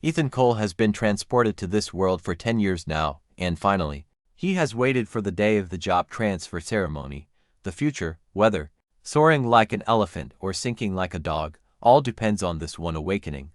Ethan Cole has been transported to this world for 10 years now, and finally, he has waited for the day of the job transfer ceremony. The future, whether soaring like an elephant or sinking like a dog, all depends on this one awakening.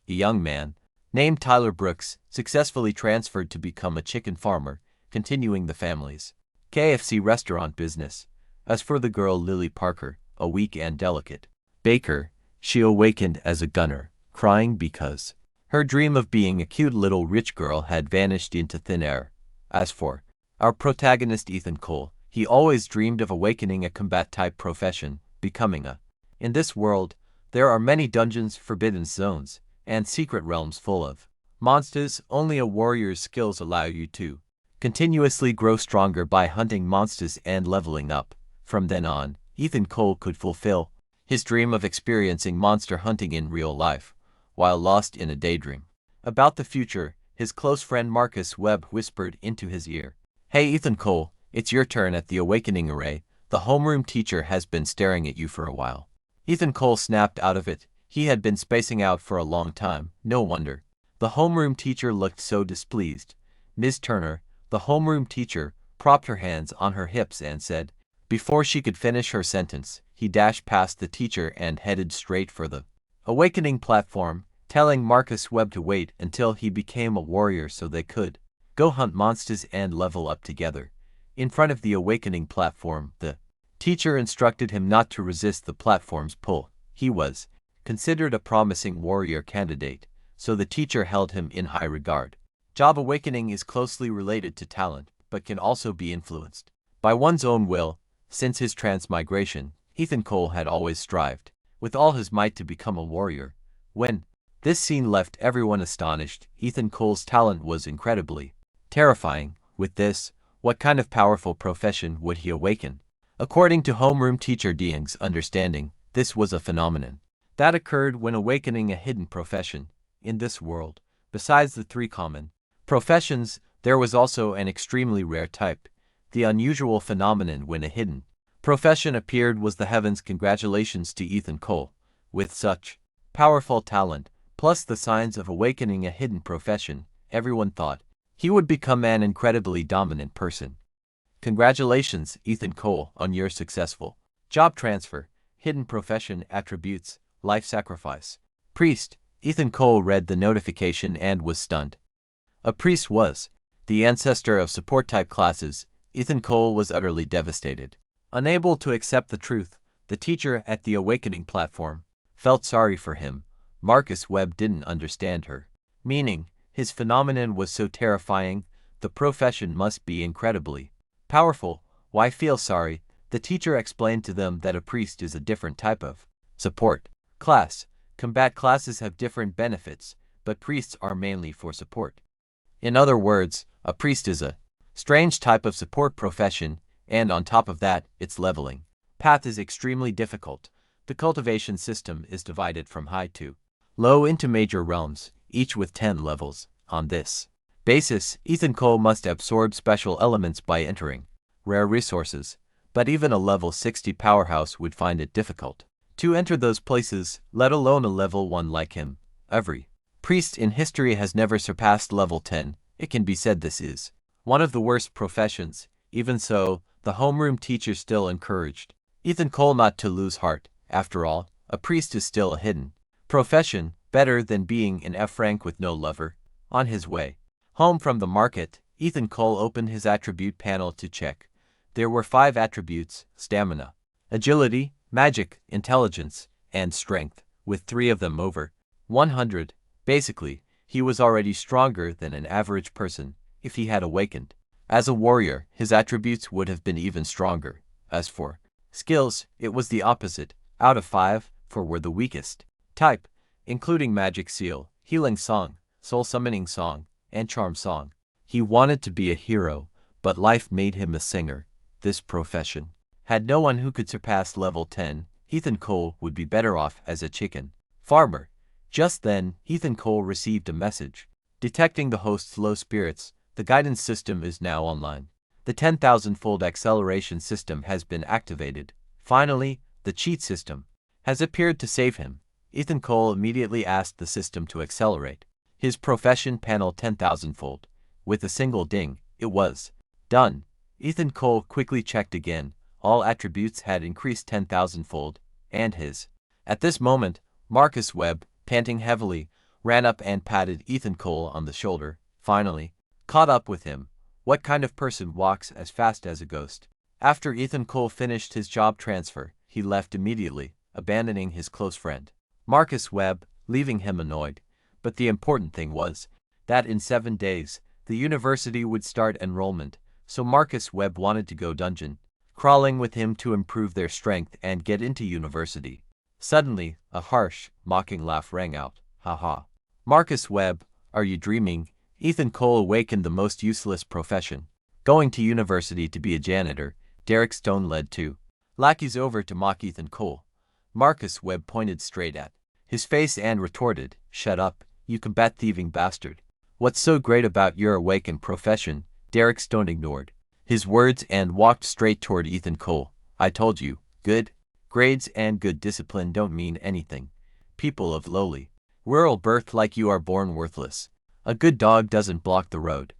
A young man, named Tyler Brooks, successfully transferred to become a chicken farmer, continuing the family's KFC restaurant business. As for the girl Lily Parker, a weak and delicate baker, she awakened as a gunner, crying because her dream of being a cute little rich girl had vanished into thin air. As for our protagonist Ethan Cole, he always dreamed of awakening a combat-type profession, becoming a. In this world, there are many dungeons, forbidden zones, and secret realms full of monsters. Only a warrior's skills allow you to continuously grow stronger by hunting monsters and leveling up. From then on, Ethan Cole could fulfill his dream of experiencing monster hunting in real life, while lost in a daydream about the future. His close friend Marcus Webb whispered into his ear, "Hey Ethan Cole, it's your turn at the awakening array. The homeroom teacher has been staring at you for a while." Ethan Cole snapped out of it. He had been spacing out for a long time, no wonder. The homeroom teacher looked so displeased. Ms. Turner, the homeroom teacher, propped her hands on her hips and said, before she could finish her sentence, he dashed past the teacher and headed straight for the awakening platform, telling Marcus Webb to wait until he became a warrior so they could go hunt monsters and level up together. In front of the awakening platform, the teacher instructed him not to resist the platform's pull. He was considered a promising warrior candidate, so the teacher held him in high regard. Job awakening is closely related to talent, but can also be influenced by one's own will. Since his transmigration, Ethan Cole had always strived with all his might to become a warrior. When this scene left everyone astonished, Ethan Cole's talent was incredibly terrifying. With this, what kind of powerful profession would he awaken? According to homeroom teacher Deang's understanding, this was a phenomenon that occurred when awakening a hidden profession. In this world, besides the three common professions, there was also an extremely rare type. The unusual phenomenon when a hidden profession appeared was the heavens. Congratulations to Ethan Cole. With such powerful talent, plus the signs of awakening a hidden profession, everyone thought he would become an incredibly dominant person. Congratulations, Ethan Cole, on your successful job transfer. Hidden profession attributes, life sacrifice. Priest. Ethan Cole read the notification and was stunned. A priest was the ancestor of support-type classes. Ethan Cole was utterly devastated. Unable to accept the truth, the teacher at the awakening platform felt sorry for him. Marcus Webb didn't understand her meaning. His phenomenon was so terrifying, the profession must be incredibly powerful. Why feel sorry? The teacher explained to them that a priest is a different type of support class. Combat classes have different benefits, but priests are mainly for support. In other words, a priest is a strange type of support profession, and on top of that, its leveling path is extremely difficult. The cultivation system is divided from high to low into major realms, each with 10 levels. On this basis, Ethan Cole must absorb special elements by entering rare resources, but even a level 60 powerhouse would find it difficult to enter those places, let alone a level 1 like him. Every priest in history has never surpassed level 10. It can be said this is one of the worst professions. Even so, the homeroom teacher still encouraged Ethan Cole not to lose heart. After all, a priest is still a hidden profession, better than being an F rank with no lover. On his way home from the market, Ethan Cole opened his attribute panel to check. There were 5 attributes: stamina, agility, magic, intelligence, and strength, with 3 of them over 100. Basically, he was already stronger than an average person. If he had awakened as a warrior, his attributes would have been even stronger. As for skills, it was the opposite. Out of 5, 4 were the weakest type, including magic seal, healing song, soul summoning song, and charm song. He wanted to be a hero, but life made him a singer. This profession had no one who could surpass level 10. Ethan Cole would be better off as a chicken farmer. Just then, Ethan Cole received a message. Detecting the host's low spirits, the guidance system is now online. The 10,000-fold acceleration system has been activated. Finally, the cheat system has appeared to save him. Ethan Cole immediately asked the system to accelerate his profession panel 10,000-fold. With a single ding, it was done. Ethan Cole quickly checked again. All attributes had increased 10,000-fold, and his. At this moment, Marcus Webb, panting heavily, ran up and patted Ethan Cole on the shoulder, finally, caught up with him. What kind of person walks as fast as a ghost? After Ethan Cole finished his job transfer, he left immediately, abandoning his close friend, Marcus Webb, leaving him annoyed. But the important thing was that in 7 days, the university would start enrollment, so Marcus Webb wanted to go dungeon crawling with him to improve their strength and get into university. Suddenly, a harsh, mocking laugh rang out. Ha ha. Marcus Webb, are you dreaming? Ethan Cole awakened the most useless profession. Going to university to be a janitor, Derek Stone led two lackeys over to mock Ethan Cole. Marcus Webb pointed straight at his face and retorted, "Shut up, you combat-thieving bastard. What's so great about your awakened profession?" Derek Stone ignored his words and walked straight toward Ethan Cole. "I told you, good grades and good discipline don't mean anything. People of lowly, rural birth like you are born worthless. A good dog doesn't block the road.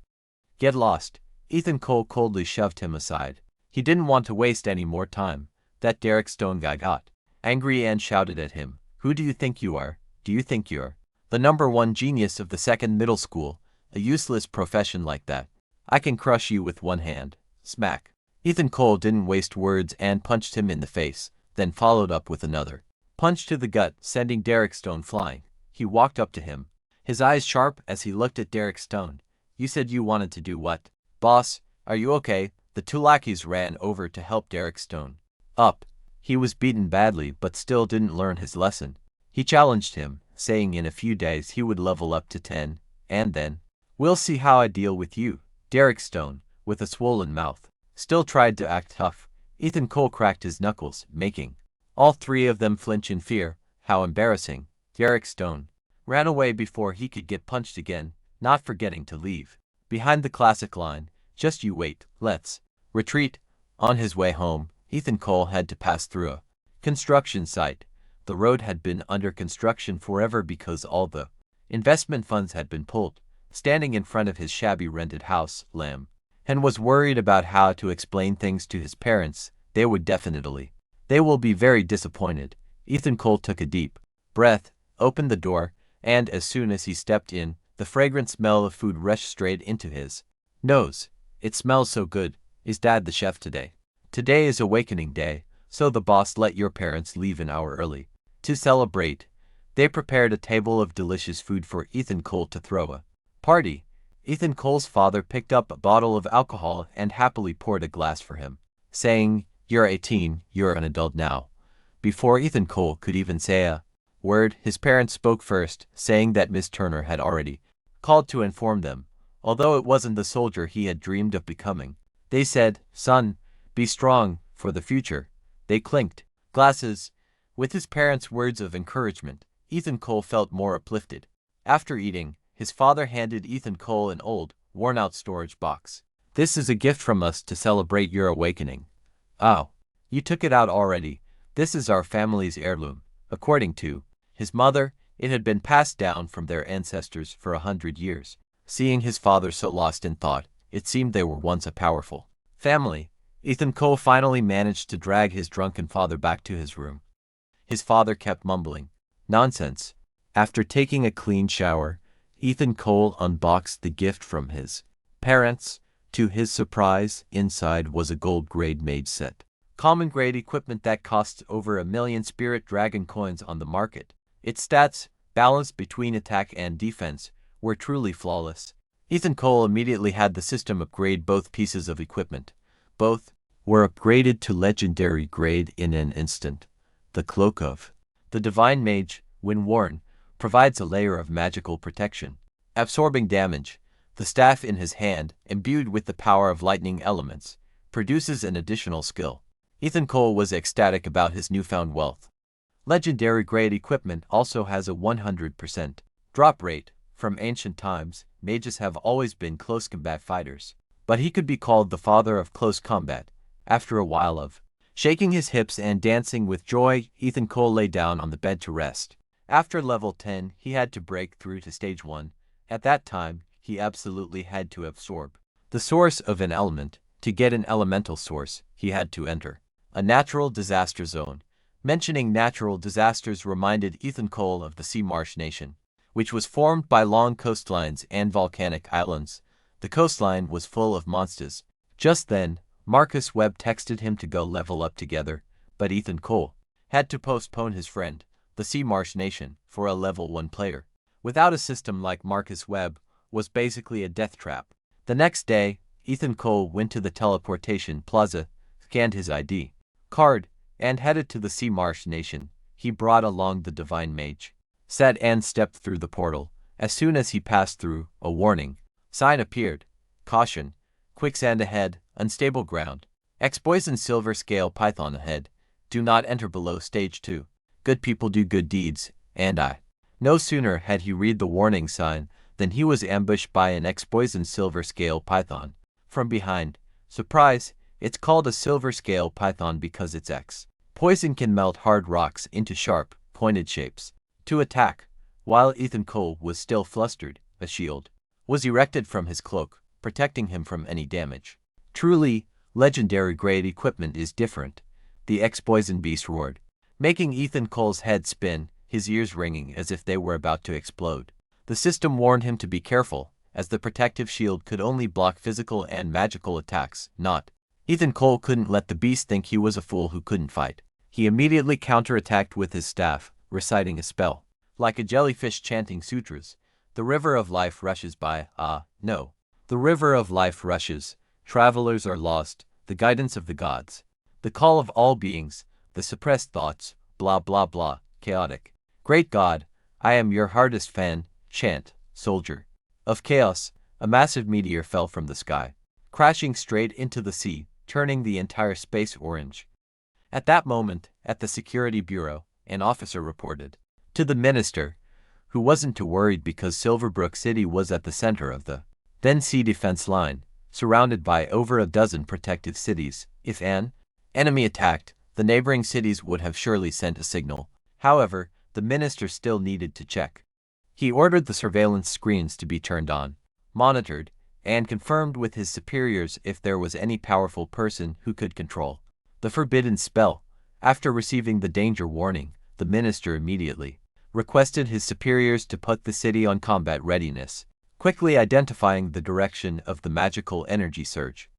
Get lost." Ethan Cole coldly shoved him aside. He didn't want to waste any more time. That Derek Stone guy got angry and shouted at him, "Who do you think you are? Do you think you're the #1 genius of the 2nd middle school? A useless profession like that. I can crush you with one hand." Smack. Ethan Cole didn't waste words and punched him in the face, then followed up with another punch to the gut, sending Derek Stone flying. He walked up to him, his eyes sharp as he looked at Derek Stone. "You said you wanted to do what? Boss, are you okay?" The two lackeys ran over to help Derek Stone up. He was beaten badly but still didn't learn his lesson. He challenged him, saying in a few days he would level up to 10, and then, "We'll see how I deal with you." Derek Stone, with a swollen mouth, still tried to act tough. Ethan Cole cracked his knuckles, making all three of them flinch in fear. How embarrassing. Derek Stone ran away before he could get punched again, not forgetting to leave behind the classic line, "Just you wait, let's retreat." On his way home, Ethan Cole had to pass through a construction site. The road had been under construction forever because all the investment funds had been pulled. Standing in front of his shabby rented house, Lamb and was worried about how to explain things to his parents. They will be very disappointed. Ethan Cole took a deep breath, opened the door, and as soon as he stepped in, the fragrant smell of food rushed straight into his nose. "It smells so good. Is Dad the chef today?" "Today is awakening day, so the boss let your parents leave an hour early. To celebrate, they prepared a table of delicious food for Ethan Cole to throw a party." Ethan Cole's father picked up a bottle of alcohol and happily poured a glass for him, saying, "You're 18, you're an adult now." Before Ethan Cole could even say a word, his parents spoke first, saying that Miss Turner had already called to inform them, although it wasn't the soldier he had dreamed of becoming. They said, "Son, be strong for the future." They clinked glasses. With his parents' words of encouragement, Ethan Cole felt more uplifted. After eating, his father handed Ethan Cole an old, worn-out storage box. "This is a gift from us to celebrate your awakening." "Oh, you took it out already. This is our family's heirloom." According to his mother, it had been passed down from their ancestors for 100 years. Seeing his father so lost in thought, it seemed they were once a powerful family. Ethan Cole finally managed to drag his drunken father back to his room. His father kept mumbling, "Nonsense." After taking a clean shower, Ethan Cole unboxed the gift from his parents. To his surprise, inside was a gold-grade mage set. Common-grade equipment that costs over 1,000,000 Spirit Dragon coins on the market. Its stats, balanced between attack and defense, were truly flawless. Ethan Cole immediately had the system upgrade both pieces of equipment. Both were upgraded to legendary grade in an instant. The Cloak of the Divine Mage, when worn, provides a layer of magical protection, absorbing damage. The staff in his hand, imbued with the power of lightning elements, produces an additional skill. Ethan Cole was ecstatic about his newfound wealth. Legendary grade equipment also has a 100% drop rate. From ancient times, mages have always been close combat fighters, but he could be called the father of close combat. After a while of shaking his hips and dancing with joy, Ethan Cole lay down on the bed to rest. After level 10, he had to break through to stage 1, At that time, he absolutely had to absorb the source of an element. To get an elemental source, he had to enter a natural disaster zone. Mentioning natural disasters reminded Ethan Cole of the Sea Marsh Nation, which was formed by long coastlines and volcanic islands. The coastline was full of monsters. Just then, Marcus Webb texted him to go level up together, but Ethan Cole had to postpone his friend, the Sea Marsh Nation, for a level 1 player. Without a system like Marcus Webb, was basically a death trap. The next day, Ethan Cole went to the teleportation plaza, scanned his ID card, and headed to the Sea Marsh Nation. He brought along the Divine Mage, sat and stepped through the portal. As soon as he passed through, a warning sign appeared. Caution, quicksand ahead, unstable ground. Poison silver scale python ahead. Do not enter below stage 2. Good people do good deeds, and I. No sooner had he read the warning sign than he was ambushed by an poison silver scale python from behind. Surprise, it's called a silver scale python because its poison can melt hard rocks into sharp, pointed shapes. To attack, while Ethan Cole was still flustered, a shield was erected from his cloak, protecting him from any damage. Truly, legendary grade equipment is different. The poison beast roared, making Ethan Cole's head spin, his ears ringing as if they were about to explode. The system warned him to be careful, as the protective shield could only block physical and magical attacks, not. Ethan Cole couldn't let the beast think he was a fool who couldn't fight. He immediately counterattacked with his staff, reciting a spell. Like a jellyfish chanting sutras, the river of life rushes by. No. The river of life rushes. Travelers are lost, the guidance of the gods. The call of all beings, the suppressed thoughts, blah blah blah, chaotic. Great God, I am your hardest fan, chant, soldier. Of chaos, a massive meteor fell from the sky, crashing straight into the sea, turning the entire space orange. At that moment, at the Security Bureau, an officer reported to the minister, who wasn't too worried because Silverbrook City was at the center of the then sea defense line, surrounded by over a dozen protected cities. If an enemy attacked, the neighboring cities would have surely sent a signal. However, the minister still needed to check. He ordered the surveillance screens to be turned on, monitored, and confirmed with his superiors if there was any powerful person who could control the forbidden spell. After receiving the danger warning, the minister immediately requested his superiors to put the city on combat readiness, quickly identifying the direction of the magical energy surge.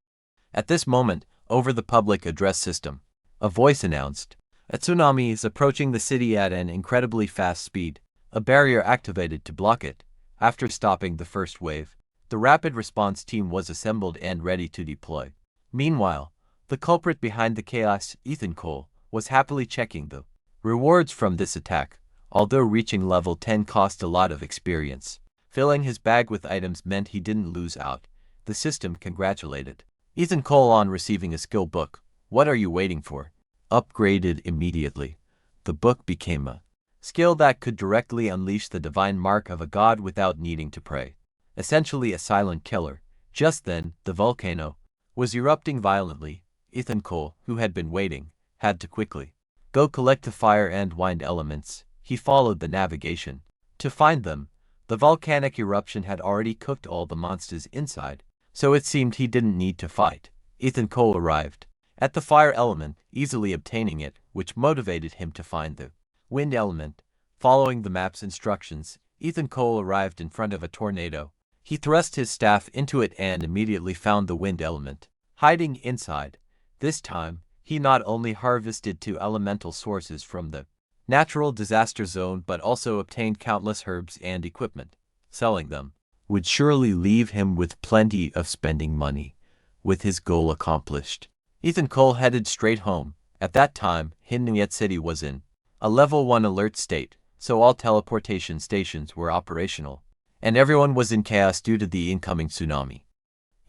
At this moment, over the public address system, a voice announced, "A tsunami is approaching the city at an incredibly fast speed. A barrier activated to block it." After stopping the first wave, the rapid response team was assembled and ready to deploy. Meanwhile, the culprit behind the chaos, Ethan Cole, was happily checking the rewards from this attack. Although reaching level 10 cost a lot of experience, filling his bag with items meant he didn't lose out. The system congratulated Ethan Cole on receiving a skill book. What are you waiting for? Upgraded immediately. The book became a skill that could directly unleash the divine mark of a god without needing to pray. Essentially a silent killer. Just then, the volcano was erupting violently. Ethan Cole, who had been waiting, had to quickly go collect the fire and wind elements. He followed the navigation to find them. The volcanic eruption had already cooked all the monsters inside, so it seemed he didn't need to fight. Ethan Cole arrived at the fire element, easily obtaining it, which motivated him to find the wind element. Following the map's instructions, Ethan Cole arrived in front of a tornado. He thrust his staff into it and immediately found the wind element hiding inside. This time, he not only harvested 2 elemental sources from the natural disaster zone but also obtained countless herbs and equipment. Selling them would surely leave him with plenty of spending money. With his goal accomplished, Ethan Cole headed straight home. At that time, Hinayet City was in a level 1 alert state, so all teleportation stations were operational, and everyone was in chaos due to the incoming tsunami.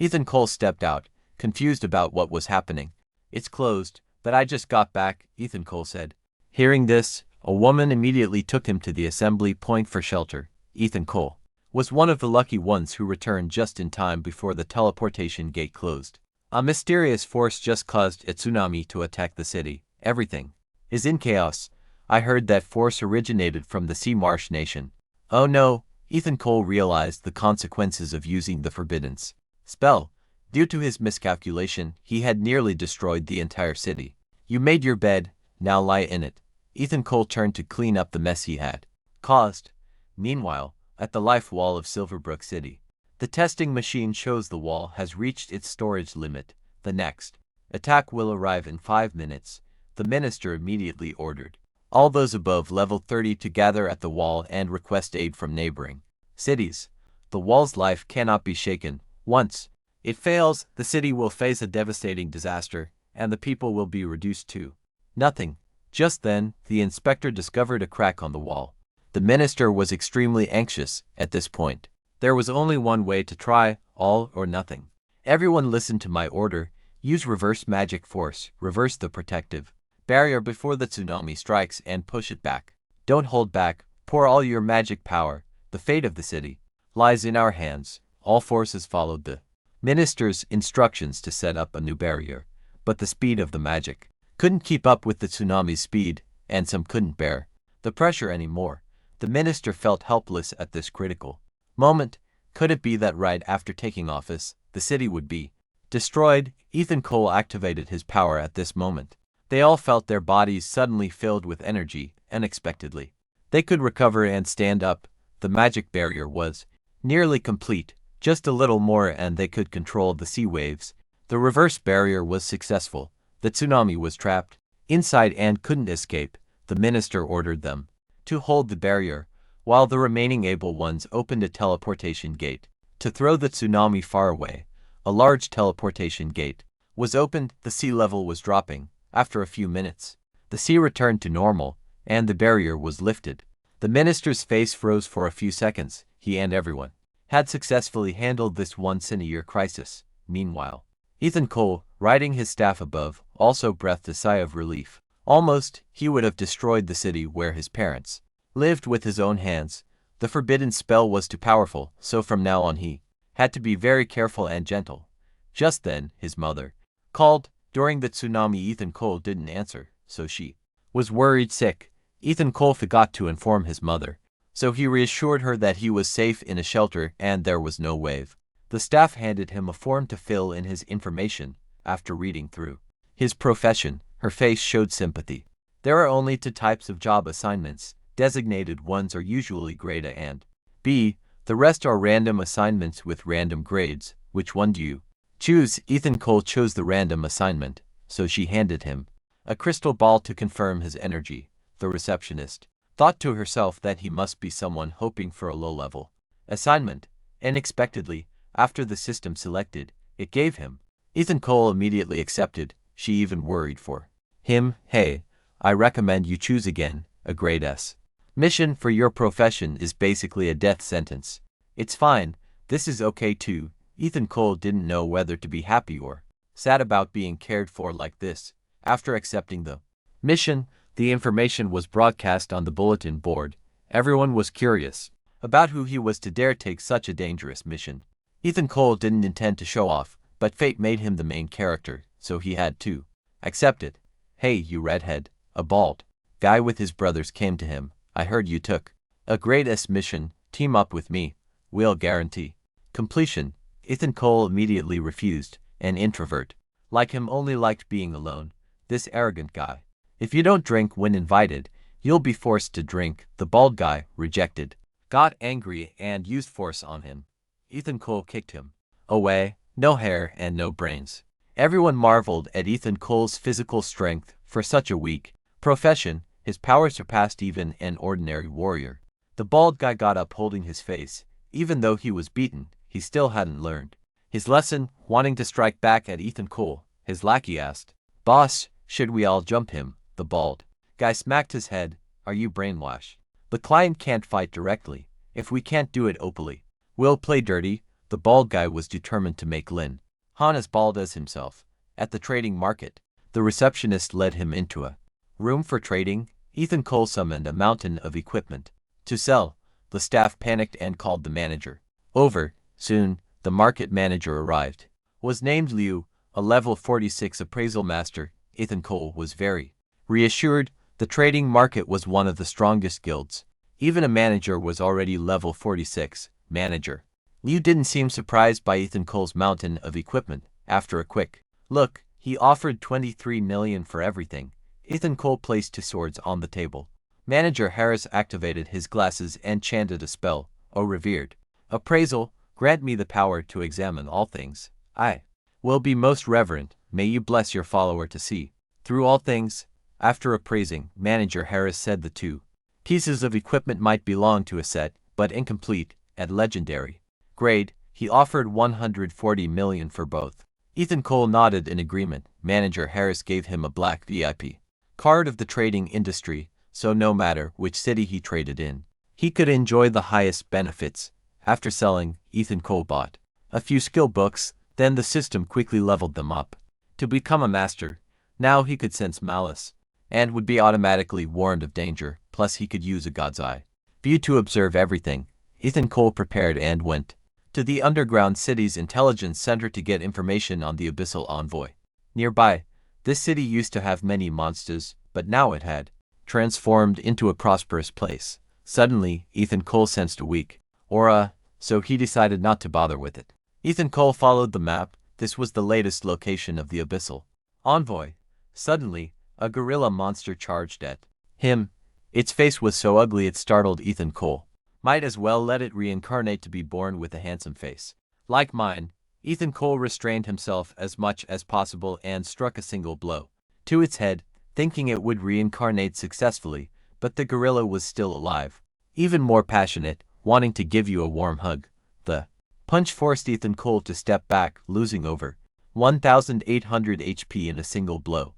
Ethan Cole stepped out, confused about what was happening. "It's closed, but I just got back," Ethan Cole said. Hearing this, a woman immediately took him to the assembly point for shelter. Ethan Cole was one of the lucky ones who returned just in time before the teleportation gate closed. A mysterious force just caused a tsunami to attack the city. Everything is in chaos. I heard that force originated from the Sea Marsh Nation. Oh no, Ethan Cole realized the consequences of using the forbidden spell. Due to his miscalculation, he had nearly destroyed the entire city. You made your bed, now lie in it. Ethan Cole turned to clean up the mess he had caused. Meanwhile, at the life wall of Silverbrook City, the testing machine shows the wall has reached its storage limit. The next attack will arrive in 5 minutes. The minister immediately ordered all those above level 30 to gather at the wall and request aid from neighboring cities. The wall's life cannot be shaken. Once it fails, the city will face a devastating disaster, and the people will be reduced to nothing. Just then, the inspector discovered a crack on the wall. The minister was extremely anxious at this point. There was only one way to try, all or nothing. Everyone listen to my order. Use reverse magic force, reverse the protective barrier before the tsunami strikes and push it back. Don't hold back, pour all your magic power. The fate of the city lies in our hands. All forces followed the minister's instructions to set up a new barrier, but the speed of the magic couldn't keep up with the tsunami's speed, and some couldn't bear the pressure anymore. The minister felt helpless at this critical moment. Could it be that right after taking office, the city would be destroyed? Ethan Cole activated his power at this moment. They all felt their bodies suddenly filled with energy, unexpectedly. They could recover and stand up. The magic barrier was nearly complete. Just a little more and they could control the sea waves. The reverse barrier was successful. The tsunami was trapped inside and couldn't escape. The minister ordered them to hold the barrier, while the remaining able ones opened a teleportation gate to throw the tsunami far away. A large teleportation gate was opened. The sea level was dropping. After a few minutes, the sea returned to normal, and the barrier was lifted. The minister's face froze for a few seconds. He and everyone had successfully handled this once-in-a-year crisis. Meanwhile, Ethan Cole, riding his staff above, also breathed a sigh of relief. Almost, he would have destroyed the city where his parents lived with his own hands. The forbidden spell was too powerful, so from now on he had to be very careful and gentle. Just then, his mother called. During the tsunami, Ethan Cole didn't answer, so she was worried sick. Ethan Cole forgot to inform his mother, so he reassured her that he was safe in a shelter and there was no wave. The staff handed him a form to fill in his information. After reading through his profession, her face showed sympathy. There are only 2 types of job assignments. Designated ones are usually grade A and B. The rest are random assignments with random grades. Which one do you choose? Ethan Cole chose the random assignment, so she handed him a crystal ball to confirm his energy. The receptionist thought to herself that he must be someone hoping for a low-level assignment. Unexpectedly, after the system selected, it gave him. Ethan Cole immediately accepted. She even worried for him. Hey, I recommend you choose again. A grade S mission for your profession is basically a death sentence. It's fine. This is okay too. Ethan Cole didn't know whether to be happy or sad about being cared for like this. After accepting the mission, the information was broadcast on the bulletin board. Everyone was curious about who he was to dare take such a dangerous mission. Ethan Cole didn't intend to show off, but fate made him the main character, so he had to accept it. Hey, you redhead. A bald guy with his brothers came to him. I heard you took a grade S mission. Team up with me. We'll guarantee completion. Ethan Cole immediately refused. An introvert like him only liked being alone. This arrogant guy. If you don't drink when invited, you'll be forced to drink. The bald guy rejected, got angry and used force on him. Ethan Cole kicked him away. No hair and no brains. Everyone marveled at Ethan Cole's physical strength for such a weak profession. His power surpassed even an ordinary warrior. The bald guy got up holding his face. Even though he was beaten, he still hadn't learned his lesson. Wanting to strike back at Ethan Cole, his lackey asked, "Boss, should we all jump him?" The bald guy smacked his head. "Are you brainwashed? The client can't fight directly. If we can't do it openly, we'll play dirty." The bald guy was determined to make Lin Han as bald as himself. At the trading market, the receptionist led him into a room for trading. Ethan Cole summoned a mountain of equipment to sell. The staff panicked and called the manager over. Soon, the market manager arrived. Was named Liu, a level 46 appraisal master. Ethan Cole was very reassured. The trading market was one of the strongest guilds Even a manager was already level 46. Manager. Liu didn't seem surprised by Ethan Cole's mountain of equipment. After a quick look, he offered 23 million for everything. Ethan Cole placed his swords on the table. Manager Harris activated his glasses and chanted a spell. O revered appraisal, grant me the power to examine all things. I will be most reverent. May you bless your follower to see through all things. After appraising, Manager Harris said the two pieces of equipment might belong to a set, but incomplete, at legendary grade. He offered 140 million for both. Ethan Cole nodded in agreement. Manager Harris gave him a black VIP card of the trading industry, so no matter which city he traded in, he could enjoy the highest benefits. After selling, Ethan Cole bought a few skill books, then the system quickly leveled them up to become a master. Now he could sense malice and would be automatically warned of danger, plus he could use a god's eye view to observe everything. Ethan Cole prepared and went to the underground city's intelligence center to get information on the abyssal envoy. Nearby, this city used to have many monsters, but now it had transformed into a prosperous place. Suddenly, Ethan Cole sensed a weak aura, so he decided not to bother with it. Ethan Cole followed the map. This was the latest location of the abyssal envoy. Suddenly, a gorilla monster charged at him. Its face was so ugly it startled Ethan Cole. Might as well let it reincarnate to be born with a handsome face like mine. Ethan Cole restrained himself as much as possible and struck a single blow to its head, thinking it would reincarnate successfully, but the gorilla was still alive, even more passionate, wanting to give you a warm hug. The punch forced Ethan Cole to step back, losing over 1,800 HP in a single blow.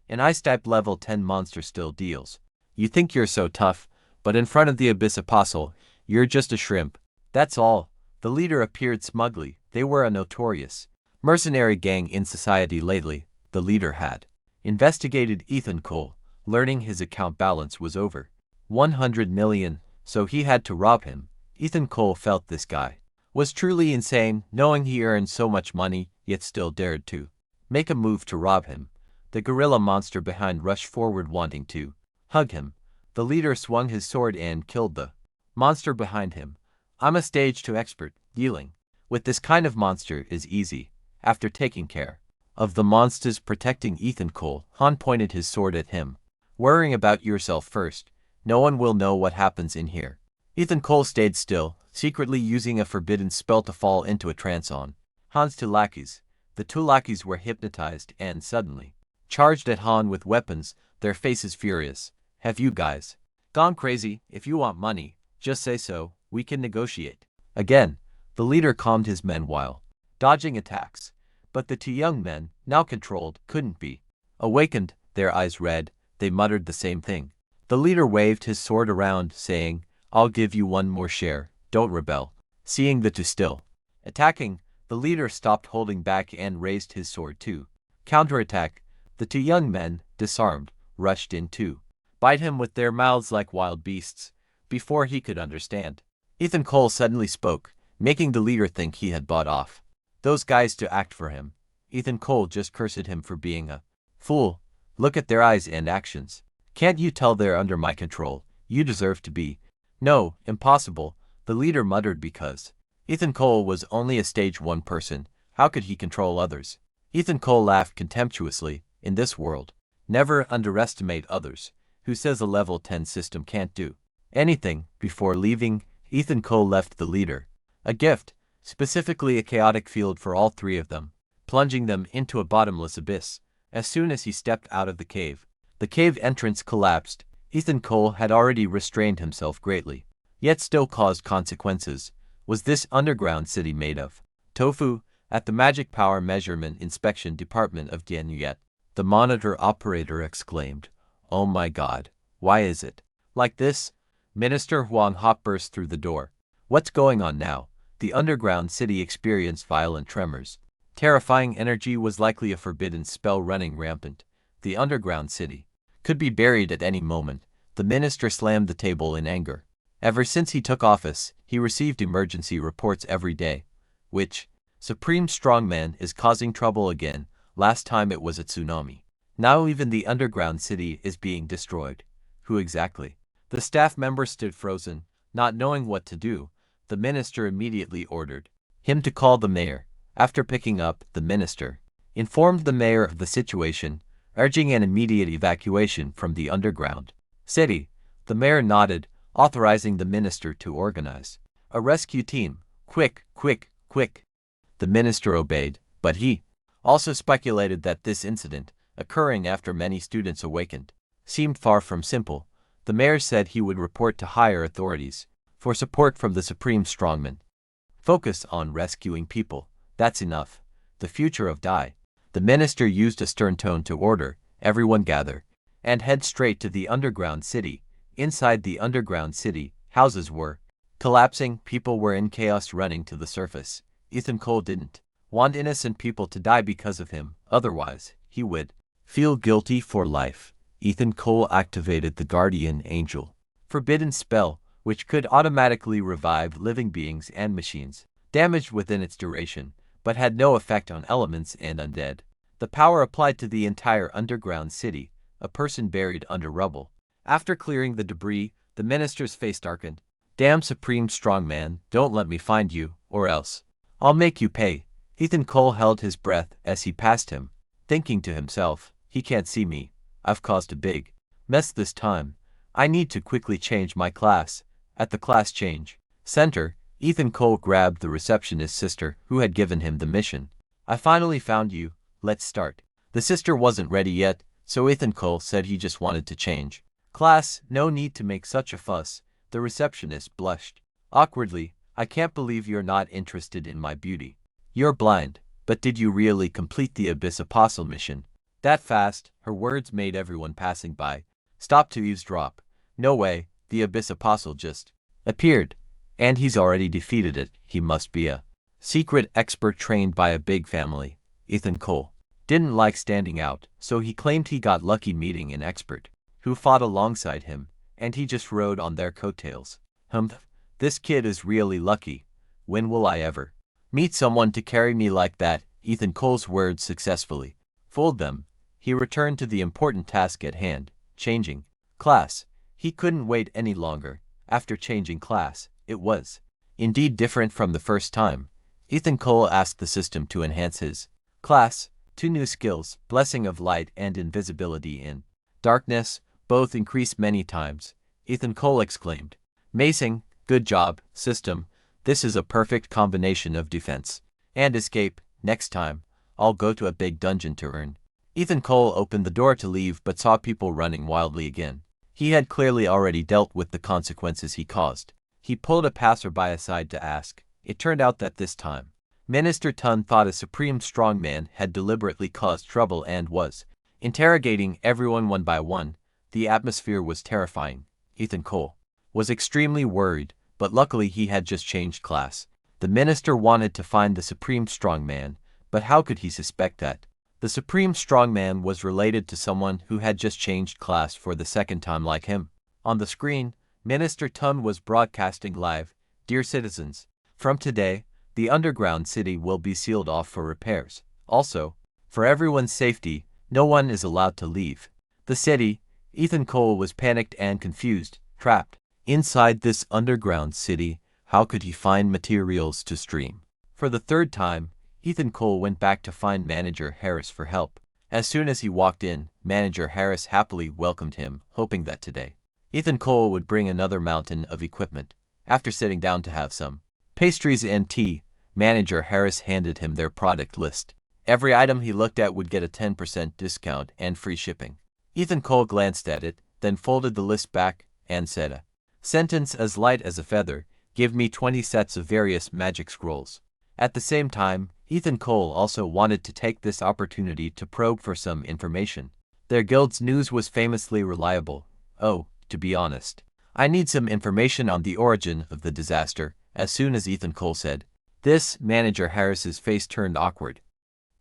An ice-type level 10 monster still deals. You think you're so tough, but in front of the Abyss Apostle, you're just a shrimp. That's all. The leader appeared smugly. They were a notorious mercenary gang in society lately. The leader had investigated Ethan Cole, learning his account balance was over 100 million, so he had to rob him. Ethan Cole felt this guy was truly insane, knowing he earned so much money, yet still dared to make a move to rob him. The gorilla monster behind rushed forward wanting to hug him. The leader swung his sword and killed the monster behind him. I'm a stage 2 expert. Dealing with this kind of monster is easy. After taking care of the monsters protecting Ethan Cole, Han pointed his sword at him. Worrying about yourself first. No one will know what happens in here. Ethan Cole stayed still, secretly using a forbidden spell to fall into a trance on Han's two lackeys. The two lackeys were hypnotized and suddenly charged at Han with weapons, their faces furious. Have you guys gone crazy? If you want money, just say so, we can negotiate. Again, the leader calmed his men while dodging attacks, but the two young men, now controlled, couldn't be awakened. Their eyes red, they muttered the same thing. The leader waved his sword around, saying, I'll give you one more share, don't rebel. Seeing the two still attacking, the leader stopped holding back and raised his sword to counterattack. The two young men, disarmed, rushed in to bite him with their mouths like wild beasts. Before he could understand, Ethan Cole suddenly spoke, making the leader think he had bought off those guys to act for him. Ethan Cole just cursed him for being a fool. Look at their eyes and actions. Can't you tell they're under my control? You deserve to be. No, impossible, the leader muttered because Ethan Cole was only a stage 1 person. How could he control others? Ethan Cole laughed contemptuously. In this world, never underestimate others. Who says a level 10 system can't do anything? Before leaving, Ethan Cole left the leader a gift, specifically a chaotic field for all three of them, plunging them into a bottomless abyss. As soon as he stepped out of the cave entrance collapsed. Ethan Cole had already restrained himself greatly, yet still caused consequences. Was this underground city made of tofu? At the Magic Power Measurement Inspection Department of Dianyet, the monitor operator exclaimed, Oh my god, why is it like this? Minister Huang Hop burst through the door. What's going on now? The underground city experienced violent tremors. Terrifying energy was likely a forbidden spell running rampant. The underground city could be buried at any moment. The minister slammed the table in anger. Ever since he took office, he received emergency reports every day. Which Supreme Strongman is causing trouble again? Last time it was a tsunami. Now even the underground city is being destroyed. Who exactly The staff member stood frozen, not knowing what to do. The minister immediately ordered him to call the mayor. After picking up, the minister informed the mayor of the situation, urging an immediate evacuation from the underground city. The mayor nodded, authorizing the minister to organize a rescue team. Quick, quick, quick. The minister obeyed, but he also speculated that this incident, occurring after many students awakened, seemed far from simple. The mayor said he would report to higher authorities for support from the supreme strongman. Focus on rescuing people. That's enough. The future of Dai. The minister used a stern tone to order everyone gather and head straight to the underground city. Inside the underground city, houses were collapsing, people were in chaos running to the surface. Ethan Cole didn't want innocent people to die because of him, otherwise, he would feel guilty for life. Ethan Cole activated the Guardian Angel forbidden spell, which could automatically revive living beings and machines damaged within its duration, but had no effect on elements and undead. The power applied to the entire underground city, a person buried under rubble. After clearing the debris, the minister's face darkened. Damn Supreme Strongman, don't let me find you, or else I'll make you pay. Ethan Cole held his breath as he passed him, thinking to himself, he can't see me. I've caused a big mess this time. I need to quickly change my class. At the class change center, Ethan Cole grabbed the receptionist's sister who had given him the mission. I finally found you. Let's start. The sister wasn't ready yet, so Ethan Cole said he just wanted to change class. No need to make such a fuss. The receptionist blushed awkwardly. I can't believe you're not interested in my beauty. You're blind, but did you really complete the Abyss Apostle mission that fast? Her words made everyone passing by stop to eavesdrop. No way, the Abyss Apostle just appeared, and he's already defeated it. He must be a secret expert trained by a big family. Ethan Cole didn't like standing out, so he claimed he got lucky meeting an expert who fought alongside him, and he just rode on their coattails. This kid is really lucky. When will I ever meet someone to carry me like that? Ethan Cole's words successfully fooled them. He returned to the important task at hand, changing class. He couldn't wait any longer. After changing class, it was indeed different from the first time. Ethan Cole asked the system to enhance his class. 2 new skills, Blessing of Light and Invisibility in Darkness, both increased many times. Ethan Cole exclaimed, "Amazing, good job, system. This is a perfect combination of defense and escape. Next time, I'll go to a big dungeon to earn." Ethan Cole opened the door to leave but saw people running wildly again. He had clearly already dealt with the consequences he caused. He pulled a passerby aside to ask. It turned out that this time, Minister Tun thought a supreme strongman had deliberately caused trouble and was interrogating everyone one by one. The atmosphere was terrifying. Ethan Cole was extremely worried, but luckily he had just changed class. The minister wanted to find the supreme strongman, but how could he suspect that the supreme strongman was related to someone who had just changed class for the second time like him? On the screen, Minister Tun was broadcasting live. Dear citizens, from today, the underground city will be sealed off for repairs. Also, for everyone's safety, no one is allowed to leave the city. Ethan Cole was panicked and confused, trapped inside this underground city. How could he find materials to stream? For the third time, Ethan Cole went back to find Manager Harris for help. As soon as he walked in, Manager Harris happily welcomed him, hoping that today Ethan Cole would bring another mountain of equipment. After sitting down to have some pastries and tea, Manager Harris handed him their product list. Every item he looked at would get a 10% discount and free shipping. Ethan Cole glanced at it, then folded the list back and said a sentence as light as a feather, "Give me 20 sets of various magic scrolls." At the same time, Ethan Cole also wanted to take this opportunity to probe for some information. Their guild's news was famously reliable. "Oh, to be honest, I need some information on the origin of the disaster." As soon as Ethan Cole said this, Manager Harris's face turned awkward.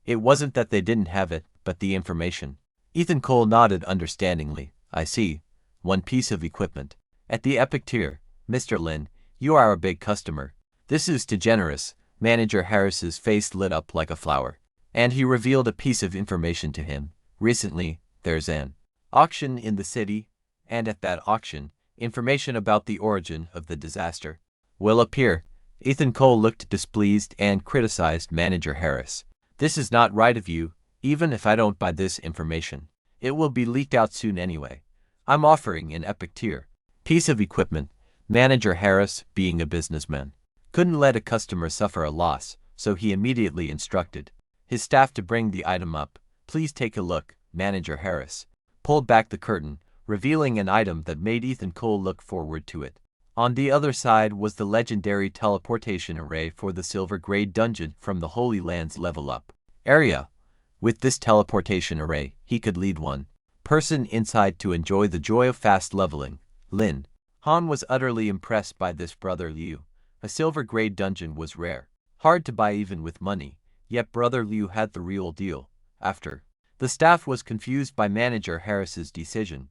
It wasn't that they didn't have it, but the information. Ethan Cole nodded understandingly. "I see. One piece of equipment. At the epic tier. Mr. Lin, you are a big customer. This is too generous." Manager Harris's face lit up like a flower, and he revealed a piece of information to him. "Recently, there's an auction in the city, and at that auction, Information about the origin of the disaster will appear. Ethan Cole looked displeased and criticized Manager Harris. This is not right of you, even if I don't buy this information. It will be leaked out soon anyway. I'm offering an epic tier piece of equipment. Manager Harris, being a businessman, couldn't let a customer suffer a loss, so he immediately instructed his staff to bring the item up. Please take a look. Manager Harris pulled back the curtain, revealing an item that made Ethan Cole look forward to it. On the other side was the legendary teleportation array for the Silver Grade dungeon from the Holy Land's level up area. With this teleportation array, he could lead one person inside to enjoy the joy of fast leveling. Lin Han was utterly impressed by this. Brother Liu, a Silver Grade dungeon was rare, hard to buy even with money, yet Brother Liu had the real deal. After the staff was confused by Manager Harris's decision.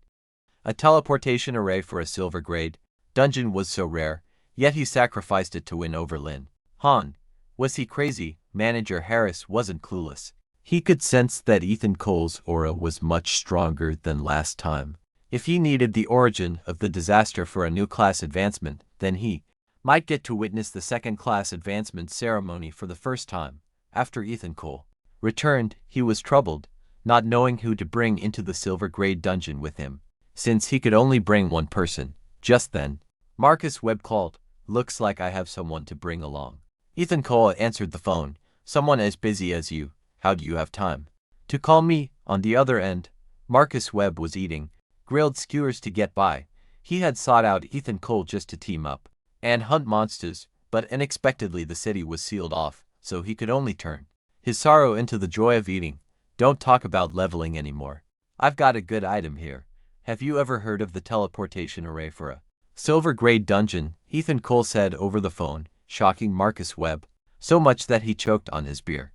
A teleportation array for a Silver Grade dungeon was so rare, yet he sacrificed it to win over Lin Han. Was he crazy? Manager Harris wasn't clueless. He could sense that Ethan Cole's aura was much stronger than last time. If he needed the origin of the disaster for a new class advancement, then he might get to witness the second class advancement ceremony for the first time. After Ethan Cole returned, he was troubled, not knowing who to bring into the Silver Grade dungeon with him, since he could only bring one person. Just then, Marcus Webb called. Looks like I have someone to bring along. Ethan Cole answered the phone. Someone as busy as you. How do you have time to call me? On the other end, Marcus Webb was eating grilled skewers to get by. He had sought out Ethan Cole just to team up and hunt monsters, but unexpectedly the city was sealed off, so he could only turn his sorrow into the joy of eating. Don't talk about leveling anymore. I've got a good item here. Have you ever heard of the teleportation array for a Silver Grade dungeon? Ethan Cole said over the phone, shocking Marcus Webb so much that he choked on his beer.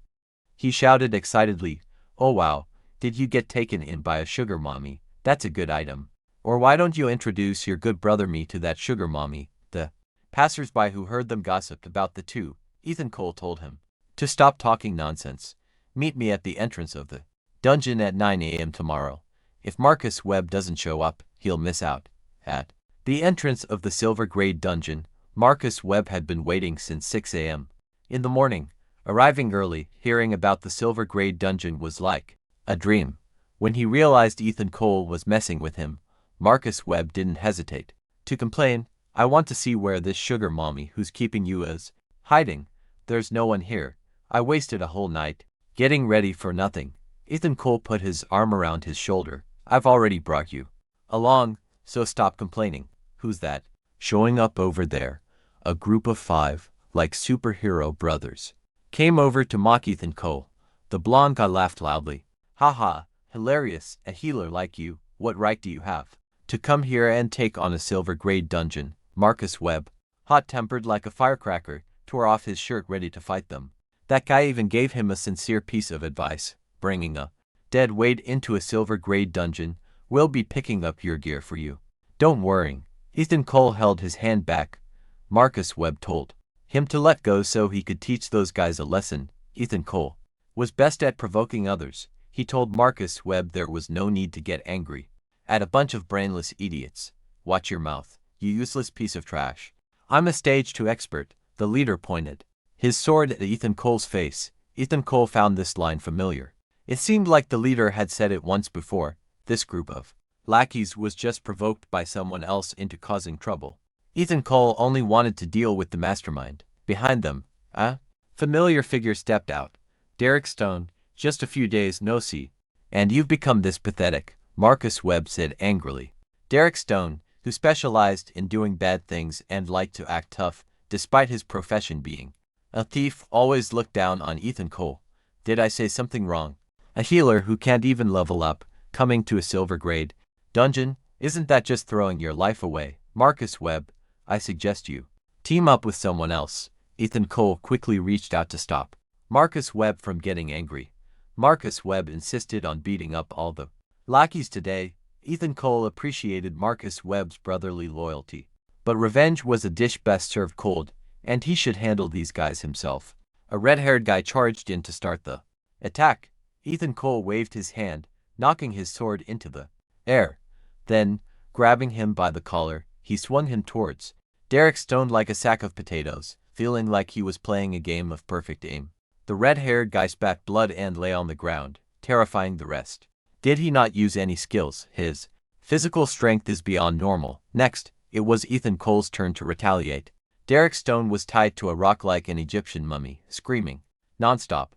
He shouted excitedly, "Oh wow, did you get taken in by a sugar mommy? That's a good item. Or why don't you introduce your good brother me to that sugar mommy?" The passersby who heard them gossiped about the two. Ethan Cole told him to stop talking nonsense. Meet me at the entrance of the dungeon at 9 a.m. tomorrow. If Marcus Webb doesn't show up, he'll miss out. At the entrance of the Silver Grade dungeon, Marcus Webb had been waiting since 6 a.m. in the morning. Arriving early, hearing about the Silver Grade dungeon was like a dream. When he realized Ethan Cole was messing with him, Marcus Webb didn't hesitate to complain. "I want to see where this sugar mommy who's keeping you is hiding. There's no one here. I wasted a whole night getting ready for nothing." Ethan Cole put his arm around his shoulder. "I've already brought you along, so stop complaining." "Who's that showing up over there?" A group of 5, like superhero brothers, came over to mock Ethan Cole. The blonde guy laughed loudly. "Haha, hilarious, a healer like you. What right do you have to come here and take on a Silver Grade dungeon?" Marcus Webb, hot-tempered like a firecracker, tore off his shirt ready to fight them. That guy even gave him a sincere piece of advice. "Bringing a dead weight into a Silver Grade dungeon. We'll be picking up your gear for you. Don't worry." Ethan Cole held his hand back. Marcus Webb told him to let go so he could teach those guys a lesson. Ethan Cole was best at provoking others. He told Marcus Webb there was no need to get angry at a bunch of brainless idiots. "Watch your mouth, you useless piece of trash. I'm a stage 2 expert." The leader pointed his sword at Ethan Cole's face. Ethan Cole found this line familiar. It seemed like the leader had said it once before. This group of lackeys was just provoked by someone else into causing trouble. Ethan Cole only wanted to deal with the mastermind. Behind them, a familiar figure stepped out. "Derek Stone, just a few days no see, and you've become this pathetic," Marcus Webb said angrily. Derek Stone, who specialized in doing bad things and liked to act tough, despite his profession being a thief, always looked down on Ethan Cole. "Did I say something wrong? A healer who can't even level up, coming to a Silver Grade dungeon? Isn't that just throwing your life away?" "Marcus Webb, I suggest you team up with someone else." Ethan Cole quickly reached out to stop Marcus Webb from getting angry. Marcus Webb insisted on beating up all the lackeys today. Ethan Cole appreciated Marcus Webb's brotherly loyalty, but revenge was a dish best served cold, and he should handle these guys himself. A red-haired guy charged in to start the attack. Ethan Cole waved his hand, knocking his sword into the air. Then, grabbing him by the collar, he swung him towards Derek Stone like a sack of potatoes, feeling like he was playing a game of perfect aim. The red-haired guy spat blood and lay on the ground, terrifying the rest. Did he not use any skills? His physical strength is beyond normal. Next, it was Ethan Cole's turn to retaliate. Derek Stone was tied to a rock like an Egyptian mummy, screaming non-stop.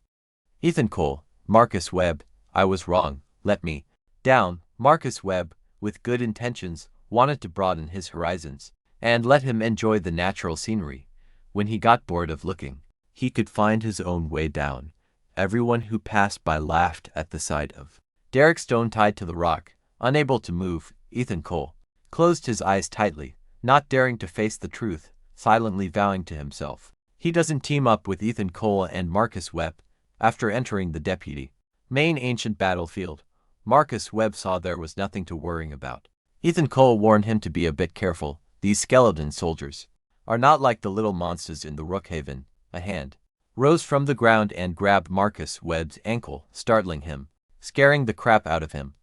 Ethan Cole, Marcus Webb, I was wrong, let me down. Marcus Webb, with good intentions, wanted to broaden his horizons and let him enjoy the natural scenery. When he got bored of looking, he could find his own way down. Everyone who passed by laughed at the sight of Derek Stone tied to the rock, unable to move. Ethan Cole closed his eyes tightly, not daring to face the truth, silently vowing to himself he doesn't team up with Ethan Cole and Marcus Webb. After entering the deputy main ancient battlefield, Marcus Webb saw there was nothing to worry about. Ethan Cole warned him to be a bit careful. These skeleton soldiers are not like the little monsters in the Rookhaven. A hand rose from the ground and grabbed Marcus Webb's ankle, startling him, scaring the crap out of him.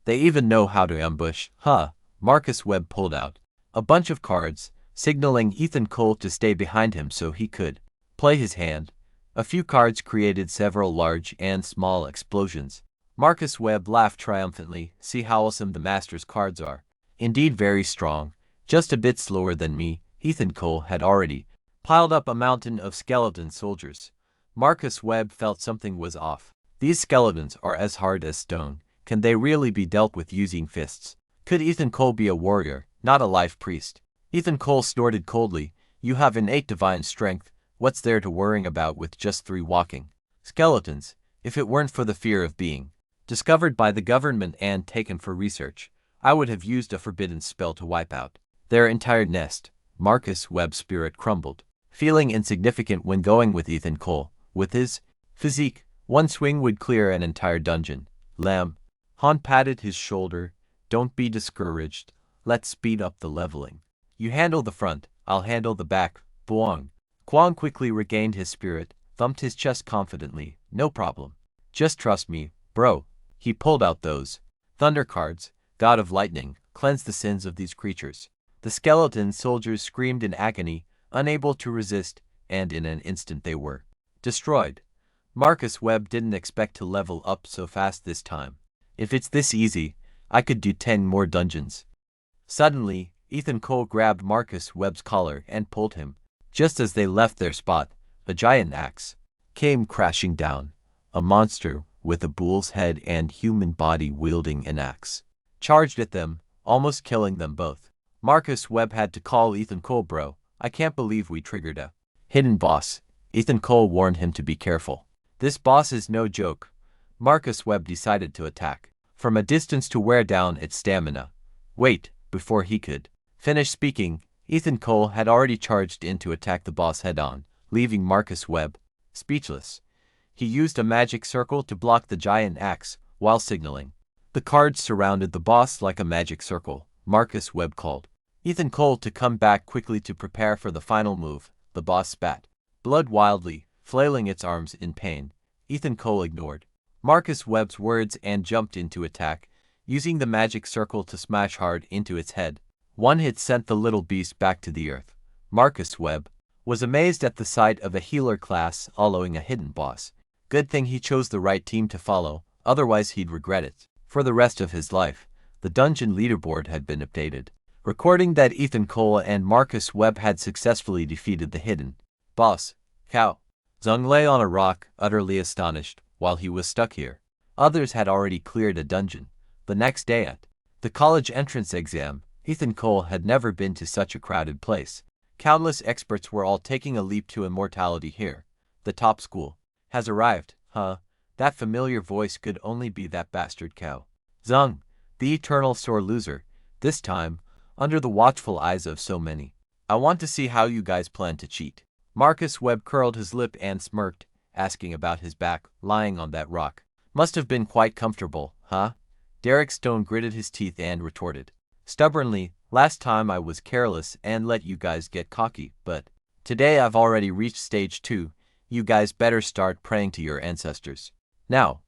They even know how to ambush, huh? Marcus Webb pulled out a bunch of cards, signaling Ethan Cole to stay behind him so he could play his hand. A few cards created several large and small explosions. Marcus Webb laughed triumphantly. See how awesome the master's cards are. Indeed very strong, just a bit slower than me. Ethan Cole had already piled up a mountain of skeleton soldiers. Marcus Webb felt something was off. These skeletons are as hard as stone. Can they really be dealt with using fists? Could Ethan Cole be a warrior, not a life priest? Ethan Cole snorted coldly. You have innate divine strength. What's there to worrying about with just 3 walking skeletons? If it weren't for the fear of being discovered by the government and taken for research, I would have used a forbidden spell to wipe out their entire nest. Marcus Webb's spirit crumbled, feeling insignificant when going with Ethan Cole. With his physique, one swing would clear an entire dungeon. Lamb Han patted his shoulder. Don't be discouraged. Let's speed up the leveling. You handle the front, I'll handle the back. Boing. Kwang quickly regained his spirit, thumped his chest confidently. No problem. Just trust me, bro. He pulled out those thunder cards. God of lightning, cleanse the sins of these creatures. The skeleton soldiers screamed in agony, unable to resist, and in an instant they were destroyed. Marcus Webb didn't expect to level up so fast this time. If it's this easy, I could do 10 more dungeons. Suddenly, Ethan Cole grabbed Marcus Webb's collar and pulled him. Just as they left their spot, a giant axe came crashing down. A monster with a bull's head and human body wielding an axe charged at them, almost killing them both. Marcus Webb had to call Ethan Cole, bro. I can't believe we triggered a hidden boss. Ethan Cole warned him to be careful. This boss is no joke. Marcus Webb decided to attack from a distance to wear down its stamina. Wait, before he could finish speaking, Ethan Cole had already charged in to attack the boss head-on, leaving Marcus Webb speechless. He used a magic circle to block the giant axe while signaling. The cards surrounded the boss like a magic circle. Marcus Webb called Ethan Cole to come back quickly to prepare for the final move. The boss spat blood wildly, flailing its arms in pain. Ethan Cole ignored Marcus Webb's words and jumped into attack, using the magic circle to smash hard into its head. One hit sent the little beast back to the earth. Marcus Webb was amazed at the sight of a healer class following a hidden boss. Good thing he chose the right team to follow, otherwise he'd regret it for the rest of his life. The dungeon leaderboard had been updated, recording that Ethan Cole and Marcus Webb had successfully defeated the hidden boss. Cao Zhang lay on a rock, utterly astonished, while he was stuck here. Others had already cleared a dungeon. The next day at the college entrance exam, Ethan Cole had never been to such a crowded place. Countless experts were all taking a leap to immortality here. The top school has arrived, huh? That familiar voice could only be that bastard Cao Zhang, the eternal sore loser, this time, under the watchful eyes of so many. I want to see how you guys plan to cheat. Marcus Webb curled his lip and smirked, asking about his back, lying on that rock. Must have been quite comfortable, huh? Derek Stone gritted his teeth and retorted stubbornly, last time I was careless and let you guys get cocky, but today I've already reached stage 2, you guys better start praying to your ancestors. Now,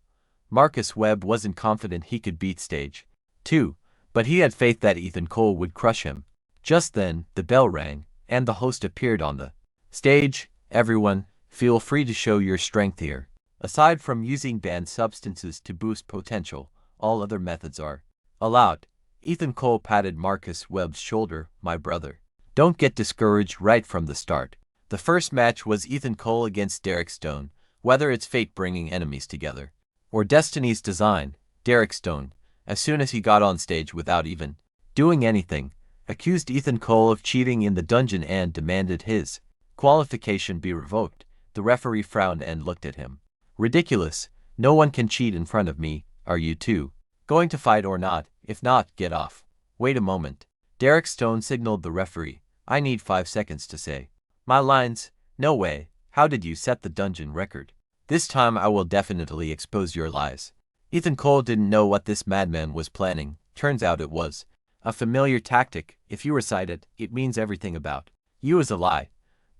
Marcus Webb wasn't confident he could beat stage 2, but he had faith that Ethan Cole would crush him. Just then, the bell rang, and the host appeared on the stage. Everyone, feel free to show your strength here. Aside from using banned substances to boost potential, all other methods are allowed. Ethan Cole patted Marcus Webb's shoulder. My brother, don't get discouraged right from the start. The first match was Ethan Cole against Derek Stone. Whether it's fate bringing enemies together or destiny's design, Derek Stone, as soon as he got on stage without even doing anything, accused Ethan Cole of cheating in the dungeon and demanded his qualification be revoked. The referee frowned and looked at him. Ridiculous. No one can cheat in front of me. Are you two going to fight or not? If not, get off. Wait a moment. Derek Stone signaled the referee. I need 5 seconds to say my lines. No way. How did you set the dungeon record? This time I will definitely expose your lies. Ethan Cole didn't know what this madman was planning. Turns out it was a familiar tactic. If you recite it, it means everything about you is a lie.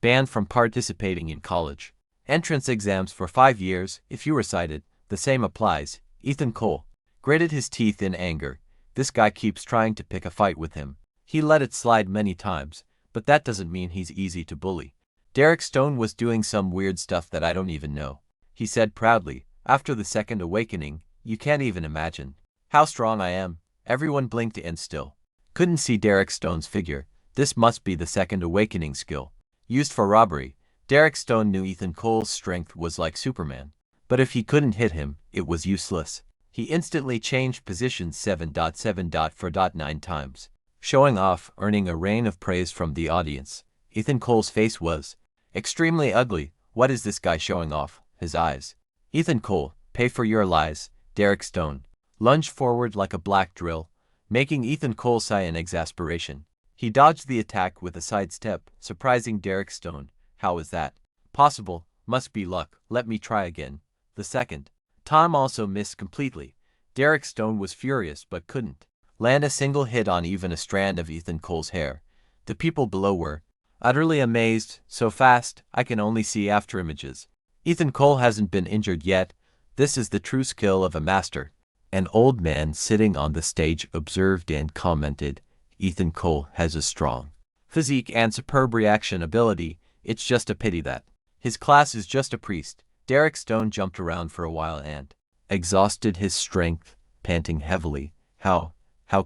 Banned from participating in college entrance exams for 5 years. If you recite it, the same applies. Ethan Cole gritted his teeth in anger. This guy keeps trying to pick a fight with him. He let it slide many times, but that doesn't mean he's easy to bully. Derek Stone was doing some weird stuff that I don't even know, he said proudly. After the second awakening, you can't even imagine how strong I am. Everyone blinked and still couldn't see Derek Stone's figure. This must be the second awakening skill used for robbery. Derek Stone knew Ethan Cole's strength was like Superman, but if he couldn't hit him, it was useless. He instantly changed positions 7.7.4.9 times, showing off, earning a rain of praise from the audience. Ethan Cole's face was extremely ugly. What is this guy showing off? His eyes. Ethan Cole, pay for your lies. Derek Stone lunged forward like a black drill, making Ethan Cole sigh in exasperation. He dodged the attack with a sidestep, surprising Derek Stone. How is that possible? Must be luck. Let me try again. The second time also missed completely. Derek Stone was furious but couldn't land a single hit on even a strand of Ethan Cole's hair. The people below were utterly amazed. So fast, I can only see after images. Ethan Cole hasn't been injured yet. This is the true skill of a master. An old man sitting on the stage observed and commented, Ethan Cole has a strong physique and superb reaction ability. It's just a pity that his class is just a priest. Derek Stone jumped around for a while and exhausted his strength, panting heavily. How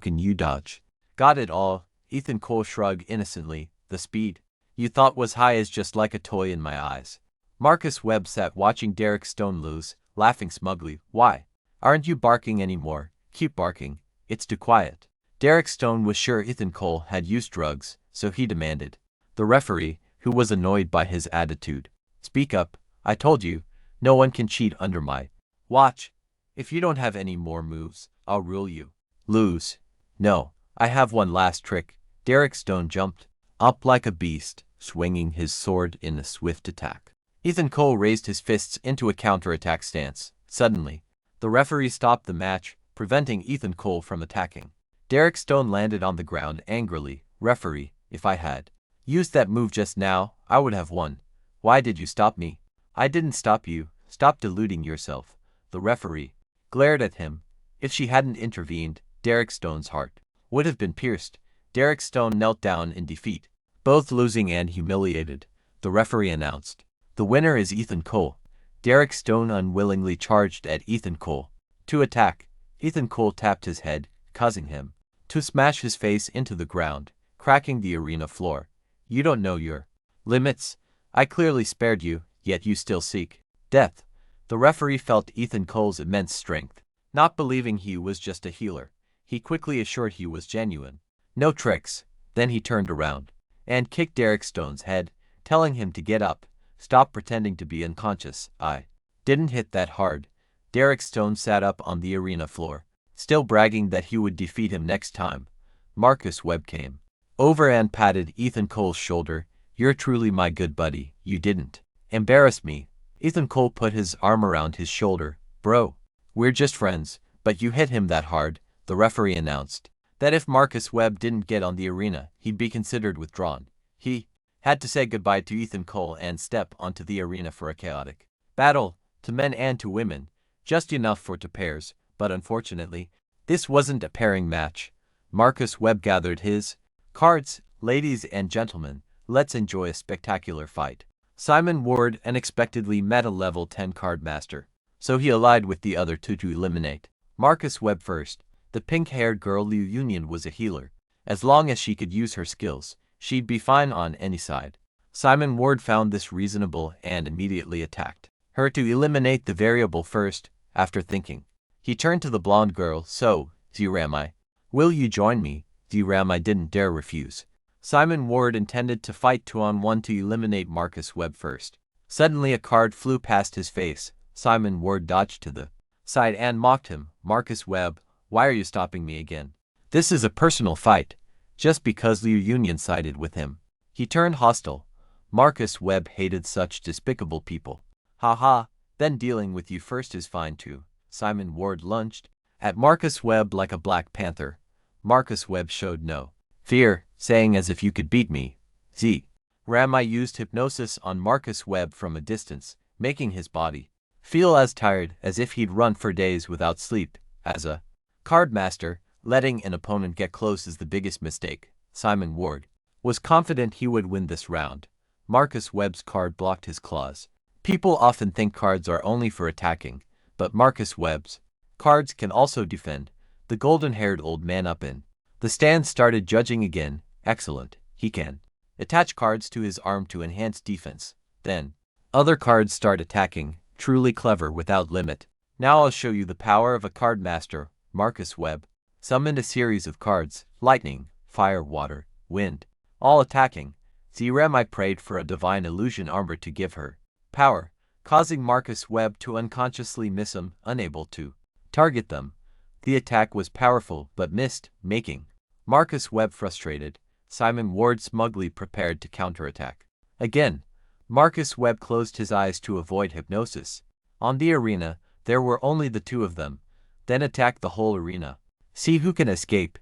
can you dodge? Got it all. Ethan Cole shrugged innocently. The speed you thought was high is just like a toy in my eyes. Marcus Webb sat watching Derek Stone lose, laughing smugly. Why aren't you barking anymore? Keep barking. It's too quiet. Derek Stone was sure Ethan Cole had used drugs, so he demanded. The referee, who was annoyed by his attitude, speak up. I told you, no one can cheat under my watch. If you don't have any more moves, I'll rule you lose. No, I have one last trick. Derek Stone jumped up like a beast, swinging his sword in a swift attack. Ethan Cole raised his fists into a counterattack stance. Suddenly, the referee stopped the match, preventing Ethan Cole from attacking. Derek Stone landed on the ground angrily. Referee, if I had used that move just now, I would have won. Why did you stop me? I didn't stop you. Stop deluding yourself. The referee glared at him. If she hadn't intervened, Derek Stone's heart would have been pierced. Derek Stone knelt down in defeat, both losing and humiliated. The referee announced, the winner is Ethan Cole. Derek Stone unwillingly charged at Ethan Cole to attack. Ethan Cole tapped his head, causing him to smash his face into the ground, cracking the arena floor. You don't know your limits. I clearly spared you, yet you still seek death. The referee felt Ethan Cole's immense strength. Not believing he was just a healer, he quickly assured he was genuine. No tricks. Then he turned around and kicked Derek Stone's head, telling him to get up. Stop pretending to be unconscious. I didn't hit that hard. Derek Stone sat up on the arena floor, still bragging that he would defeat him next time. Marcus Webb came over and patted Ethan Cole's shoulder. You're truly my good buddy. You didn't embarrass me. Ethan Cole put his arm around his shoulder. Bro, we're just friends, but you hit him that hard. The referee announced that if Marcus Webb didn't get on the arena, he'd be considered withdrawn. He had to say goodbye to Ethan Cole and step onto the arena for a chaotic battle, to men and to women, just enough for two pairs, but unfortunately, this wasn't a pairing match. Marcus Webb gathered his Cards, ladies and gentlemen, let's enjoy a spectacular fight. Simon Ward unexpectedly met a level 10 card master, so he allied with the other two to eliminate Marcus Webb first. The pink-haired girl Liu Union was a healer. As long as she could use her skills, she'd be fine on any side. Simon Ward found this reasonable and immediately attacked her to eliminate the variable first. After thinking, he turned to the blonde girl. So, Zirami, will you join me? Zirami didn't dare refuse. Simon Ward intended to fight 2-on-1 to eliminate Marcus Webb first. Suddenly a card flew past his face. Simon Ward dodged to the side and mocked him. Marcus Webb, why are you stopping me again? This is a personal fight. Just because Liu Union sided with him, he turned hostile. Marcus Webb hated such despicable people. Haha, then dealing with you first is fine too. Simon Ward lunged at Marcus Webb like a black panther. Marcus Webb showed no fear, saying, as if you could beat me. Rami used hypnosis on Marcus Webb from a distance, making his body feel as tired as if he'd run for days without sleep. As a card master, letting an opponent get close is the biggest mistake. Simon Ward was confident he would win this round. Marcus Webb's card blocked his claws. People often think cards are only for attacking, but Marcus Webb's cards can also defend. The golden-haired old man up in the stand started judging again. Excellent, he can attach cards to his arm to enhance defense. Then, other cards start attacking. Truly clever without limit. Now I'll show you the power of a card master. Marcus Webb summoned a series of cards: lightning, fire, water, wind, all attacking. Zirami prayed for a divine illusion armor to give her power, causing Marcus Webb to unconsciously miss him, unable to target them. The attack was powerful but missed, making Marcus Webb frustrated. Simon Ward smugly prepared to counterattack. Again, Marcus Webb closed his eyes to avoid hypnosis. On the arena, there were only the two of them, then attacked the whole arena. See who can escape.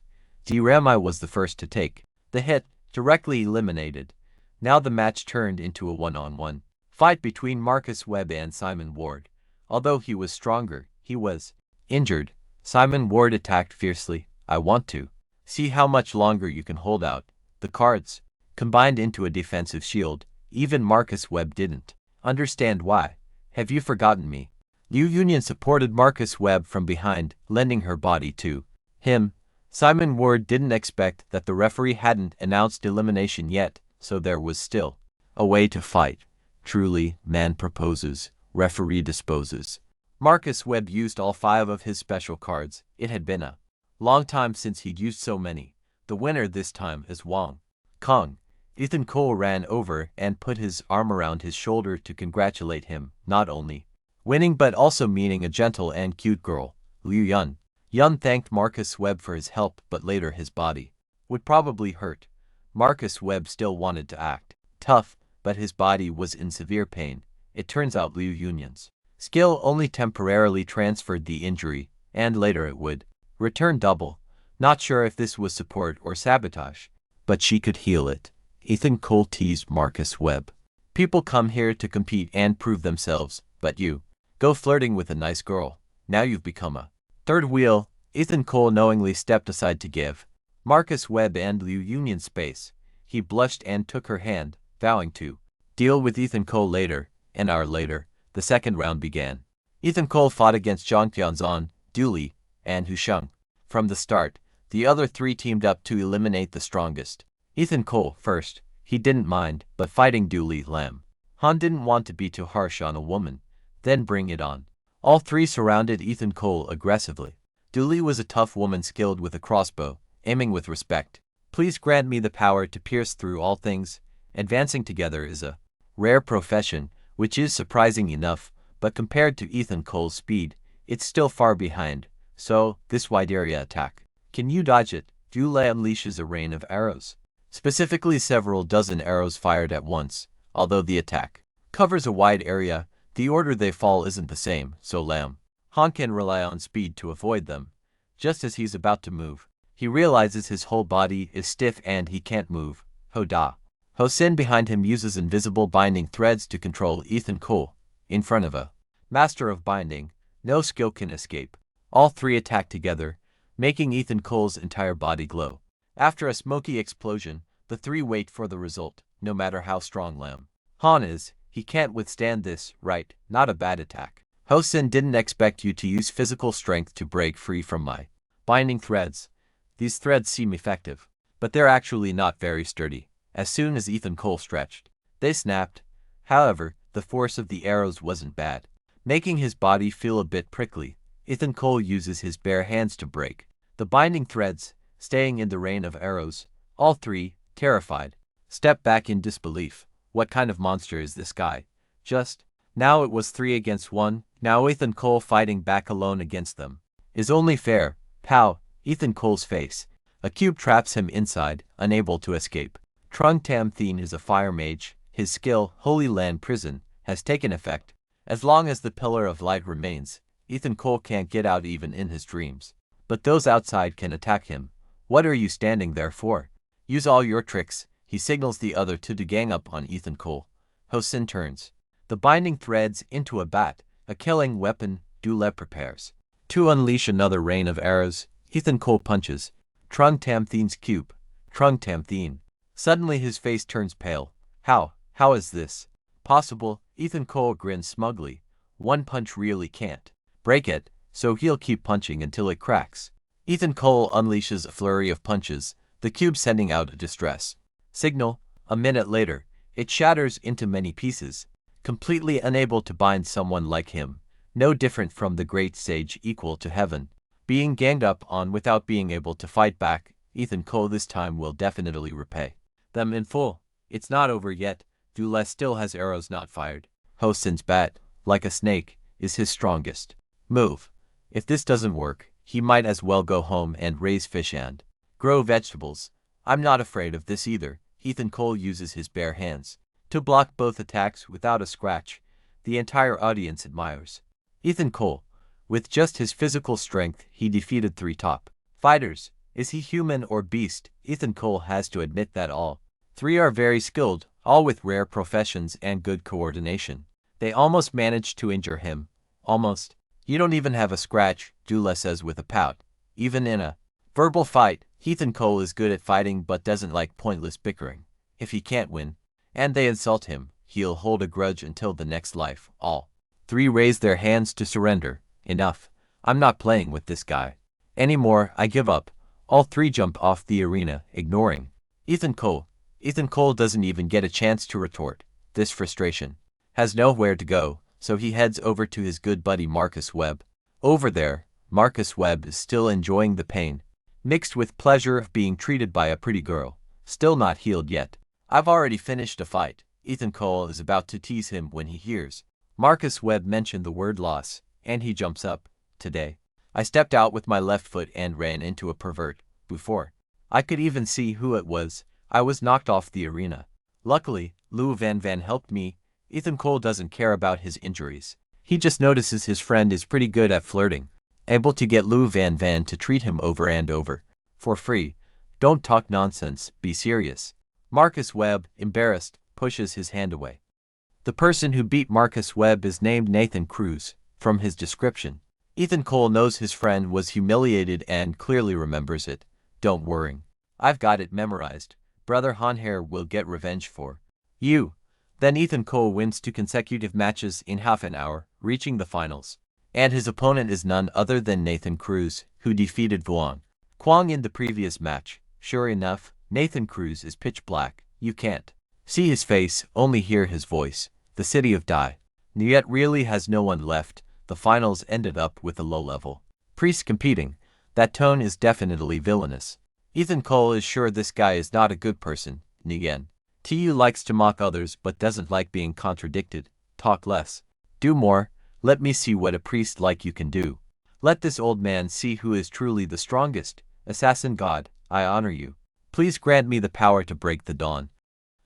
Zirami was the first to take the hit, directly eliminated. Now the match turned into a 1-on-1 fight between Marcus Webb and Simon Ward. Although he was stronger, he was injured. Simon Ward attacked fiercely. I want to see how much longer you can hold out. The cards combined into a defensive shield. Even Marcus Webb didn't understand why. Have you forgotten me? Liu Union supported Marcus Webb from behind, lending her body to him. Simon Ward didn't expect that the referee hadn't announced elimination yet, so there was still a way to fight. Truly, man proposes, referee disposes. Marcus Webb used all 5 of his special cards. It had been a long time since he'd used so many. The winner this time is Wang Kong. Ethan Cole ran over and put his arm around his shoulder to congratulate him, not only winning but also meeting a gentle and cute girl, Liu Yun. Yun thanked Marcus Webb for his help, but later his body would probably hurt. Marcus Webb still wanted to act tough, but his body was in severe pain. It turns out Liu Yun's skill only temporarily transferred the injury, and later it would return double. Not sure if this was support or sabotage, but she could heal it. Ethan Cole teased Marcus Webb. People come here to compete and prove themselves, but you go flirting with a nice girl. Now you've become a third wheel. Ethan Cole knowingly stepped aside to give Marcus Webb and Liu Union space. He blushed and took her hand, vowing to deal with Ethan Cole later. An hour later, the second round began. Ethan Cole fought against Zhang Tianzan, Du Li, and Hu Sheng. From the start, the other 3 teamed up to eliminate the strongest. Ethan Cole first. He didn't mind, but fighting Du Li Lam Han didn't want to be too harsh on a woman. Then bring it on. All 3 surrounded Ethan Cole aggressively. Du Li was a tough woman skilled with a crossbow, aiming with respect. Please grant me the power to pierce through all things. Advancing together is a rare profession, which is surprising enough, but compared to Ethan Cole's speed, it's still far behind. So, this wide area attack. Can you dodge it? Du Li unleashes a rain of arrows. Specifically several dozen arrows fired at once. Although the attack covers a wide area, the order they fall isn't the same, so Lam Han can rely on speed to avoid them. Just as he's about to move, he realizes his whole body is stiff and he can't move. Ho Sin behind him uses invisible binding threads to control Ethan Cole. In front of a master of binding, no skill can escape. All 3 attack together, making Ethan Cole's entire body glow. After a smoky explosion, the three wait for the result, no matter how strong Lam Han is. He can't withstand this, right? Not a bad attack. Hosen didn't expect you to use physical strength to break free from my binding threads. These threads seem effective, but they're actually not very sturdy. As soon as Ethan Cole stretched, they snapped. However, the force of the arrows wasn't bad, making his body feel a bit prickly. Ethan Cole uses his bare hands to break the binding threads, staying in the rain of arrows. All three, terrified, step back in disbelief. What kind of monster is this guy? Just now it was 3 against 1, now Ethan Cole fighting back alone against them. Is only fair. Pow! Ethan Cole's face. A cube traps him inside, unable to escape. Trung Tam Thien is a fire mage. His skill, Holy Land Prison, has taken effect. As long as the Pillar of Light remains, Ethan Cole can't get out even in his dreams. But those outside can attack him. What are you standing there for? Use all your tricks. He signals the other two to gang up on Ethan Cole. Hosen turns the binding threads into a bat, a killing weapon. Dule prepares to unleash another rain of arrows. Ethan Cole punches Trung Tam Thien's cube. Trung Tam Thien. Suddenly his face turns pale. How is this possible? Ethan Cole grins smugly. One punch really can't break it, so he'll keep punching until it cracks. Ethan Cole unleashes a flurry of punches, the cube sending out a distress signal. A minute later, it shatters into many pieces, completely unable to bind someone like him, no different from the great sage equal to heaven, being ganged up on without being able to fight back. Ethan Cole this time will definitely repay them in full. It's not over yet. Dule still has arrows not fired. Hosen's bat, like a snake, is his strongest move. If this doesn't work, he might as well go home and raise fish and grow vegetables. I'm not afraid of this either. Ethan Cole uses his bare hands to block both attacks without a scratch. The entire audience admires Ethan Cole. With just his physical strength, he defeated 3 top fighters. Is he human or beast? Ethan Cole has to admit that all 3 are very skilled, all with rare professions and good coordination. They almost managed to injure him. Almost. You don't even have a scratch, Dule says with a pout. Even in a verbal fight, Ethan Cole is good at fighting but doesn't like pointless bickering. If he can't win, and they insult him, he'll hold a grudge until the next life. All 3 raise their hands to surrender. Enough. I'm not playing with this guy anymore. I give up. All 3 jump off the arena, ignoring Ethan Cole. Ethan Cole doesn't even get a chance to retort. This frustration has nowhere to go, so he heads over to his good buddy Marcus Webb. Over there, Marcus Webb is still enjoying the pain, mixed with pleasure of being treated by a pretty girl. Still not healed yet. I've already finished a fight. Ethan Cole is about to tease him when he hears Marcus Webb mention the word loss, and he jumps up. Today, I stepped out with my left foot and ran into a pervert. Before I could even see who it was, I was knocked off the arena. Luckily, Lou Van Van helped me. Ethan Cole doesn't care about his injuries. He just notices his friend is pretty good at flirting, able to get Lou Van Van to treat him over and over, for free. Don't talk nonsense, be serious. Marcus Webb, embarrassed, pushes his hand away. The person who beat Marcus Webb is named Nathan Cruz. From his description, Ethan Cole knows his friend was humiliated and clearly remembers it. Don't worry. I've got it memorized. Brother Hanhair will get revenge for you. Then Ethan Cole wins 2 consecutive matches in half an hour, reaching the finals. And his opponent is none other than Nathan Cruz, who defeated Vuong Kwang in the previous match. Sure enough, Nathan Cruz is pitch black. You can't see his face, only hear his voice. The city of Dai. Niet really has no one left. The finals ended up with a low-level priest competing. That tone is definitely villainous. Ethan Cole is sure this guy is not a good person. Nguyen Tu likes to mock others but doesn't like being contradicted. Talk less. Do more. Let me see what a priest like you can do. Let this old man see who is truly the strongest. Assassin God, I honor you. Please grant me the power to break the dawn.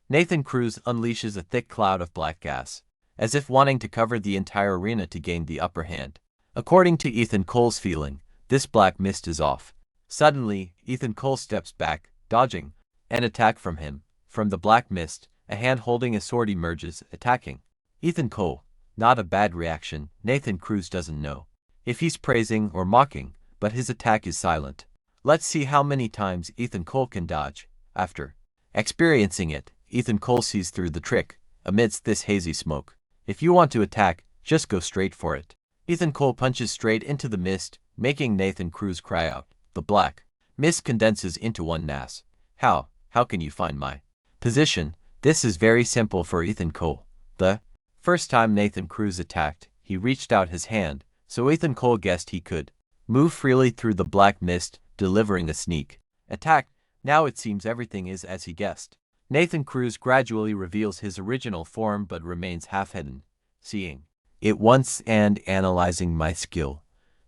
Nathan Cruz unleashes a thick cloud of black gas, as if wanting to cover the entire arena to gain the upper hand. According to Ethan Cole's feeling, this black mist is off. Suddenly, Ethan Cole steps back, dodging an attack from him. From the black mist, a hand holding a sword emerges, attacking Ethan Cole. Not a bad reaction. Nathan Cruz doesn't know if he's praising or mocking, but his attack is silent. Let's see how many times Ethan Cole can dodge. After experiencing it, Ethan Cole sees through the trick. Amidst this hazy smoke, if you want to attack, just go straight for it. Ethan Cole punches straight into the mist, making Nathan Cruz cry out. The black mist condenses into one mass. How can you find my position? This is very simple for Ethan Cole. The first time Nathan Cruz attacked, he reached out his hand, so Ethan Cole guessed he could move freely through the black mist, delivering a sneak attack. Now it seems everything is as he guessed. Nathan Cruz gradually reveals his original form but remains half-hidden. Seeing it once and analyzing my skill.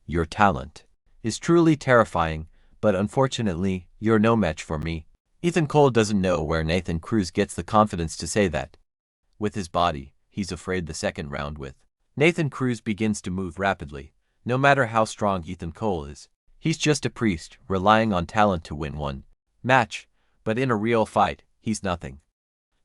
Your talent is truly terrifying, but unfortunately, you're no match for me. Ethan Cole doesn't know where Nathan Cruz gets the confidence to say that. With his body, he's afraid the second round with Nathan Cruz begins to move rapidly. No matter how strong Ethan Cole is, he's just a priest, relying on talent to win one match, but in a real fight, he's nothing.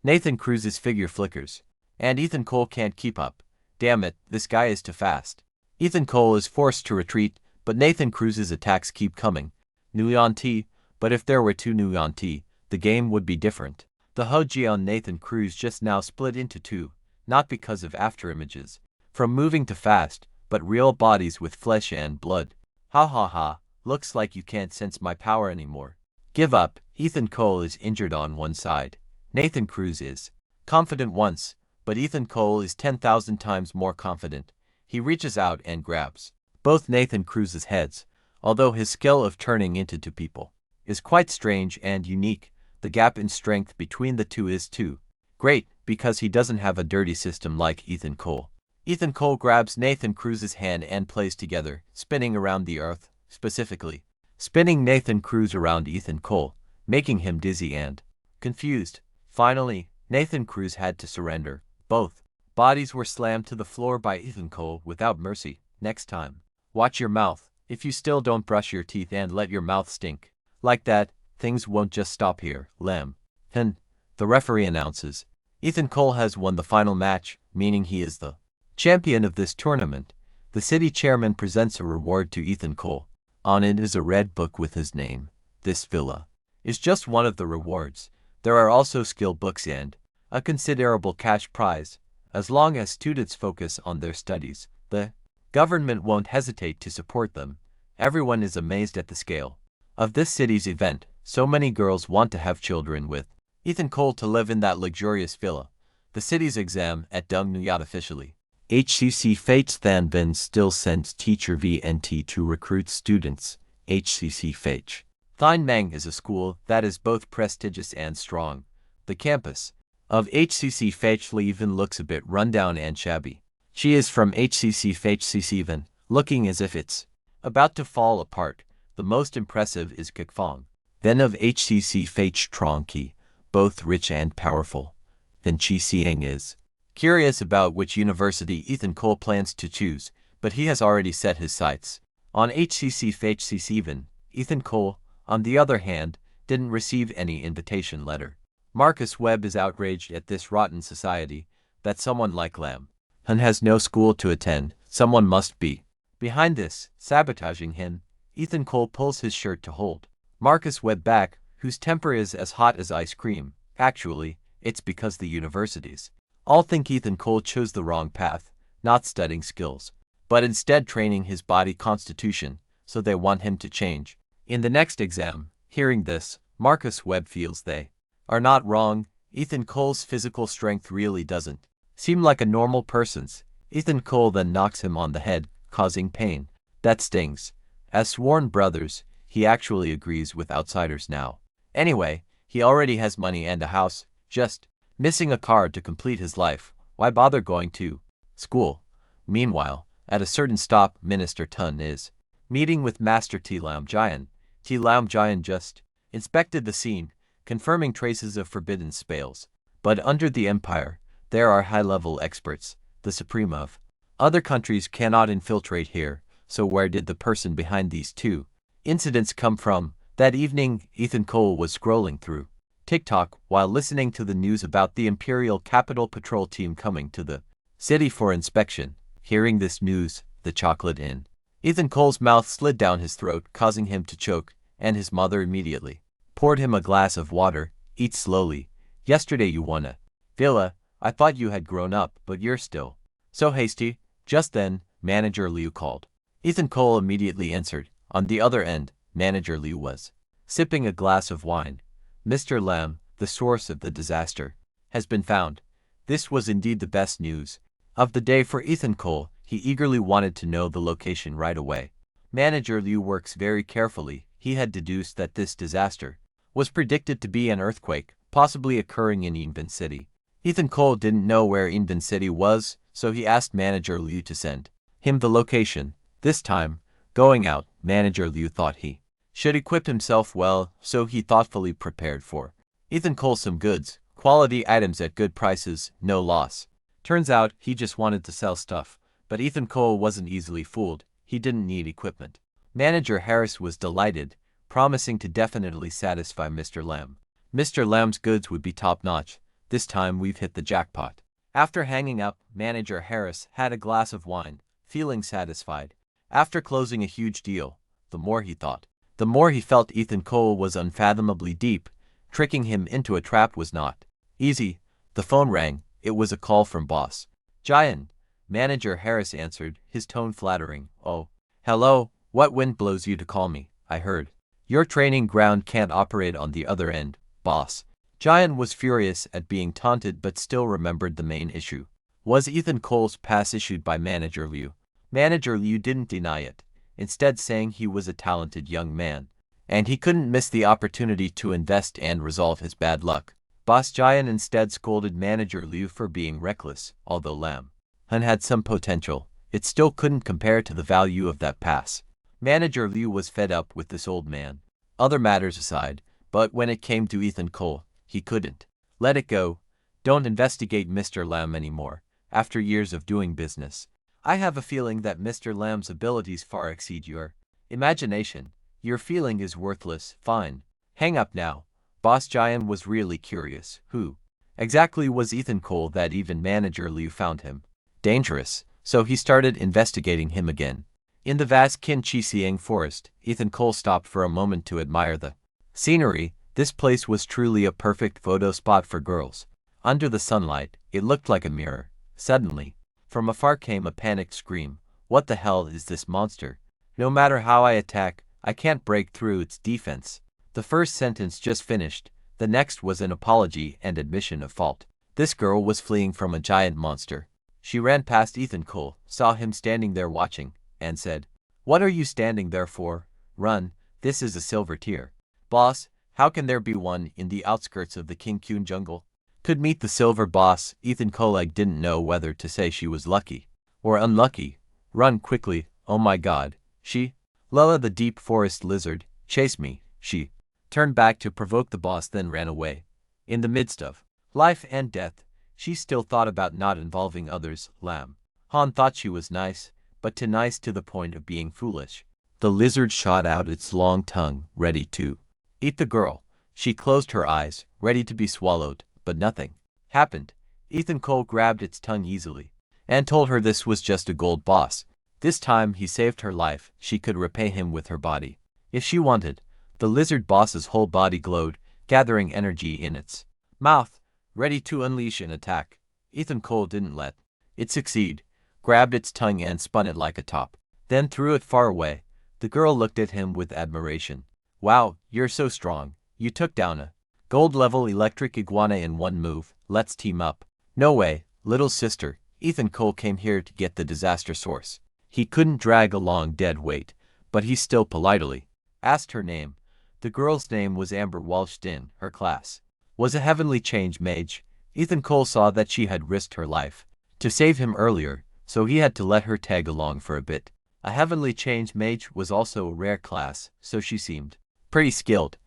Nathan Cruz's figure flickers, and Ethan Cole can't keep up. Damn it, this guy is too fast. Ethan Cole is forced to retreat, but Nathan Cruz's attacks keep coming. Nuyon T, but if there were two Nuyon T, the game would be different. The Hoji on Nathan Cruz just now split into two, not because of afterimages from moving too fast, but real bodies with flesh and blood. Ha ha ha, looks like you can't sense my power anymore. Give up. Ethan Cole is injured on one side. Nathan Cruz is confident once, but Ethan Cole is 10,000 times more confident. He reaches out and grabs both Nathan Cruz's heads. Although his skill of turning into two people is quite strange and unique, the gap in strength between the two is too great because he doesn't have a dirty system like Ethan Cole. Ethan Cole grabs Nathan Cruz's hand and plays together, spinning around the earth, specifically spinning Nathan Cruz around Ethan Cole, making him dizzy and confused. Finally, Nathan Cruz had to surrender. Both bodies were slammed to the floor by Ethan Cole without mercy. Next time, watch your mouth. If you still don't brush your teeth and let your mouth stink like that, things won't just stop here. Lamb. The referee announces. Ethan Cole has won the final match, meaning he is the champion of this tournament. The city chairman presents a reward to Ethan Cole. On it is a red book with his name. This villa is just one of the rewards. There are also skill books and a considerable cash prize. As long as students focus on their studies, the government won't hesitate to support them. Everyone is amazed at the scale of this city's event. So many girls want to have children with Ethan Cole to live in that luxurious villa. The city's exam at Dung Nuyat officially. HCC Fates Than Ben still sends teacher VNT to recruit students. HCC Fate Thine Meng is a school that is both prestigious and strong. The campus of HCC Fate even looks a bit rundown and shabby. She is from HCC Fate C7, looking as if it's about to fall apart. The most impressive is Kikfong, then of HCC Fate Tronki, both rich and powerful. Then Chi Sieng is curious about which university Ethan Cole plans to choose, but he has already set his sights on HCC Fate C7. Ethan Cole, on the other hand, didn't receive any invitation letter. Marcus Webb is outraged at this rotten society, that someone like Lam Hun has no school to attend. Someone must be behind this, sabotaging him. Ethan Cole pulls his shirt to hold Marcus Webb back, whose temper is as hot as ice cream. Actually, it's because the universities all think Ethan Cole chose the wrong path, not studying skills, but instead training his body constitution, so they want him to change. In the next exam, hearing this, Marcus Webb feels they are not wrong. Ethan Cole's physical strength really doesn't seem like a normal person's. Ethan Cole then knocks him on the head, causing pain that stings. As sworn brothers, he actually agrees with outsiders now. Anyway, he already has money and a house, just missing a car to complete his life. Why bother going to school? Meanwhile, at a certain stop, Minister Tun is meeting with Master T. Lam Jian. T. Lam Jian just inspected the scene, confirming traces of forbidden spells. But under the Empire, there are high-level experts. The Supreme of other countries cannot infiltrate here, so where did the person behind these two incidents come from? That evening, Ethan Cole was scrolling through TikTok while listening to the news about the Imperial Capital Patrol team coming to the city for inspection. Hearing this news, the chocolate in Ethan Cole's mouth slid down his throat, causing him to choke, and his mother immediately poured him a glass of water. Eat slowly. Yesterday you won a villa. I thought you had grown up, but you're still so hasty. Just then, Manager Liu called. Ethan Cole immediately answered. On the other end, Manager Liu was sipping a glass of wine. Mr. Lam, the source of the disaster, has been found. This was indeed the best news of the day for Ethan Cole. He eagerly wanted to know the location right away. Manager Liu works very carefully. He had deduced that this disaster was predicted to be an earthquake, possibly occurring in Inbin City. Ethan Cole didn't know where Inbin City was, so he asked Manager Liu to send him the location. This time, going out, Manager Liu thought he should equip himself well, so he thoughtfully prepared for Ethan Cole some goods, quality items at good prices, no loss. Turns out, he just wanted to sell stuff, but Ethan Cole wasn't easily fooled. He didn't need equipment. Manager Harris was delighted, promising to definitely satisfy Mr. Lam. Mr. Lam's goods would be top-notch. This time we've hit the jackpot. After hanging up, Manager Harris had a glass of wine, feeling satisfied. After closing a huge deal, the more he thought, the more he felt Ethan Cole was unfathomably deep. Tricking him into a trap was not easy. The phone rang. It was a call from Boss Giant. Manager Harris answered, his tone flattering. Oh, hello, what wind blows you to call me? I heard your training ground can't operate on the other end. Boss Giant was furious at being taunted but still remembered the main issue was Ethan Cole's pass issued by Manager Liu. Manager Liu didn't deny it, instead saying he was a talented young man, and he couldn't miss the opportunity to invest and resolve his bad luck. Boss Giant instead scolded Manager Liu for being reckless. Although Lam Hun had some potential, it still couldn't compare to the value of that pass. Manager Liu was fed up with this old man. Other matters aside, but when it came to Ethan Cole, he couldn't let it go. Don't investigate Mr. Lam anymore. After years of doing business, I have a feeling that Mr. Lam's abilities far exceed your imagination. Your feeling is worthless. Fine. Hang up now. Boss Giant was really curious. Who exactly was Ethan Cole that even Manager Liu found him dangerous? So he started investigating him again. In the vast Qinqi forest, Ethan Cole stopped for a moment to admire the scenery. This place was truly a perfect photo spot for girls. Under the sunlight, it looked like a mirror. Suddenly, from afar came a panicked scream. What the hell is this monster? No matter how I attack, I can't break through its defense. The first sentence just finished. The next was an apology and admission of fault. This girl was fleeing from a giant monster. She ran past Ethan Cole, saw him standing there watching, and said, "What are you standing there for? Run, this is a silver tier." Boss, how can there be one in the outskirts of the Qingqun jungle? Could meet the silver boss. Ethan Cole didn't know whether to say she was lucky or unlucky. Run quickly, oh my god. She, Lella the deep forest lizard, chased me. She turned back to provoke the boss, then ran away. In the midst of life and death, she still thought about not involving others. Lam Han thought she was nice, but too nice to the point of being foolish. The lizard shot out its long tongue, ready to eat the girl. She closed her eyes, ready to be swallowed, but nothing happened. Ethan Cole grabbed its tongue easily and told her this was just a gold boss. This time he saved her life. She could repay him with her body if she wanted. The lizard boss's whole body glowed, gathering energy in its mouth, ready to unleash an attack. Ethan Cole didn't let it succeed, grabbed its tongue and spun it like a top, then threw it far away. The girl looked at him with admiration. Wow, you're so strong. You took down a gold-level electric iguana in one move. Let's team up. No way, little sister. Ethan Cole came here to get the disaster source. He couldn't drag along dead weight, but he still politely asked her name. The girl's name was Amber Walshdin. Her class was a heavenly change mage. Ethan Cole saw that she had risked her life to save him earlier, so he had to let her tag along for a bit. A heavenly change mage was also a rare class, so she seemed pretty skilled.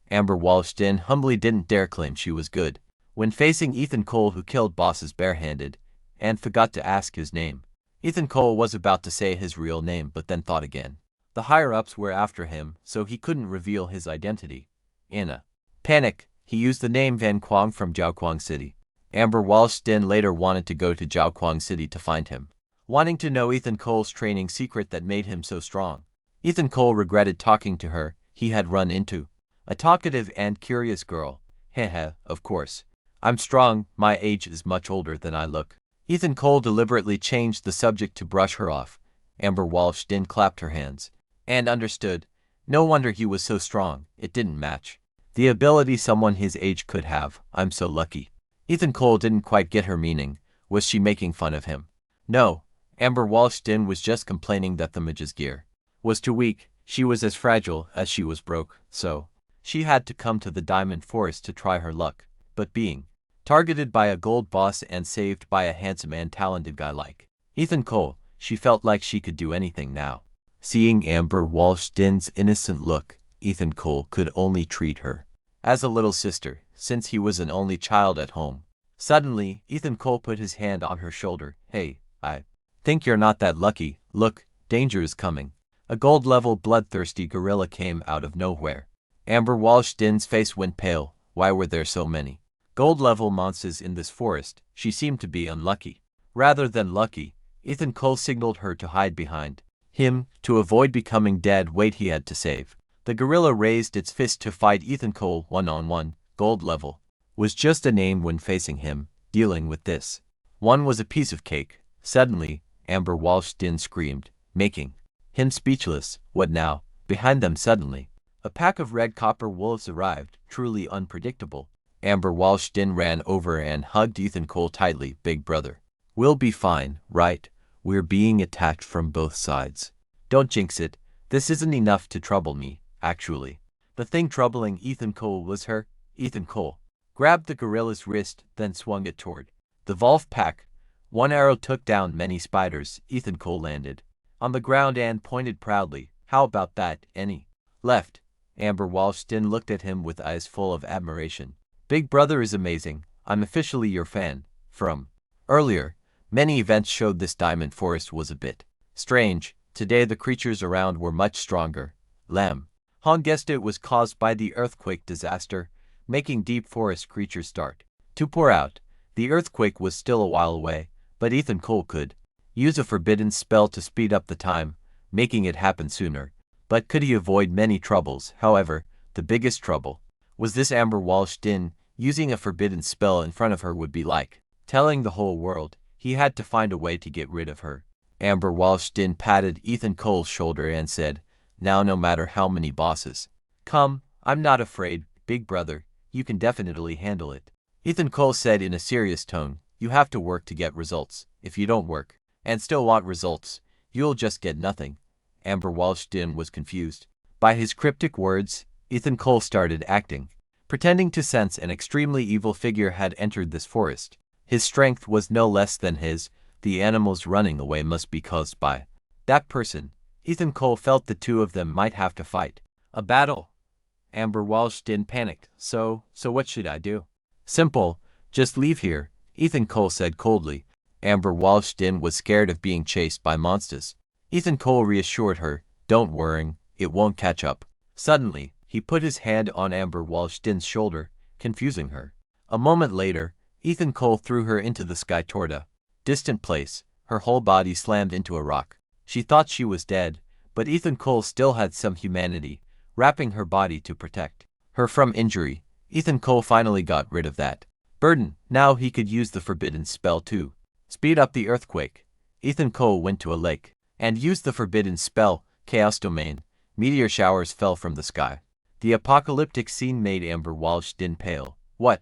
Amber Walshdin humbly didn't dare claim she was good when facing Ethan Cole, who killed bosses barehanded and forgot to ask his name. Ethan Cole was about to say his real name but then thought again. The higher-ups were after him, so he couldn't reveal his identity. In a panic, he used the name Van Kwang from Jiaoquang City. Amber Walshdin later wanted to go to Jiaoquang City to find him, wanting to know Ethan Cole's training secret that made him so strong. Ethan Cole regretted talking to her. he had run into? A talkative and curious girl. Heh, of course. I'm strong, my age is much older than I look. Ethan Cole deliberately changed the subject to brush her off. Amber Walsh then clapped her hands. And understood. No wonder he was so strong, it didn't match the ability someone his age could have. I'm so lucky. Ethan Cole didn't quite get her meaning. Was she making fun of him? No. Amber Walston was just complaining that the mage's gear was too weak. She was as fragile as she was broke, so she had to come to the Diamond Forest to try her luck. But being targeted by a gold boss and saved by a handsome and talented guy like Ethan Cole, she felt like she could do anything now. Seeing Amber Walston's innocent look, Ethan Cole could only treat her as a little sister, since he was an only child at home. Suddenly, Ethan Cole put his hand on her shoulder. Hey, I think you're not that lucky. Look, danger is coming. A gold-level bloodthirsty gorilla came out of nowhere. Amber Walston's face went pale. Why were there so many gold-level monsters in this forest? She seemed to be unlucky. Rather than lucky, Ethan Cole signaled her to hide behind him to avoid becoming dead weight he had to save. The gorilla raised its fist to fight Ethan Cole one-on-one. Gold level was just a name when facing him. Dealing with this one was a piece of cake. Suddenly, Amber Walston screamed, making him speechless. What now? Behind them suddenly, a pack of red copper wolves arrived, truly unpredictable. Amber Walston ran over and hugged Ethan Cole tightly. Big brother, we'll be fine, right? We're being attacked from both sides. Don't jinx it. This isn't enough to trouble me, actually. The thing troubling Ethan Cole was her. Ethan Cole grabbed the gorilla's wrist, then swung it toward the wolf pack. One arrow took down many spiders. Ethan Cole landed on the ground and pointed proudly. How about that, any left? Amber Walston looked at him with eyes full of admiration. Big brother is amazing. I'm officially your fan. From earlier, many events showed this diamond forest was a bit strange. Today the creatures around were much stronger. Lam Han guessed it was caused by the earthquake disaster, making deep forest creatures start to pour out. The earthquake was still a while away, but Ethan Cole could use a forbidden spell to speed up the time, making it happen sooner. But could he avoid many troubles? However, the biggest trouble was this. Amber Walston using a forbidden spell in front of her would be like telling the whole world. He had to find a way to get rid of her. Amber Walston patted Ethan Cole's shoulder and said, now no matter how many bosses come, I'm not afraid, big brother, you can definitely handle it. Ethan Cole said in a serious tone, you have to work to get results. If you don't work and still want results, you'll just get nothing. Amber Walston was confused by his cryptic words. Ethan Cole started acting, pretending to sense an extremely evil figure had entered this forest. His strength was no less than his. The animals running away must be caused by that person. Ethan Cole felt the two of them might have to fight a battle. Amber Walston panicked. So what should I do? Simple, just leave here, Ethan Cole said coldly. Amber Walston was scared of being chased by monsters. Ethan Cole reassured her, don't worry, it won't catch up. Suddenly, he put his hand on Amber Walston's shoulder, confusing her. A moment later, Ethan Cole threw her into the sky toward a distant place. Her whole body slammed into a rock. She thought she was dead, but Ethan Cole still had some humanity, wrapping her body to protect her from injury. Ethan Cole finally got rid of that burden. Now he could use the forbidden spell to speed up the earthquake. Ethan Cole went to a lake and used the forbidden spell, Chaos Domain. Meteor showers fell from the sky. The apocalyptic scene made Amber Walston pale. What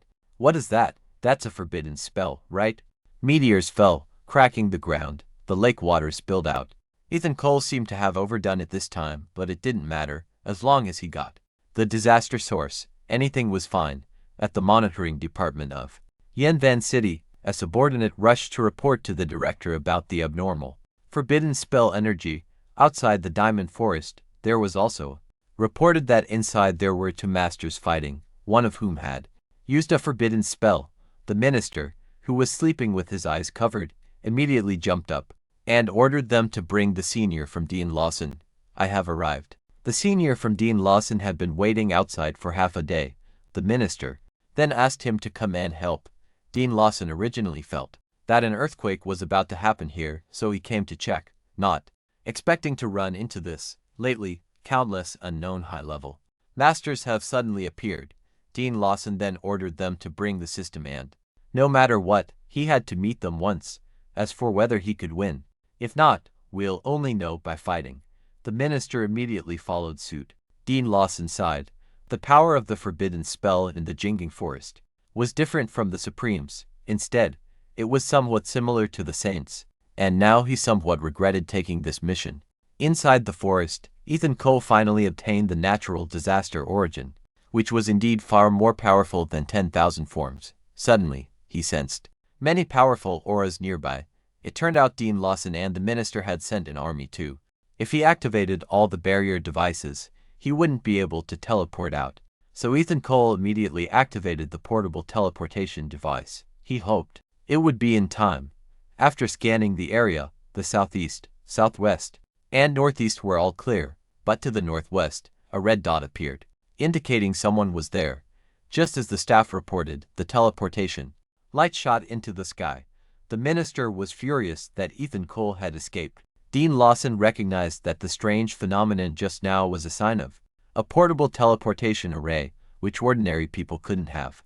is that? That's a forbidden spell, right? Meteors fell, cracking the ground. The lake water spilled out. Ethan Cole seemed to have overdone it this time, but it didn't matter, as long as he got the disaster source. Anything was fine. At the monitoring department of Yanvan City, a subordinate rushed to report to the director about the abnormal forbidden spell energy outside the Diamond Forest. There was also reported that inside there were two masters fighting, one of whom had used a forbidden spell. The minister, who was sleeping with his eyes covered, immediately jumped up and ordered them to bring the senior from Dean Lawson. I have arrived. The senior from Dean Lawson had been waiting outside for half a day. The minister then asked him to come and help. Dean Lawson originally felt that an earthquake was about to happen here, so he came to check, not expecting to run into this. Lately, countless unknown high-level Masters have suddenly appeared. Dean Lawson then ordered them to bring the system and, no matter what, he had to meet them once. As for whether he could win, if not, we'll only know by fighting. The minister immediately followed suit. Dean Lawson sighed. The power of the forbidden spell in the Jinging Forest was different from the Supreme's. Instead, it was somewhat similar to the Saints, and now he somewhat regretted taking this mission. Inside the forest, Ethan Cole finally obtained the natural disaster origin, which was indeed far more powerful than 10,000 forms. Suddenly, he sensed many powerful auras nearby. It turned out Dean Lawson and the minister had sent an army too. If he activated all the barrier devices, he wouldn't be able to teleport out. So Ethan Cole immediately activated the portable teleportation device. He hoped it would be in time. After scanning the area, the southeast, southwest, and northeast were all clear, but to the northwest, a red dot appeared, indicating someone was there. Just as the staff reported, the teleportation light shot into the sky. The minister was furious that Ethan Cole had escaped. Dean Lawson recognized that the strange phenomenon just now was a sign of a portable teleportation array, which ordinary people couldn't have.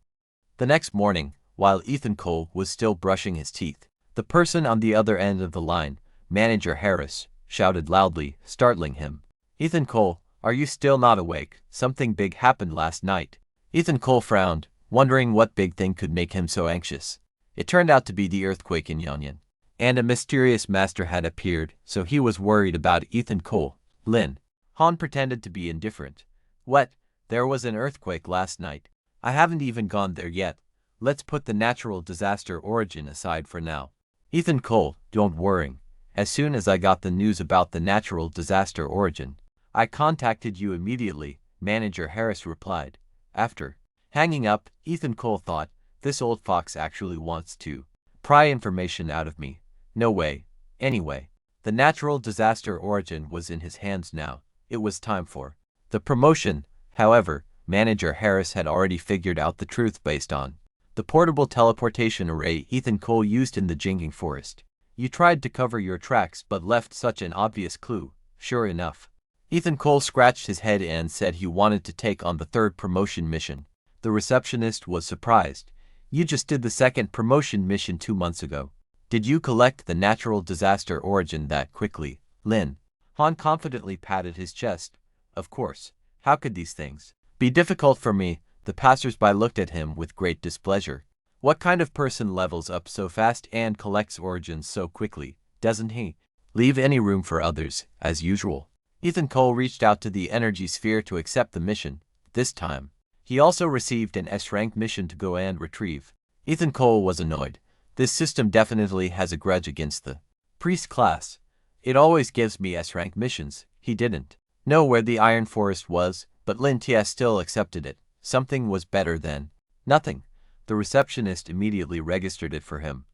The next morning, while Ethan Cole was still brushing his teeth, the person on the other end of the line, Manager Harris, shouted loudly, startling him. "Ethan Cole, are you still not awake? Something big happened last night." Ethan Cole frowned, wondering what big thing could make him so anxious. It turned out to be the earthquake in Yanyan, and a mysterious master had appeared, so he was worried about Ethan Cole. Lin Han pretended to be indifferent. "What? There was an earthquake last night. I haven't even gone there yet. Let's put the natural disaster origin aside for now." "Ethan Cole, don't worry. As soon as I got the news about the natural disaster origin, I contacted you immediately," Manager Harris replied. After hanging up, Ethan Cole thought, this old fox actually wants to pry information out of me. No way. Anyway, the natural disaster origin was in his hands now. It was time for the promotion. However, Manager Harris had already figured out the truth based on the portable teleportation array Ethan Cole used in the Jinging Forest. "You tried to cover your tracks but left such an obvious clue." Sure enough, Ethan Cole scratched his head and said he wanted to take on the third promotion mission. The receptionist was surprised. "You just did the second promotion mission 2 months ago. Did you collect the natural disaster origin that quickly?" Lin Han confidently patted his chest. "Of course. How could these things be difficult for me?" The passersby looked at him with great displeasure. What kind of person levels up so fast and collects origins so quickly? Doesn't he leave any room for others, as usual? Ethan Cole reached out to the energy sphere to accept the mission. This time, he also received an S-rank mission to go and retrieve. Ethan Cole was annoyed. This system definitely has a grudge against the priest class. It always gives me S-rank missions. He didn't know where the Iron Forest was, but Lin Tia still accepted it. Something was better than nothing. The receptionist immediately registered it for him.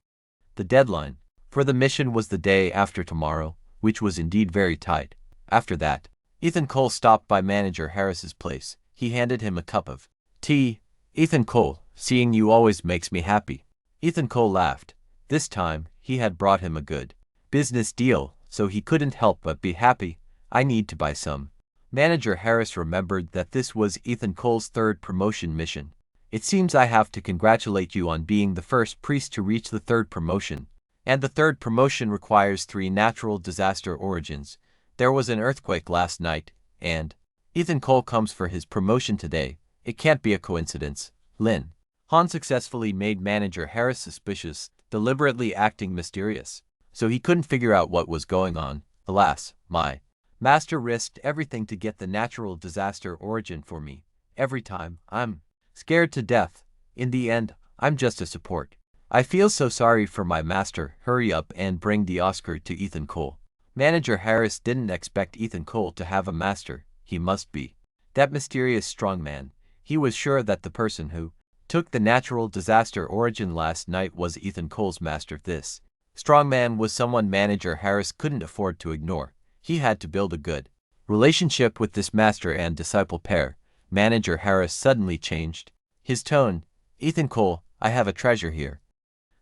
The deadline for the mission was the day after tomorrow, which was indeed very tight. After that, Ethan Cole stopped by Manager Harris's place. He handed him a cup of tea. "Ethan Cole, seeing you always makes me happy." Ethan Cole laughed. This time, he had brought him a good business deal, so he couldn't help but be happy. "I need to buy some." Manager Harris remembered that this was Ethan Cole's third promotion mission. "It seems I have to congratulate you on being the first priest to reach the third promotion. And the third promotion requires 3 natural disaster origins. There was an earthquake last night, and Ethan Cole comes for his promotion today. It can't be a coincidence." Lin Han successfully made Manager Harris suspicious, deliberately acting mysterious, so he couldn't figure out what was going on. "Alas, my master risked everything to get the natural disaster origin for me. Every time, I'm scared to death. In the end, I'm just a support. I feel so sorry for my master. Hurry up and bring the Oscar to Ethan Cole." Manager Harris didn't expect Ethan Cole to have a master. He must be that mysterious strong man. He was sure that the person who took the natural disaster origin last night was Ethan Cole's master. This strong man was someone Manager Harris couldn't afford to ignore. He had to build a good relationship with this master and disciple pair. Manager Harris suddenly changed his tone. "Ethan Cole, I have a treasure here.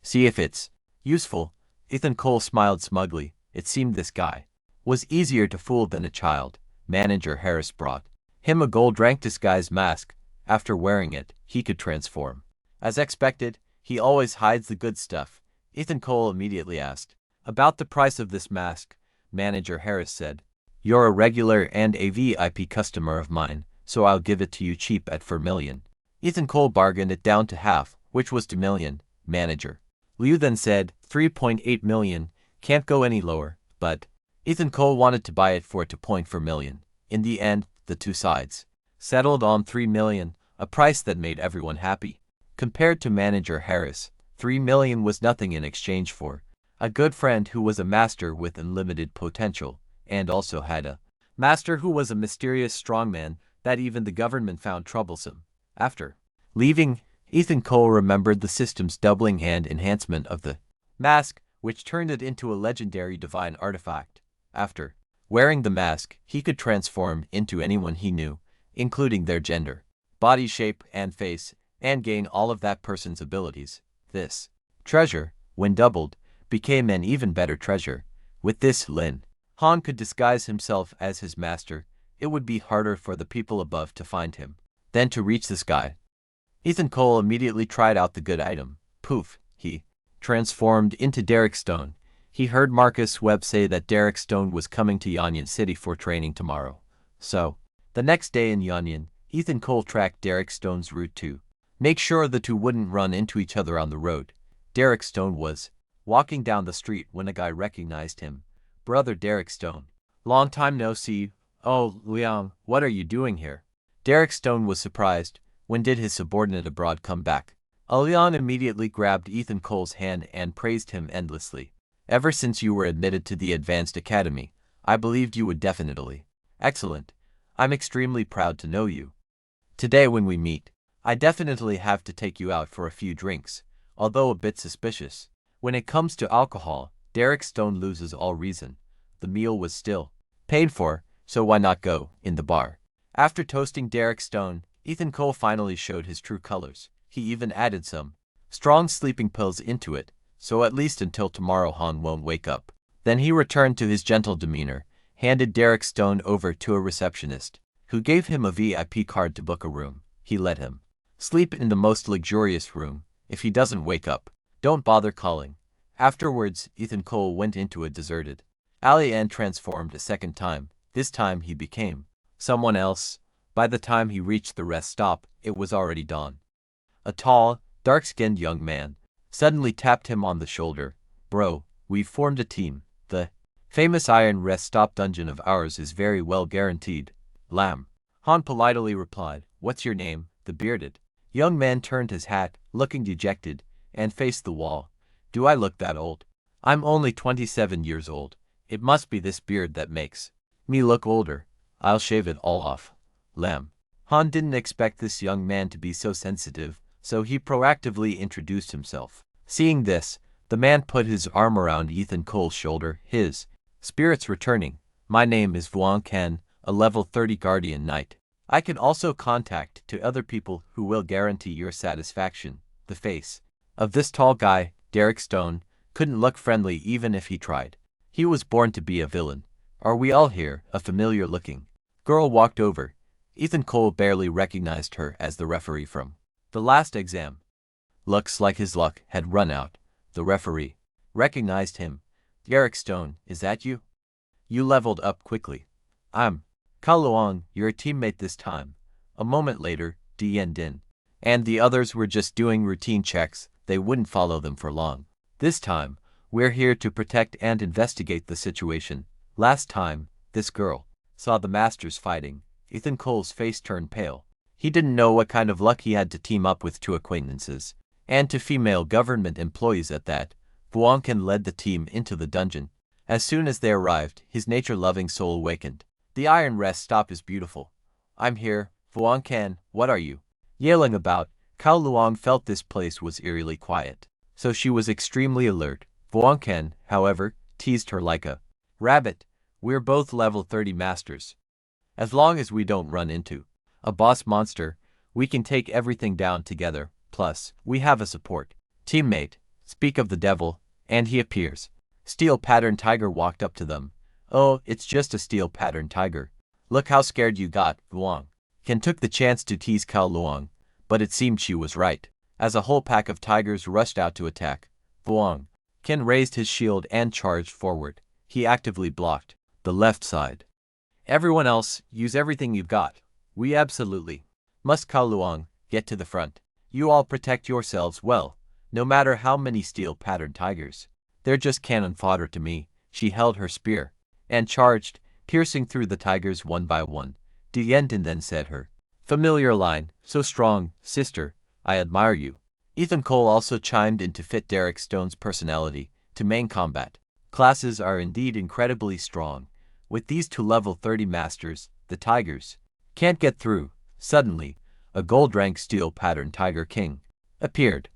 See if it's useful." Ethan Cole smiled smugly. It seemed this guy was easier to fool than a child. Manager Harris brought him a gold-ranked disguise mask. After wearing it, he could transform. As expected, he always hides the good stuff. Ethan Cole immediately asked. About the price of this mask, Manager Harris said. You're a regular and a VIP customer of mine, so I'll give it to you cheap at $4 million. Ethan Cole bargained it down to half, which was $2 million, Manager. Liu then said, $3.8 million, can't go any lower, but Ethan Cole wanted to buy it for $2.4 million. In the end, the two sides settled on $3 million, a price that made everyone happy. Compared to Manager Harris, $3 million was nothing in exchange for a good friend who was a master with unlimited potential, and also had a master who was a mysterious strongman that even the government found troublesome. After leaving, Ethan Cole remembered the system's doubling hand enhancement of the mask, which turned it into a legendary divine artifact. After wearing the mask, he could transform into anyone he knew, including their gender, body shape, and face, and gain all of that person's abilities. This treasure, when doubled, became an even better treasure. With this, Lin Han could disguise himself as his master. It would be harder for the people above to find him than to reach the sky. Ethan Cole immediately tried out the good item. Poof, he transformed into Derek Stone. He heard Marcus Webb say that Derek Stone was coming to Yanyan City for training tomorrow. So, the next day in Yanyan, Ethan Cole tracked Derek Stone's route to make sure the two wouldn't run into each other on the road. Derek Stone was walking down the street when a guy recognized him. Brother Derek Stone. Long time no see. Oh, Liang, what are you doing here? Derek Stone was surprised. When did his subordinate abroad come back? Liang immediately grabbed Ethan Cole's hand and praised him endlessly. Ever since you were admitted to the Advanced Academy, I believed you would definitely. Excellent. I'm extremely proud to know you. Today when we meet, I definitely have to take you out for a few drinks, although a bit suspicious. When it comes to alcohol, Derek Stone loses all reason. The meal was still paid for, so why not go in the bar? After toasting Derek Stone, Ethan Cole finally showed his true colors. He even added some strong sleeping pills into it, so at least until tomorrow Han won't wake up. Then he returned to his gentle demeanor, handed Derek Stone over to a receptionist, who gave him a VIP card to book a room. He let him sleep in the most luxurious room. If he doesn't wake up, don't bother calling. Afterwards, Ethan Cole went into a deserted alley and transformed a second time. This time he became someone else. By the time he reached the rest stop, it was already dawn. A tall, dark-skinned young man suddenly tapped him on the shoulder. Bro, we've formed a team. The famous Iron Rest Stop dungeon of ours is very well guaranteed. Lam. Han politely replied, what's your name? The bearded young man turned his hat, looking dejected, and faced the wall. Do I look that old? I'm only 27 years old. It must be this beard that makes me look older. I'll shave it all off. Lam. Han didn't expect this young man to be so sensitive, so he proactively introduced himself. Seeing this, the man put his arm around Ethan Cole's shoulder, his spirits returning. My name is Vuong Ken, a level 30 Guardian Knight. I can also contact to other people who will guarantee your satisfaction. The face of this tall guy, Derek Stone, couldn't look friendly even if he tried. He was born to be a villain. Are we all here? A familiar-looking girl walked over. Ethan Cole barely recognized her as the referee from the last exam. Looks like his luck had run out. The referee recognized him. Derek Stone, is that you? You leveled up quickly. I'm Kaluang, your teammate this time. A moment later, Dian Din and the others were just doing routine checks. They wouldn't follow them for long. This time, we're here to protect and investigate the situation. Last time, this girl saw the masters fighting. Ethan Cole's face turned pale. He didn't know what kind of luck he had to team up with two acquaintances, and two female government employees at that. Vuong Ken led the team into the dungeon. As soon as they arrived, his nature-loving soul awakened. The Iron Rest Stop is beautiful. I'm here, Vuong Ken, what are you yelling about? Cao Luong felt this place was eerily quiet, so she was extremely alert. Vuong Ken, however, teased her like a rabbit. We're both level 30 masters. As long as we don't run into a boss monster, we can take everything down together. Plus, we have a support teammate. Speak of the devil, and he appears. Steel Pattern Tiger walked up to them. Oh, it's just a Steel Pattern Tiger. Look how scared you got, Vuong. Ken took the chance to tease Cao Luong, but it seemed she was right. As a whole pack of tigers rushed out to attack Luong, Ken raised his shield and charged forward. He actively blocked the left side. Everyone else, use everything you've got. We absolutely must. Cao Luong, get to the front. You all protect yourselves well, no matter how many steel-patterned tigers. They're just cannon fodder to me. She held her spear and charged, piercing through the tigers one by one. Dienten then said her familiar line, so strong, sister, I admire you. Ethan Cole also chimed in to fit Derek Stone's personality to main combat. Classes are indeed incredibly strong. With these two level 30 masters, the tigers can't get through. Suddenly, a gold-rank steel-patterned Tiger King appeared.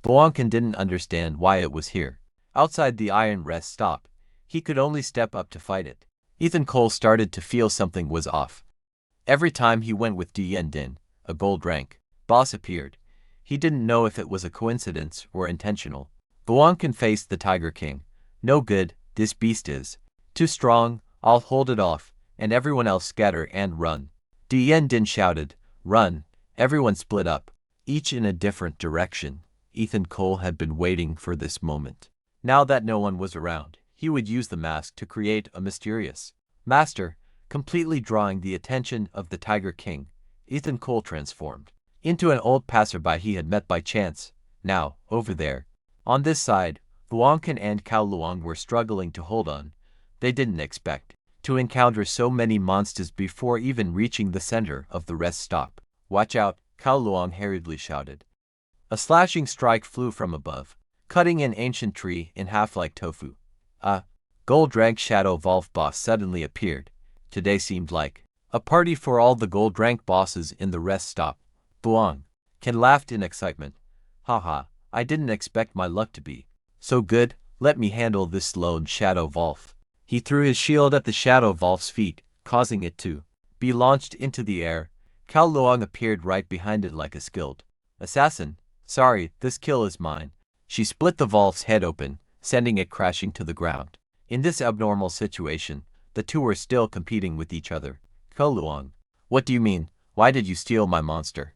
Blancan didn't understand why it was here. Outside the iron rest stop, he could only step up to fight it. Ethan Cole started to feel something was off. Every time he went with Dien Din, a gold-rank boss appeared. He didn't know if it was a coincidence or intentional. Blancan faced the Tiger King. No good, this beast is too strong, I'll hold it off, and everyone else scatter and run. Dien Din shouted, run. Everyone split up, each in a different direction. Ethan Cole had been waiting for this moment. Now that no one was around, he would use the mask to create a mysterious master, completely drawing the attention of the Tiger King. Ethan Cole transformed into an old passerby he had met by chance. Now, over there, on this side, Blancan and Cao Luong were struggling to hold on. They didn't expect to encounter so many monsters before even reaching the center of the rest stop. Watch out, Cao Luong hurriedly shouted. A slashing strike flew from above, cutting an ancient tree in half like tofu. A gold-rank Shadow Wolf boss suddenly appeared. Today seemed like a party for all the gold-rank bosses in the rest stop. Ken laughed in excitement. Haha, I didn't expect my luck to be so good. Let me handle this lone Shadow Wolf. He threw his shield at the Shadow Wolf's feet, causing it to be launched into the air. Cao Luong appeared right behind it like a skilled assassin. Sorry, this kill is mine. She split the Wolf's head open, sending it crashing to the ground. In this abnormal situation, the two were still competing with each other. Cao Luong, what do you mean? Why did you steal my monster?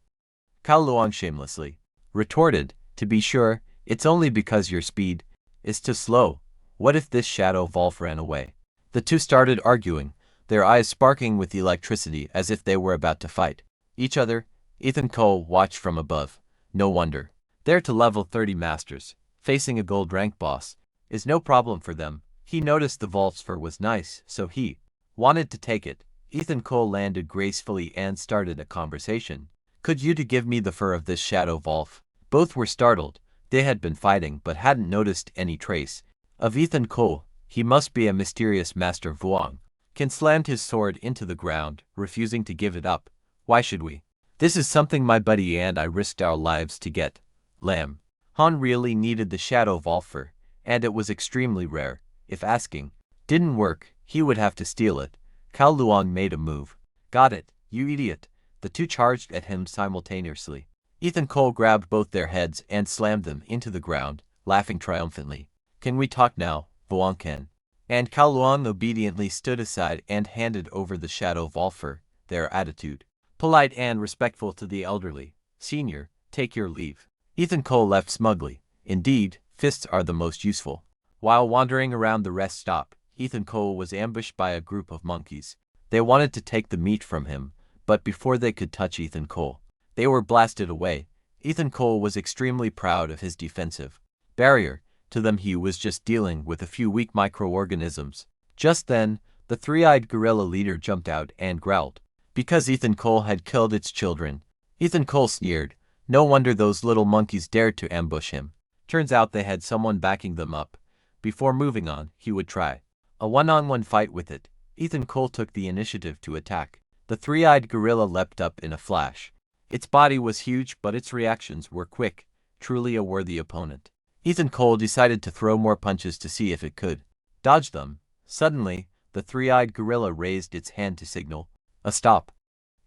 Cao Luong shamelessly retorted, to be sure, it's only because your speed is too slow. What if this Shadow Wolf ran away? The two started arguing, their eyes sparking with electricity as if they were about to fight each other. Ethan Cole watched from above. No wonder. They're to level 30 masters. Facing a gold-rank boss is no problem for them. He noticed the Wolf's fur was nice, so he wanted to take it. Ethan Cole landed gracefully and started a conversation. Could you give me the fur of this Shadow Wolf? Both were startled. They had been fighting but hadn't noticed any trace of Ethan Cole. He must be a mysterious master Vuong. Ken slammed his sword into the ground, refusing to give it up. Why should we? This is something my buddy and I risked our lives to get. Lamb. Han really needed the Shadow Wolf fur, and it was extremely rare. If asking didn't work, he would have to steal it. Cao Luong made a move. Got it, you idiot. The two charged at him simultaneously. Ethan Cole grabbed both their heads and slammed them into the ground, laughing triumphantly. Can we talk now, Vuong Ken? And Cao Luong obediently stood aside and handed over the Shadow Wolf fur, their attitude polite and respectful to the elderly. Senior, take your leave. Ethan Cole left smugly. Indeed, fists are the most useful. While wandering around the rest stop, Ethan Cole was ambushed by a group of monkeys. They wanted to take the meat from him, but before they could touch Ethan Cole, they were blasted away. Ethan Cole was extremely proud of his defensive barrier. To them he was just dealing with a few weak microorganisms. Just then, the three-eyed gorilla leader jumped out and growled. Because Ethan Cole had killed its children. Ethan Cole sneered. No wonder those little monkeys dared to ambush him. Turns out they had someone backing them up. Before moving on, he would try a one-on-one fight with it. Ethan Cole took the initiative to attack. The three-eyed gorilla leapt up in a flash. Its body was huge, but its reactions were quick. Truly a worthy opponent. Ethan Cole decided to throw more punches to see if it could dodge them. Suddenly, the three-eyed gorilla raised its hand to signal a stop.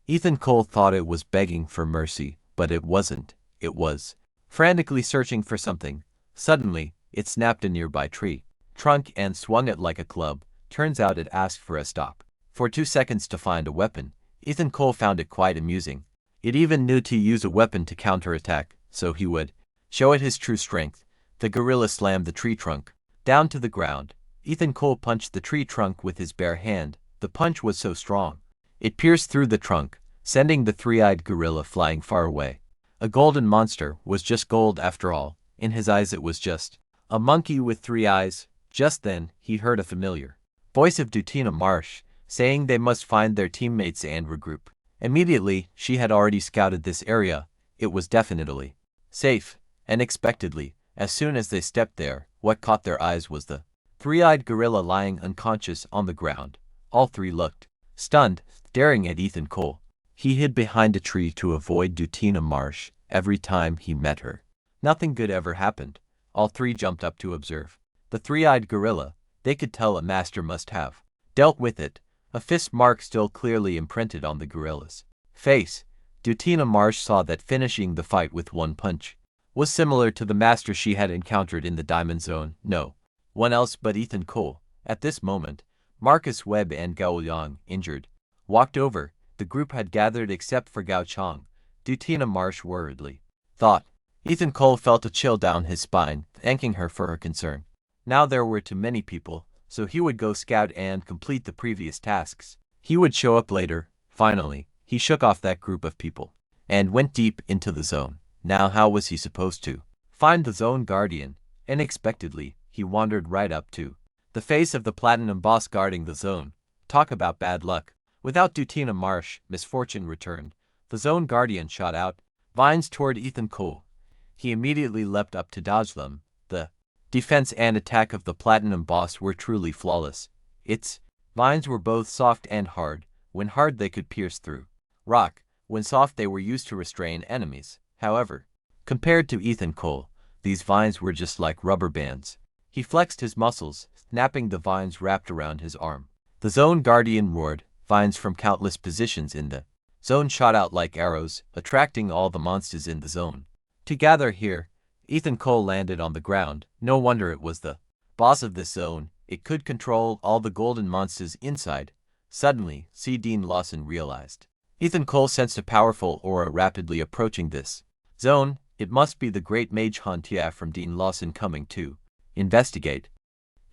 Ethan Cole thought it was begging for mercy, but it wasn't. It was frantically searching for something. Suddenly, it snapped a nearby tree trunk and swung it like a club. Turns out it asked for a stop. For 2 seconds to find a weapon. Ethan Cole found it quite amusing. It even knew to use a weapon to counterattack, so he would show it his true strength. The gorilla slammed the tree trunk down to the ground. Ethan Cole punched the tree trunk with his bare hand. The punch was so strong, it pierced through the trunk, sending the three-eyed gorilla flying far away. A golden monster was just gold after all. In his eyes it was just a monkey with 3 eyes. Just then, he heard a familiar voice of Dutina Marsh, saying they must find their teammates and regroup. Immediately, she had already scouted this area. It was definitely safe. Unexpectedly, as soon as they stepped there, what caught their eyes was the three-eyed gorilla lying unconscious on the ground. All three looked stunned, staring at Ethan Cole. He hid behind a tree to avoid Dutina Marsh. Every time he met her, nothing good ever happened. All three jumped up to observe the three-eyed gorilla. They could tell a master must have dealt with it. A fist mark still clearly imprinted on the gorilla's face. Dutina Marsh saw that finishing the fight with one punch was similar to the master she had encountered in the Diamond Zone. No one else but Ethan Cole. At this moment, Marcus Webb and Gao Yang, injured, walked over. The group had gathered except for Gao Chang. Dutina Marsh worriedly thought. Ethan Cole felt a chill down his spine, thanking her for her concern. Now there were too many people, so he would go scout and complete the previous tasks. He would show up later. Finally, he shook off that group of people and went deep into the zone. Now how was he supposed to find the zone guardian? Unexpectedly, he wandered right up to the face of the platinum boss guarding the zone. Talk about bad luck. Without Dutina Marsh, misfortune returned. The zone guardian shot out vines toward Ethan Cole. He immediately leapt up to dodge them. The defense and attack of the platinum boss were truly flawless. Its vines were both soft and hard. When hard they could pierce through rock. When soft they were used to restrain enemies. However, compared to Ethan Cole, these vines were just like rubber bands. He flexed his muscles, snapping the vines wrapped around his arm. The zone guardian roared. Vines from countless positions in the zone shot out like arrows, attracting all the monsters in the zone to gather here. Ethan Cole landed on the ground. No wonder it was the boss of this zone. It could control all the golden monsters inside. Suddenly, Dean Lawson realized. Ethan Cole sensed a powerful aura rapidly approaching this zone. It must be the great mage Hantia from Dean Lawson coming to investigate.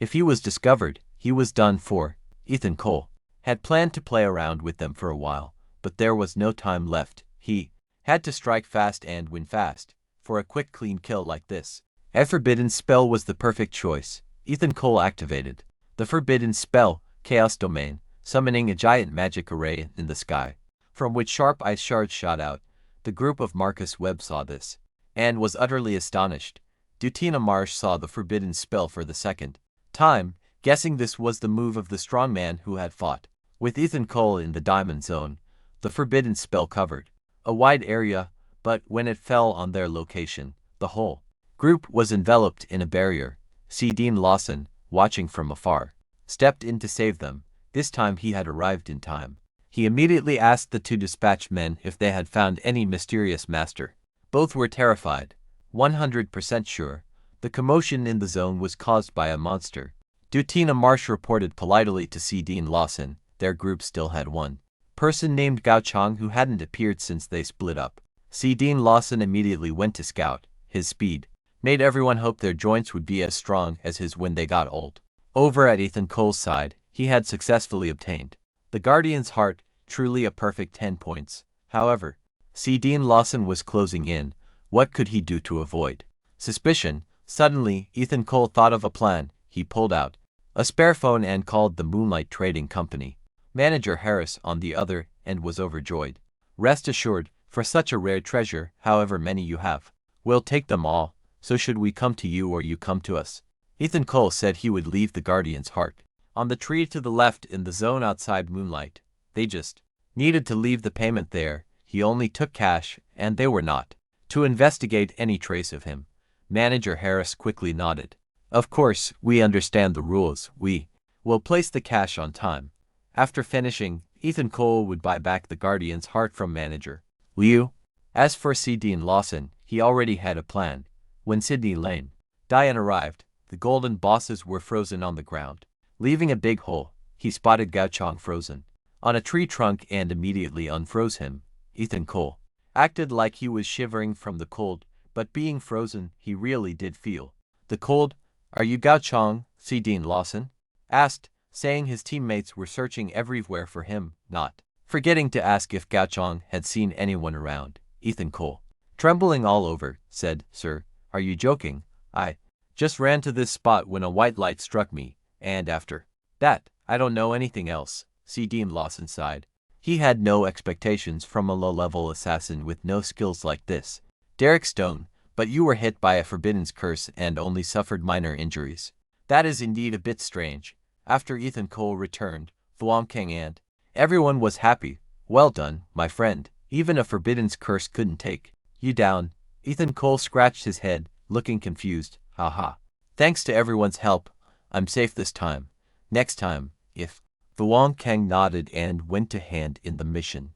If he was discovered, he was done for. Ethan Cole had planned to play around with them for a while, but there was no time left. He had to strike fast and win fast. For a quick clean kill like this, a forbidden spell was the perfect choice. Ethan Cole activated the forbidden spell, Chaos Domain, summoning a giant magic array in the sky, from which sharp ice shards shot out. The group of Marcus Webb saw this and was utterly astonished. Dutina Marsh saw the forbidden spell for the second time, guessing this was the move of the strongman who had fought with Ethan Cole in the Diamond Zone. The forbidden spell covered a wide area, but when it fell on their location, the whole group was enveloped in a barrier. Dean Lawson, watching from afar, stepped in to save them. This time he had arrived in time. He immediately asked the two dispatched men if they had found any mysterious master. Both were terrified, 100% sure. The commotion in the zone was caused by a monster. Dutina Marsh reported politely to Dean Lawson. Their group still had one person named Gao Chang who hadn't appeared since they split up. Dean Lawson immediately went to scout. His speed made everyone hope their joints would be as strong as his when they got old. Over at Ethan Cole's side, he had successfully obtained the Guardian's heart, truly a perfect 10 points. However, Dean Lawson was closing in. What could he do to avoid suspicion? Suddenly, Ethan Cole thought of a plan. He pulled out a spare phone and called the Moonlight Trading Company. Manager Harris on the other end was overjoyed. Rest assured, for such a rare treasure, however many you have, we'll take them all. So should we come to you or you come to us? Ethan Cole said he would leave the Guardian's heart on the tree to the left in the zone outside Moonlight. They just needed to leave the payment there. He only took cash, and they were not to investigate any trace of him. Manager Harris quickly nodded. Of course, we understand the rules. We will place the cash on time. After finishing, Ethan Cole would buy back the Guardian's heart from Manager Liu. As for Dean Lawson, he already had a plan. When Sydney Lane Diane arrived, the golden bosses were frozen on the ground, leaving a big hole. He spotted Gao Chang frozen on a tree trunk and immediately unfroze him. Ethan Cole acted like he was shivering from the cold, but being frozen, he really did feel the cold. "Are you Gao Chong?" C. Dean Lawson asked, saying his teammates were searching everywhere for him, not forgetting to ask if Gao Chong had seen anyone around. Ethan Cole, trembling all over, said, "Sir, are you joking? I just ran to this spot when a white light struck me, and after that, I don't know anything else." C. Dean Lawson sighed. He had no expectations from a low-level assassin with no skills like this. "Derek Stone, but you were hit by a Forbidden's curse and only suffered minor injuries. That is indeed a bit strange." After Ethan Cole returned, Thuong and everyone was happy. "Well done, my friend. Even a Forbidden's curse couldn't take you down." Ethan Cole scratched his head, looking confused. "Haha. Thanks to everyone's help, I'm safe this time. Next time, if..." Thuong nodded and went to hand in the mission.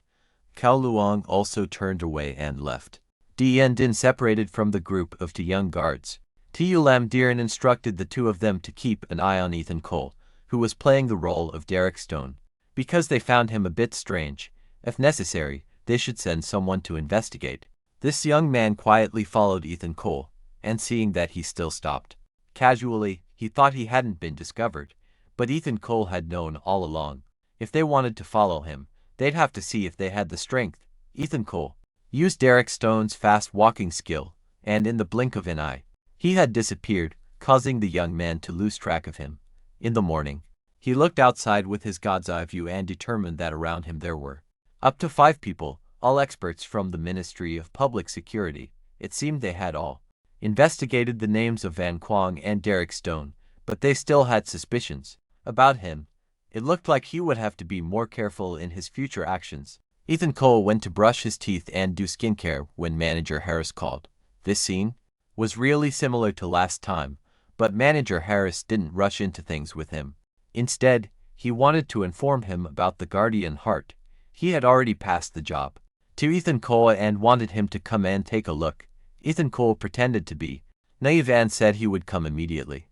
Cao Luong also turned away and left. Dian Din separated from the group of two young guards. Tu Lam Diran instructed the two of them to keep an eye on Ethan Cole, who was playing the role of Derek Stone, because they found him a bit strange. If necessary, they should send someone to investigate. This young man quietly followed Ethan Cole, and seeing that he still stopped casually, he thought he hadn't been discovered, but Ethan Cole had known all along. If they wanted to follow him, they'd have to see if they had the strength. Ethan Cole used Derek Stone's fast walking skill, and in the blink of an eye, he had disappeared, causing the young man to lose track of him. In the morning, he looked outside with his god's eye view and determined that around him there were up to 5 people, all experts from the Ministry of Public Security. It seemed they had all investigated the names of Van Kwong and Derek Stone, but they still had suspicions about him. It looked like he would have to be more careful in his future actions. Ethan Cole went to brush his teeth and do skincare when Manager Harris called. This scene was really similar to last time, but Manager Harris didn't rush into things with him. Instead, he wanted to inform him about the Guardian Heart. He had already passed the job to Ethan Cole and wanted him to come and take a look. Ethan Cole pretended to be naive and said he would come immediately.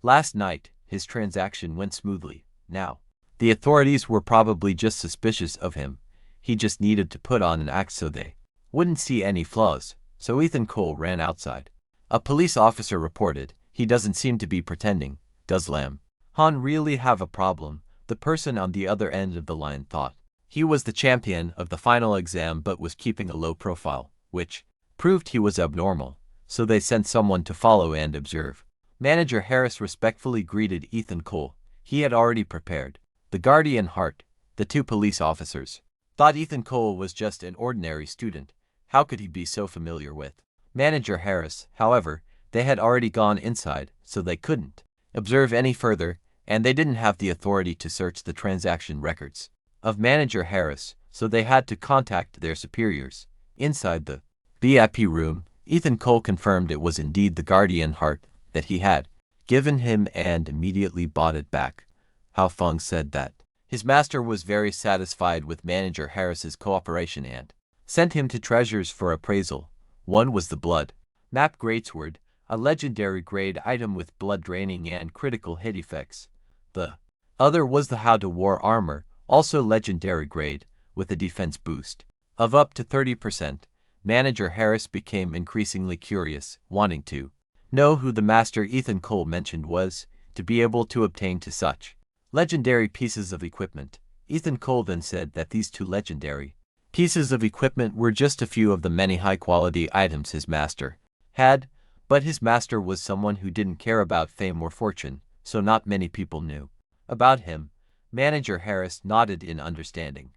Last night, his transaction went smoothly. Now, the authorities were probably just suspicious of him. He just needed to put on an act so they wouldn't see any flaws. So Ethan Cole ran outside. A police officer reported, "He doesn't seem to be pretending, does Lam Han really have a problem?" The person on the other end of the line thought. He was the champion of the final exam but was keeping a low profile, which proved he was abnormal, so they sent someone to follow and observe. Manager Harris respectfully greeted Ethan Cole. He had already prepared the Guardian Heart. The 2 police officers thought Ethan Cole was just an ordinary student. How could he be so familiar with Manager Harris? However, they had already gone inside, so they couldn't observe any further, and they didn't have the authority to search the transaction records of Manager Harris, so they had to contact their superiors. Inside the VIP room, Ethan Cole confirmed it was indeed the Guardian Heart that he had given him and immediately bought it back. Hao Feng said that his master was very satisfied with Manager Harris's cooperation and sent him 2 treasures for appraisal. One was the Blood Map Greatsword, a legendary grade item with blood draining and critical hit effects. The other was the How to War Armor, also legendary grade, with a defense boost of up to 30%. Manager Harris became increasingly curious, wanting to know who the master Ethan Cole mentioned was, to be able to obtain to such legendary pieces of equipment. Ethan Cole then said that these 2 legendary pieces of equipment were just a few of the many high-quality items his master had, but his master was someone who didn't care about fame or fortune, so not many people knew about him. Manager Harris nodded in understanding.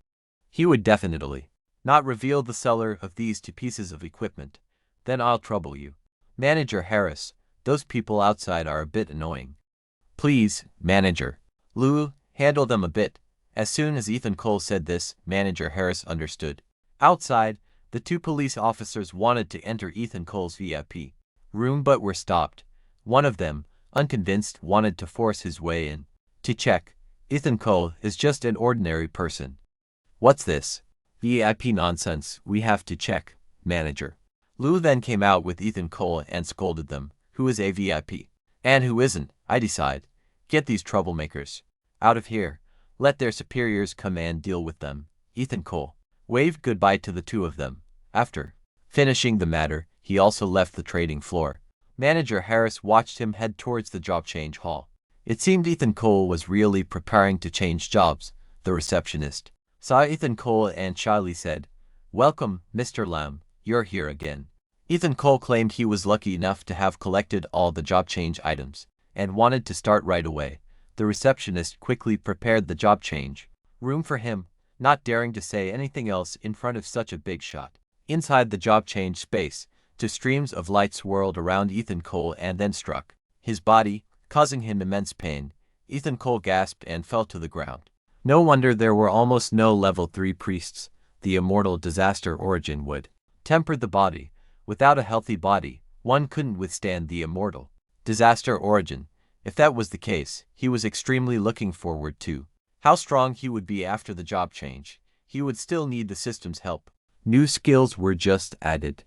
He would definitely not reveal the seller of these 2 pieces of equipment. Then I'll trouble you. Manager Harris, those people outside are a bit annoying. Please, Manager Lu, handle them a bit. As soon as Ethan Cole said this, Manager Harris understood. Outside, the 2 police officers wanted to enter Ethan Cole's VIP room but were stopped. One of them, unconvinced, wanted to force his way in to check. Ethan Cole is just an ordinary person. What's this VIP nonsense? We have to check, Manager Lu then came out with Ethan Cole and scolded them. Who is a VIP? And who isn't? I decide. Get these troublemakers out of here. let their superiors come and deal with them. Ethan Cole waved goodbye to the two of them. After finishing the matter, he also left the trading floor. Manager Harris watched him head towards the job change hall. It seemed Ethan Cole was really preparing to change jobs. The receptionist saw Ethan Cole and shyly said, "Welcome, Mr. Lam, you're here again." Ethan Cole claimed he was lucky enough to have collected all the job change items and wanted to start right away. The receptionist quickly prepared the job change room for him, not daring to say anything else in front of such a big shot. Inside the job change space, two streams of light swirled around Ethan Cole and then struck his body, causing him immense pain. Ethan Cole gasped and fell to the ground. No wonder there were almost no level 3 priests. The immortal disaster origin would temper the body. Without a healthy body, one couldn't withstand the immortal disaster origin. If that was the case, he was extremely looking forward to how strong he would be after the job change. He would still need the system's help. New skills were just added.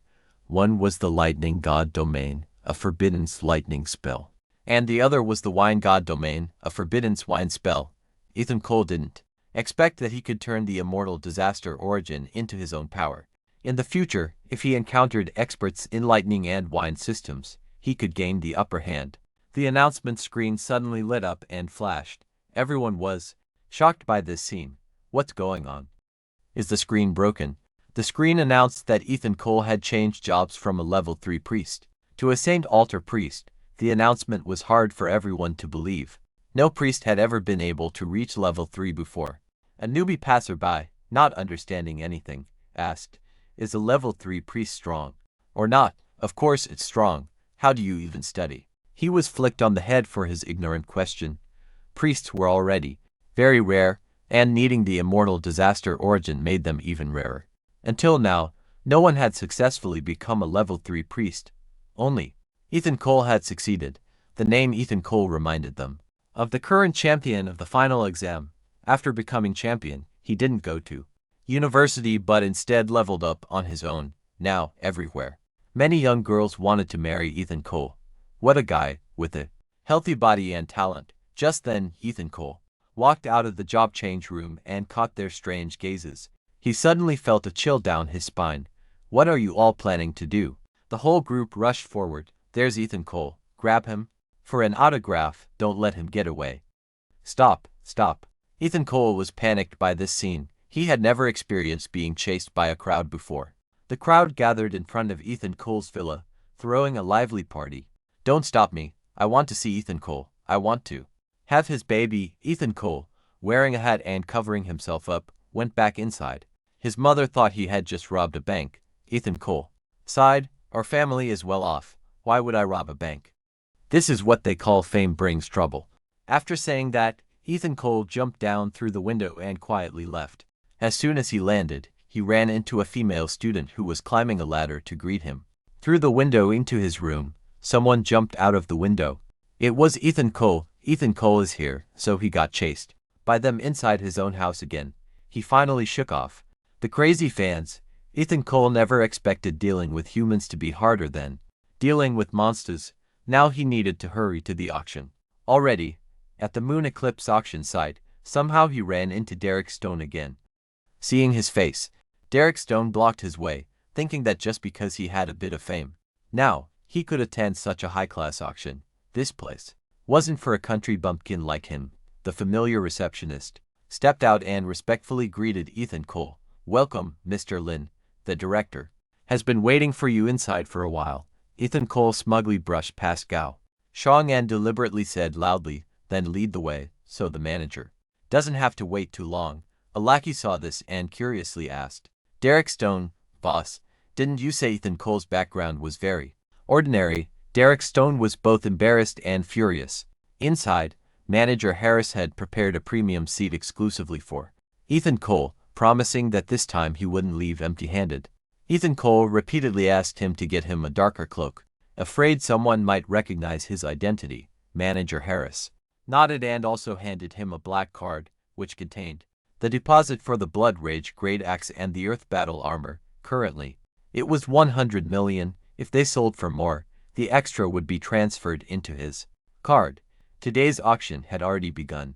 One was the Lightning God Domain, a forbidden lightning spell. And the other was the Wine God Domain, a forbidden wine spell. Ethan Cole didn't expect that he could turn the immortal disaster origin into his own power. In the future, if he encountered experts in lightning and wine systems, he could gain the upper hand. The announcement screen suddenly lit up and flashed. Everyone was shocked by this scene. What's going on? Is the screen broken? The screen announced that Ethan Cole had changed jobs from a level 3 priest to a Saint Altar priest. The announcement was hard for everyone to believe. No priest had ever been able to reach level 3 before. A newbie passerby, not understanding anything, asked, "Is a level 3 priest strong?" "Or not? Of course it's strong. How do you even study?" He was flicked on the head for his ignorant question. Priests were already very rare, and needing the immortal disaster origin made them even rarer. Until now, no one had successfully become a level 3 priest. Only Ethan Cole had succeeded. The name Ethan Cole reminded them of the current champion of the final exam. After becoming champion, he didn't go to university but instead leveled up on his own. Now, everywhere, many young girls wanted to marry Ethan Cole. What a guy, with a healthy body and talent. Just then, Ethan Cole walked out of the job change room and caught their strange gazes. He suddenly felt a chill down his spine. What are you all planning to do? The whole group rushed forward. There's Ethan Cole. Grab him for an autograph. Don't let him get away. Stop, stop. Ethan Cole was panicked by this scene. He had never experienced being chased by a crowd before. The crowd gathered in front of Ethan Cole's villa, throwing a lively party. Don't stop me. I want to see Ethan Cole. I want to have his baby. Ethan Cole, wearing a hat and covering himself up, went back inside. His mother thought he had just robbed a bank. Ethan Cole sighed, "Our family is well off. Why would I rob a bank? This is what they call fame brings trouble." After saying that, Ethan Cole jumped down through the window and quietly left. As soon as he landed, he ran into a female student who was climbing a ladder to greet him. Through the window into his room, someone jumped out of the window. It was Ethan Cole. Ethan Cole is here, so he got chased by them inside his own house again. He finally shook off the crazy fans. Ethan Cole never expected dealing with humans to be harder than dealing with monsters. Now he needed to hurry to the auction. Already, at the Moon Eclipse auction site, somehow he ran into Derek Stone again. Seeing his face, Derek Stone blocked his way, thinking that just because he had a bit of fame, now he could attend such a high-class auction. This place wasn't for a country bumpkin like him. The familiar receptionist stepped out and respectfully greeted Ethan Cole. "Welcome, Mr. Lin. The director has been waiting for you inside for a while." Ethan Cole smugly brushed past Gao Shang and deliberately said loudly, "Then lead the way, so the manager doesn't have to wait too long." A lackey saw this and curiously asked, "Derek Stone, boss, didn't you say Ethan Cole's background was very ordinary?" Derek Stone was both embarrassed and furious. Inside, Manager Harris had prepared a premium seat exclusively for Ethan Cole, promising that this time he wouldn't leave empty-handed. Ethan Cole repeatedly asked him to get him a darker cloak, afraid someone might recognize his identity. Manager Harris nodded and also handed him a black card, which contained the deposit for the Blood Rage Great Axe and the Earth Battle Armor. Currently, it was 100 million. If they sold for more, the extra would be transferred into his card. Today's auction had already begun.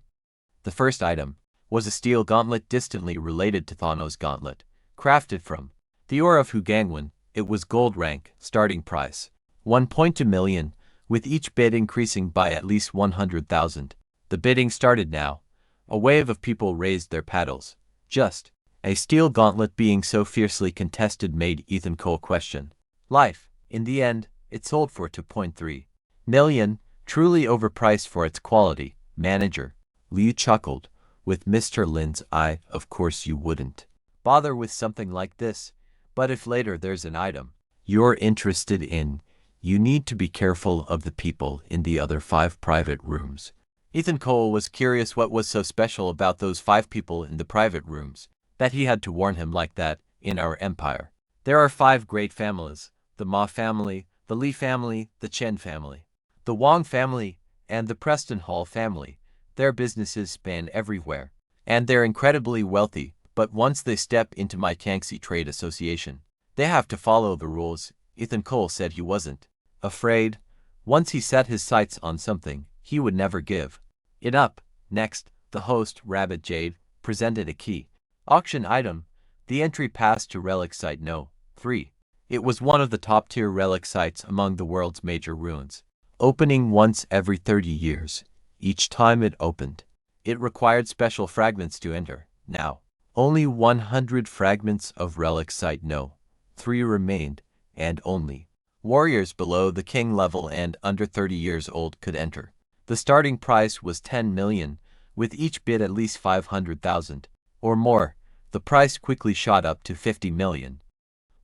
The first item was a steel gauntlet distantly related to Thanos' gauntlet, crafted from the ore of Hugangwan. It was gold rank, starting price 1.2 million, with each bid increasing by at least 100,000. The bidding started now. A wave of people raised their paddles. Just a steel gauntlet being so fiercely contested made Ethan Cole question life. In the end, it sold for 2.3 million, truly overpriced for its quality. Manager Liu chuckled. With Mr. Lin's eye, of course you wouldn't bother with something like this, but if later there's an item you're interested in, you need to be careful of the people in the other 5 private rooms. Ethan Cole was curious what was so special about those 5 people in the private rooms that he had to warn him like that. In our empire, there are 5 great families: the Ma family, the Li family, the Chen family, the Wang family, and the Preston Hall family. Their businesses span everywhere, and they're incredibly wealthy, but once they step into my Kangxi Trade Association, they have to follow the rules. Ethan Cole said he wasn't afraid. Once he set his sights on something, he would never give it up. Next, the host, Rabbit Jade, presented a key auction item, the entry pass to relic site No. 3. It was one of the top-tier relic sites among the world's major ruins, opening once every 30 years. Each time it opened, it required special fragments to enter. Now, only 100 fragments of relic site No. 3 remained, and only warriors below the king level and under 30 years old could enter. The starting price was 10 million, with each bid at least 500,000 or more. The price quickly shot up to 50 million.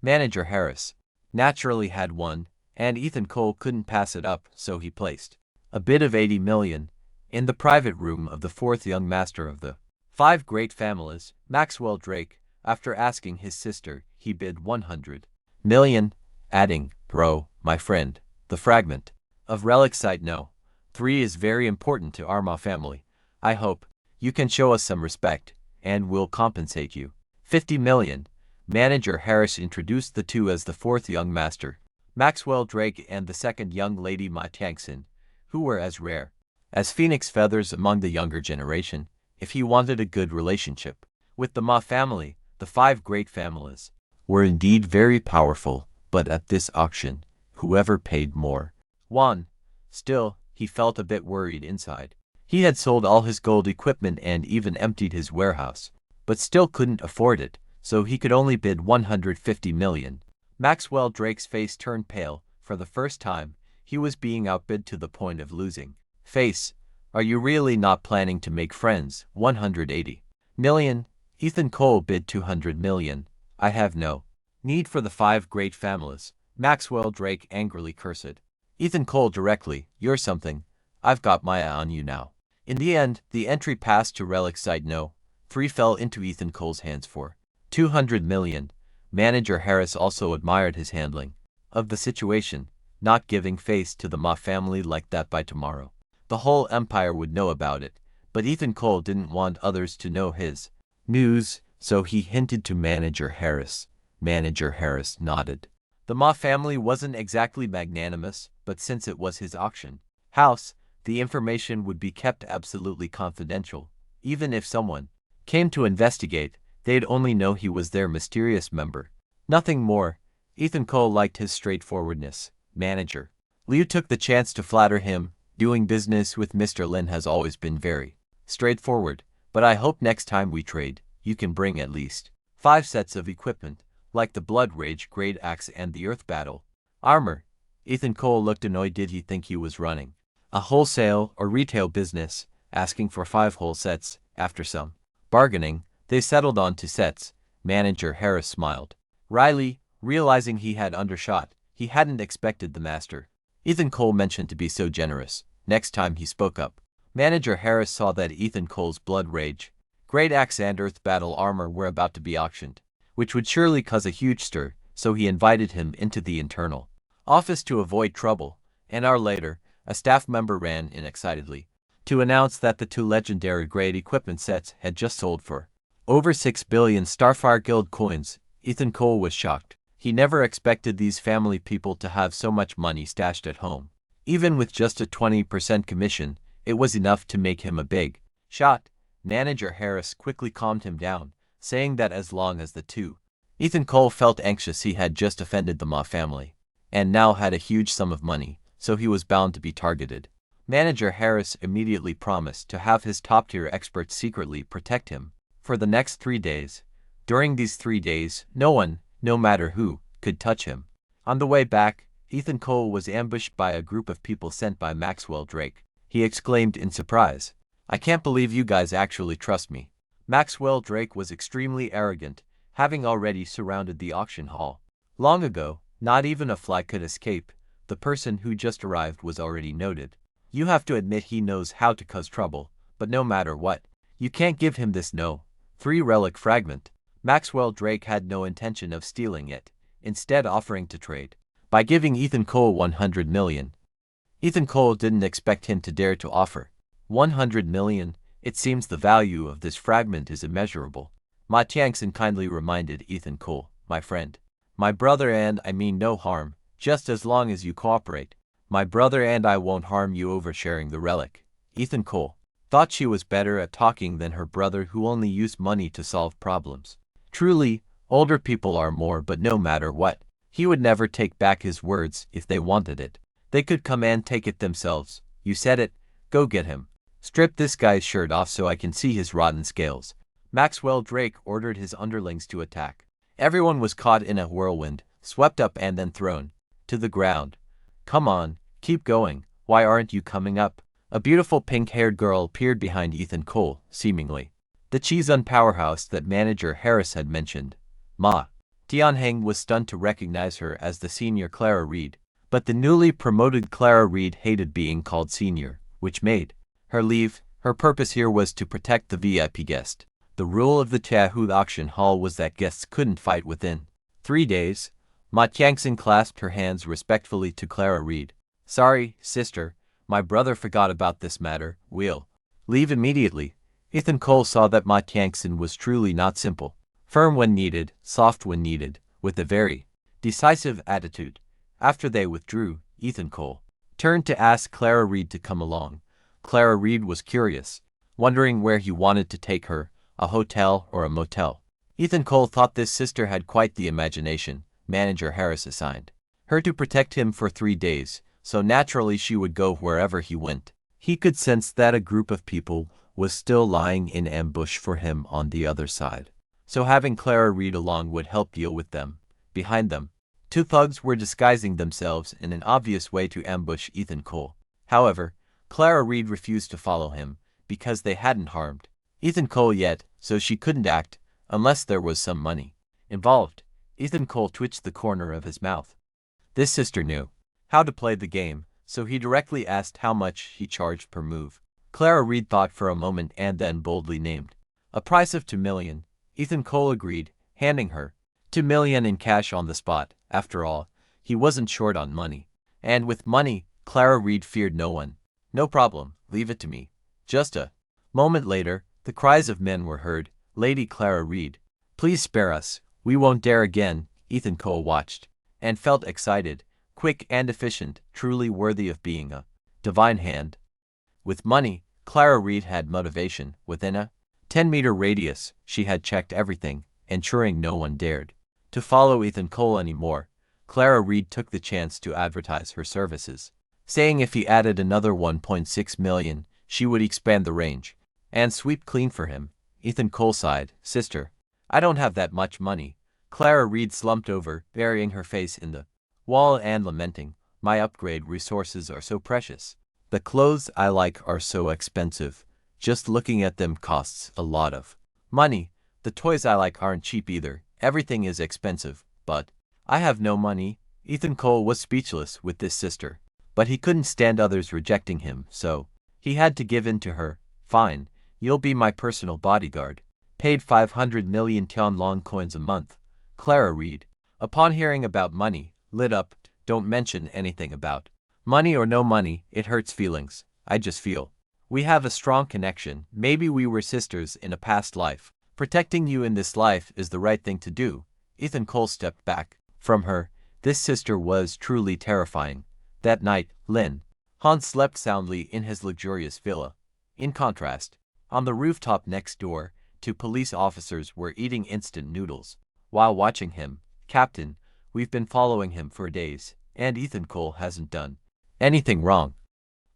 Manager Harris naturally had one, and Ethan Cole couldn't pass it up, so he placed a bid of 80 million. In the private room of the 4th young master of the 5 great families, Maxwell Drake, after asking his sister, he bid 100 million, adding, "Bro, my friend, the fragment of relic site No. 3 is very important to our Ma family. I hope you can show us some respect, and we'll compensate you 50 million. Manager Harris introduced the 2 as the 4th young master, Maxwell Drake, and the 2nd young lady, Ma Tiangxin, who were as rare as phoenix feathers among the younger generation. If he wanted a good relationship with the Ma family, the 5 great families were indeed very powerful, but at this auction, whoever paid more won. Still, he felt a bit worried inside. He had sold all his gold equipment and even emptied his warehouse, but still couldn't afford it, so he could only bid 150 million. Maxwell Drake's face turned pale. For the first time, he was being outbid to the point of losing face. Are you really not planning to make friends? 180 million. Ethan Cole bid 200 million. I have no need for the 5 great families. Maxwell Drake angrily cursed Ethan Cole directly. You're something. I've got my eye on you now. In the end, the entry pass to relic site No. 3 fell into Ethan Cole's hands for 200 million. Manager Harris also admired his handling of the situation, not giving face to the Ma family like that. By tomorrow, the whole empire would know about it, but Ethan Cole didn't want others to know his news, so he hinted to Manager Harris. Manager Harris nodded. The Ma family wasn't exactly magnanimous, but since it was his auction house, the information would be kept absolutely confidential. Even if someone came to investigate, they'd only know he was their mysterious member. Nothing more. Ethan Cole liked his straightforwardness. Manager Liu took the chance to flatter him. Doing business with Mr. Lin has always been very straightforward, but I hope next time we trade, you can bring at least 5 sets of equipment, like the Blood Rage Great Axe and the Earth Battle armor. Ethan Cole looked annoyed. Did he think he was running a wholesale or retail business, asking for 5 whole sets? After some bargaining, they settled on 2 sets. Manager Harris smiled wryly, realizing he had undershot. He hadn't expected the master Ethan Cole mentioned to be so generous. Next time he spoke up, Manager Harris saw that Ethan Cole's Blood Rage Great Axe and Earth Battle armor were about to be auctioned, which would surely cause a huge stir, so he invited him into the internal office to avoid trouble. An hour later, a staff member ran in excitedly to announce that the 2 legendary grade equipment sets had just sold for over 6 billion Starfire Guild coins. Ethan Cole was shocked. He never expected these family people to have so much money stashed at home. Even with just a 20% commission, it was enough to make him a big shot. Manager Harris quickly calmed him down, saying that as long as the two. Ethan Cole felt anxious. He had just offended the Ma family, and now had a huge sum of money, so he was bound to be targeted. Manager Harris immediately promised to have his top-tier experts secretly protect him for the next 3 days. During these 3 days, no one, no matter who, could touch him. On the way back, Ethan Cole was ambushed by a group of people sent by Maxwell Drake. He exclaimed in surprise, "I can't believe you guys actually trust me." Maxwell Drake was extremely arrogant, having already surrounded the auction hall. Long ago, not even a fly could escape. The person who just arrived was already noted. You have to admit he knows how to cause trouble, but no matter what, you can't give him this no. 3 relic fragment. Maxwell Drake had no intention of stealing it, instead offering to trade by giving Ethan Cole 100 million. Ethan Cole didn't expect him to dare to offer 100 million. It seems the value of this fragment is immeasurable. Ma Tiangson kindly reminded Ethan Cole, "My friend, my brother, and I mean no harm, just as long as you cooperate. My brother and I won't harm you over sharing the relic." Ethan Cole thought she was better at talking than her brother, who only used money to solve problems. Truly, older people are more, but no matter what, he would never take back his words. If they wanted it, they could come and take it themselves. "You said it, go get him. Strip this guy's shirt off so I can see his rotten scales." Maxwell Drake ordered his underlings to attack. Everyone was caught in a whirlwind, swept up and then thrown to the ground. "Come on, keep going, why aren't you coming up?" A beautiful pink-haired girl appeared behind Ethan Cole, seemingly the Cheezun powerhouse that Manager Harris had mentioned. Ma Tianheng was stunned to recognize her as the senior Clara Reed, but the newly promoted Clara Reed hated being called senior, which made her leave. Her purpose here was to protect the VIP guest. The rule of the Chahu auction hall was that guests couldn't fight within 3 days. Ma Tiangson clasped her hands respectfully to Clara Reed. "Sorry, sister, my brother forgot about this matter. We'll leave immediately." Ethan Cole saw that Ma Tiangson was truly not simple. Firm when needed, soft when needed, with a very decisive attitude. After they withdrew, Ethan Cole turned to ask Clara Reed to come along. Clara Reed was curious, wondering where he wanted to take her, a hotel or a motel. Ethan Cole thought this sister had quite the imagination. Manager Harris assigned her to protect him for 3 days, so naturally she would go wherever he went. He could sense that a group of people was still lying in ambush for him on the other side, so having Clara Reed along would help deal with them. Behind them, 2 thugs were disguising themselves in an obvious way to ambush Ethan Cole. However, Clara Reed refused to follow him, because they hadn't harmed Ethan Cole yet, so she couldn't act, unless there was some money involved. Ethan Cole twitched the corner of his mouth. This sister knew how to play the game, so he directly asked how much he charged per move. Clara Reed thought for a moment and then boldly named a price of 2 million. Ethan Cole agreed, handing her 2 million in cash on the spot. After all, he wasn't short on money. And with money, Clara Reed feared no one. "No problem, leave it to me." Just a moment later, the cries of men were heard. "Lady Clara Reed, please spare us, we won't dare again." Ethan Cole watched and felt excited, quick and efficient, truly worthy of being a divine hand. With money, Clara Reed had motivation. Within a 10-meter radius, she had checked everything, ensuring no one dared to follow Ethan Cole anymore. Clara Reed took the chance to advertise her services, saying if he added another 1.6 million, she would expand the range and sweep clean for him. Ethan Cole sighed. "Sister, I don't have that much money." Clara Reed slumped over, burying her face in the wall and lamenting, "My upgrade resources are so precious. The clothes I like are so expensive. Just looking at them costs a lot of money. The toys I like aren't cheap either. Everything is expensive, but I have no money." Ethan Cole was speechless with this sister, but he couldn't stand others rejecting him, so he had to give in to her. "Fine, you'll be my personal bodyguard." Paid 500 million Tianlong coins a month. Clara Reed, upon hearing about money, lit up. "Don't mention anything about money or no money, it hurts feelings. I just feel we have a strong connection. Maybe we were sisters in a past life. Protecting you in this life is the right thing to do." Ethan Cole stepped back from her. This sister was truly terrifying. That night, Lin Han slept soundly in his luxurious villa. In contrast, On the rooftop next door, two police officers were eating instant noodles. While watching him, "Captain, we've been following him for days, and Ethan Cole hasn't done anything wrong.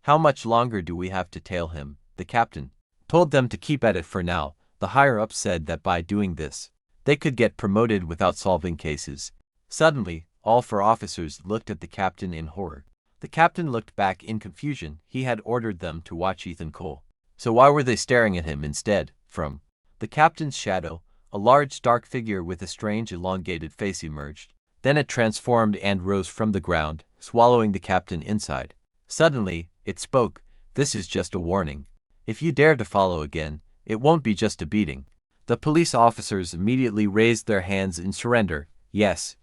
How much longer do we have to tail him?" The captain told them to keep at it for now. The higher-ups said that by doing this, they could get promoted without solving cases. Suddenly, all four officers looked at the captain in horror. The captain looked back in confusion. He had ordered them to watch Ethan Cole. So why were they staring at him instead? From the captain's shadow, a large dark figure with a strange elongated face emerged. Then it transformed and rose from the ground, swallowing the captain inside. Suddenly, it spoke. "This is just a warning. If you dare to follow again, it won't be just a beating." The police officers immediately raised their hands in surrender. Yes,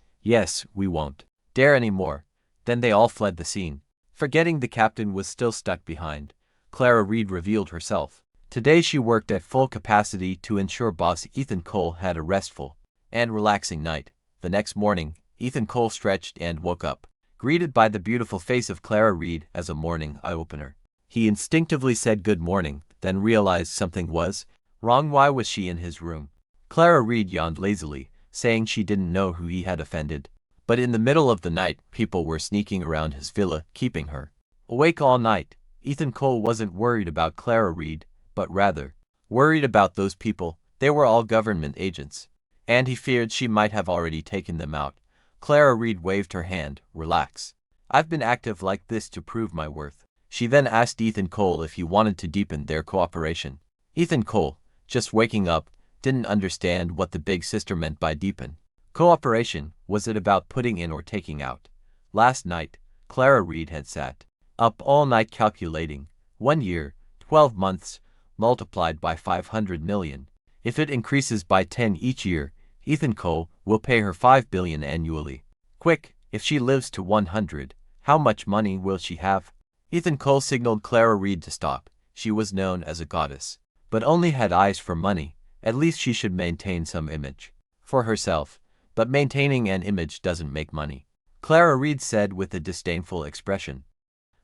we won't dare anymore. Then they all fled the scene. Forgetting the captain was still stuck behind, Clara Reed revealed herself. Today she worked at full capacity to ensure boss Ethan Cole had a restful and relaxing night. The next morning, Ethan Cole stretched and woke up, greeted by the beautiful face of Clara Reed as a morning eye-opener. He instinctively said good morning, then realized something was wrong. Why was she in his room? Clara Reed yawned lazily, saying she didn't know who he had offended. But in the middle of the night, people were sneaking around his villa, keeping her awake all night. Ethan Cole wasn't worried about Clara Reed, but rather worried about those people. They were all government agents, and he feared she might have already taken them out. Clara Reed waved her hand. "Relax. I've been active like this to prove my worth." She then asked Ethan Cole if he wanted to deepen their cooperation. Ethan Cole, just waking up, didn't understand what the big sister meant by deepen cooperation. Was it about putting in or taking out? Last night, Clara Reed had sat up all night calculating 1 year, 12 months, multiplied by 500 million. If it increases by 10 each year, Ethan Cole will pay her 5 billion annually. Quick, if she lives to 100, how much money will she have? Ethan Cole signaled Clara Reed to stop. She was known as a goddess, but only had eyes for money. At least she should maintain some image for herself, but maintaining an image doesn't make money, Clara Reed said with a disdainful expression.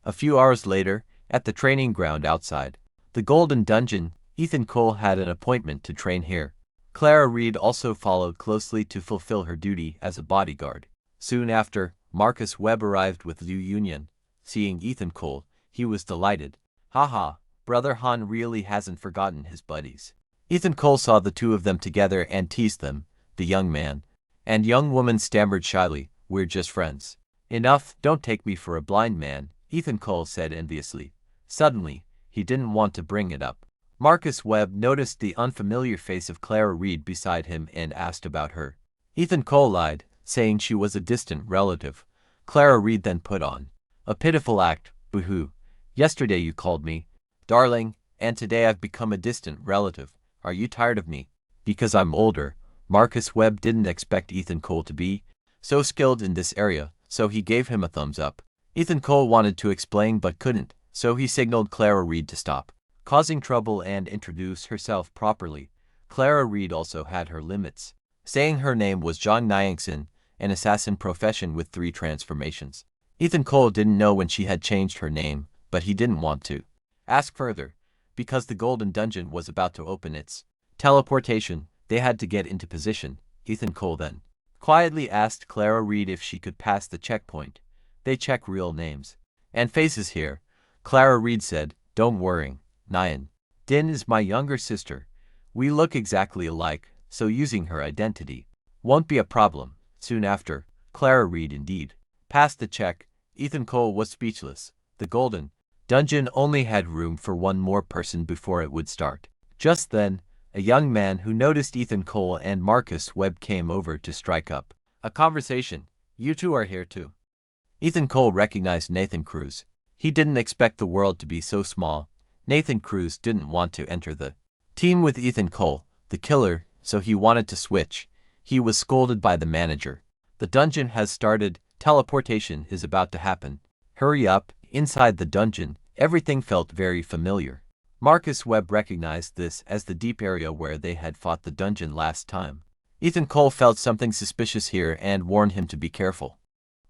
A few hours later, at the training ground outside the Golden Dungeon, Ethan Cole had an appointment to train here. Clara Reed also followed closely to fulfill her duty as a bodyguard. Soon after, Marcus Webb arrived with Liu Union. Seeing Ethan Cole, he was delighted. "Haha, Brother Han really hasn't forgotten his buddies." Ethan Cole saw the two of them together and teased them. The young man and young woman stammered shyly, "We're just friends." "Enough, don't take me for a blind man," Ethan Cole said enviously. Suddenly, he didn't want to bring it up. Marcus Webb noticed the unfamiliar face of Clara Reed beside him and asked about her. Ethan Cole lied, saying she was a distant relative. Clara Reed then put on a pitiful act. "Boo-hoo. Yesterday you called me darling, and today I've become a distant relative. Are you tired of me? Because I'm older." Marcus Webb didn't expect Ethan Cole to be so skilled in this area, so he gave him a thumbs up. Ethan Cole wanted to explain but couldn't, so he signaled Clara Reed to stop causing trouble and introduce herself properly. Clara Reed also had her limits, saying her name was Zhang Nyangson, an assassin profession with 3 transformations. Ethan Cole didn't know when she had changed her name, but he didn't want to ask further, because the Golden Dungeon was about to open its teleportation. They had to get into position. Ethan Cole then quietly asked Clara Reed if she could pass the checkpoint. "They check real names and faces here," Clara Reed said. "Don't worry, Nyan Din is my younger sister. We look exactly alike, so using her identity won't be a problem." Soon after, Clara Reed indeed passed the check. Ethan Cole was speechless. The Golden Dungeon only had room for one more person before it would start. Just then, a young man who noticed Ethan Cole and Marcus Webb came over to strike up a conversation. "You two are here too." Ethan Cole recognized Nathan Cruz. He didn't expect the world to be so small. Nathan Cruz didn't want to enter the team with Ethan Cole, the killer, so he wanted to switch. He was scolded by the manager. "The dungeon has started. Teleportation is about to happen. Hurry up." Inside the dungeon, everything felt very familiar. Marcus Webb recognized this as the deep area where they had fought the dungeon last time. Ethan Cole felt something suspicious here and warned him to be careful.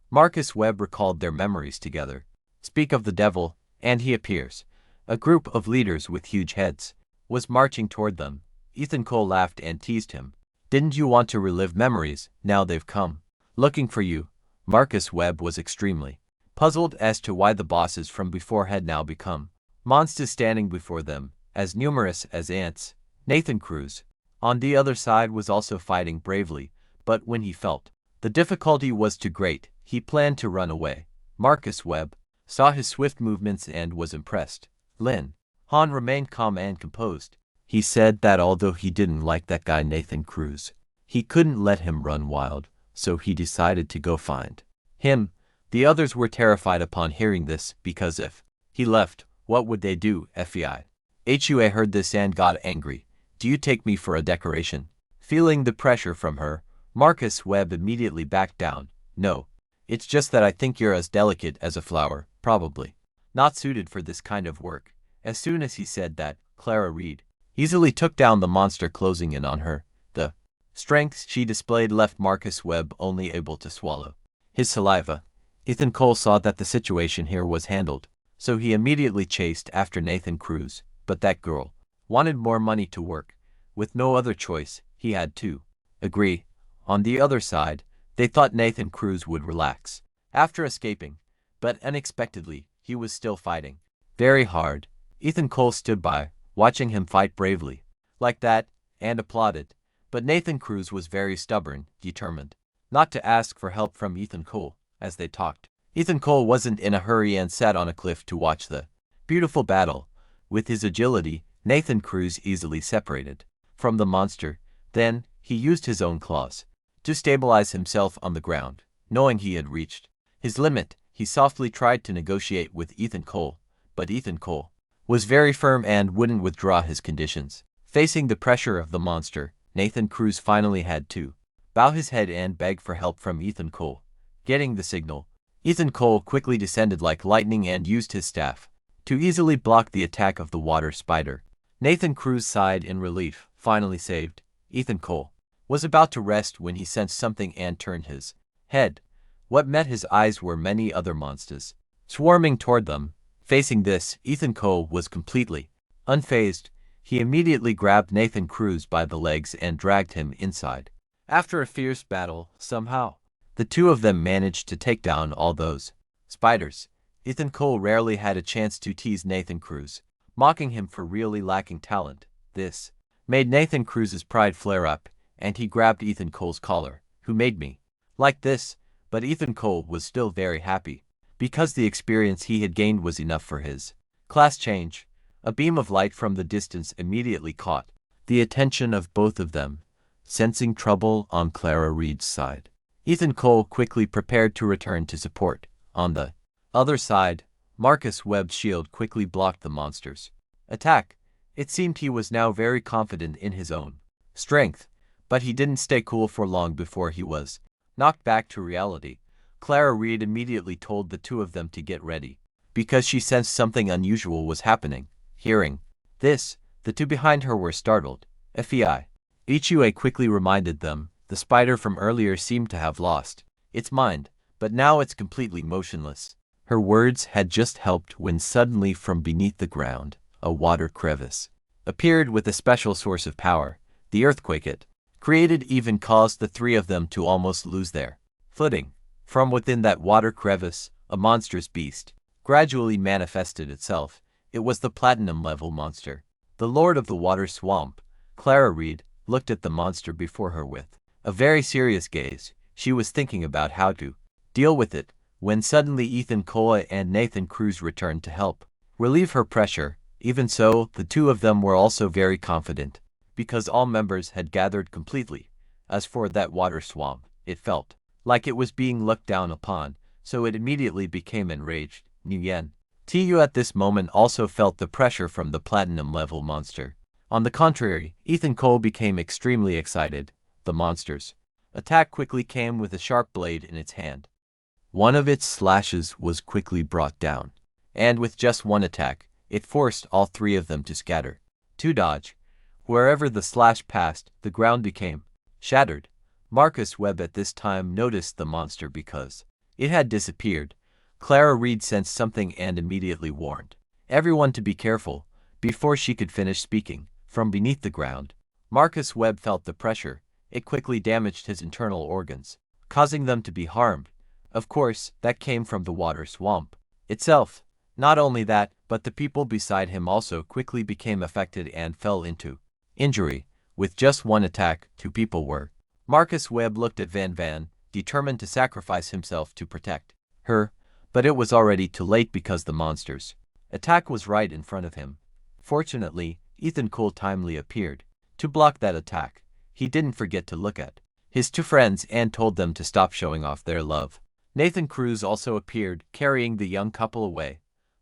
Marcus Webb recalled their memories together. "Speak of the devil, and he appears. A group of leaders with huge heads. was marching toward them. Ethan Cole laughed and teased him. Didn't you want to relive memories? Now they've come. Looking for you. Marcus Webb was extremely puzzled as to why the bosses from before had now become monsters standing before them, as numerous as ants. Nathan Cruz, on the other side, was also fighting bravely, but when he felt the difficulty was too great, he planned to run away. Marcus Webb saw his swift movements and was impressed. Lin Han remained calm and composed. He said that although he didn't like that guy Nathan Cruz, he couldn't let him run wild, so he decided to go find him. The others were terrified upon hearing this, because if he left, what would they do? FEI. Hua heard this and got angry. Do you take me for a decoration? Feeling the pressure from her, Marcus Webb immediately backed down. No. It's just that I think you're as delicate as a flower, probably not suited for this kind of work. As soon as he said that, Clara Reed easily took down the monster closing in on her. The strength she displayed left Marcus Webb only able to swallow his saliva. Ethan Cole saw that the situation here was handled, so he immediately chased after Nathan Cruz, but that girl wanted more money to work. With no other choice, he had to agree. On the other side, they thought Nathan Cruz would relax after escaping, but unexpectedly, he was still fighting very hard. Ethan Cole stood by, watching him fight bravely like that, and applauded. But Nathan Cruz was very stubborn, determined not to ask for help from Ethan Cole. As they talked, Ethan Cole wasn't in a hurry and sat on a cliff to watch the beautiful battle. With his agility, Nathan Cruz easily separated from the monster. Then, he used his own claws to stabilize himself on the ground. Knowing he had reached his limit, he softly tried to negotiate with Ethan Cole, but Ethan Cole was very firm and wouldn't withdraw his conditions. Facing the pressure of the monster, Nathan Cruz finally had to bow his head and beg for help from Ethan Cole. Getting the signal, Ethan Cole quickly descended like lightning and used his staff to easily block the attack of the water spider. Nathan Cruz sighed in relief, finally saved. Ethan Cole was about to rest when he sensed something and turned his head. What met his eyes were many other monsters swarming toward them. Facing this, Ethan Cole was completely unfazed. He immediately grabbed Nathan Cruz by the legs and dragged him inside. After a fierce battle, somehow the two of them managed to take down all those spiders. Ethan Cole rarely had a chance to tease Nathan Cruz, mocking him for really lacking talent. This made Nathan Cruz's pride flare up, and he grabbed Ethan Cole's collar. Who made me like this? But Ethan Cole was still very happy, because the experience he had gained was enough for his class change. A beam of light from the distance immediately caught the attention of both of them. Sensing trouble on Clara Reed's side, Ethan Cole quickly prepared to return to support. On the other side, Marcus Webb's shield quickly blocked the monster's attack. It seemed he was now very confident in his own strength, but he didn't stay cool for long before he was knocked back to reality. Clara Reed immediately told the two of them to get ready, because she sensed something unusual was happening. Hearing this, the two behind her were startled. FEI. Hua quickly reminded them. The spider from earlier seemed to have lost its mind, but now it's completely motionless. Her words had just helped when suddenly from beneath the ground, a water crevice appeared with a special source of power. The earthquake it created even caused the three of them to almost lose their footing. From within that water crevice, a monstrous beast gradually manifested itself. It was the platinum-level monster, the Lord of the Water Swamp. Clara Reed looked at the monster before her with a very serious gaze. She was thinking about how to deal with it, when suddenly Ethan Cole and Nathan Cruz returned to help relieve her pressure. Even so, the two of them were also very confident, because all members had gathered completely. As for that water swamp, it felt like it was being looked down upon, so it immediately became enraged. Nguyen Tu at this moment also felt the pressure from the platinum-level monster. On the contrary, Ethan Cole became extremely excited. The monster's attack quickly came with a sharp blade in its hand. One of its slashes was quickly brought down, and with just one attack, it forced all three of them to scatter. To dodge. Wherever the slash passed, the ground became shattered. Marcus Webb at this time noticed the monster because it had disappeared. Clara Reed sensed something and immediately warned everyone to be careful. Before she could finish speaking, from beneath the ground. Marcus Webb felt the pressure. It quickly damaged his internal organs, causing them to be harmed. Of course, that came from the water swamp itself. Not only that, but the people beside him also quickly became affected and fell into injury. With just one attack, 2 people were. Marcus Webb looked at Van, determined to sacrifice himself to protect her, but it was already too late because the monster's attack was right in front of him. Fortunately, Ethan Cole timely appeared to block that attack. He didn't forget to look at his 2 friends and told them to stop showing off their love. Nathan Cruz also appeared, carrying the young couple away.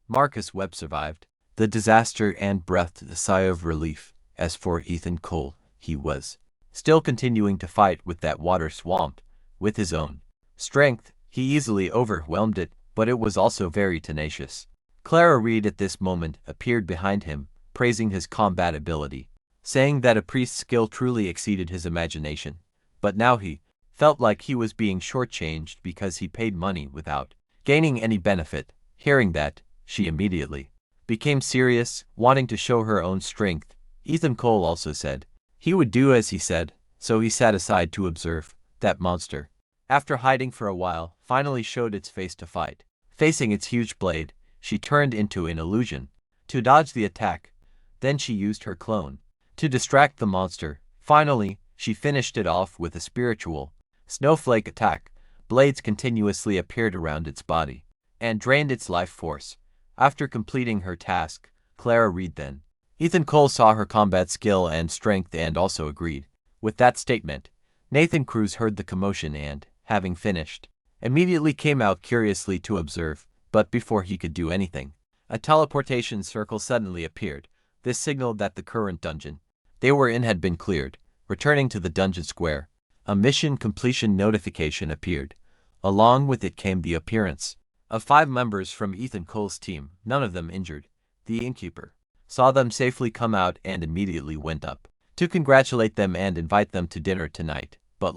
Marcus Webb survived the disaster and breathed a sigh of relief. As for Ethan Cole, he was still continuing to fight with that water swamp. With his own strength, he easily overwhelmed it, but it was also very tenacious. Clara Reed at this moment appeared behind him, praising his combat ability, saying that a priest's skill truly exceeded his imagination. But now he felt like he was being shortchanged because he paid money without gaining any benefit. Hearing that, she immediately became serious, wanting to show her own strength. Ethan Cole also said he would do as he said, so he sat aside to observe. That monster, after hiding for a while, finally showed its face to fight. Facing its huge blade, she turned into an illusion to dodge the attack. Then she used her clone to distract the monster. Finally, she finished it off with a spiritual snowflake attack. Blades continuously appeared around its body and drained its life force. After completing her task, Clara Reed then. Ethan Cole saw her combat skill and strength and also agreed with that statement. Nathan Cruz heard the commotion and, having finished, immediately came out curiously to observe, but before he could do anything, a teleportation circle suddenly appeared. This signaled that the current dungeon they were in had been cleared. Returning to the dungeon square, a mission completion notification appeared. Along with it came the appearance of 5 members from Ethan Cole's team, none of them injured. The innkeeper saw them safely come out and immediately went up to congratulate them and invite them to dinner tonight. But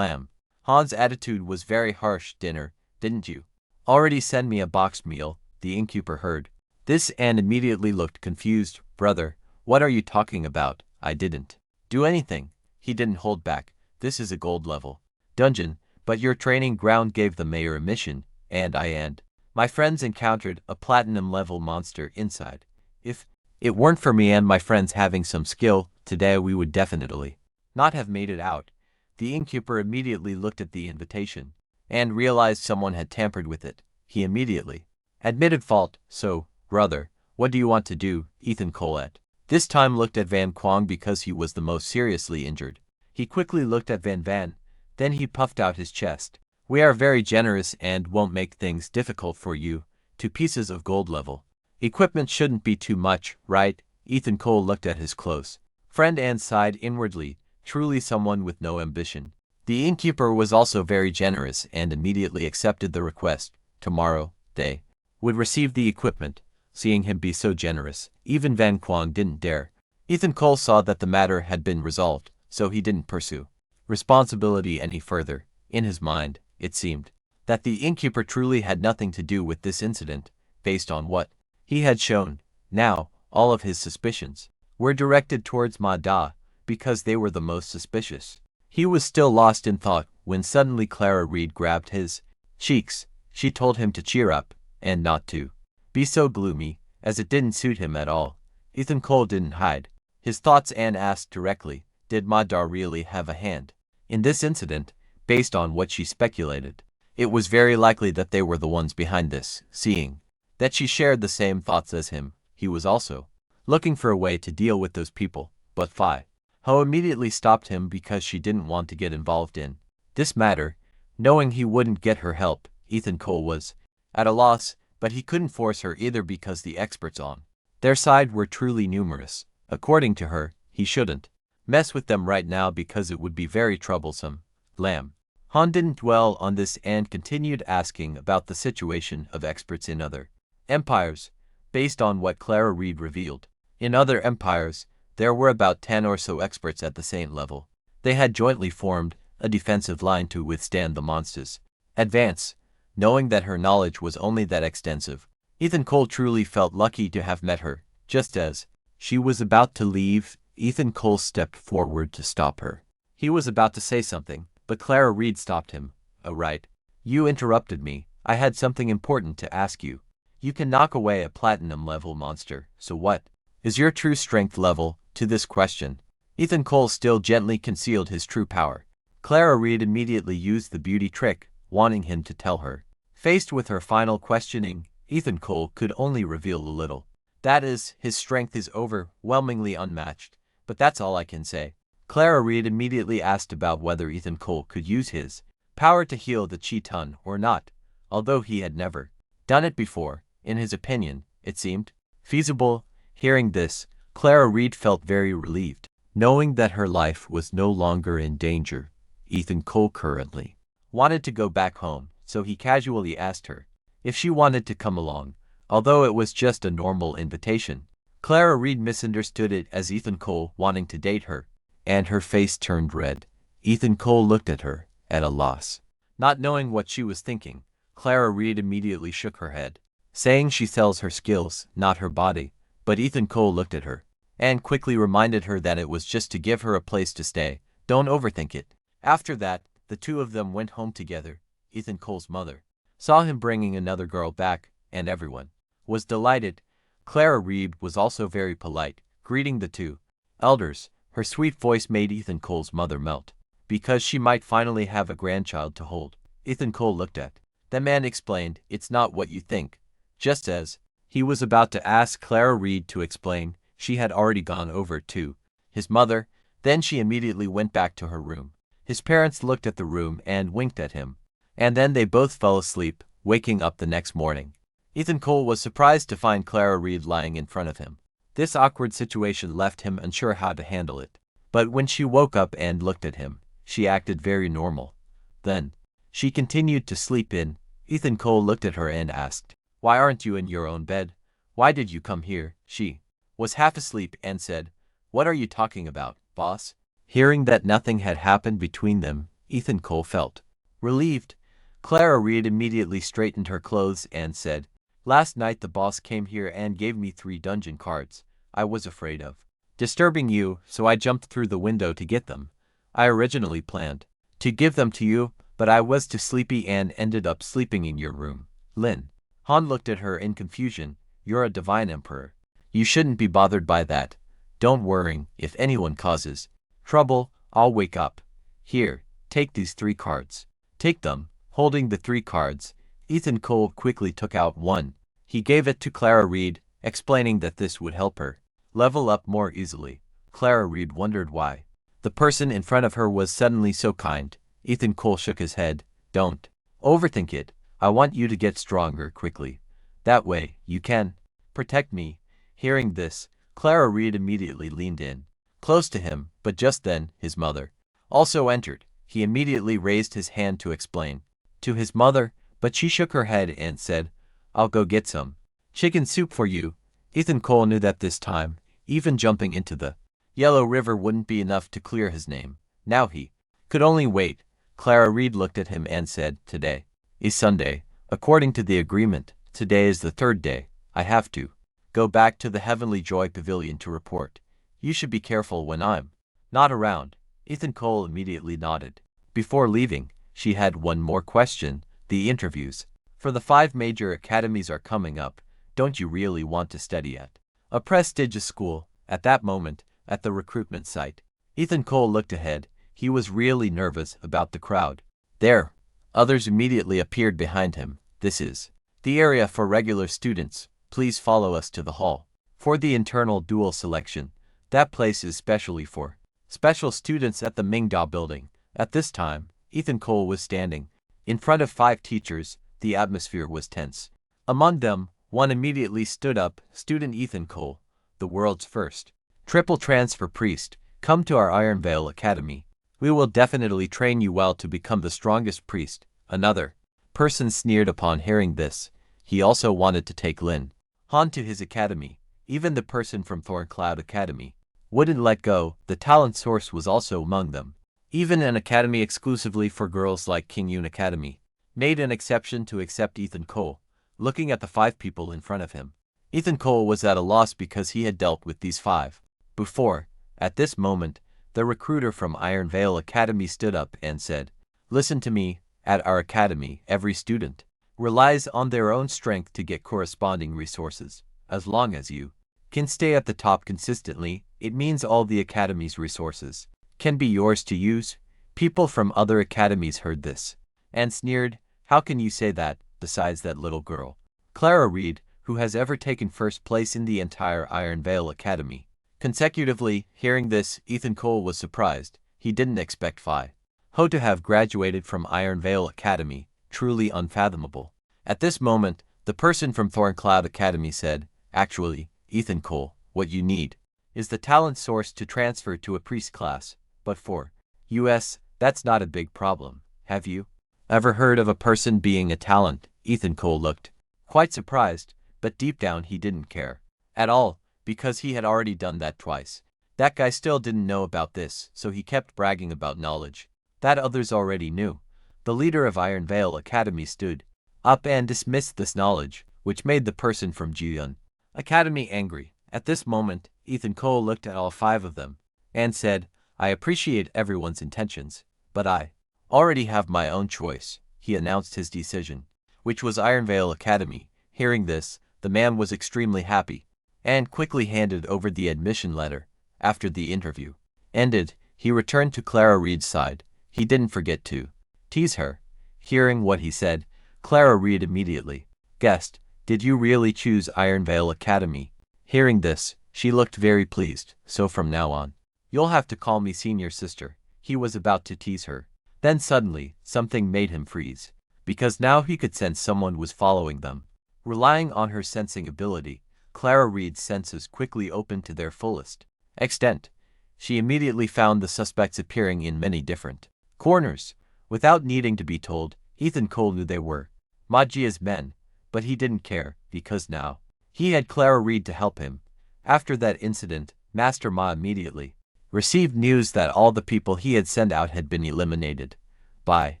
Han's attitude was very harsh. Dinner, didn't you already send me a boxed meal? The innkeeper heard this and immediately looked confused. Brother, what are you talking about? I didn't do anything. He didn't hold back. This is a gold level dungeon, but your training ground gave the mayor a mission, and I and my friends encountered a platinum level monster inside. If it weren't for me and my friends having some skill, today we would definitely not have made it out. The innkeeper immediately looked at the invitation and realized someone had tampered with it. He immediately admitted fault. So, brother, what do you want to do? Ethan Cole at this time looked at Van Kwang because he was the most seriously injured. He quickly looked at Van, then he puffed out his chest. We are very generous and won't make things difficult for you. 2 pieces of gold level equipment shouldn't be too much, right? Ethan Cole looked at his close friend and sighed inwardly. Truly someone with no ambition. The innkeeper was also very generous and immediately accepted the request. Tomorrow, they would receive the equipment. Seeing him be so generous, even Van Kwang didn't dare. Ethan Cole saw that the matter had been resolved, so he didn't pursue responsibility any further. In his mind, it seemed that the innkeeper truly had nothing to do with this incident, based on what he had shown. Now, all of his suspicions were directed towards Ma Da, because they were the most suspicious. He was still lost in thought when suddenly Clara Reed grabbed his cheeks. She told him to cheer up, and not to be so gloomy, as it didn't suit him at all. Ethan Cole didn't hide his thoughts and asked directly, did Ma Da really have a hand in this incident? Based on what she speculated, it was very likely that they were the ones behind this. Seeing that she shared the same thoughts as him, he was also looking for a way to deal with those people. But Phi Ho immediately stopped him because she didn't want to get involved in this matter. Knowing he wouldn't get her help, Ethan Cole was at a loss, but he couldn't force her either because the experts on their side were truly numerous. According to her, he shouldn't mess with them right now because it would be very troublesome. Han didn't dwell on this and continued asking about the situation of experts in other empires. Based on what Clara Reed revealed, in other empires, there were about 10 or so experts at the same level. They had jointly formed a defensive line to withstand the monster's advance. Knowing that her knowledge was only that extensive, Ethan Cole truly felt lucky to have met her. Just as she was about to leave, Ethan Cole stepped forward to stop her. He was about to say something, but Clara Reed stopped him. "Oh right. You interrupted me. I had something important to ask you. You can knock away a platinum-level monster, so what is your true strength level?" To this question, Ethan Cole still gently concealed his true power. Clara Reed immediately used the beauty trick, wanting him to tell her. Faced with her final questioning, Ethan Cole could only reveal a little. "That is, his strength is overwhelmingly unmatched, but that's all I can say." Clara Reed immediately asked about whether Ethan Cole could use his power to heal the Chi-Tun or not. Although he had never done it before, in his opinion, it seemed feasible. Hearing this, Clara Reed felt very relieved, knowing that her life was no longer in danger. Ethan Cole currently wanted to go back home, so he casually asked her if she wanted to come along, although it was just a normal invitation. Clara Reed misunderstood it as Ethan Cole wanting to date her, and her face turned red. Ethan Cole looked at her, at a loss. Not knowing what she was thinking, Clara Reed immediately shook her head, saying she sells her skills, not her body. But Ethan Cole looked at her, and quickly reminded her that it was just to give her a place to stay. Don't overthink it. After that, the two of them went home together. Ethan Cole's mother saw him bringing another girl back, and everyone was delighted. Clara Reed was also very polite, greeting the two elders. Her sweet voice made Ethan Cole's mother melt, because she might finally have a grandchild to hold. Ethan Cole looked at the man, explained, "It's not what you think." Just as he was about to ask Clara Reed to explain, she had already gone over to his mother. Then she immediately went back to her room. His parents looked at the room and winked at him, and then they both fell asleep, waking up the next morning. Ethan Cole was surprised to find Clara Reed lying in front of him. This awkward situation left him unsure how to handle it. But when she woke up and looked at him, she acted very normal. Then she continued to sleep in. Ethan Cole looked at her and asked, "Why aren't you in your own bed? Why did you come here?" She was half asleep and said, "What are you talking about, boss?" Hearing that nothing had happened between them, Ethan Cole felt relieved. Clara Reed immediately straightened her clothes and said, "Last night the boss came here and gave me 3 dungeon cards. I was afraid of disturbing you, so I jumped through the window to get them. I originally planned to give them to you, but I was too sleepy and ended up sleeping in your room." Lin Han looked at her in confusion. "You're a divine emperor. You shouldn't be bothered by that. Don't worry, if anyone causes trouble, I'll wake up. Here, take these 3 cards. Take them." Holding the 3 cards, Ethan Cole quickly took out one. He gave it to Clara Reed, explaining that this would help her level up more easily. Clara Reed wondered why the person in front of her was suddenly so kind. Ethan Cole shook his head. "Don't overthink it. I want you to get stronger quickly. That way, you can protect me." Hearing this, Clara Reed immediately leaned in close to him, but just then, his mother also entered. He immediately raised his hand to explain to his mother, but she shook her head and said, "I'll go get some chicken soup for you." Ethan Cole knew that this time, even jumping into the Yellow River wouldn't be enough to clear his name. Now he could only wait. Clara Reed looked at him and said, "Today is Sunday. According to the agreement, today is the 3rd day. I have to go back to the Heavenly Joy Pavilion to report. You should be careful when I'm not around." Ethan Cole immediately nodded. Before leaving, she had one more question. "The interviews for the 5 major academies are coming up. Don't you really want to study at a prestigious school?" At that moment, at the recruitment site, Ethan Cole looked ahead. He was really nervous about the crowd. There, others immediately appeared behind him. "This is the area for regular students. Please follow us to the hall for the internal dual selection. That place is specially for special students at the Mingda building." At this time, Ethan Cole was standing in front of 5 teachers. The atmosphere was tense. Among them, one immediately stood up. "Student Ethan Cole, the world's first triple transfer priest, come to our Ironvale Academy. We will definitely train you well to become the strongest priest." Another person sneered upon hearing this. He also wanted to take Lin Han to his academy. Even the person from Thorncloud Academy wouldn't let go. The talent source was also among them. Even an academy exclusively for girls like King Yun Academy made an exception to accept Ethan Cole. Looking at the 5 people in front of him, Ethan Cole was at a loss because he had dealt with these 5 before. At this moment, the recruiter from Iron Veil Academy stood up and said, "Listen to me, at our academy, every student relies on their own strength to get corresponding resources. As long as you can stay at the top consistently, it means all the academy's resources can be yours to use." People from other academies heard this and sneered. "How can you say that, besides that little girl, Clara Reed, who has ever taken first place in the entire Iron Veil Academy consecutively?" Hearing this, Ethan Cole was surprised. He didn't expect Phi Ho to have graduated from Iron Veil Academy, truly unfathomable. At this moment, the person from Thorncloud Academy said, "Actually, Ethan Cole, what you need is the talent source to transfer to a priest class, but for US, that's not a big problem. Have you ever heard of a person being a talent?" Ethan Cole looked quite surprised, but deep down he didn't care at all, because he had already done that twice. That guy still didn't know about this, so he kept bragging about knowledge that others already knew. The leader of Iron Veil Academy stood up and dismissed this knowledge, which made the person from Jiyun Academy angry. At this moment, Ethan Cole looked at all five of them and said, "I appreciate everyone's intentions, but I already have my own choice." He announced his decision, which was Iron Veil Academy. Hearing this, the man was extremely happy and quickly handed over the admission letter. After the interview ended, he returned to Clara Reed's side. He didn't forget to tease her. Hearing what he said, Clara Reed immediately guessed, "Did you really choose Iron Veil Academy?" Hearing this, she looked very pleased. "So from now on, you'll have to call me senior sister." He was about to tease her. Then suddenly, something made him freeze, because now he could sense someone was following them. Relying on her sensing ability, Clara Reed's senses quickly opened to their fullest extent. She immediately found the suspects appearing in many different corners. Without needing to be told, Ethan Cole knew they were Majia's men, but he didn't care, because now he had Clara Reed to help him. After that incident, Master Ma immediately received news that all the people he had sent out had been eliminated. By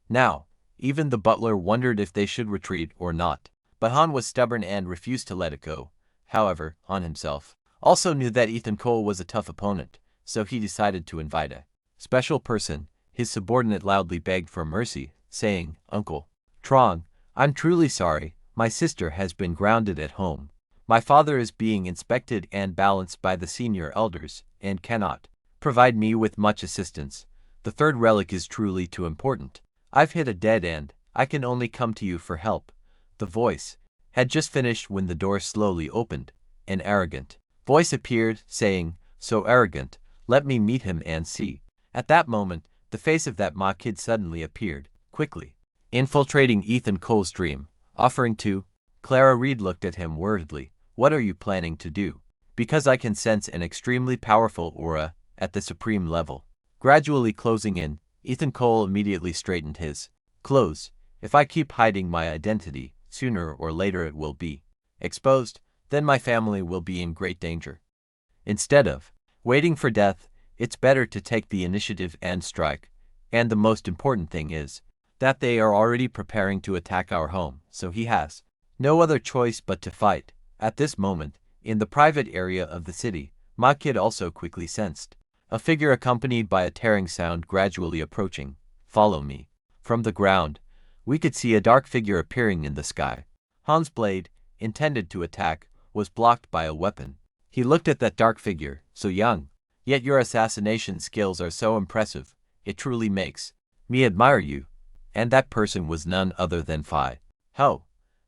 now, even the butler wondered if they should retreat or not, but Han was stubborn and refused to let it go. However, Han himself also knew that Ethan Cole was a tough opponent, so he decided to invite a special person. His subordinate loudly begged for mercy, saying, "Uncle Trong, I'm truly sorry. My sister has been grounded at home. My father is being inspected and balanced by the senior elders, and cannot provide me with much assistance. The third relic is truly too important. I've hit a dead end. I can only come to you for help." The voice had just finished when the door slowly opened. An arrogant voice appeared, saying, "So arrogant, let me meet him and see." At that moment, the face of that Ma kid suddenly appeared, quickly infiltrating Ethan Cole's dream, offering to. Clara Reed looked at him worriedly. "What are you planning to do?" "Because I can sense an extremely powerful aura at the supreme level gradually closing in." Ethan Cole immediately straightened his clothes. "If I keep hiding my identity, sooner or later it will be exposed. Then my family will be in great danger. Instead of waiting for death, it's better to take the initiative and strike. And the most important thing is that they are already preparing to attack our home, so he has no other choice but to fight." At this moment, in the private area of the city, Ma Kid also quickly sensed a figure accompanied by a tearing sound gradually approaching. "Follow me." From the ground, we could see a dark figure appearing in the sky. Han's blade, intended to attack, was blocked by a weapon. He looked at that dark figure. "So young, yet your assassination skills are so impressive. It truly makes me admire you." And that person was none other than Phi Ho.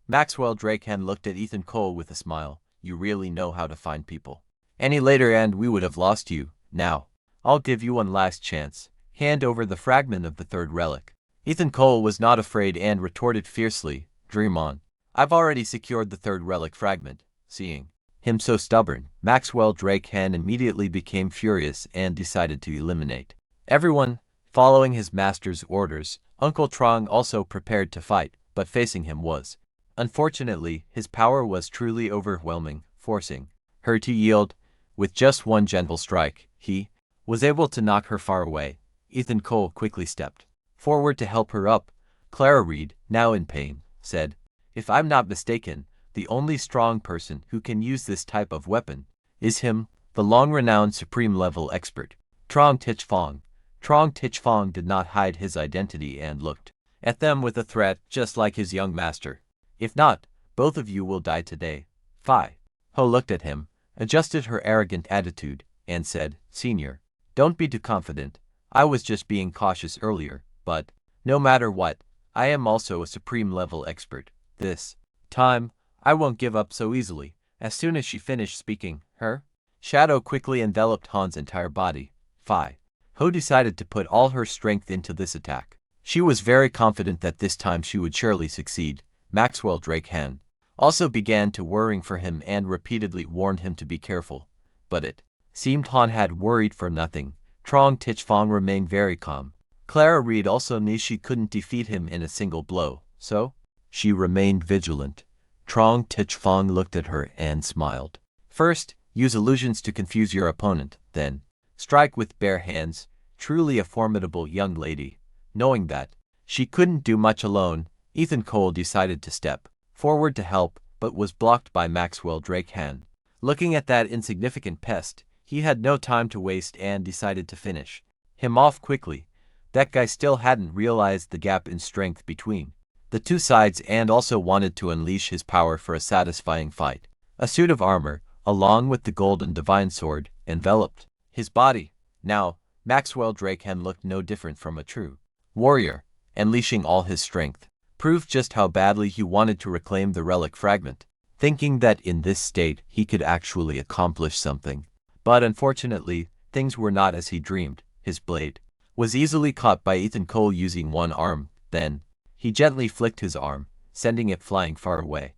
Maxwell Drakehan looked at Ethan Cole with a smile. "You really know how to find people. Any later and we would have lost you. Now, I'll give you one last chance. Hand over the fragment of the third relic." Ethan Cole was not afraid and retorted fiercely, "Dream on. I've already secured the third relic fragment." Seeing him so stubborn, Maxwell Drakehan immediately became furious and decided to eliminate everyone. Following his master's orders, Uncle Trong also prepared to fight, but facing him was unfortunately, his power was truly overwhelming, forcing her to yield. With just one gentle strike, he was able to knock her far away. Ethan Cole quickly stepped forward to help her up. Clara Reed, now in pain, said, "If I'm not mistaken, the only strong person who can use this type of weapon is him." the long-renowned supreme-level expert, Trong Tichfong. Trong Tichfong did not hide his identity and looked at them with a threat just like his young master. If not, both of you will die today. Fi Ho looked at him, adjusted her arrogant attitude, and said, Senior, don't be too confident. I was just being cautious earlier, but, no matter what, I am also a supreme-level expert. This time, I won't give up so easily. As soon as she finished speaking, her shadow quickly enveloped Han's entire body. Fi Ho decided to put all her strength into this attack. She was very confident that this time she would surely succeed. Maxwell Drake Han also began to worrying for him and repeatedly warned him to be careful. But it seemed Han had worried for nothing. Trong Tichfong remained very calm. Clara Reed also knew she couldn't defeat him in a single blow, so she remained vigilant. Trong Tichfong looked at her and smiled. First, use illusions to confuse your opponent, then strike with bare hands. Truly a formidable young lady. Knowing that she couldn't do much alone, Ethan Cole decided to step forward to help, but was blocked by Maxwell Drake Han. Looking at that insignificant pest, he had no time to waste and decided to finish him off quickly. That guy still hadn't realized the gap in strength between the two sides and also wanted to unleash his power for a satisfying fight. A suit of armor, along with the golden divine sword, enveloped his body. Now, Maxwell Drake Han looked no different from a true warrior, unleashing all his strength, proved just how badly he wanted to reclaim the relic fragment, thinking that in this state he could actually accomplish something. But unfortunately, things were not as he dreamed. His blade was easily caught by Ethan Cole using one arm. Then, he gently flicked his arm, sending it flying far away.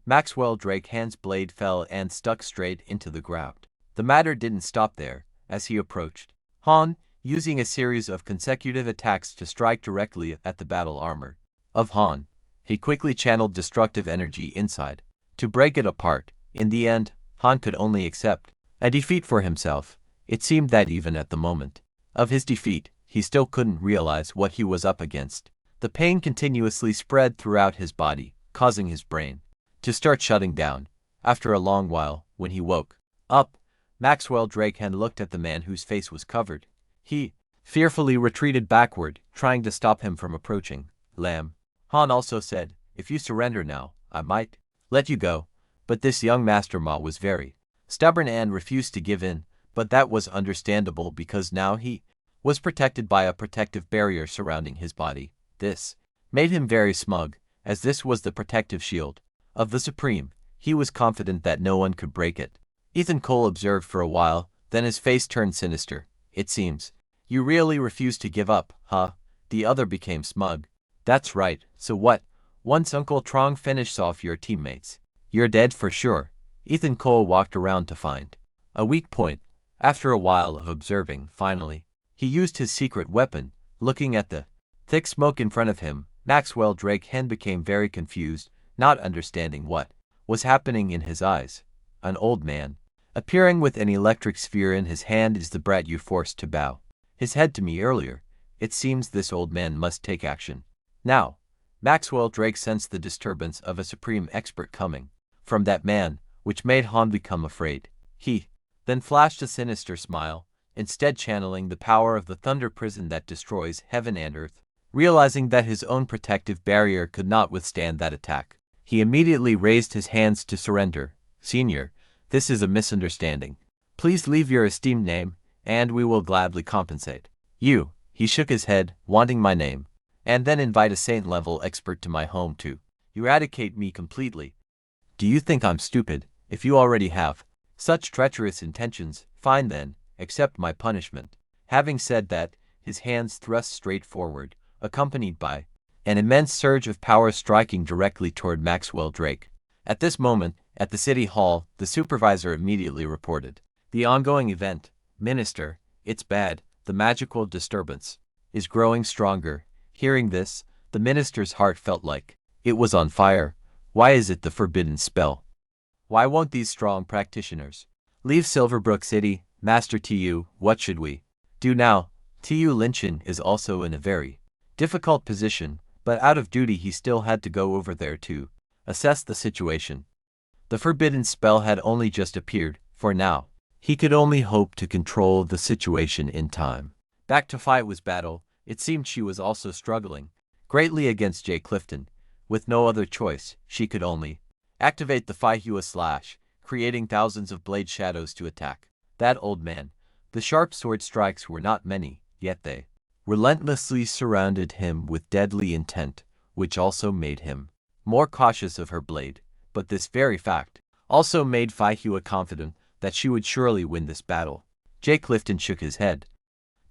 Maxwell Drake Han's blade fell and stuck straight into the ground. The matter didn't stop there. As he approached Han, using a series of consecutive attacks to strike directly at the battle armor of Han, he quickly channeled destructive energy inside to break it apart. In the end, Han could only accept a defeat for himself. It seemed that even at the moment of his defeat, he still couldn't realize what he was up against. The pain continuously spread throughout his body, causing his brain to start shutting down. After a long while, when he woke up, Maxwell Drake Han looked at the man whose face was covered. He fearfully retreated backward, trying to stop him from approaching. Lamb. Han also said, if you surrender now, I might let you go. But this young Master Ma was very stubborn and refused to give in, but that was understandable because now he was protected by a protective barrier surrounding his body. This made him very smug, as this was the protective shield of the Supreme. He was confident that no one could break it. Ethan Cole observed for a while, then his face turned sinister. It seems you really refuse to give up, huh? The other became smug. That's right, so what? Once Uncle Trong finishes off your teammates, you're dead for sure. Ethan Cole walked around to find a weak point. After a while of observing, finally, he used his secret weapon. Looking at the thick smoke in front of him, Maxwell Drake Han became very confused, not understanding what was happening in his eyes. An old man, appearing with an electric sphere in his hand, is the brat you forced to bow his head to me earlier. It seems this old man must take action now. Maxwell Drake sensed the disturbance of a supreme expert coming from that man, which made Han become afraid. He then flashed a sinister smile, instead channeling the power of the thunder prison that destroys heaven and earth. Realizing that his own protective barrier could not withstand that attack, he immediately raised his hands to surrender. Senior, this is a misunderstanding. Please leave your esteemed name, and we will gladly compensate you. He shook his head, wanting my name, and then invite a saint-level expert to my home to eradicate me completely. Do you think I'm stupid? If you already have such treacherous intentions, fine then, accept my punishment. Having said that, his hands thrust straight forward, accompanied by an immense surge of power striking directly toward Maxwell Drake. At this moment, at the city hall, the supervisor immediately reported the ongoing event. Minister, it's bad. The magical disturbance is growing stronger. Hearing this, the minister's heart felt like it was on fire. Why is it the forbidden spell? Why won't these strong practitioners leave Silverbrook City? Master Tu, what should we do now? Tu Linchin is also in a very difficult position, but out of duty he still had to go over there to assess the situation. The forbidden spell had only just appeared, for now, He could only hope to control the situation in time. Back to fight was battle. It seemed she was also struggling greatly against Jay Clifton. With no other choice, she could only activate the Faihua slash, creating thousands of blade shadows to attack that old man. The sharp sword strikes were not many, yet they relentlessly surrounded him with deadly intent, which also made him more cautious of her blade. But this very fact also made Faihua confident that she would surely win this battle. Jay Clifton shook his head.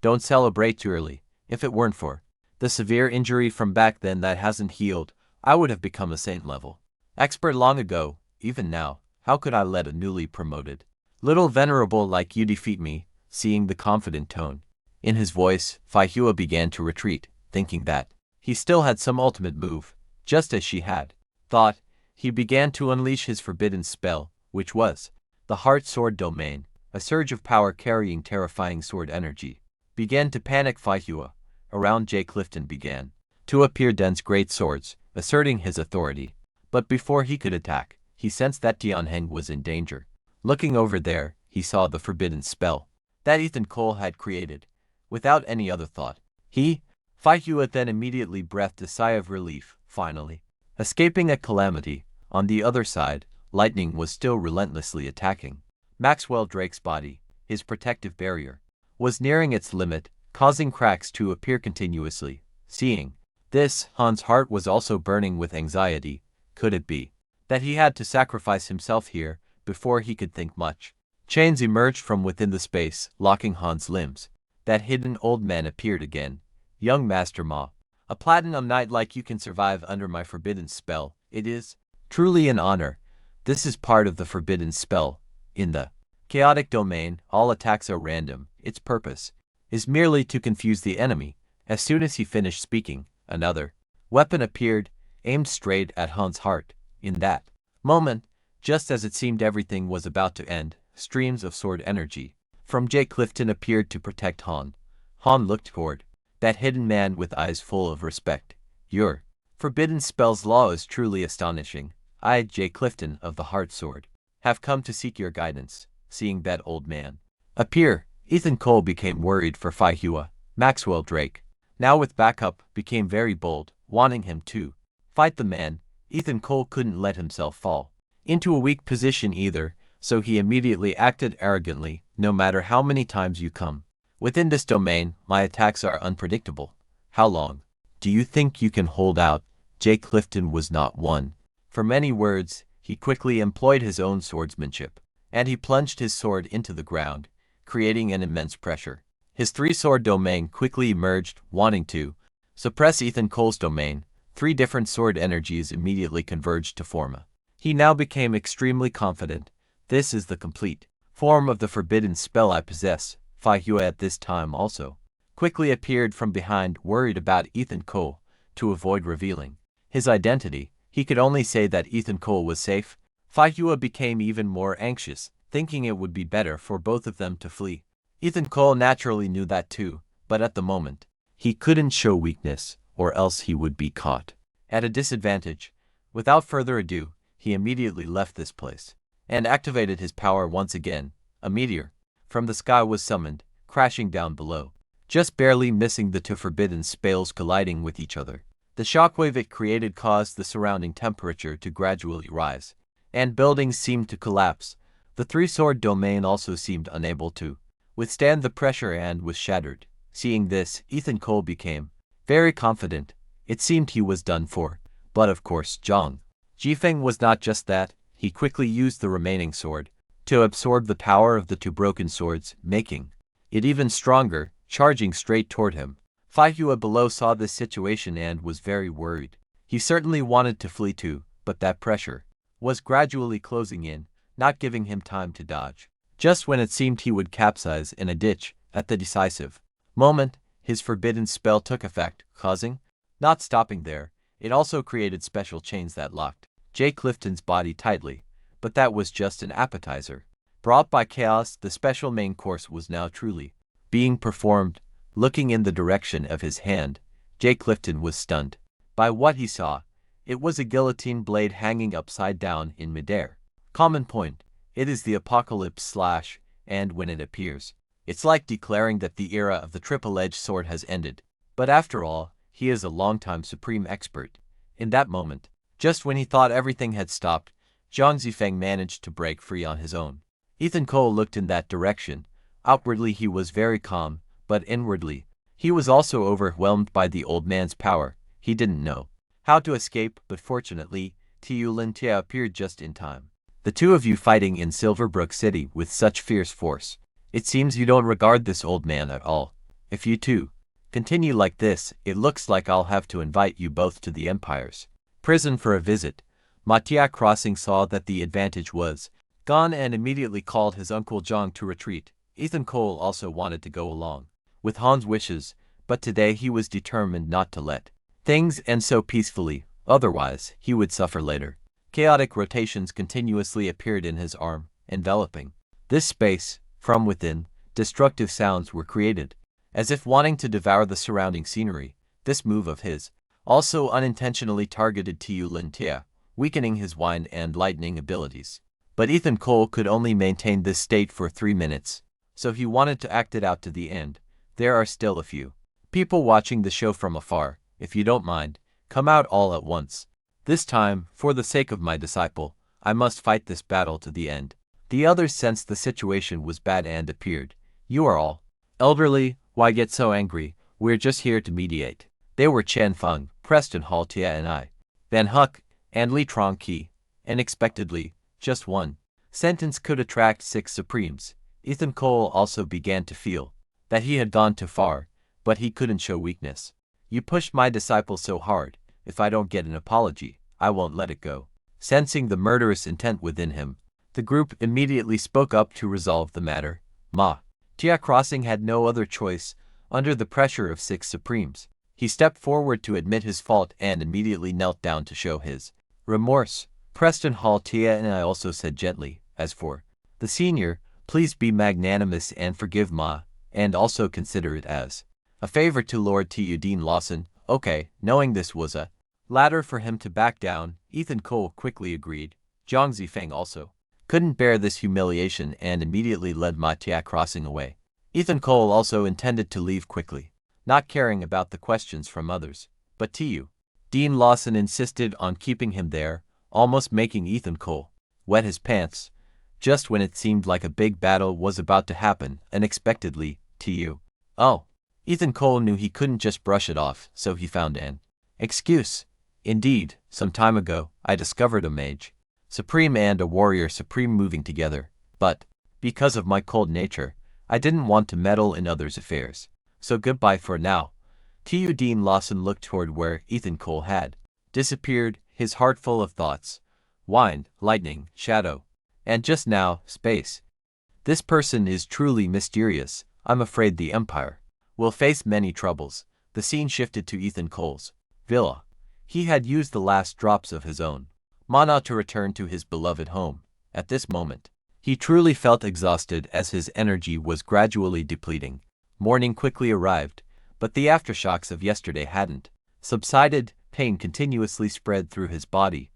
Don't celebrate too early. If it weren't for the severe injury from back then that hasn't healed, I would have become a saint level expert long ago. Even now, how could I let a newly promoted little venerable like you defeat me? Seeing the confident tone in his voice, Faihua began to retreat, thinking that he still had some ultimate move. Just as she had thought, he began to unleash his forbidden spell, which was the Heart Sword domain. A surge of power carrying terrifying sword energy began to panic Faihua. Around Jay Clifton began to appear dense great swords, asserting his authority. But before he could attack, he sensed that Tianheng was in danger. Looking over there, he saw the forbidden spell that Ethan Cole had created. Without any other thought, Faihua then immediately breathed a sigh of relief, finally escaping a calamity. On the other side, lightning was still relentlessly attacking Maxwell Drake's body. His protective barrier was nearing its limit, causing cracks to appear continuously. Seeing this, Han's heart was also burning with anxiety. Could it be that he had to sacrifice himself here? Before he could think much, chains emerged from within the space, locking Han's limbs. That hidden old man appeared again. Young Master Ma, a platinum knight like you can survive under my forbidden spell. It is truly an honor. This is part of the forbidden spell. In the chaotic domain, all attacks are random. Its purpose is merely to confuse the enemy. As soon as he finished speaking, another weapon appeared, aimed straight at Han's heart. In that moment, just as it seemed everything was about to end, streams of sword energy from Jay Clifton appeared to protect Han. Han looked toward that hidden man with eyes full of respect. Your forbidden spell's law is truly astonishing. I, Jay Clifton of the Heart Sword, have come to seek your guidance. Seeing that old man appear, Ethan Cole became worried for Faihua. Maxwell Drake, now with backup, became very bold, wanting him to fight the man. Ethan Cole couldn't let himself fall into a weak position either, so he immediately acted arrogantly. No matter how many times you come within this domain, my attacks are unpredictable. How long do you think you can hold out? Jay Clifton was not one for many words. He quickly employed his own swordsmanship, and he plunged his sword into the ground, creating an immense pressure. His three-sword domain quickly emerged, wanting to suppress Ethan Cole's domain. Three different sword energies immediately converged to form a. He now became extremely confident. This is the complete form of the forbidden spell I possess. Faihua at this time also quickly appeared from behind, worried about Ethan Cole. To avoid revealing his identity, he could only say that Ethan Cole was safe. Faihua became even more anxious, thinking it would be better for both of them to flee. Ethan Cole naturally knew that too, but at the moment, he couldn't show weakness, or else he would be caught at a disadvantage. Without further ado, he immediately left this place and activated his power once again. A meteor from the sky was summoned, crashing down below, just barely missing the two forbidden spells colliding with each other. The shockwave it created caused the surrounding temperature to gradually rise, and buildings seemed to collapse. The three-sword domain also seemed unable to withstand the pressure and was shattered. Seeing this, Ethan Cole became very confident. It seemed he was done for. But of course, Zhang Jifeng was not just that. He quickly used the remaining sword to absorb the power of the two broken swords, making it even stronger, charging straight toward him. Faihua below saw this situation and was very worried. He certainly wanted to flee too, but that pressure was gradually closing in, not giving him time to dodge. Just when it seemed he would capsize in a ditch, at the decisive moment, his forbidden spell took effect, causing, not stopping there, it also created special chains that locked Jay Clifton's body tightly. But that was just an appetizer. Brought by chaos, the special main course was now truly being performed. Looking in the direction of his hand, Jay Clifton was stunned by what he saw. It was a guillotine blade hanging upside down in midair. Common point. It is the apocalypse slash, and when it appears, it's like declaring that the era of the triple-edged sword has ended. But after all, he is a longtime supreme expert. In that moment, just when he thought everything had stopped, Zhang Zifeng managed to break free on his own. Ethan Cole looked in that direction. Outwardly he was very calm, but inwardly, he was also overwhelmed by the old man's power. He didn't know how to escape, but fortunately, Tu Lintia appeared just in time. The two of you fighting in Silverbrook City with such fierce force. It seems you don't regard this old man at all. If you two continue like this, it looks like I'll have to invite you both to the Empire's prison for a visit. Matia Crossing saw that the advantage was gone and immediately called his uncle Zhang to retreat. Ethan Cole also wanted to go along with Han's wishes, but today he was determined not to let things end so peacefully, otherwise he would suffer later. Chaotic rotations continuously appeared in his arm, enveloping this space. From within, destructive sounds were created, as if wanting to devour the surrounding scenery. This move of his also unintentionally targeted Tu Lintia, weakening his wind and lightning abilities. But Ethan Cole could only maintain this state for 3 minutes, so he wanted to act it out to the end. There are still a few people watching the show from afar. If you don't mind, come out all at once. This time, for the sake of my disciple, I must fight this battle to the end. The others sensed the situation was bad and appeared. You are all elderly, why get so angry? We're just here to mediate. They were Chen Feng, Preston Haltia and I. Van Huck, and Li Trongqi. Unexpectedly, just one sentence could attract 6 Supremes. Ethan Cole also began to feel that he had gone too far, but he couldn't show weakness. You pushed my disciple so hard, if I don't get an apology, I won't let it go. Sensing the murderous intent within him, the group immediately spoke up to resolve the matter. Tia Crossing had no other choice. Under the pressure of 6 Supremes, he stepped forward to admit his fault and immediately knelt down to show his remorse. Preston Hall Tia and I also said gently, as for the senior, please be magnanimous and forgive Ma, and also consider it as a favor to Lord Tu Dean Lawson. Okay, knowing this was a ladder for him to back down, Ethan Cole quickly agreed. Zhang Zifeng also couldn't bear this humiliation and immediately led Matia Crossing away. Ethan Cole also intended to leave quickly, not caring about the questions from others, but Tu Dean Lawson insisted on keeping him there, almost making Ethan Cole wet his pants. Just when it seemed like a big battle was about to happen, unexpectedly, Ethan Cole knew he couldn't just brush it off, so he found an excuse. Indeed, some time ago, I discovered a mage Supreme and a warrior Supreme moving together, but, because of my cold nature, I didn't want to meddle in others' affairs. So goodbye for now. Tu Dean Lawson looked toward where Ethan Cole had disappeared, his heart full of thoughts. Wind, lightning, shadow, and just now, space. This person is truly mysterious. I'm afraid the Empire will face many troubles. The scene shifted to Ethan Cole's villa. He had used the last drops of his own mana to return to his beloved home. At this moment, he truly felt exhausted as his energy was gradually depleting. Morning quickly arrived, but the aftershocks of yesterday hadn't subsided. Pain continuously spread through his body.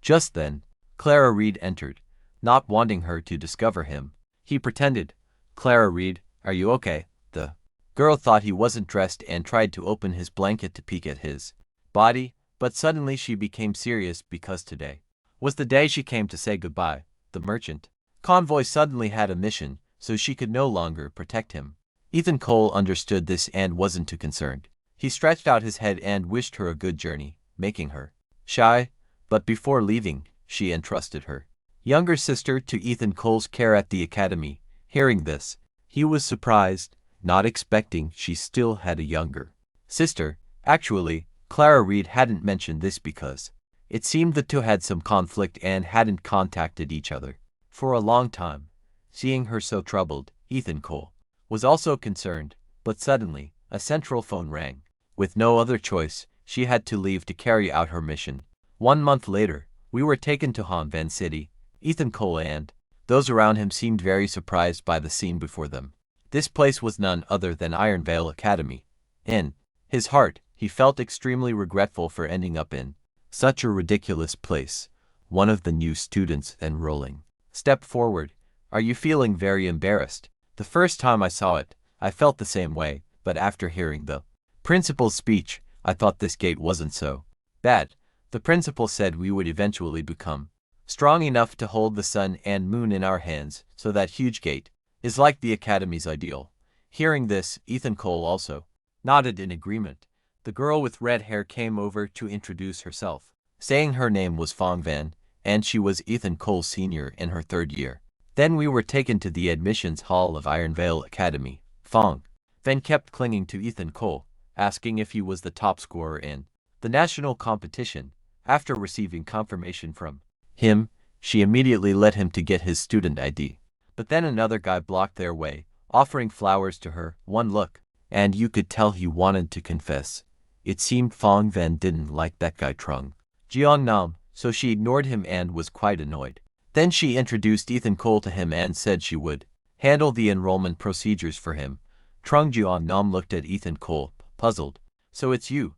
Just then, Clara Reed entered, not wanting her to discover him. He pretended, Clara Reed, are you okay? The girl thought he wasn't dressed and tried to open his blanket to peek at his body, but suddenly she became serious because today was the day she came to say goodbye. The merchant convoy suddenly had a mission, so she could no longer protect him. Ethan Cole understood this and wasn't too concerned. He stretched out his head and wished her a good journey, making her shy, but before leaving, she entrusted her younger sister to Ethan Cole's care at the academy. Hearing this, he was surprised, not expecting she still had a younger sister. Actually, Clara Reed hadn't mentioned this because it seemed the two had some conflict and hadn't contacted each other for a long time. Seeing her so troubled, Ethan Cole was also concerned, but suddenly, a central phone rang. With no other choice, she had to leave to carry out her mission. 1 month later, we were taken to Hanvan City. Ethan Cole and those around him seemed very surprised by the scene before them. This place was none other than Ironvale Academy. In his heart, he felt extremely regretful for ending up in such a ridiculous place. One of the new students enrolling stepped forward, Are you feeling very embarrassed? The first time I saw it, I felt the same way, but after hearing the principal's speech, I thought this gate wasn't so bad. The principal said we would eventually become strong enough to hold the sun and moon in our hands, so that huge gate is like the academy's ideal. Hearing this, Ethan Cole also nodded in agreement. The girl with red hair came over to introduce herself, saying her name was Fong Van, and she was Ethan Cole's senior in her 3rd year. Then we were taken to the admissions hall of Ironvale Academy. Fong Van kept clinging to Ethan Cole, asking if he was the top scorer in the national competition. After receiving confirmation from him, she immediately led him to get his student ID. But then another guy blocked their way, offering flowers to her. One look, and you could tell he wanted to confess. It seemed Fong Van didn't like that guy Trung Jeong Nam, so she ignored him and was quite annoyed. Then she introduced Ethan Cole to him and said she would handle the enrollment procedures for him. Trung Jeong Nam looked at Ethan Cole, puzzled. So it's you?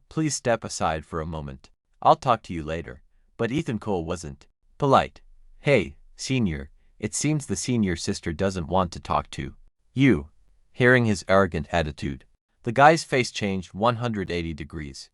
Please step aside for a moment. I'll talk to you later. But Ethan Cole wasn't polite. Hey, senior, it seems the senior sister doesn't want to talk to you. Hearing his arrogant attitude, the guy's face changed 180 degrees.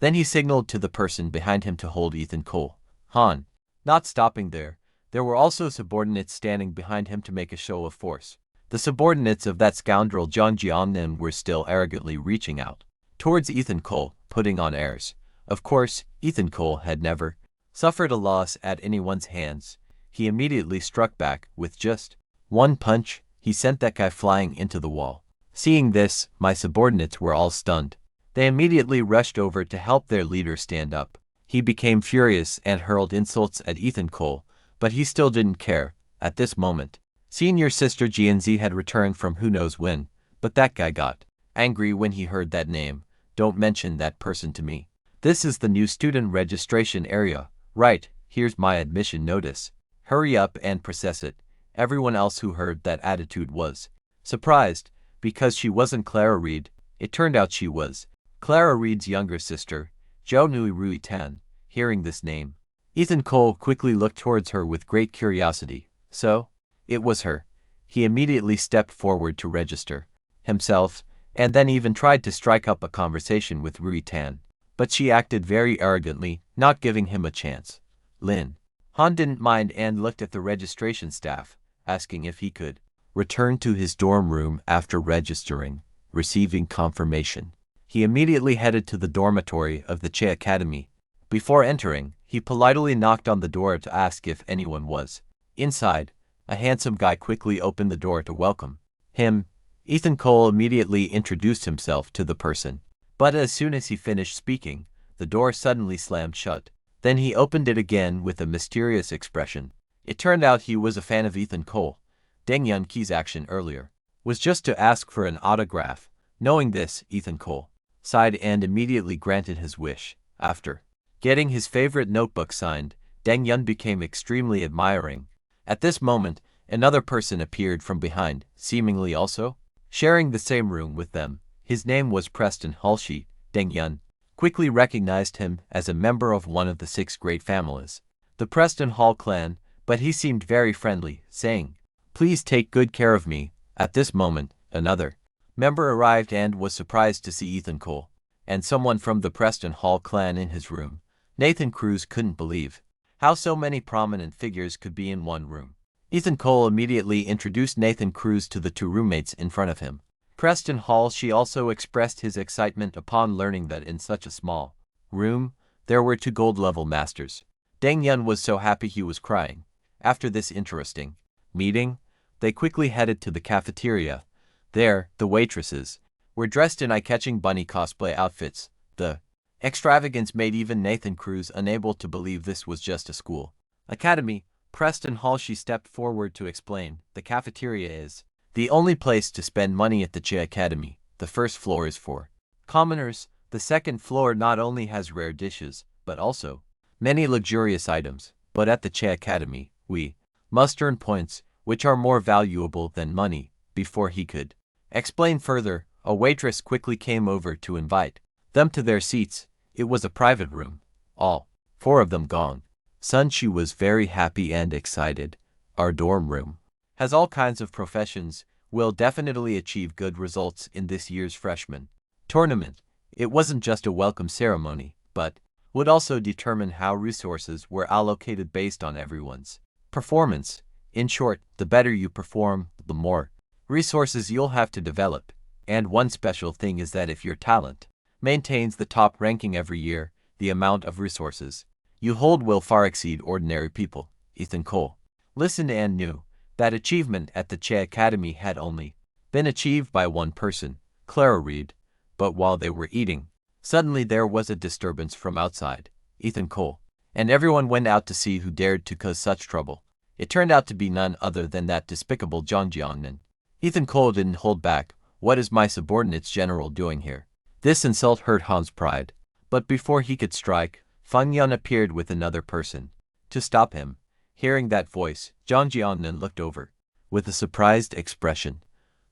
Then he signaled to the person behind him to hold Ethan Cole. Han. Not stopping there, there were also subordinates standing behind him to make a show of force. The subordinates of that scoundrel Jang Jiangnan were still arrogantly reaching out towards Ethan Cole, putting on airs. Of course, Ethan Cole had never suffered a loss at anyone's hands. He immediately struck back with just one punch. He sent that guy flying into the wall. Seeing this, my subordinates were all stunned. They immediately rushed over to help their leader stand up. He became furious and hurled insults at Ethan Cole, but he still didn't care. At this moment, senior sister GNZ had returned from who knows when, but that guy got angry when he heard that name. Don't mention that person to me. This is the new student registration area. Right, here's my admission notice. Hurry up and process it. Everyone else who heard that attitude was surprised, because she wasn't Clara Reed. It turned out she was Clara Reed's younger sister, Jo Nui Rui Tan. Hearing this name, Ethan Cole quickly looked towards her with great curiosity. So, it was her. He immediately stepped forward to register himself, and then even tried to strike up a conversation with Rui Tan. But she acted very arrogantly, not giving him a chance. Lin Han didn't mind and looked at the registration staff, asking if he could return to his dorm room after registering. Receiving confirmation, he immediately headed to the dormitory of the Che Academy. Before entering, he politely knocked on the door to ask if anyone was inside. A handsome guy quickly opened the door to welcome him. Ethan Cole immediately introduced himself to the person. But as soon as he finished speaking, the door suddenly slammed shut. Then he opened it again with a mysterious expression. It turned out he was a fan of Ethan Cole. Deng Yunqi's action earlier was just to ask for an autograph. Knowing this, Ethan Cole sighed and immediately granted his wish. After getting his favorite notebook signed, Deng Yun became extremely admiring. At this moment, another person appeared from behind, seemingly also sharing the same room with them. His name was Preston Halshi. Deng Yun quickly recognized him as a member of one of the 6 great families, the Preston Hall clan, but he seemed very friendly, saying, "Please take good care of me." At this moment, another member arrived and was surprised to see Ethan Cole and someone from the Preston Hall clan in his room. Nathan Cruz couldn't believe how so many prominent figures could be in one room. Ethan Cole immediately introduced Nathan Cruz to the 2 roommates in front of him. Preston Hall. She also expressed his excitement upon learning that in such a small room, there were 2 gold-level masters. Deng Yun was so happy he was crying. After this interesting meeting, they quickly headed to the cafeteria. There, the waitresses were dressed in eye-catching bunny cosplay outfits. The extravagance made even Nathan Cruz unable to believe this was just a school academy. Preston Hall. She stepped forward to explain, the cafeteria is the only place to spend money at the Che Academy. The first floor is for commoners. The second floor not only has rare dishes, but also many luxurious items. But at the Che Academy, we must earn points, which are more valuable than money. Before he could explain further, a waitress quickly came over to invite them to their seats. It was a private room. All 4 of them gone. She was very happy and excited. Our dorm room has all kinds of professions, will definitely achieve good results in this year's freshman tournament. It wasn't just a welcome ceremony, but would also determine how resources were allocated based on everyone's performance. In short, the better you perform, the more resources you'll have to develop. And one special thing is that if your talent maintains the top ranking every year, the amount of resources you hold will far exceed ordinary people. Ethan Cole listened and knew that achievement at the Che Academy had only been achieved by one person, Clara Reed. But while they were eating, suddenly there was a disturbance from outside. Ethan Cole and everyone went out to see who dared to cause such trouble. It turned out to be none other than that despicable Zhang Jiangnan. Ethan Cole didn't hold back. What is my subordinate's general doing here? This insult hurt Han's pride. But before he could strike, Feng Yun appeared with another person to stop him. Hearing that voice, Zhang Jiangnan looked over with a surprised expression.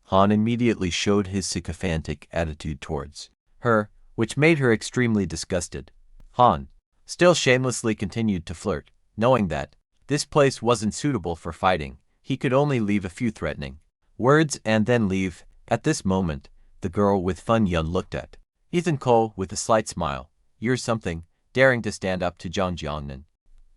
Han immediately showed his sycophantic attitude towards her, which made her extremely disgusted. Han still shamelessly continued to flirt, knowing that this place wasn't suitable for fighting. He could only leave a few threatening words and then leave. At this moment, the girl with Feng Yun looked at Ethan Cole with a slight smile. You're something, daring to stand up to Zhang Jiangnan.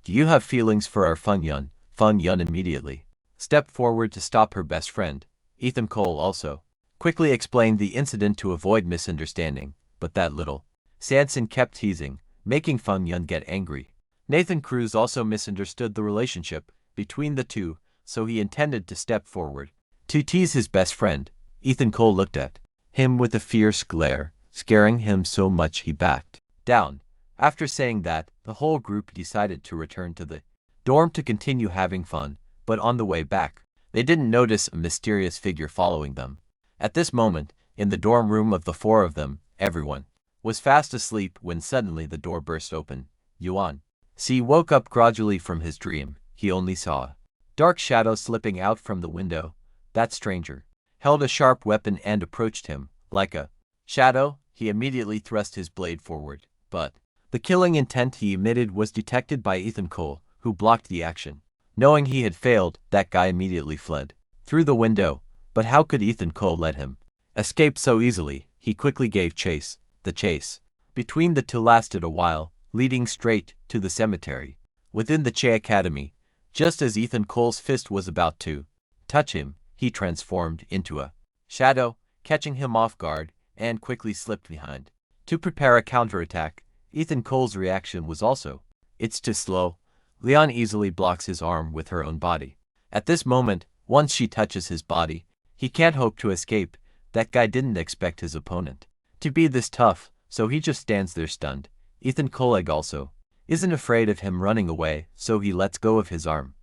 Do you have feelings for our Feng Yun? Feng Yun immediately stepped forward to stop her best friend. Ethan Cole also quickly explained the incident to avoid misunderstanding, but that little Sanson kept teasing, making Feng Yun get angry. Nathan Cruz also misunderstood the relationship between the two, so he intended to step forward to tease his best friend. Ethan Cole looked at him with a fierce glare, scaring him so much he backed down. After saying that, the whole group decided to return to the dorm to continue having fun, but on the way back, they didn't notice a mysterious figure following them. At this moment, in the dorm room of the four of them, everyone was fast asleep when suddenly the door burst open. Yuan Si woke up gradually from his dream. He only saw a dark shadow slipping out from the window. That stranger held a sharp weapon and approached him. Like a shadow, he immediately thrust his blade forward, but the killing intent he emitted was detected by Ethan Cole, who blocked the action. Knowing he had failed, that guy immediately fled through the window. But how could Ethan Cole let him escape so easily? He quickly gave chase. The chase between the two lasted a while, leading straight to the cemetery within the Che Academy. Just as Ethan Cole's fist was about to touch him, he transformed into a shadow, catching him off guard, and quickly slipped behind to prepare a counterattack. Ethan Cole's reaction was also, it's too slow. Leon easily blocks his arm with her own body. At this moment, once she touches his body, he can't hope to escape. That guy didn't expect his opponent to be this tough, so he just stands there stunned. Ethan Cole also isn't afraid of him running away, so he lets go of his arm.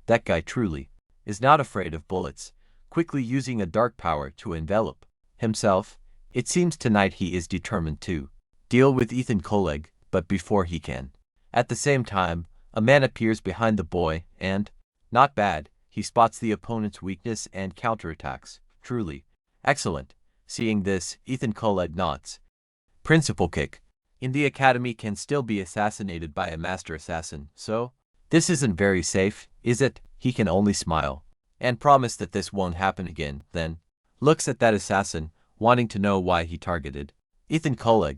That guy truly is not afraid of bullets, quickly using a dark power to envelop himself. It seems tonight he is determined to deal with Ethan Cole, but before he can. At the same time, a man appears behind the boy and, not bad, he spots the opponent's weakness and counterattacks. Truly excellent. Seeing this, Ethan Cole nods. Principal kick. In the academy can still be assassinated by a master assassin, so this isn't very safe, is it? He can only smile and promise that this won't happen again, then looks at that assassin, wanting to know why he targeted Ethan Cole.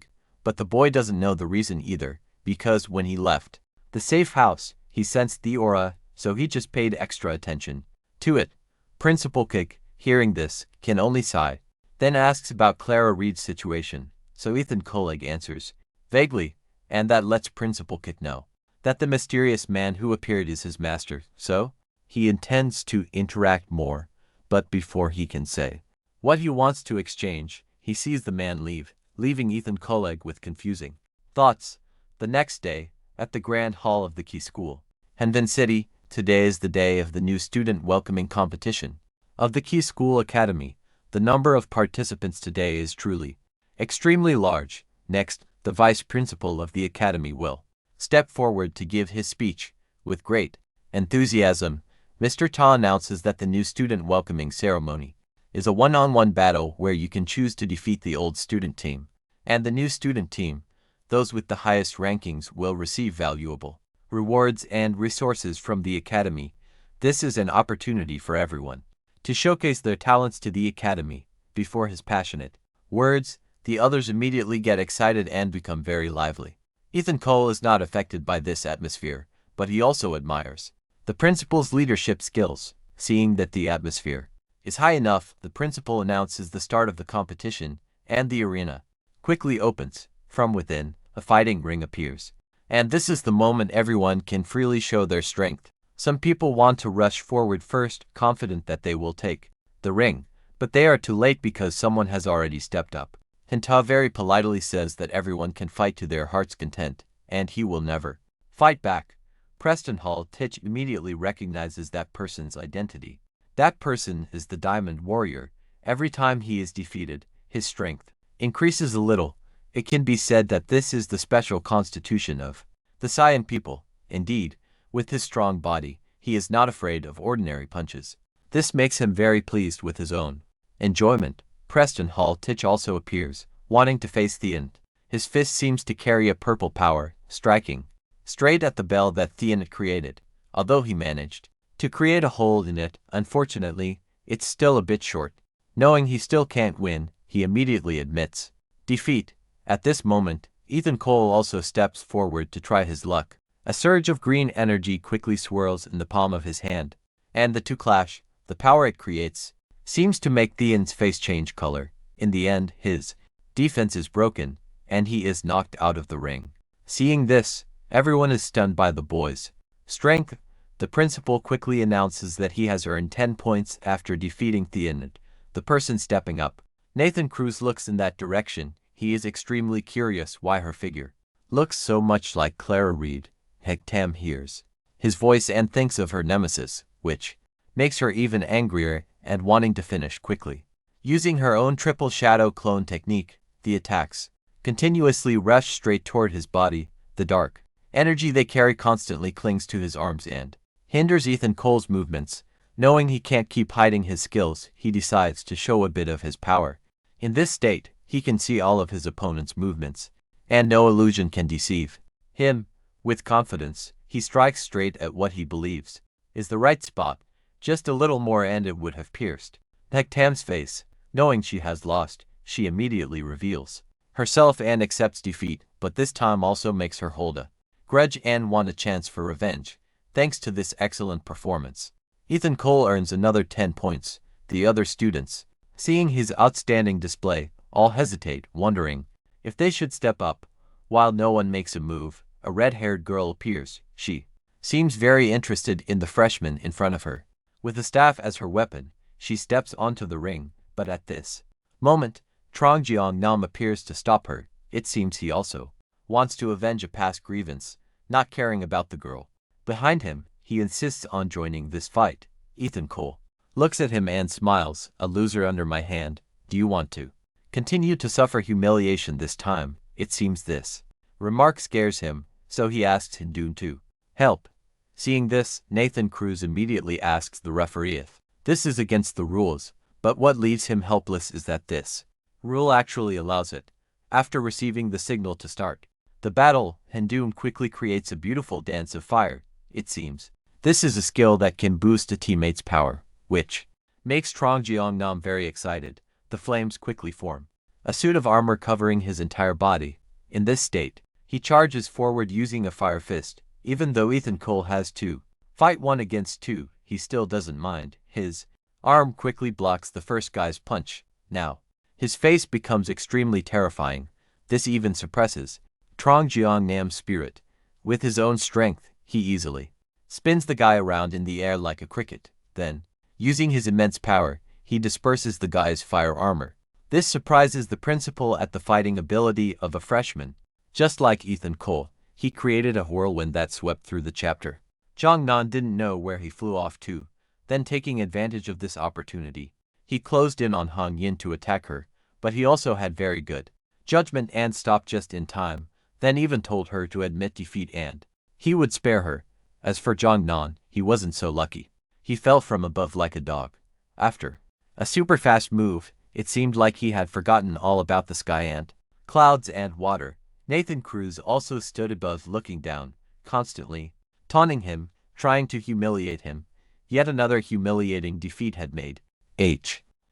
But the boy doesn't know the reason either, because when he left the safe house, he sensed the aura, so he just paid extra attention to it. Principal kick, hearing this, can only sigh, then asks about Clara Reed's situation, so Ethan Cole answers vaguely, and that lets Principal Kick know that the mysterious man who appeared is his master, so he intends to interact more. But before he can say what he wants to exchange, he sees the man leave, leaving Ethan Cole with confusing thoughts. The next day, at the Grand Hall of the Key School, Hanvin City, today is the day of the new student welcoming competition of the Key School Academy. The number of participants today is truly extremely large. Next, the vice principal of the academy will step forward to give his speech. With great enthusiasm, Mr. Ta announces that the new student welcoming ceremony is a one-on-one battle where you can choose to defeat the old student team and the new student team. Those with the highest rankings will receive valuable rewards and resources from the academy. This is an opportunity for everyone to showcase their talents to the academy. Before his passionate words, the others immediately get excited and become very lively. Ethan Cole is not affected by this atmosphere, but he also admires the principal's leadership skills. Seeing that the atmosphere is high enough, the principal announces the start of the competition, and the arena quickly opens. From within, a fighting ring appears. And this is the moment everyone can freely show their strength. Some people want to rush forward first, confident that they will take the ring, but they are too late because someone has already stepped up. Hinta very politely says that everyone can fight to their heart's content, and he will never fight back. Preston Hall Titch immediately recognizes that person's identity. That person is the Diamond Warrior. Every time he is defeated, his strength increases a little. It can be said that this is the special constitution of the Saiyan people. Indeed, with his strong body, he is not afraid of ordinary punches. This makes him very pleased with his own enjoyment. Preston Hall Titch also appears, wanting to face Theon. His fist seems to carry a purple power, striking straight at the bell that Theon created. Although he managed to create a hole in it, unfortunately, it's still a bit short. Knowing he still can't win, he immediately admits defeat. At this moment, Ethan Cole also steps forward to try his luck. A surge of green energy quickly swirls in the palm of his hand, and the two clash. The power it creates seems to make Theon's face change color. In the end, his defense is broken, and he is knocked out of the ring. Seeing this, everyone is stunned by the boy's strength. The principal quickly announces that he has earned 10 points after defeating Theon. The person stepping up, Nathan Cruz, looks in that direction. He is extremely curious why her figure looks so much like Clara Reed. Hectam hears his voice and thinks of her nemesis, which makes her even angrier and wanting to finish quickly. Using her own triple shadow clone technique, the attacks continuously rush straight toward his body. The dark energy they carry constantly clings to his arms and hinders Ethan Cole's movements. Knowing he can't keep hiding his skills, he decides to show a bit of his power. In this state, he can see all of his opponent's movements, and no illusion can deceive him. With confidence, he strikes straight at what he believes is the right spot. Just a little more and it would have pierced Hectam's face. Knowing she has lost, she immediately reveals herself and accepts defeat, but this time also makes her hold a grudge and want a chance for revenge. Thanks to this excellent performance, Ethan Cole earns another 10 points. The other students, seeing his outstanding display, all hesitate, wondering if they should step up. While no one makes a move, a red-haired girl appears. She seems very interested in the freshman in front of her. With the staff as her weapon, she steps onto the ring, but at this moment, Trong Jeong-nam appears to stop her. It seems he also wants to avenge a past grievance, not caring about the girl behind him. He insists on joining this fight. Ethan Cole looks at him and smiles. A loser under my hand. Do you want to continue to suffer humiliation this time? It seems this remark scares him, so he asks Hindun to help. Seeing this, Nathan Cruz immediately asks the referee if this is against the rules, but what leaves him helpless is that this rule actually allows it. After receiving the signal to start the battle, Hindun quickly creates a beautiful dance of fire. It seems this is a skill that can boost a teammate's power, which makes Trong Jeong-nam very excited. The flames quickly form a suit of armor covering his entire body. In this state, he charges forward using a fire fist. Even though Ethan Cole has to fight 1 against 2, he still doesn't mind. His arm quickly blocks the first guy's punch. Now, his face becomes extremely terrifying. This even suppresses Trong Jeong-nam's spirit. With his own strength, he easily spins the guy around in the air like a cricket. Then, using his immense power, he disperses the guy's fire armor. This surprises the principal at the fighting ability of a freshman. Just like Ethan Cole, he created a whirlwind that swept through the chapter. Jong-nan didn't know where he flew off to. Then, taking advantage of this opportunity, he closed in on Hong Yin to attack her, but he also had very good judgment and stopped just in time, then even told her to admit defeat and he would spare her. As for Jong-nan, he wasn't so lucky. He fell from above like a dog. After a super fast move, it seemed like he had forgotten all about the sky and clouds and water. Nathan Cruz also stood above looking down, constantly taunting him, trying to humiliate him. Yet another humiliating defeat had made.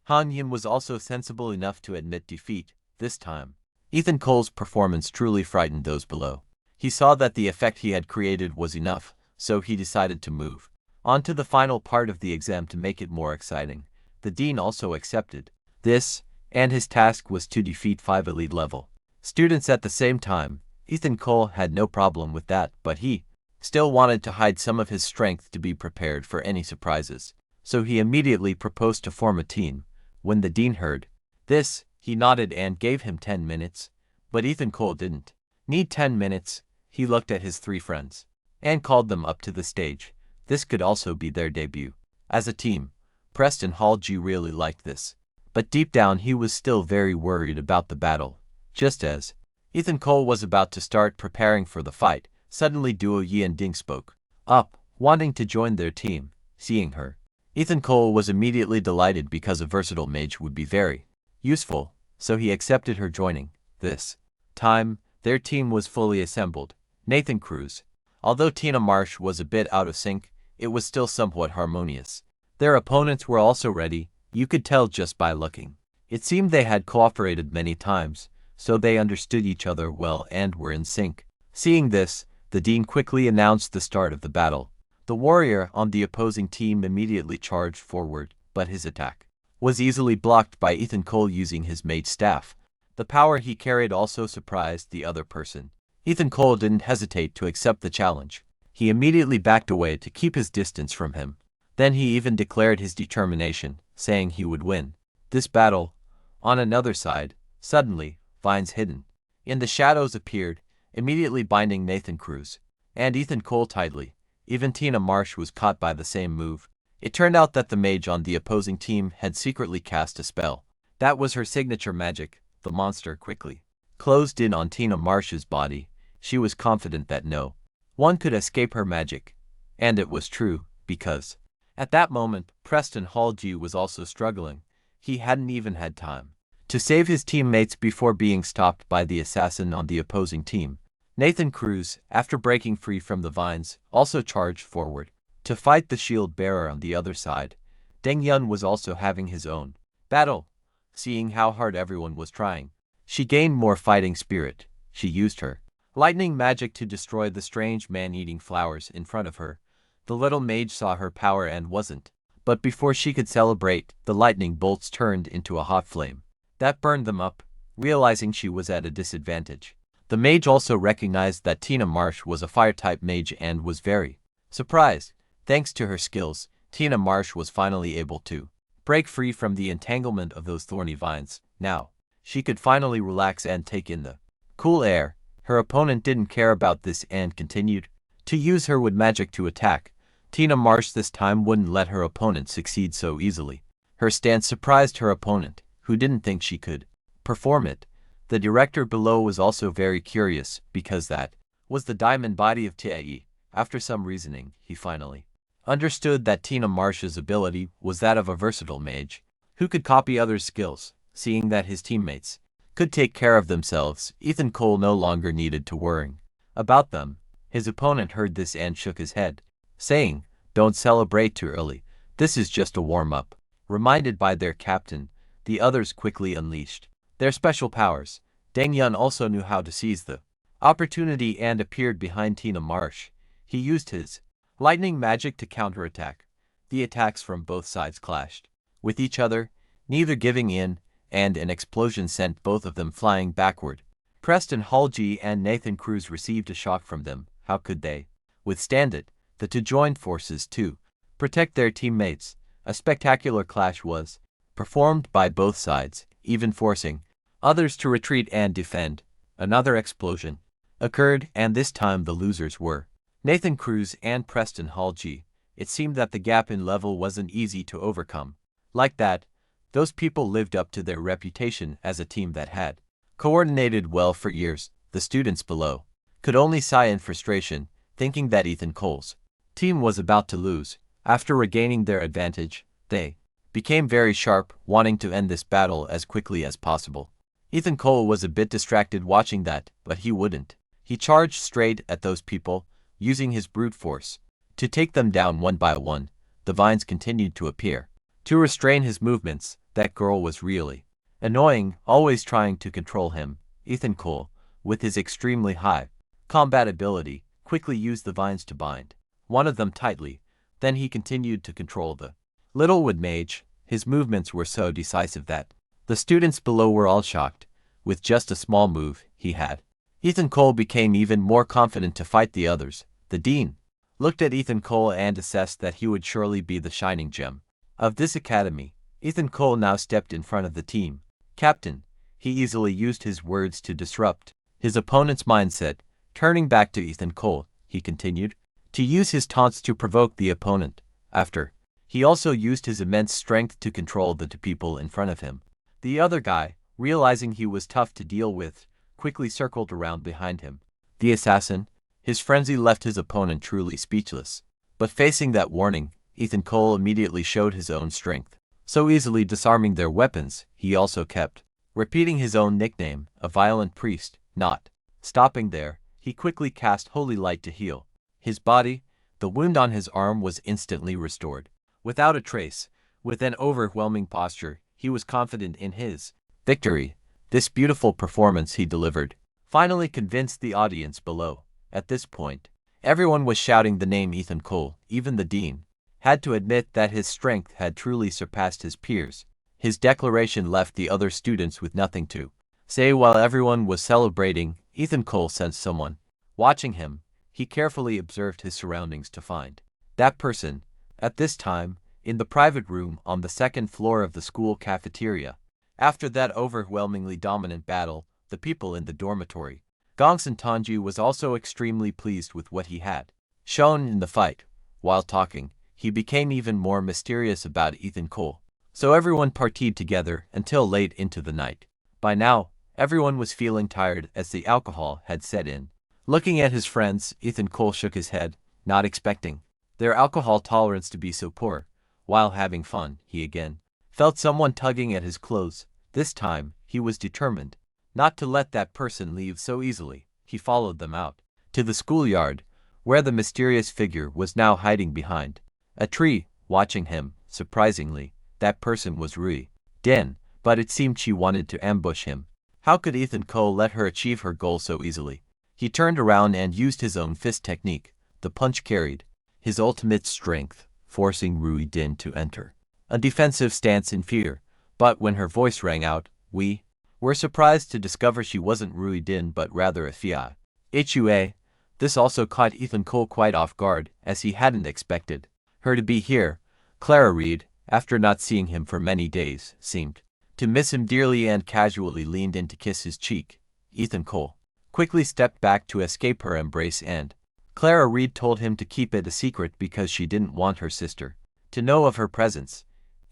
Han Yin was also sensible enough to admit defeat, this time. Ethan Cole's performance truly frightened those below. He saw that the effect he had created was enough, so he decided to move on to the final part of the exam to make it more exciting. The dean also accepted this, and his task was to defeat 5 elite-level students at the same time. Ethan Cole had no problem with that, but he still wanted to hide some of his strength to be prepared for any surprises. So he immediately proposed to form a team. When the dean heard this, he nodded and gave him 10 minutes, but Ethan Cole didn't need 10 minutes. He looked at his 3 friends and called them up to the stage. This could also be their debut as a team. Preston Hall G really liked this, but deep down he was still very worried about the battle. Just as Ethan Cole was about to start preparing for the fight, suddenly Duo Yi and Ding spoke up, wanting to join their team. Seeing her, Ethan Cole was immediately delighted because a versatile mage would be very useful, so he accepted her joining. This time, their team was fully assembled. Nathan Cruz. Although Tina Marsh was a bit out of sync, it was still somewhat harmonious. Their opponents were also ready, you could tell just by looking. It seemed they had cooperated many times, so they understood each other well and were in sync. Seeing this, the dean quickly announced the start of the battle. The warrior on the opposing team immediately charged forward, but his attack was easily blocked by Ethan Cole using his mage staff. The power he carried also surprised the other person. Ethan Cole didn't hesitate to accept the challenge. He immediately backed away to keep his distance from him. Then he even declared his determination, saying he would win this battle. On another side, suddenly, vines hidden in the shadows appeared, immediately binding Nathan Cruz and Ethan Cole tightly. Even Tina Marsh was caught by the same move. It turned out that the mage on the opposing team had secretly cast a spell. That was her signature magic. The monster quickly closed in on Tina Marsh's body. She was confident that no one could escape her magic. And it was true, because at that moment, Preston Hall G was also struggling. He hadn't even had time to save his teammates before being stopped by the assassin on the opposing team. Nathan Cruz, after breaking free from the vines, also charged forward to fight the shield bearer on the other side. Deng Yun was also having his own battle. Seeing how hard everyone was trying, she gained more fighting spirit. She used her lightning magic to destroy the strange man-eating flowers in front of her. The little mage saw her power and wasn't. But before she could celebrate, the lightning bolts turned into a hot flame that burned them up. Realizing she was at a disadvantage, the mage also recognized that Tina Marsh was a fire-type mage and was very surprised. Thanks to her skills, Tina Marsh was finally able to break free from the entanglement of those thorny vines. Now, she could finally relax and take in the cool air. Her opponent didn't care about this and continued to use her wood magic to attack. Tina Marsh this time wouldn't let her opponent succeed so easily. Her stance surprised her opponent, who didn't think she could perform it. The director below was also very curious, because that was the diamond body of Tae. After some reasoning, he finally understood that Tina Marsh's ability was that of a versatile mage, who could copy others' skills. Seeing that his teammates could take care of themselves, Ethan Cole no longer needed to worry about them. His opponent heard this and shook his head, saying, "Don't celebrate too early. This is just a warm-up." Reminded by their captain, the others quickly unleashed their special powers. Deng Yun also knew how to seize the opportunity and appeared behind Tina Marsh. He used his lightning magic to counterattack. The attacks from both sides clashed with each other, neither giving in, and an explosion sent both of them flying backward. Preston Hall G and Nathan Cruz received a shock from them. How could they withstand it? The two joined forces to protect their teammates. A spectacular clash was performed by both sides, even forcing others to retreat and defend. Another explosion occurred, and this time the losers were Nathan Cruz and Preston Hall G. It seemed that the gap in level wasn't easy to overcome. Like that, those people lived up to their reputation as a team that had coordinated well for years. The students below could only sigh in frustration, thinking that Ethan Cole's team was about to lose. After regaining their advantage, they became very sharp, wanting to end this battle as quickly as possible. Ethan Cole was a bit distracted watching that, but he wouldn't. He charged straight at those people, using his brute force to take them down one by one. the vines continued to appear. To restrain his movements, that girl was really annoying, always trying to control him. Ethan Cole, with his extremely high combat ability, quickly used the vines to bind one of them tightly. Then he continued to control the little wood mage. His movements were so decisive that the students below were all shocked. With just a small move he had, Ethan Cole became even more confident to fight the others. The dean looked at Ethan Cole and assessed that he would surely be the shining gem of this academy. Ethan Cole now stepped in front of the team captain. He easily used his words to disrupt his opponent's mindset. Turning back to Ethan Cole, he continued to use his taunts to provoke the opponent. After, he also used his immense strength to control the two people in front of him. The other guy, realizing he was tough to deal with, quickly circled around behind him. The assassin, his frenzy left his opponent truly speechless. But facing that warning, Ethan Cole immediately showed his own strength. So easily disarming their weapons, he also kept repeating his own nickname, a violent priest. Not stopping there, he quickly cast holy light to heal his body. The wound on his arm was instantly restored without a trace. With an overwhelming posture, he was confident in his victory. This beautiful performance he delivered finally convinced the audience below. At this point, everyone was shouting the name Ethan Cole. Even the dean had to admit that his strength had truly surpassed his peers. His declaration left the other students with nothing to say. While everyone was celebrating, Ethan Cole sensed someone watching him. He carefully observed his surroundings to find that person. At this time, in the private room on the second floor of the school cafeteria, after that overwhelmingly dominant battle, the people in the dormitory, Gongsun Tanji was also extremely pleased with what he had shown in the fight. While talking, he became even more mysterious about Ethan Cole. So everyone partied together until late into the night. By now, everyone was feeling tired as the alcohol had set in. Looking at his friends, Ethan Cole shook his head, not expecting their alcohol tolerance to be so poor. While having fun, he again felt someone tugging at his clothes. This time, he was determined not to let that person leave so easily. He followed them out to the schoolyard, where the mysterious figure was now hiding behind a tree, watching him. Surprisingly, that person was Rui Din, but it seemed she wanted to ambush him. How could Ethan Cole let her achieve her goal so easily? He turned around and used his own fist technique. The punch carried his ultimate strength, forcing Rui Din to enter a defensive stance in fear. But when her voice rang out, we were surprised to discover she wasn't Rui Din but rather a Fia Hua. This also caught Ethan Cole quite off guard, as he hadn't expected her to be here. Clara Reed, after not seeing him for many days, seemed to miss him dearly and casually leaned in to kiss his cheek. Ethan Cole quickly stepped back to escape her embrace, and Clara Reed told him to keep it a secret because she didn't want her sister to know of her presence.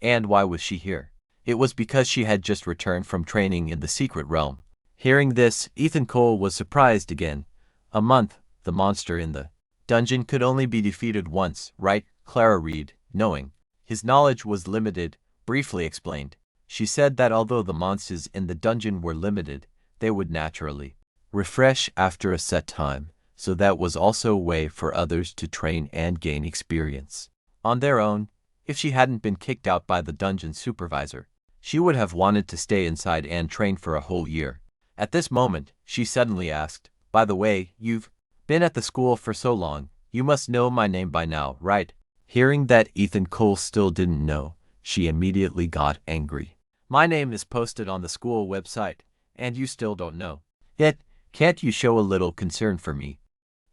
And why was she here? It was because she had just returned from training in the secret realm. Hearing this, Ethan Cole was surprised again. A month, the monster in the dungeon could only be defeated once, right? Clara Reed, knowing his knowledge was limited, briefly explained. She said that although the monsters in the dungeon were limited, they would naturally refresh after a set time, so that was also a way for others to train and gain experience on their own. If she hadn't been kicked out by the dungeon supervisor, she would have wanted to stay inside and train for a whole year. At this moment, she suddenly asked, "By the way, you've been at the school for so long, you must know my name by now, right?" Hearing that Ethan Cole still didn't know, she immediately got angry. "My name is posted on the school website, and you still don't know it. Can't you show a little concern for me?"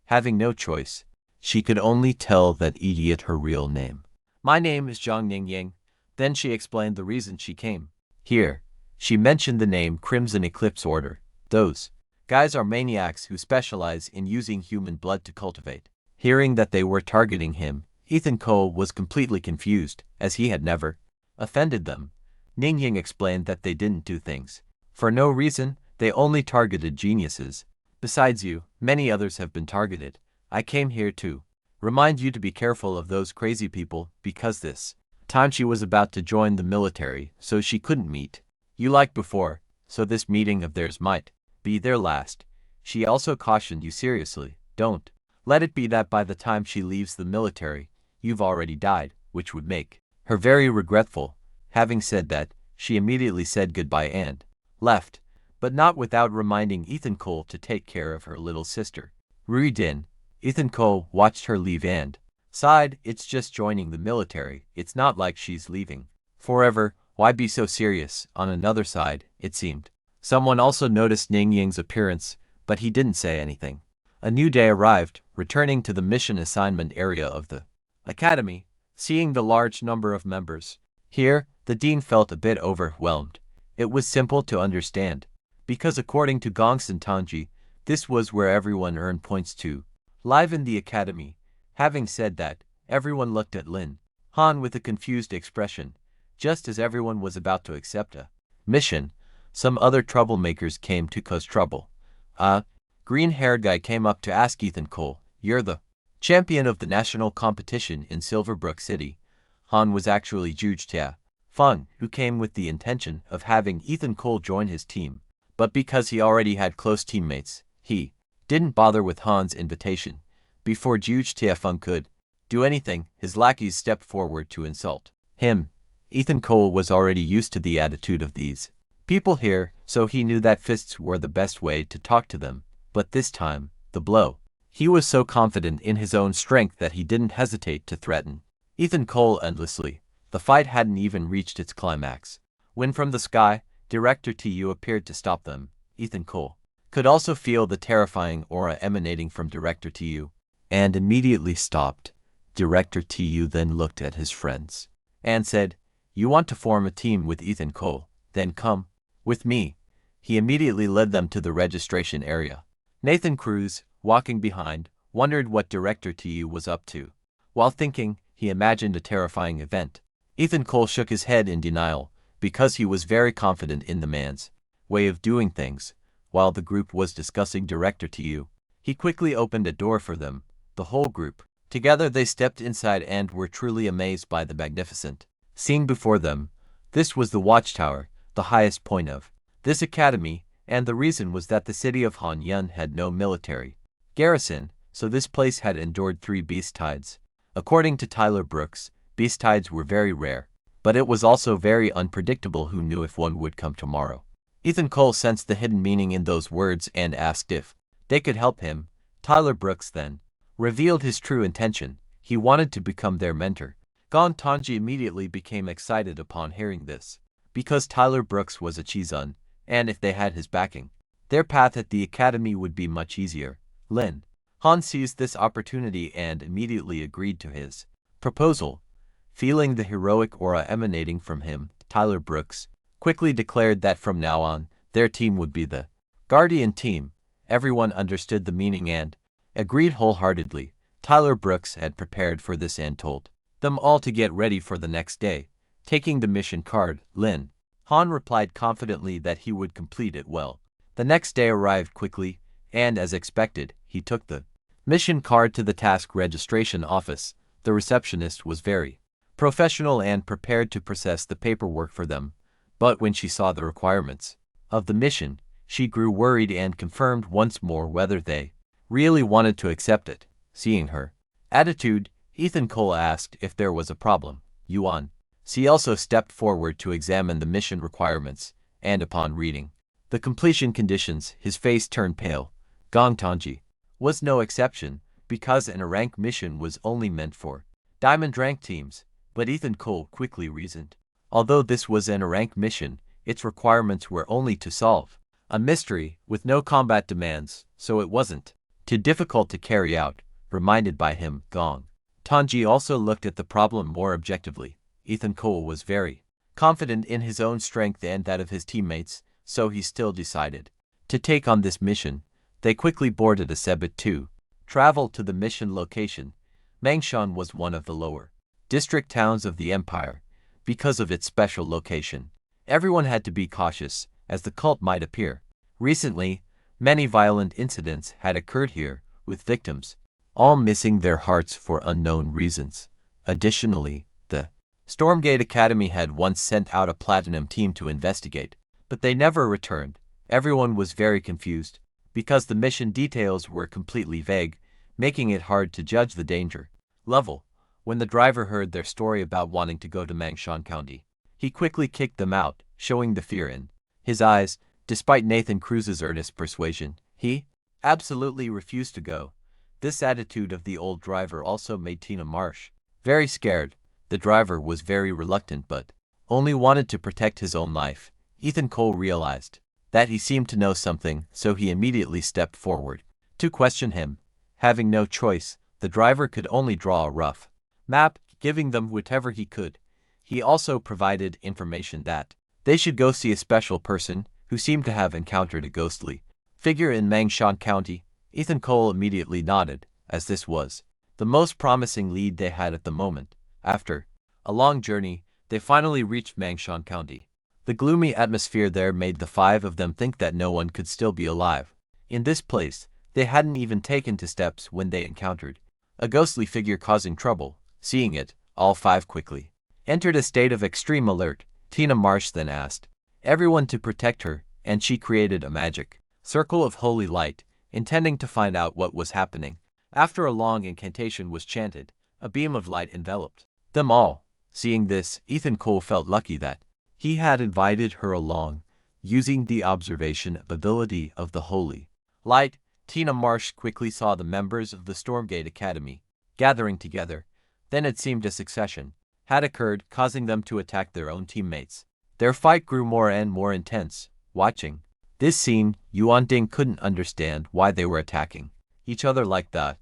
Having no choice, she could only tell that idiot her real name. "My name is Zhang Ningying." Then she explained the reason she came here. She mentioned the name Crimson Eclipse Order. Those guys are maniacs who specialize in using human blood to cultivate. Hearing that they were targeting him, Ethan Cole was completely confused, as he had never offended them. Ningying explained that they didn't do things for no reason, they only targeted geniuses. Besides you, many others have been targeted. I came here to remind you to be careful of those crazy people, because this time she was about to join the military, so she couldn't meet you like before, so this meeting of theirs might be their last. She also cautioned you seriously, don't let it be that by the time she leaves the military, you've already died. which would make her very regretful. Having said that, she immediately said goodbye and left, but not without reminding Ethan Cole to take care of her little sister. Din. Ethan Cole watched her leave and sighed. It's just joining the military, it's not like she's leaving forever, why be so serious? On another side, it seemed someone also noticed Ning Ying's appearance, but he didn't say anything. A new day arrived, returning to the mission assignment area of the academy, seeing the large number of members. Here, the dean felt a bit overwhelmed. It was simple to understand, because according to Gongsun Tanji, this was where everyone earned points to live in the academy. Having said that, everyone looked at Lin Han with a confused expression. Just as everyone was about to accept a mission, some other troublemakers came to cause trouble. A green-haired guy came up to ask Ethan Cole, "You're the champion of the national competition in Silverbrook City." Han was actually Juge Tia Feng, who came with the intention of having Ethan Cole join his team, but because he already had close teammates, he didn't bother with Han's invitation. Before Juge Tia Feng could do anything, his lackeys stepped forward to insult him. Ethan Cole was already used to the attitude of these people here, so he knew that fists were the best way to talk to them. But this time, the blow. He was so confident in his own strength that he didn't hesitate to threaten Ethan Cole endlessly. The fight hadn't even reached its climax when from the sky, Director Tu appeared to stop them. Ethan Cole could also feel the terrifying aura emanating from Director Tu, and immediately stopped. Director Tu then looked at his friends and said, "You want to form a team with Ethan Cole? Then come with me." He immediately led them to the registration area. Nathan Cruz, walking behind, wondered what Director Tu was up to. While thinking, he imagined a terrifying event. Ethan Cole shook his head in denial, because he was very confident in the man's way of doing things. While the group was discussing Director Tu, he quickly opened a door for them, the whole group. Together they stepped inside and were truly amazed by the magnificent scene before them. This was the watchtower, the highest point of this academy, and the reason was that the city of Hanyun had no military garrison, so this place had endured 3 beast tides. According to Tyler Brooks, beast tides were very rare, but it was also very unpredictable. Who knew if one would come tomorrow? Ethan Cole sensed the hidden meaning in those words and asked if they could help him. Tyler Brooks then revealed his true intention. He wanted to become their mentor. Gon Tanji immediately became excited upon hearing this, because Tyler Brooks was a Chizun, and if they had his backing, their path at the academy would be much easier. Lin Han seized this opportunity and immediately agreed to his proposal. Feeling the heroic aura emanating from him, Tyler Brooks quickly declared that from now on, their team would be the Guardian team. Everyone understood the meaning and agreed wholeheartedly. Tyler Brooks had prepared for this and told them all to get ready for the next day. Taking the mission card, Lin Han replied confidently that he would complete it well. The next day arrived quickly, and as expected, he took the mission card to the task registration office. The receptionist was very professional and prepared to process the paperwork for them, but when she saw the requirements of the mission, she grew worried and confirmed once more whether they really wanted to accept it. Seeing her attitude, Ethan Cole asked if there was a problem. Yuan C also stepped forward to examine the mission requirements, and upon reading the completion conditions, his face turned pale. Gong Tanji was no exception, because an rank mission was only meant for diamond rank teams, but Ethan Cole quickly reasoned. Although this was an rank mission, its requirements were only to solve a mystery with no combat demands, so it wasn't too difficult to carry out. Reminded by him, Gong Tanji also looked at the problem more objectively. Ethan Cole was very confident in his own strength and that of his teammates, so he still decided to take on this mission. They quickly boarded a Sebit to travel to the mission location. Mangshan was one of the lower district towns of the empire. Because of its special location, everyone had to be cautious, as the cult might appear. Recently, many violent incidents had occurred here, with victims all missing their hearts for unknown reasons. Additionally, the Stormgate Academy had once sent out a platinum team to investigate, but they never returned. Everyone was very confused, because the mission details were completely vague, making it hard to judge the danger level. When the driver heard their story about wanting to go to Mangshan County, he quickly kicked them out, showing the fear in his eyes. Despite Nathan Cruz's earnest persuasion, he absolutely refused to go. This attitude of the old driver also made Tina Marsh very scared. The driver was very reluctant but only wanted to protect his own life. Ethan Cole realized that he seemed to know something, so he immediately stepped forward to question him. Having no choice, the driver could only draw a rough map, giving them whatever he could. He also provided information that they should go see a special person who seemed to have encountered a ghostly figure in Mangshan County. Ethan Cole immediately nodded, as this was the most promising lead they had at the moment. After a long journey, they finally reached Mangshan County. The gloomy atmosphere there made the five of them think that no one could still be alive. In this place, they hadn't even taken 2 steps when they encountered a ghostly figure causing trouble. Seeing it, all five quickly entered a state of extreme alert. Tina Marsh then asked everyone to protect her, and she created a magic circle of holy light, intending to find out what was happening. After a long incantation was chanted, a beam of light enveloped them all. Seeing this, Ethan Cole felt lucky that he had invited her along. Using the observation ability of the holy light, Tina Marsh quickly saw the members of the Stormgate Academy gathering together. Then it seemed a succession had occurred, causing them to attack their own teammates. Their fight grew more and more intense. Watching this scene, Yuan Ding couldn't understand why they were attacking each other like that.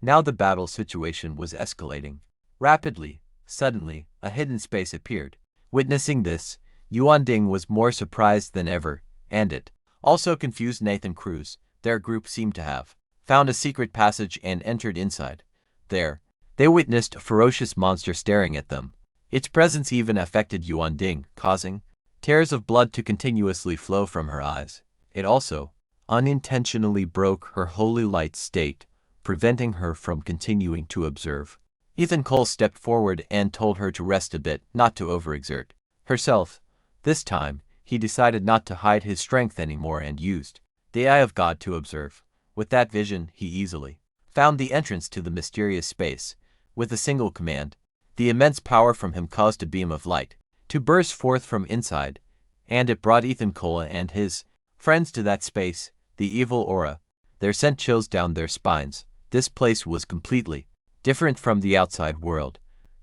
Now the battle situation was escalating rapidly. Suddenly, a hidden space appeared. Witnessing this, Yuan Ding was more surprised than ever, and it also confused Nathan Cruz. Their group seemed to have found a secret passage and entered inside. There, they witnessed a ferocious monster staring at them. Its presence even affected Yuan Ding, causing tears of blood to continuously flow from her eyes. It also unintentionally broke her holy light state, preventing her from continuing to observe. Ethan Cole stepped forward and told her to rest a bit, not to overexert herself. This time, he decided not to hide his strength anymore and used the Eye of God to observe. With that vision, he easily found the entrance to the mysterious space. With a single command, the immense power from him caused a beam of light to burst forth from inside, and it brought Ethan Cole and his friends to that space. The evil aura there sent chills down their spines. This place was completely different from the outside world.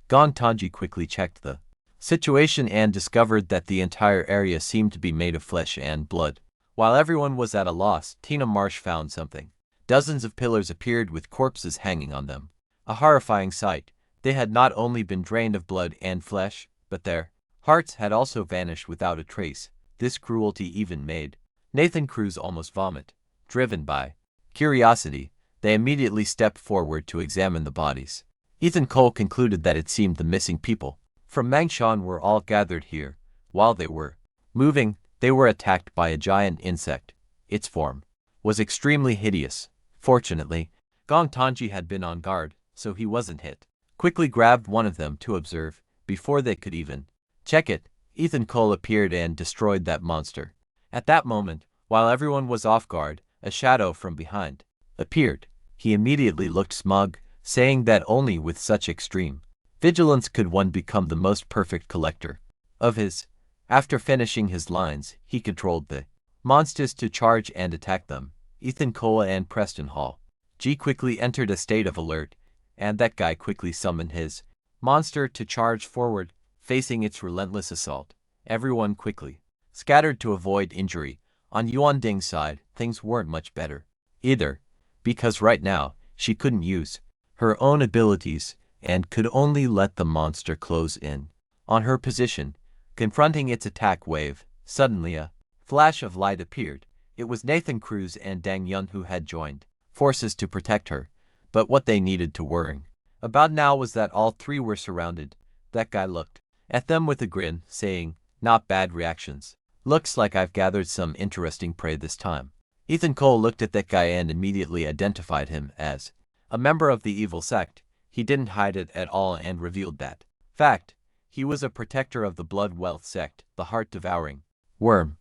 Gong Tanji quickly checked the situation and discovered that the entire area seemed to be made of flesh and blood. While everyone was at a loss, Tina Marsh found something. Dozens of pillars appeared with corpses hanging on them. A horrifying sight. They had not only been drained of blood and flesh, but their hearts had also vanished without a trace. This cruelty even made Nathan Cruz almost vomit. Driven by curiosity, they immediately stepped forward to examine the bodies. Ethan Cole concluded that it seemed the missing people from Mangshan were all gathered here. While they were moving, they were attacked by a giant insect. Its form was extremely hideous. Fortunately, Gong Tanji had been on guard, so he wasn't hit. Quickly grabbed one of them to observe. Before they could even check it, Ethan Cole appeared and destroyed that monster. At that moment, while everyone was off guard, a shadow from behind appeared. He immediately looked smug, saying that only with such extreme vigilance could one become the most perfect collector of his. After finishing his lines, he controlled the monsters to charge and attack them. Ethan Cole and Preston Hall G quickly entered a state of alert, and that guy quickly summoned his monster to charge forward, facing its relentless assault. Everyone quickly scattered to avoid injury. On Yuan Ding's side, things weren't much better either, because right now, she couldn't use her own abilities and could only let the monster close in on her position, confronting its attack wave. Suddenly a flash of light appeared. It was Nathan Cruz and Dang Yun who had joined forces to protect her, but what they needed to worry about now was that all three were surrounded. That guy looked at them with a grin, saying, "Not bad reactions. Looks like I've gathered some interesting prey this time." Ethan Cole looked at that guy and immediately identified him as a member of the evil sect. He didn't hide it at all and revealed that fact. He was a protector of the Blood Sect, the heart-devouring worm.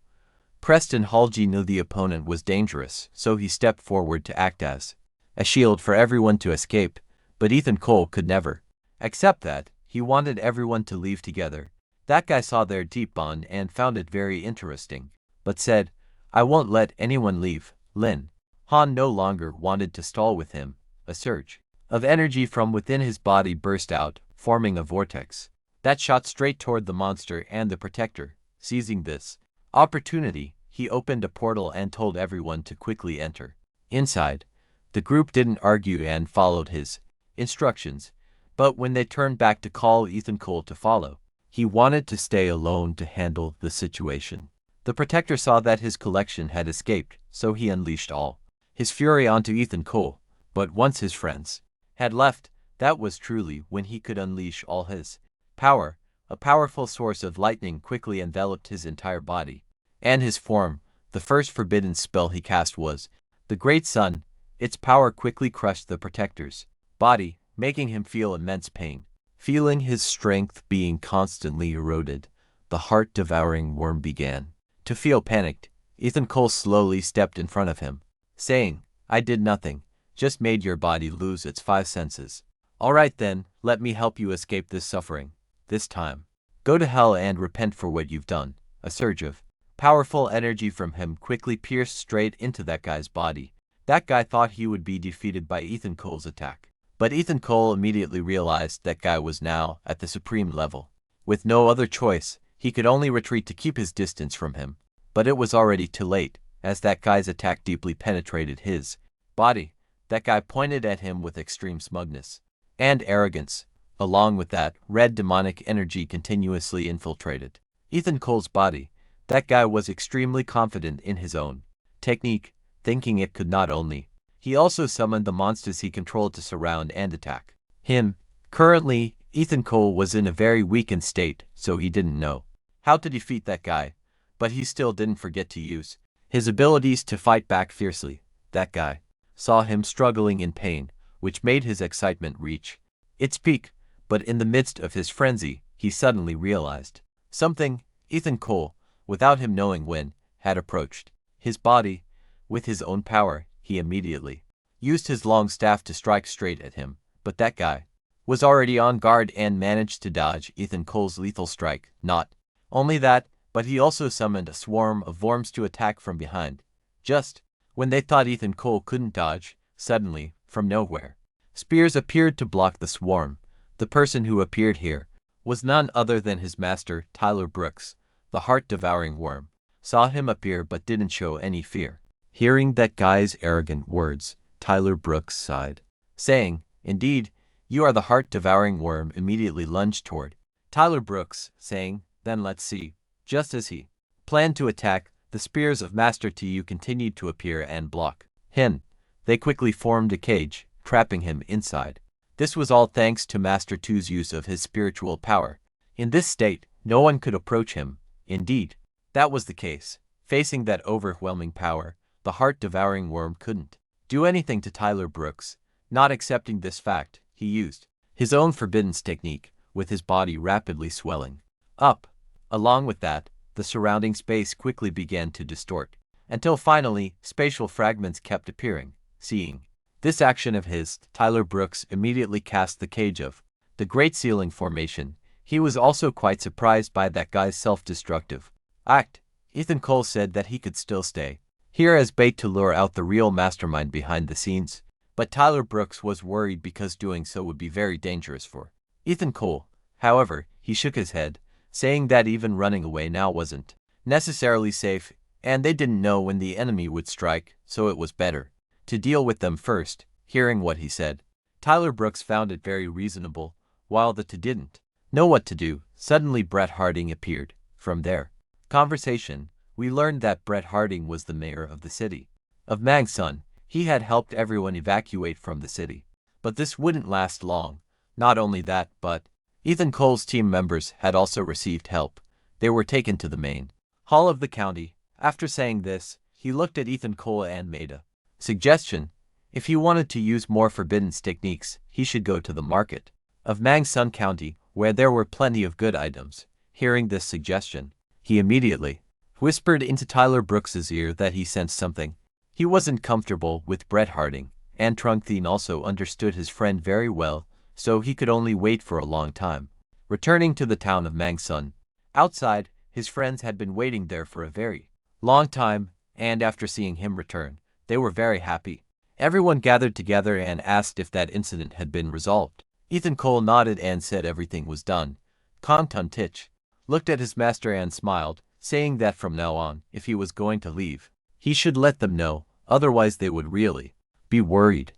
Preston Halji knew the opponent was dangerous, so he stepped forward to act as a shield for everyone to escape, but Ethan Cole could never Except that, he wanted everyone to leave together. That guy saw their deep bond and found it very interesting, but said, "I won't let anyone leave." Lin Han no longer wanted to stall with him. A surge of energy from within his body burst out, forming a vortex that shot straight toward the monster and the protector. Seizing this opportunity, he opened a portal and told everyone to quickly enter. Inside, the group didn't argue and followed his instructions, but when they turned back to call Ethan Cole to follow, he wanted to stay alone to handle the situation. The protector saw that his collection had escaped, so he unleashed all his fury onto Ethan Cole. But once his friends had left, that was truly when he could unleash all his power. A powerful source of lightning quickly enveloped his entire body and his form. The first forbidden spell he cast was the Great Sun. Its power quickly crushed the protector's body, making him feel immense pain. Feeling his strength being constantly eroded, the heart-devouring worm began to feel panicked. Ethan Cole slowly stepped in front of him, saying, "I did nothing, just made your body lose its 5 senses. All right then, let me help you escape this suffering. This time, go to hell and repent for what you've done." A surge of powerful energy from him quickly pierced straight into that guy's body. That guy thought he would be defeated by Ethan Cole's attack, but Ethan Cole immediately realized that guy was now at the supreme level. With no other choice, he could only retreat to keep his distance from him. But it was already too late, as that guy's attack deeply penetrated his body. That guy pointed at him with extreme smugness and arrogance. Along with that, red demonic energy continuously infiltrated Ethan Cole's body. That guy was extremely confident in his own technique, thinking it could not only. He also summoned the monsters he controlled to surround and attack him. Currently, Ethan Cole was in a very weakened state, so he didn't know how to defeat that guy, but he still didn't forget to use his abilities to fight back fiercely. That guy saw him struggling in pain, which made his excitement reach its peak, but in the midst of his frenzy, he suddenly realized something. Ethan Cole, without him knowing when, had approached his body. With his own power, he immediately used his long staff to strike straight at him, but that guy was already on guard and managed to dodge Ethan Cole's lethal strike. Not only that, but he also summoned a swarm of worms to attack from behind. Just when they thought Ethan Cole couldn't dodge, suddenly, from nowhere, spears appeared to block the swarm. The person who appeared here was none other than his master, Tyler Brooks. The heart-devouring worm saw him appear but didn't show any fear. Hearing that guy's arrogant words, Tyler Brooks sighed, saying, "Indeed, you are the heart-devouring worm." Immediately lunged toward Tyler Brooks, saying, "Then let's see." Just as he planned to attack, the spears of Master Tu continued to appear and block him. They quickly formed a cage, trapping him inside. This was all thanks to Master Tu's use of his spiritual power. In this state, no one could approach him. Indeed, that was the case. Facing that overwhelming power, the heart-devouring worm couldn't do anything to Tyler Brooks. Not accepting this fact, he used his own forbidden technique, with his body rapidly swelling up. Along with that, the surrounding space quickly began to distort, until finally, spatial fragments kept appearing. Seeing this action of his, Tyler Brooks immediately cast the cage of the Great Ceiling Formation. He was also quite surprised by that guy's self-destructive act. Ethan Cole said that he could still stay here as bait to lure out the real mastermind behind the scenes, but Tyler Brooks was worried because doing so would be very dangerous for Ethan Cole. However, he shook his head, saying that even running away now wasn't necessarily safe, and they didn't know when the enemy would strike, so it was better to deal with them first. Hearing what he said, Tyler Brooks found it very reasonable, while the two didn't know what to do. Suddenly Brett Harding appeared. From their conversation, we learned that Brett Harding was the mayor of the city of Mangsun. He had helped everyone evacuate from the city, but this wouldn't last long. Not only that, but Ethan Cole's team members had also received help. They were taken to the main hall of the county. After saying this, he looked at Ethan Cole and made a suggestion. If he wanted to use more forbidden techniques, he should go to the market of Mangsun County, where there were plenty of good items. Hearing this suggestion, he immediately whispered into Tyler Brooks's ear that he sensed something. He wasn't comfortable with Brett Harding, and Trung Thien also understood his friend very well, so he could only wait for a long time. Returning to the town of Mangsun, outside, his friends had been waiting there for a very long time, and after seeing him return, they were very happy. Everyone gathered together and asked if that incident had been resolved. Ethan Cole nodded and said everything was done. Kong Tun Tich looked at his master and smiled, saying that from now on, if he was going to leave, he should let them know, otherwise they would really be worried.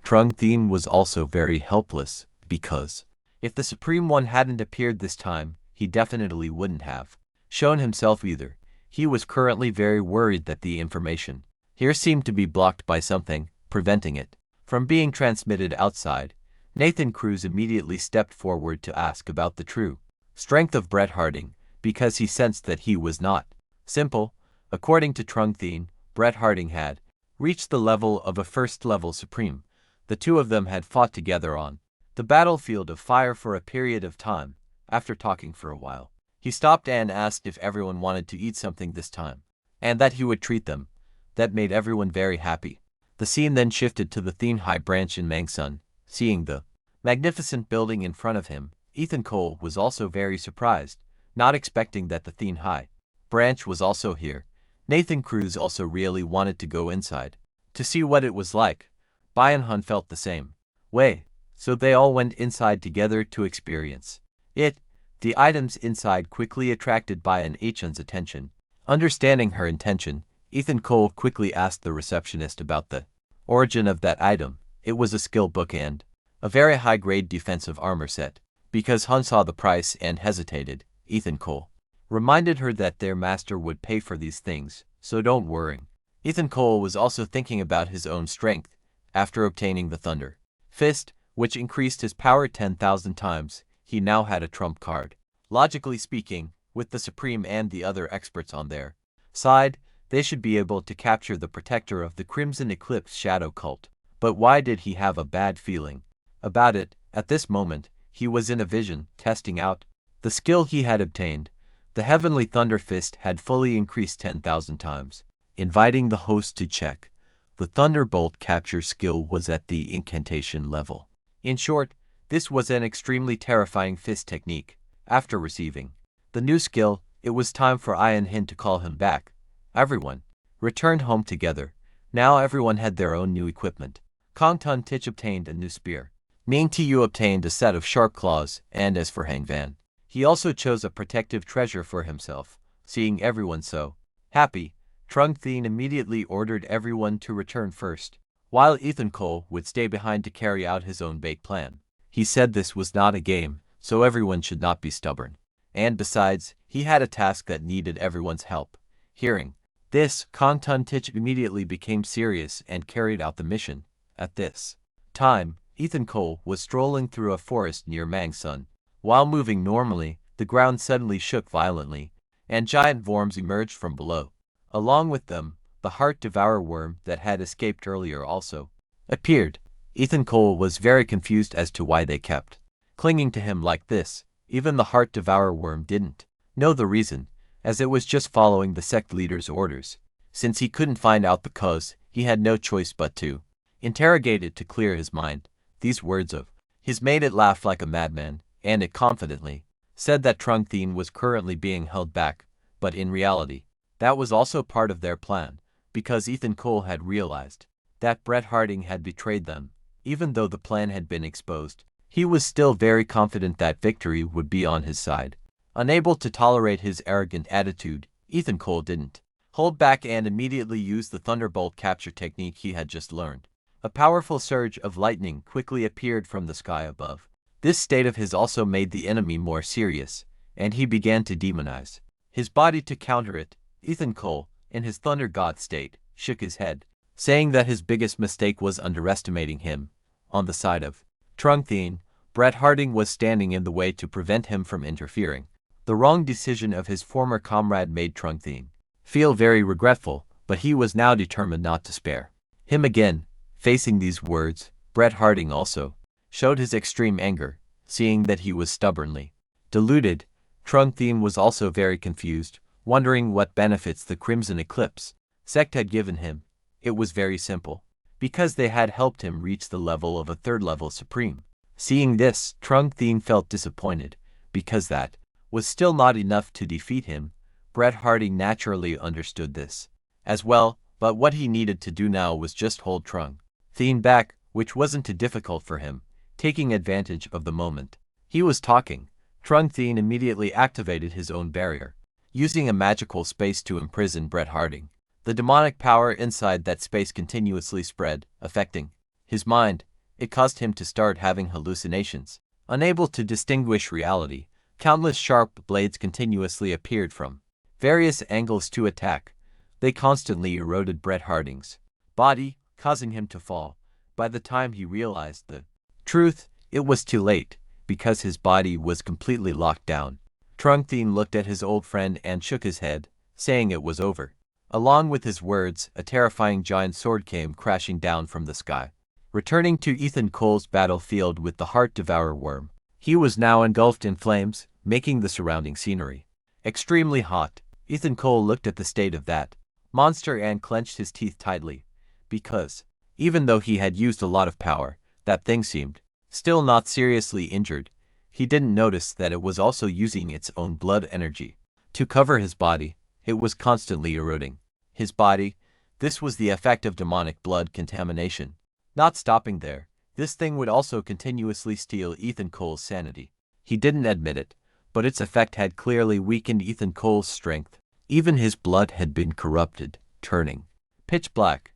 Trung Thien was also very helpless, because if the Supreme One hadn't appeared this time, he definitely wouldn't have shown himself either. He was currently very worried that the information here seemed to be blocked by something, preventing it from being transmitted outside. Nathan Cruz immediately stepped forward to ask about the true strength of Bret Harding, because he sensed that he was not simple. According to Trung Thien, Bret Harding had reached the level of a first-level Supreme. The two of them had fought together on the battlefield of fire for a period of time. After talking for a while, he stopped and asked if everyone wanted to eat something this time, and that he would treat them. That made everyone very happy. The scene then shifted to the Thien High branch in Mangsun. Seeing the magnificent building in front of him, Ethan Cole was also very surprised, not expecting that the Thien High branch was also here. Nathan Cruz also really wanted to go inside to see what it was like. Byun Hun felt the same way, so they all went inside together to experience it. The items inside quickly attracted Byun Hun's attention. Understanding her intention, Ethan Cole quickly asked the receptionist about the origin of that item. It was a skill book and a very high-grade defensive armor set. Because Hun saw the price and hesitated, Ethan Cole reminded her that their master would pay for these things, so don't worry. Ethan Cole was also thinking about his own strength. After obtaining the Thunder Fist, which increased his power 10,000 times, he now had a trump card. Logically speaking, with the Supreme and the other experts on their side, they should be able to capture the protector of the Crimson Eclipse Shadow Cult. But why did he have a bad feeling about it? At this moment, he was in a vision, testing out the skill he had obtained. The Heavenly Thunder Fist had fully increased 10,000 times. Inviting the host to check, the Thunderbolt capture skill was at the incantation level. In short, this was an extremely terrifying fist technique. After receiving the new skill, it was time for Ian Hin to call him back. Everyone returned home together. Now everyone had their own new equipment. Kong Tun Tich obtained a new spear. Ming Tu obtained a set of sharp claws, and as for Hang Van, he also chose a protective treasure for himself. Seeing everyone so happy, Trung Thien immediately ordered everyone to return first, while Ethan Cole would stay behind to carry out his own bait plan. He said this was not a game, so everyone should not be stubborn. And besides, he had a task that needed everyone's help. Hearing this, Kong Tun Tich immediately became serious and carried out the mission. At this time, Ethan Cole was strolling through a forest near Mangsun. While moving normally, the ground suddenly shook violently, and giant worms emerged from below. Along with them, the Devourer Worm that had escaped earlier also appeared. Ethan Cole was very confused as to why they kept clinging to him like this. Even the Devourer Worm didn't know the reason, as it was just following the sect leader's orders. Since he couldn't find out the cause, he had no choice but to interrogate it to clear his mind. These words of his made it laugh like a madman, and it confidently said that Trung Thien was currently being held back, but in reality, that was also part of their plan, because Ethan Cole had realized that Bret Harding had betrayed them. Even though the plan had been exposed, he was still very confident that victory would be on his side. Unable to tolerate his arrogant attitude, Ethan Cole didn't hold back and immediately used the Thunderbolt capture technique he had just learned. A powerful surge of lightning quickly appeared from the sky above. This state of his also made the enemy more serious, and he began to demonize his body to counter it. Ethan Cole, in his Thunder God state, shook his head, saying that his biggest mistake was underestimating him. On the side of Trung Thien, Bret Harding was standing in the way to prevent him from interfering. The wrong decision of his former comrade made Trung Thien feel very regretful, but he was now determined not to spare him again. Facing these words, Bret Harding also showed his extreme anger. Seeing that he was stubbornly deluded, Trung Thien was also very confused, wondering what benefits the Crimson Eclipse sect had given him. It was very simple, because they had helped him reach the level of a third-level Supreme. Seeing this, Trung Thien felt disappointed, because that was still not enough to defeat him. Bret Harding naturally understood this as well, but what he needed to do now was just hold Trung Thien back, which wasn't too difficult for him, taking advantage of the moment. He was talking. Trung Thien immediately activated his own barrier, using a magical space to imprison Bret Harding. The demonic power inside that space continuously spread, affecting his mind. It caused him to start having hallucinations. Unable to distinguish reality, countless sharp blades continuously appeared from various angles to attack. They constantly eroded Bret Harding's body, causing him to fall. By the time he realized the truth, it was too late, because his body was completely locked down. Trung Thien looked at his old friend and shook his head, saying it was over. Along with his words, a terrifying giant sword came crashing down from the sky. Returning to Ethan Cole's battlefield with the heart Devourer Worm, he was now engulfed in flames, making the surrounding scenery extremely hot. Ethan Cole looked at the state of that monster and clenched his teeth tightly, because, even though he had used a lot of power, that thing seemed still not seriously injured. He didn't notice that it was also using its own blood energy to cover his body. It was constantly eroding his body. This was the effect of demonic blood contamination. Not stopping there, this thing would also continuously steal Ethan Cole's sanity. He didn't admit it, but its effect had clearly weakened Ethan Cole's strength. Even his blood had been corrupted, turning pitch black.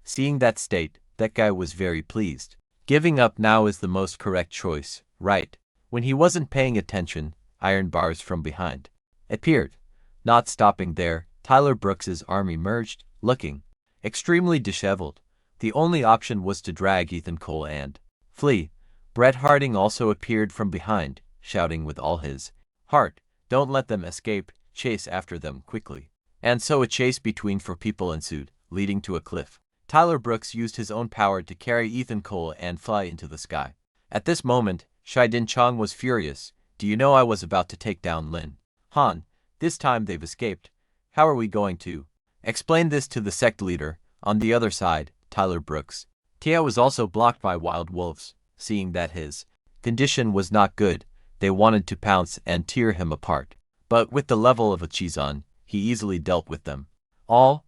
Seeing that state, that guy was very pleased. Giving up now is the most correct choice, right? When he wasn't paying attention, iron bars from behind appeared. Not stopping there, Tyler Brooks's arm emerged, looking extremely disheveled. The only option was to drag Ethan Cole and flee. Bret Harding also appeared from behind, shouting with all his heart, "Don't let them escape, chase after them quickly." And so a chase between four people ensued, leading to a cliff. Tyler Brooks used his own power to carry Ethan Cole and fly into the sky. At this moment, Shai-Din Chong was furious. "Do you know I was about to take down Lin Han? This time they've escaped. How are we going to explain this to the sect leader?" On the other side, Tyler Brooks' Tia was also blocked by wild wolves. Seeing that his condition was not good, they wanted to pounce and tear him apart. But with the level of a Chizan, he easily dealt with them all.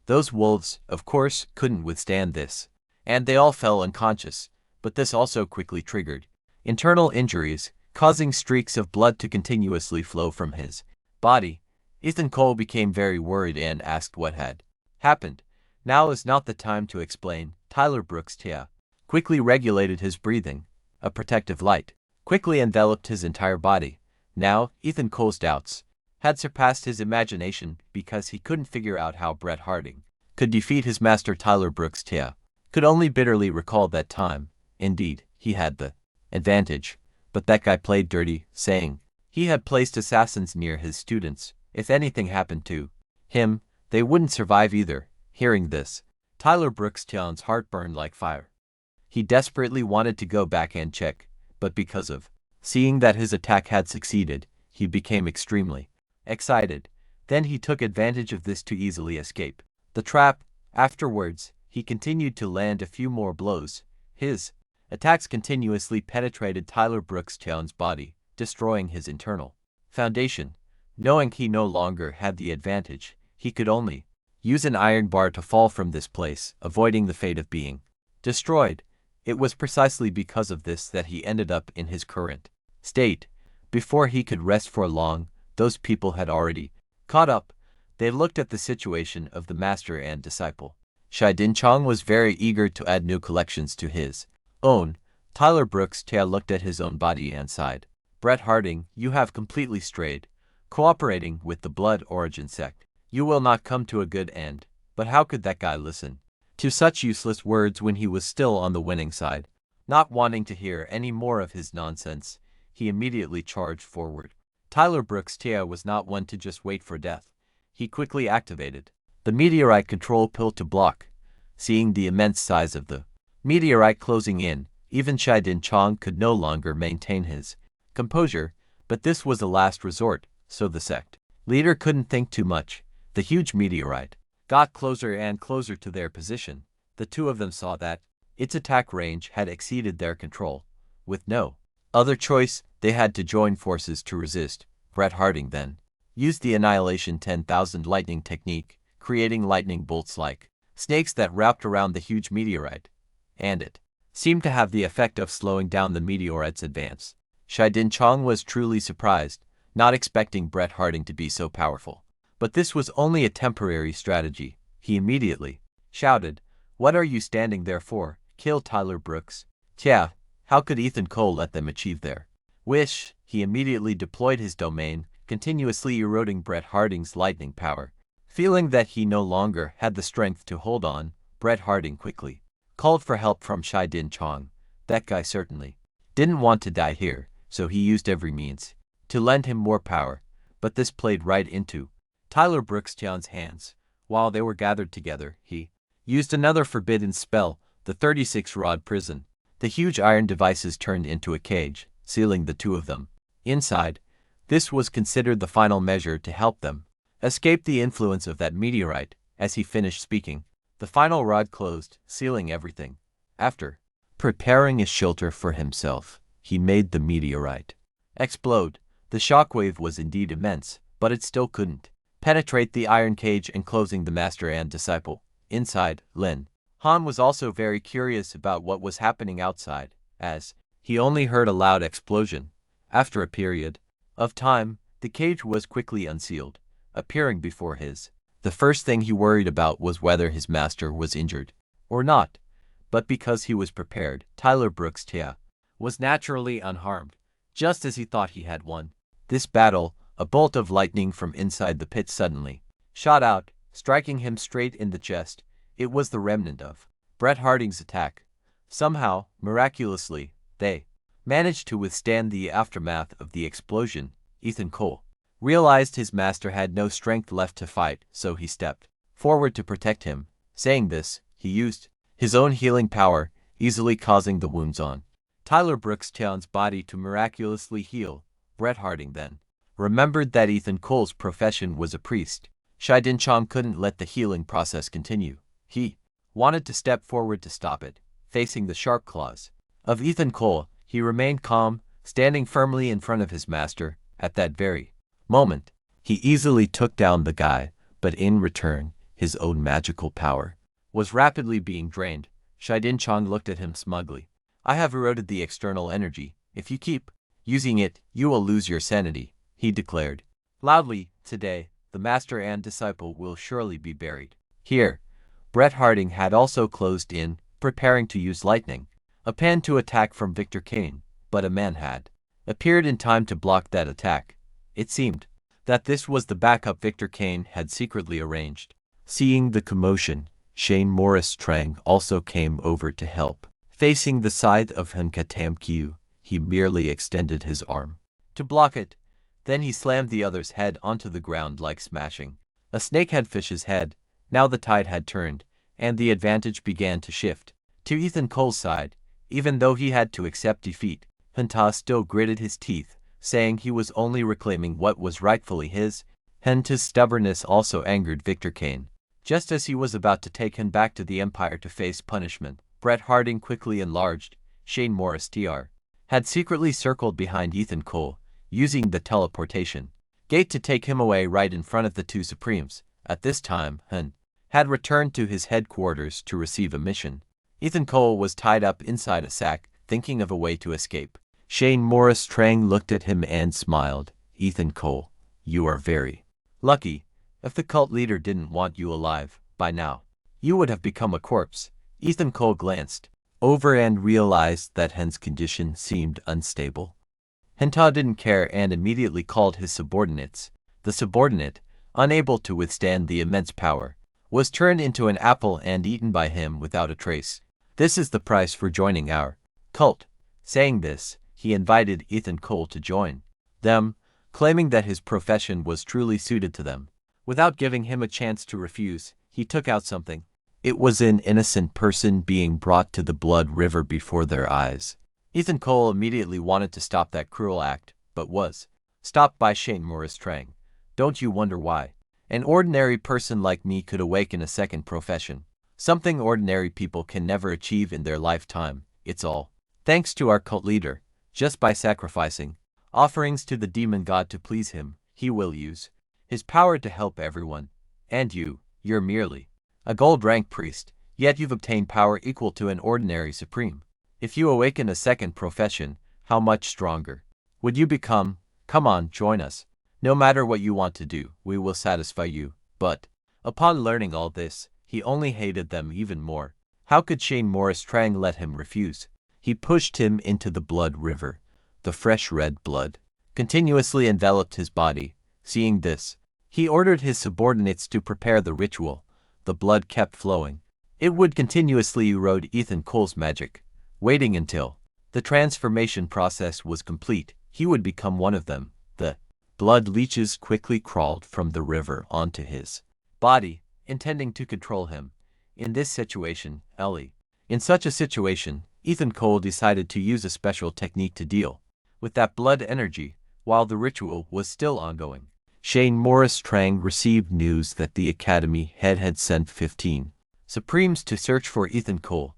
Those wolves, of course, couldn't withstand this, and they all fell unconscious. But this also quickly triggered internal injuries, causing streaks of blood to continuously flow from his body. Ethan Cole became very worried and asked what had happened. Now is not the time to explain. Tyler Brooks Tia quickly regulated his breathing. A protective light quickly enveloped his entire body. Now, Ethan Cole's doubts had surpassed his imagination, because he couldn't figure out how Bret Harding could defeat his master. Tyler Brooks Tia could only bitterly recall that time. Indeed, he had the advantage, but that guy played dirty, saying he had placed assassins near his students. If anything happened to him, they wouldn't survive either. Hearing this, Tyler Brooks Tian's heart burned like fire. He desperately wanted to go back and check, but because of seeing that his attack had succeeded, he became extremely excited. Then he took advantage of this to easily escape the trap. Afterwards, he continued to land a few more blows. His attacks continuously penetrated Tyler Brooks Tian's body, destroying his internal foundation. Knowing he no longer had the advantage, he could only use an iron bar to fall from this place, avoiding the fate of being destroyed. It was precisely because of this that he ended up in his current state. Before he could rest for long, those people had already caught up. They looked at the situation of the master and disciple. Shai-Din Chong was very eager to add new collections to his own. Tyler Brooks Tia looked at his own body and sighed. "Bret Harding, you have completely strayed. Cooperating with the Blood Origin sect, you will not come to a good end." But how could that guy listen to such useless words when he was still on the winning side? Not wanting to hear any more of his nonsense, he immediately charged forward. Tyler Brooks Tia was not one to just wait for death. He quickly activated the meteorite control pill to block. Seeing the immense size of the meteorite closing in, even Shai-Din Chong could no longer maintain his composure. But this was a last resort, so the sect leader couldn't think too much. The huge meteorite got closer and closer to their position. The two of them saw that its attack range had exceeded their control. With no other choice, they had to join forces to resist. Bret Harding then used the Annihilation 10,000 lightning technique, creating lightning bolts like snakes that wrapped around the huge meteorite, and it seemed to have the effect of slowing down the meteorite's advance. Shai-Din Chong was truly surprised, not expecting Bret Harding to be so powerful. But this was only a temporary strategy. He immediately shouted, "What are you standing there for? Kill Tyler Brooks." Tja, how could Ethan Cole let them achieve their wish? He immediately deployed his domain, continuously eroding Bret Harding's lightning power. Feeling that he no longer had the strength to hold on, Bret Harding quickly called for help from Shai-Din Chong. That guy certainly didn't want to die here, so he used every means to lend him more power. But this played right into Tyler Brooks' hands. While they were gathered together, he used another forbidden spell, the 36-rod prison. The huge iron devices turned into a cage, sealing the two of them inside. This was considered the final measure to help them escape the influence of that meteorite. As he finished speaking, the final rod closed, sealing everything. After preparing a shelter for himself, he made the meteorite explode. The shockwave was indeed immense, but it still couldn't penetrate the iron cage, enclosing the master and disciple. Inside, Lin Han was also very curious about what was happening outside, as he only heard a loud explosion. After a period of time, the cage was quickly unsealed, appearing before his. The first thing he worried about was whether his master was injured or not, but because he was prepared, Tyler Brooks was naturally unharmed, just as he thought he had won this battle. A bolt of lightning from inside the pit suddenly shot out, striking him straight in the chest. It was the remnant of Bret Harding's attack. Somehow, miraculously, they managed to withstand the aftermath of the explosion. Ethan Cole realized his master had no strength left to fight, so he stepped forward to protect him. Saying this, he used his own healing power, easily causing the wounds on Tyler Brooks' body to miraculously heal. Bret Harding then remembered that Ethan Cole's profession was a priest. Shai-Din Chong couldn't let the healing process continue. He wanted to step forward to stop it. Facing the sharp claws of Ethan Cole, he remained calm, standing firmly in front of his master. At that very moment, he easily took down the guy, but in return, his own magical power was rapidly being drained. Shai-Din Chong looked at him smugly. "I have eroded the external energy. If you keep using it, you will lose your sanity," he declared loudly. "Today, the master and disciple will surely be buried here." Bret Harding had also closed in, preparing to use lightning, a pan to attack from Victor Kane, but a man had appeared in time to block that attack. It seemed that this was the backup Victor Kane had secretly arranged. Seeing the commotion, Shane Morris Trang also came over to help. Facing the side of Hunkatam Kyu, he merely extended his arm to block it. Then he slammed the other's head onto the ground like smashing a snakehead fish's head. Now the tide had turned, and the advantage began to shift to Ethan Cole's side. Even though he had to accept defeat, Henta still gritted his teeth, saying he was only reclaiming what was rightfully his. Henta's stubbornness also angered Victor Kane. Just as he was about to take him back to the Empire to face punishment, Bret Harding quickly enlarged. Shane Morris had secretly circled behind Ethan Cole, using the teleportation gate to take him away right in front of the two Supremes. At this time, Hun had returned to his headquarters to receive a mission. Ethan Cole was tied up inside a sack, thinking of a way to escape. Shane Morris Trang looked at him and smiled. "Ethan Cole, you are very lucky. If the cult leader didn't want you alive, by now, you would have become a corpse." Ethan Cole glanced over and realized that Hen's condition seemed unstable. Henta didn't care and immediately called his subordinates. The subordinate, unable to withstand the immense power, was turned into an apple and eaten by him without a trace. "This is the price for joining our cult." Saying this, he invited Ethan Cole to join them, claiming that his profession was truly suited to them. Without giving him a chance to refuse, he took out something. It was an innocent person being brought to the blood river before their eyes. Ethan Cole immediately wanted to stop that cruel act, but was stopped by Shane Morris Trang. "Don't you wonder why an ordinary person like me could awaken a second profession? Something ordinary people can never achieve in their lifetime. It's all Thanks to our cult leader, just by sacrificing offerings to the demon god to please him, he will use his power to help everyone. And you're merely a gold-rank priest, yet you've obtained power equal to an ordinary supreme. If you awaken a second profession, how much stronger would you become? Come on, join us. No matter what you want to do, we will satisfy you. But upon learning all this, he only hated them even more. How could Shane Morris Trang let him refuse? He pushed him into the blood river. The fresh red blood continuously enveloped his body. Seeing this, he ordered his subordinates to prepare the ritual. The blood kept flowing. It would continuously erode Ethan Cole's magic. Waiting until the transformation process was complete, he would become one of them. The blood leeches quickly crawled from the river onto his body, intending to control him. In such a situation, Ethan Cole decided to use a special technique to deal with that blood energy while the ritual was still ongoing. Shane Morris Trang received news that the Academy head had sent 15 Supremes to search for Ethan Cole,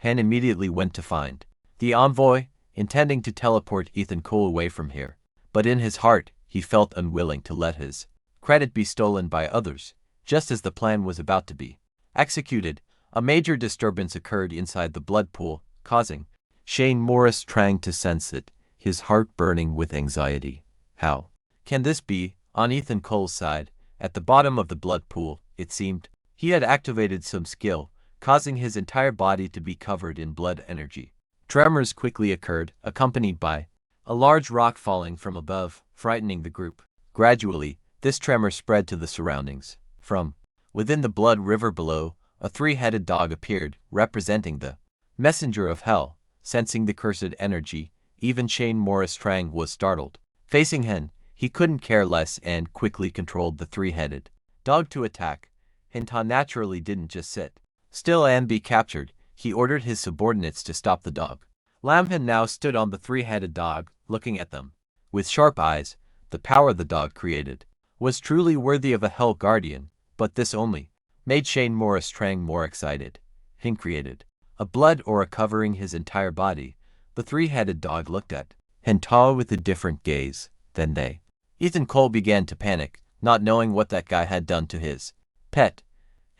and immediately went to find the envoy, intending to teleport Ethan Cole away from here. But in his heart, he felt unwilling to let his credit be stolen by others. Just as the plan was about to be executed, a major disturbance occurred inside the blood pool, causing Shane Morris Trang to sense it, his heart burning with anxiety. How can this be? On Ethan Cole's side, at the bottom of the blood pool, it seemed, he had activated some skill, causing his entire body to be covered in blood energy. Tremors quickly occurred, accompanied by a large rock falling from above, frightening the group. Gradually, this tremor spread to the surroundings. From within the blood river below, a three-headed dog appeared, representing the messenger of hell. Sensing the cursed energy, even Shane Morris Trang was startled. Facing Hen, he couldn't care less and quickly controlled the three-headed dog to attack. Hinta naturally didn't just sit still and be captured. He ordered his subordinates to stop the dog. Lamhan now stood on the three-headed dog, looking at them with sharp eyes. The power the dog created was truly worthy of a Hell Guardian, but this only made Shane Morris Trang more excited. Hin created a blood aura covering his entire body. The three-headed dog looked at Hinta with a different gaze than they. Ethan Cole began to panic, not knowing what that guy had done to his pet.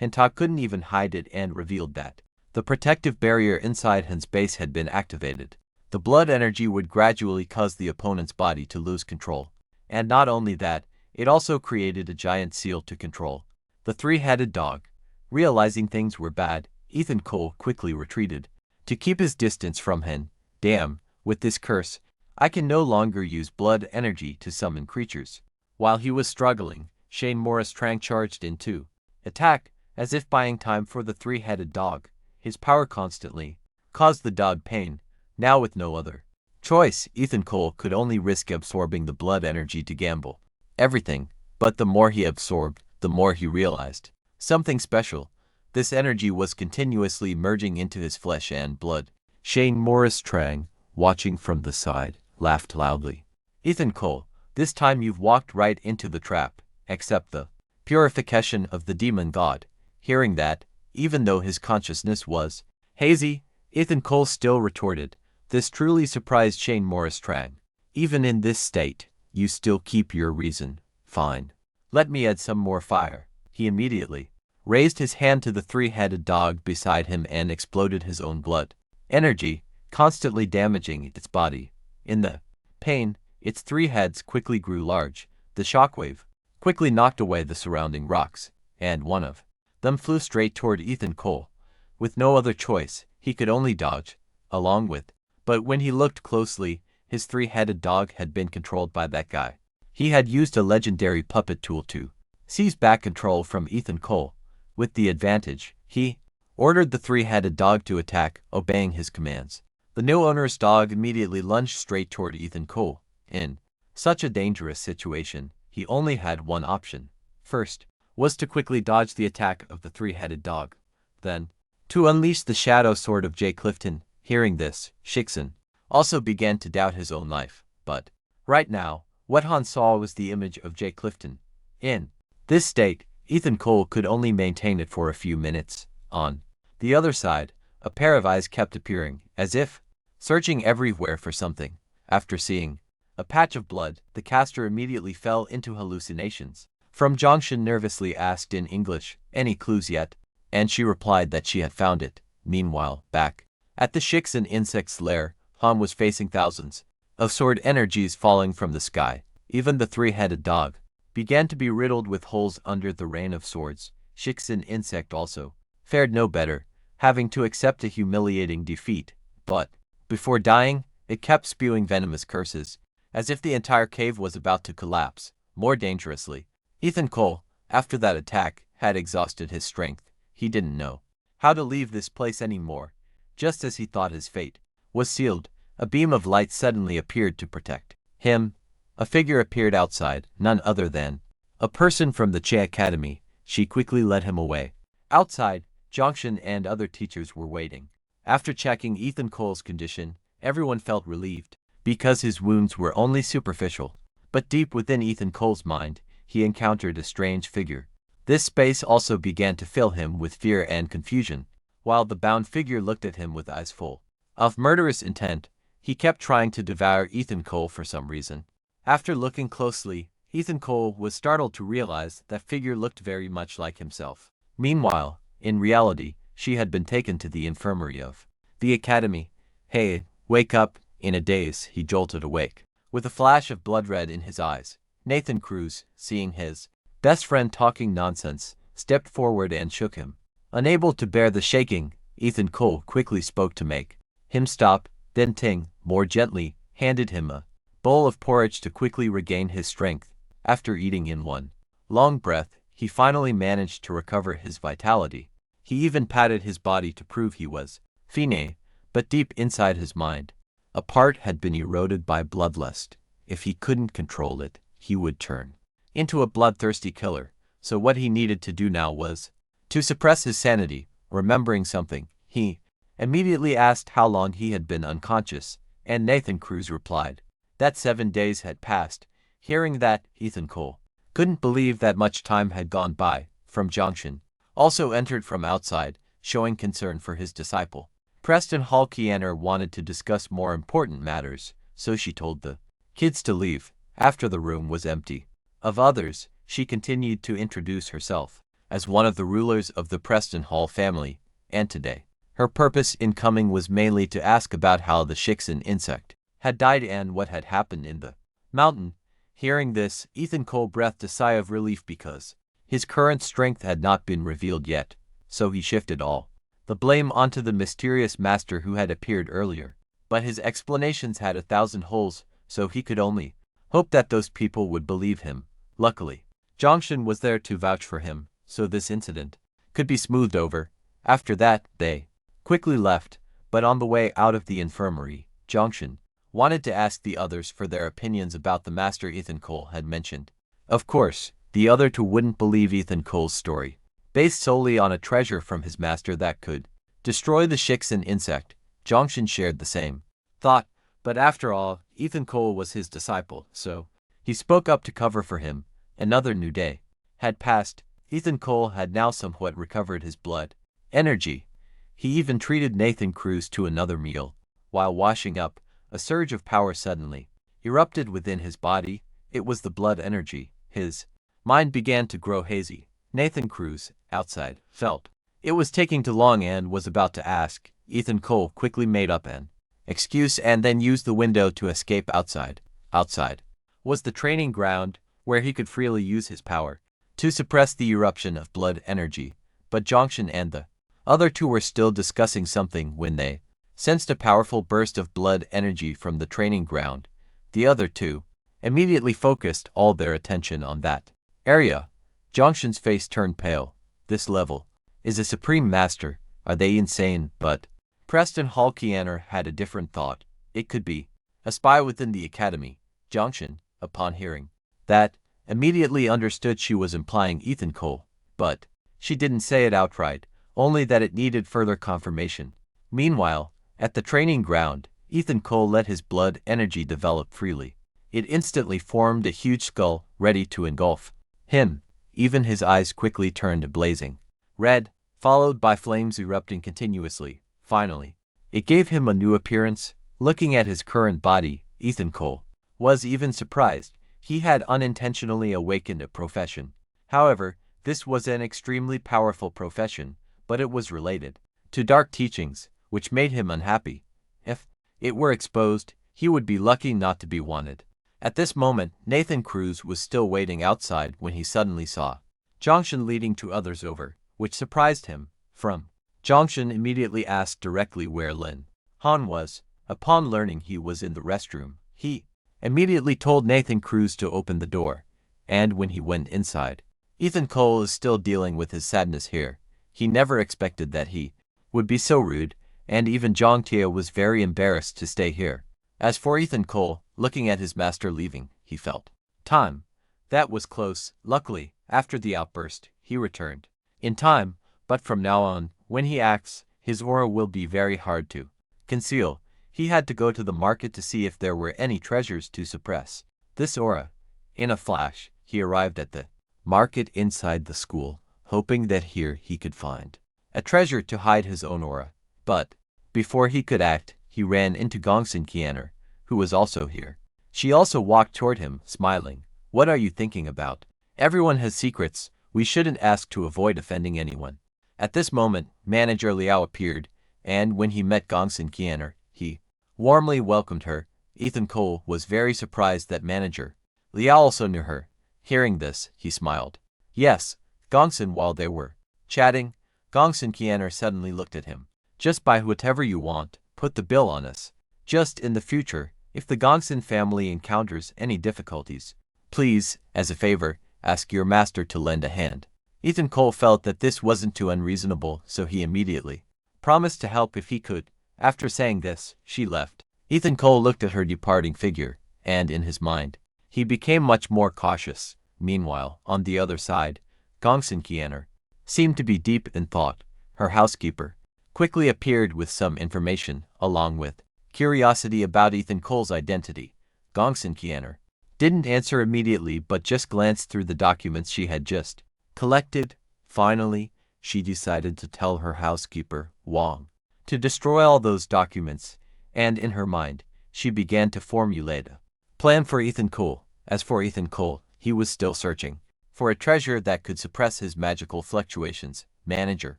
Hinta couldn't even hide it and revealed that the protective barrier inside Hin's base had been activated. The blood energy would gradually cause the opponent's body to lose control. And not only that, it also created a giant seal to control the three-headed dog. Realizing things were bad, Ethan Cole quickly retreated to keep his distance from Hin. Damn, with this curse, I can no longer use blood energy to summon creatures. While he was struggling, Shane Morris Trang charged in to attack, as if buying time for the three-headed dog. His power constantly caused the dog pain. Now with no other choice, Ethan Cole could only risk absorbing the blood energy to gamble everything. But the more he absorbed, the more he realized something special. This energy was continuously merging into his flesh and blood. Shane Morris Trang, watching from the side, laughed loudly. Ethan Cole, this time you've walked right into the trap. Accept the purification of the demon god. Hearing that, even though his consciousness was hazy, Ethan Cole still retorted. This truly surprised Shane Morris Trang. Even in this state, you still keep your reason. Fine. Let me add some more fire. He immediately raised his hand to the three-headed dog beside him and exploded his own blood energy, constantly damaging its body. In the pain, its three heads quickly grew large. The shockwave quickly knocked away the surrounding rocks, and one of them flew straight toward Ethan Cole. With no other choice, he could only dodge along with. But when he looked closely, his three-headed dog had been controlled by that guy. He had used a legendary puppet tool to seize back control from Ethan Cole. With the advantage, he ordered the three-headed dog to attack, obeying his commands. The new owner's dog immediately lunged straight toward Ethan Cole. In such a dangerous situation, he only had one option. First, was to quickly dodge the attack of the three-headed dog. Then, to unleash the shadow sword of Jay Clifton. Hearing this, Shixon also began to doubt his own life. But right now, what Han saw was the image of Jay Clifton. In this state, Ethan Cole could only maintain it for a few minutes. On the other side, a pair of eyes kept appearing, as if searching everywhere for something. After seeing a patch of blood, the caster immediately fell into hallucinations. From Jongshan nervously asked in English, "Any clues yet?" And she replied that she had found it. Meanwhile, back at the Shixin insect's lair, Han was facing thousands of sword energies falling from the sky. Even the three-headed dog began to be riddled with holes under the rain of swords. Shixin insect also fared no better, having to accept a humiliating defeat. But before dying, it kept spewing venomous curses, as if the entire cave was about to collapse. More dangerously, Ethan Cole, after that attack, had exhausted his strength. He didn't know how to leave this place anymore. Just as he thought his fate was sealed, a beam of light suddenly appeared to protect him. A figure appeared outside, none other than a person from the Che Academy. She quickly led him away. Outside, Jongshan and other teachers were waiting. After checking Ethan Cole's condition, everyone felt relieved, because his wounds were only superficial. But deep within Ethan Cole's mind, he encountered a strange figure. This space also began to fill him with fear and confusion. While the bound figure looked at him with eyes full of murderous intent, he kept trying to devour Ethan Cole for some reason. After looking closely, Ethan Cole was startled to realize that figure looked very much like himself. Meanwhile, in reality, she had been taken to the infirmary of the academy. "Hey, wake up!" In a daze, he jolted awake, with a flash of blood red in his eyes. Nathan Cruz, seeing his best friend talking nonsense, stepped forward and shook him. Unable to bear the shaking, Ethan Cole quickly spoke to make him stop, then Ting, more gently, handed him a bowl of porridge to quickly regain his strength. After eating in one long breath, he finally managed to recover his vitality. He even patted his body to prove he was fine, but deep inside his mind, a part had been eroded by bloodlust. If he couldn't control it, he would turn into a bloodthirsty killer. So what he needed to do now was to suppress his sanity. Remembering something, he immediately asked how long he had been unconscious, and Nathan Cruz replied that 7 days had passed. Hearing that, Ethan Cole couldn't believe that much time had gone by. From Jongshan also entered from outside, showing concern for his disciple. Preston Hall Kianer wanted to discuss more important matters, so she told the kids to leave. After the room was empty of others, she continued to introduce herself as one of the rulers of the Preston Hall family, and today, her purpose in coming was mainly to ask about how the Shixin insect had died and what had happened in the mountain. Hearing this, Ethan Cole breathed a sigh of relief because his current strength had not been revealed yet, so he shifted all the blame onto the mysterious master who had appeared earlier. But his explanations had 1,000 holes, so he could only hope that those people would believe him. Luckily, Jongshan was there to vouch for him, so this incident could be smoothed over. After that, they quickly left, but on the way out of the infirmary, Jongshan wanted to ask the others for their opinions about the master Ethan Cole had mentioned. Of course, the other two wouldn't believe Ethan Cole's story, based solely on a treasure from his master that could destroy the Shixin insect. Jongshan shared the same thought, but after all, Ethan Cole was his disciple, so he spoke up to cover for him. Another new day had passed. Ethan Cole had now somewhat recovered his blood energy. He even treated Nathan Cruz to another meal. While washing up, a surge of power suddenly erupted within his body. It was the blood energy. His mind began to grow hazy. Nathan Cruz, outside, felt it was taking too long and was about to ask. Ethan Cole quickly made up an excuse and then used the window to escape outside. Outside was the training ground, where he could freely use his power to suppress the eruption of blood energy. But Jongshan and the other two were still discussing something when they sensed a powerful burst of blood energy from the training ground. The other two immediately focused all their attention on that area. Jongshan's face turned pale. This level is a supreme master. Are they insane? But Preston Hall Kianer had a different thought. It could be a spy within the academy. Jongshan, upon hearing that, immediately understood she was implying Ethan Cole, but she didn't say it outright, only that it needed further confirmation. Meanwhile, at the training ground, Ethan Cole let his blood energy develop freely. It instantly formed a huge skull, ready to engulf him. Even his eyes quickly turned blazing red, followed by flames erupting continuously. Finally, it gave him a new appearance, Looking at his current body, Ethan Cole was even surprised. He had unintentionally awakened a profession. However, this was an extremely powerful profession, but it was related to dark teachings, which made him unhappy. If it were exposed, he would be lucky not to be wanted. At this moment, Nathan Cruz was still waiting outside when he suddenly saw Jongshan leading two others over, which surprised him. From Jongshan immediately asked directly where Lin Han was. Upon learning he was in the restroom, he immediately told Nathan Cruz to open the door, and when he went inside, Ethan Cole is still dealing with his sadness here. He never expected that he would be so rude, and even Zhang Tia was very embarrassed to stay here. As for Ethan Cole, looking at his master leaving, he felt time. That was close. Luckily, after the outburst, he returned in time, but from now on, when he acts, his aura will be very hard to conceal. He had to go to the market to see if there were any treasures to suppress this aura. In a flash, he arrived at the market inside the school, hoping that here he could find a treasure to hide his own aura. But before he could act, he ran into Gongsun Qianer, who was also here. She also walked toward him, smiling. What are you thinking about? Everyone has secrets. We shouldn't ask to avoid offending anyone. At this moment, Manager Liao appeared, and when he met Gongsun Qianer, he warmly welcomed her. Ethan Cole was very surprised that Manager Liao also knew her. Hearing this, he smiled. Yes, Gongsun. While they were chatting, Gongsun Qianer suddenly looked at him. Just buy whatever you want, put the bill on us. Just in the future, if the Gongsun family encounters any difficulties, please, as a favor, ask your master to lend a hand. Ethan Cole felt that this wasn't too unreasonable, so he immediately promised to help if he could. After saying this, she left. Ethan Cole looked at her departing figure, and in his mind, he became much more cautious. Meanwhile, on the other side, Gongsun Qianer seemed to be deep in thought. Her housekeeper quickly appeared with some information, along with curiosity about Ethan Cole's identity. Gongsun Qianer didn't answer immediately but just glanced through the documents she had just collected. Finally, she decided to tell her housekeeper, Wang, to destroy all those documents, and in her mind, she began to formulate a plan for Ethan Cole. As for Ethan Cole, he was still searching for a treasure that could suppress his magical fluctuations. Manager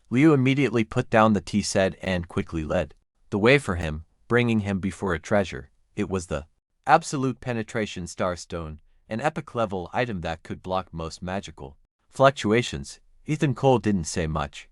Liu immediately put down the tea set and quickly led the way for him, bringing him before a treasure. It was the Absolute Penetration Starstone, an epic-level item that could block most magical fluctuations. Ethan Cole didn't say much.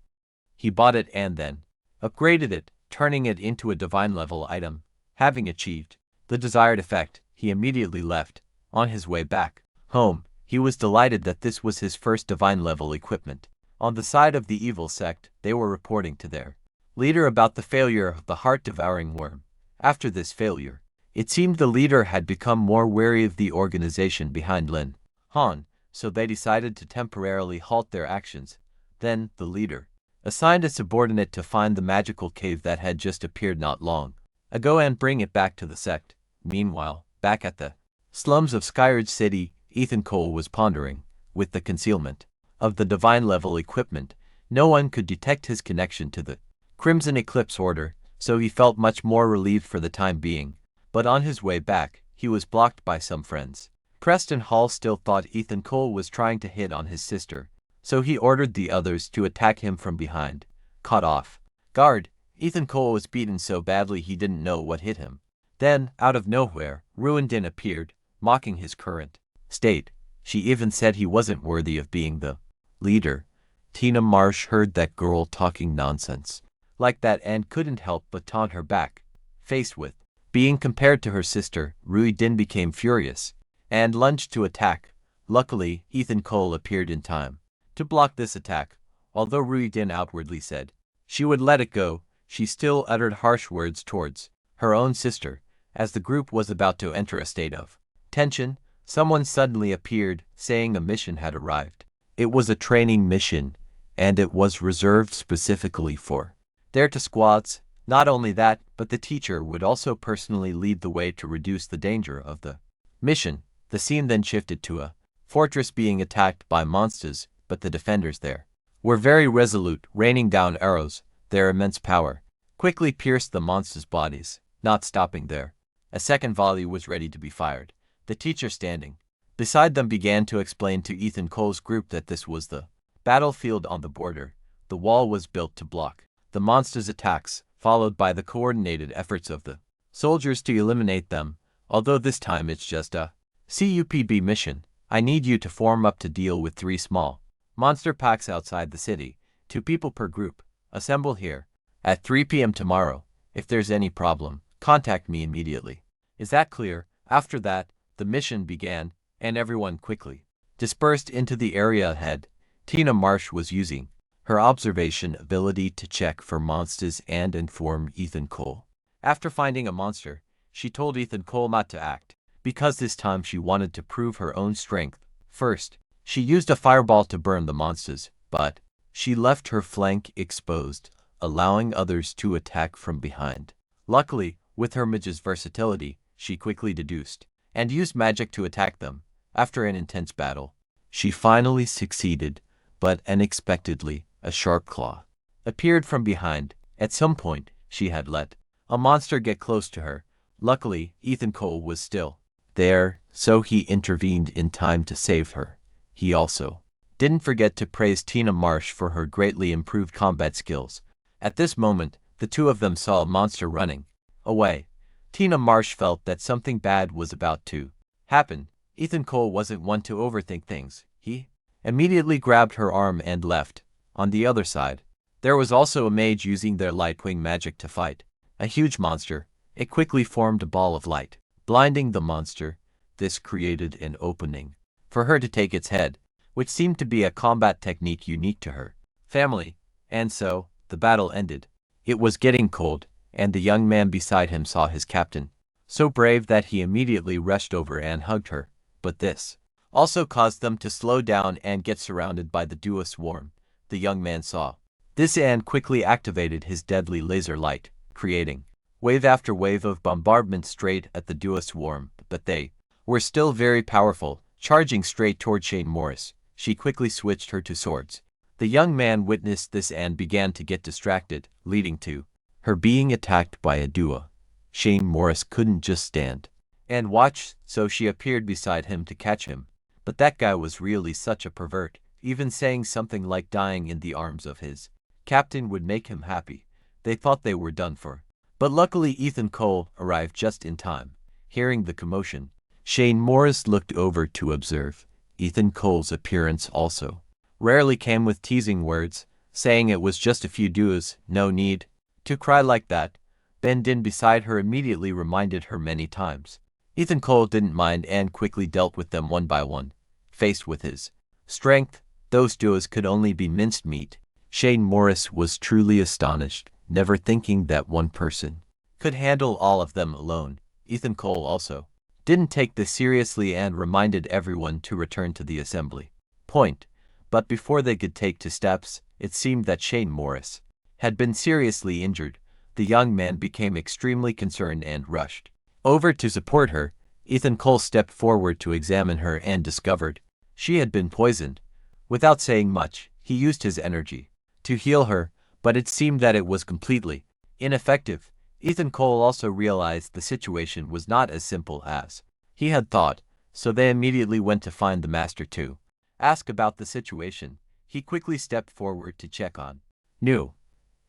He bought it and then upgraded it, turning it into a divine-level item. Having achieved the desired effect, he immediately left. On his way back home, he was delighted that this was his first divine-level equipment. On the side of the evil sect, they were reporting to their leader about the failure of the heart-devouring worm. After this failure, it seemed the leader had become more wary of the organization behind Lin Han, so they decided to temporarily halt their actions. Then, the leader assigned a subordinate to find the magical cave that had just appeared not long ago and bring it back to the sect. Meanwhile, back at the slums of Skyridge City, Ethan Cole was pondering. With the concealment of the divine-level equipment, no one could detect his connection to the Crimson Eclipse Order, so he felt much more relieved for the time being. But on his way back, he was blocked by some friends. Preston Hall still thought Ethan Cole was trying to hit on his sister, so he ordered the others to attack him from behind. Caught off guard, Ethan Cole was beaten so badly he didn't know what hit him. Then, out of nowhere, Ruindin appeared, mocking his current state. She even said he wasn't worthy of being the leader. Tina Marsh heard that girl talking nonsense like that and couldn't help but taunt her back. Faced with being compared to her sister, Ruindin became furious and lunged to attack. Luckily, Ethan Cole appeared in time to block this attack. Although Ruindin outwardly said she would let it go, she still uttered harsh words towards her own sister. As the group was about to enter a state of tension, someone suddenly appeared, saying a mission had arrived. It was a training mission, and it was reserved specifically for their squads. Not only that, but the teacher would also personally lead the way to reduce the danger of the mission. The scene then shifted to a fortress being attacked by monsters, but the defenders there were very resolute, raining down arrows. Their immense power quickly pierced the monsters' bodies. Not stopping there, a second volley was ready to be fired. The teacher standing beside them began to explain to Ethan Cole's group that this was the battlefield on the border. The wall was built to block the monsters' attacks, followed by the coordinated efforts of the soldiers to eliminate them. Although this time it's just a CUPB mission, I need you to form up to deal with 3 small monster packs outside the city, 2 people per group. Assemble here at 3 p.m. tomorrow. If there's any problem, contact me immediately. Is that clear? After that, the mission began, and everyone quickly dispersed into the area ahead. Tina Marsh was using her observation ability to check for monsters and inform Ethan Cole. After finding a monster, she told Ethan Cole not to act, because this time she wanted to prove her own strength. First, she used a fireball to burn the monsters, but she left her flank exposed, allowing others to attack from behind. Luckily, with her mage's versatility, she quickly deduced and used magic to attack them. After an intense battle, she finally succeeded, but unexpectedly, a sharp claw appeared from behind. At some point, she had let a monster get close to her. Luckily, Ethan Cole was still there, so he intervened in time to save her. He also didn't forget to praise Tina Marsh for her greatly improved combat skills. At this moment, the two of them saw a monster running away. Tina Marsh felt that something bad was about to happen. Ethan Cole wasn't one to overthink things. He immediately grabbed her arm and left. On the other side, there was also a mage using their lightwing magic to fight a huge monster. It quickly formed a ball of light, blinding the monster. This created an opening for her to take its head, which seemed to be a combat technique unique to her family. And so, the battle ended. It was getting cold, and the young man beside him saw his captain so brave that he immediately rushed over and hugged her. But this also caused them to slow down and get surrounded by the Devourer Worm. The young man saw this and quickly activated his deadly laser light, creating wave after wave of bombardment straight at the Devourer Worm. But they were still very powerful, charging straight toward Shane Morris. She quickly switched her to swords. The young man witnessed this and began to get distracted, leading to her being attacked by a duo. Shane Morris couldn't just stand and watch, so she appeared beside him to catch him. But that guy was really such a pervert. Even saying something like dying in the arms of his captain would make him happy. They thought they were done for. But luckily Ethan Cole arrived just in time. Hearing the commotion, Shane Morris looked over to observe. Ethan Cole's appearance also rarely came with teasing words, saying it was just a few duos, no need to cry like that. Ben Din beside her immediately reminded her many times. Ethan Cole didn't mind and quickly dealt with them one by one. Faced with his strength, those duos could only be minced meat. Shane Morris was truly astonished, never thinking that one person could handle all of them alone. Ethan Cole also didn't take this seriously and reminded everyone to return to the assembly point. But before they could take 2 steps, it seemed that Shane Morris had been seriously injured. The young man became extremely concerned and rushed over to support her. Ethan Cole stepped forward to examine her and discovered she had been poisoned. Without saying much, he used his energy to heal her, but it seemed that it was completely ineffective. Ethan Cole also realized the situation was not as simple as he had thought, so they immediately went to find the master to ask about the situation. He quickly stepped forward to check on New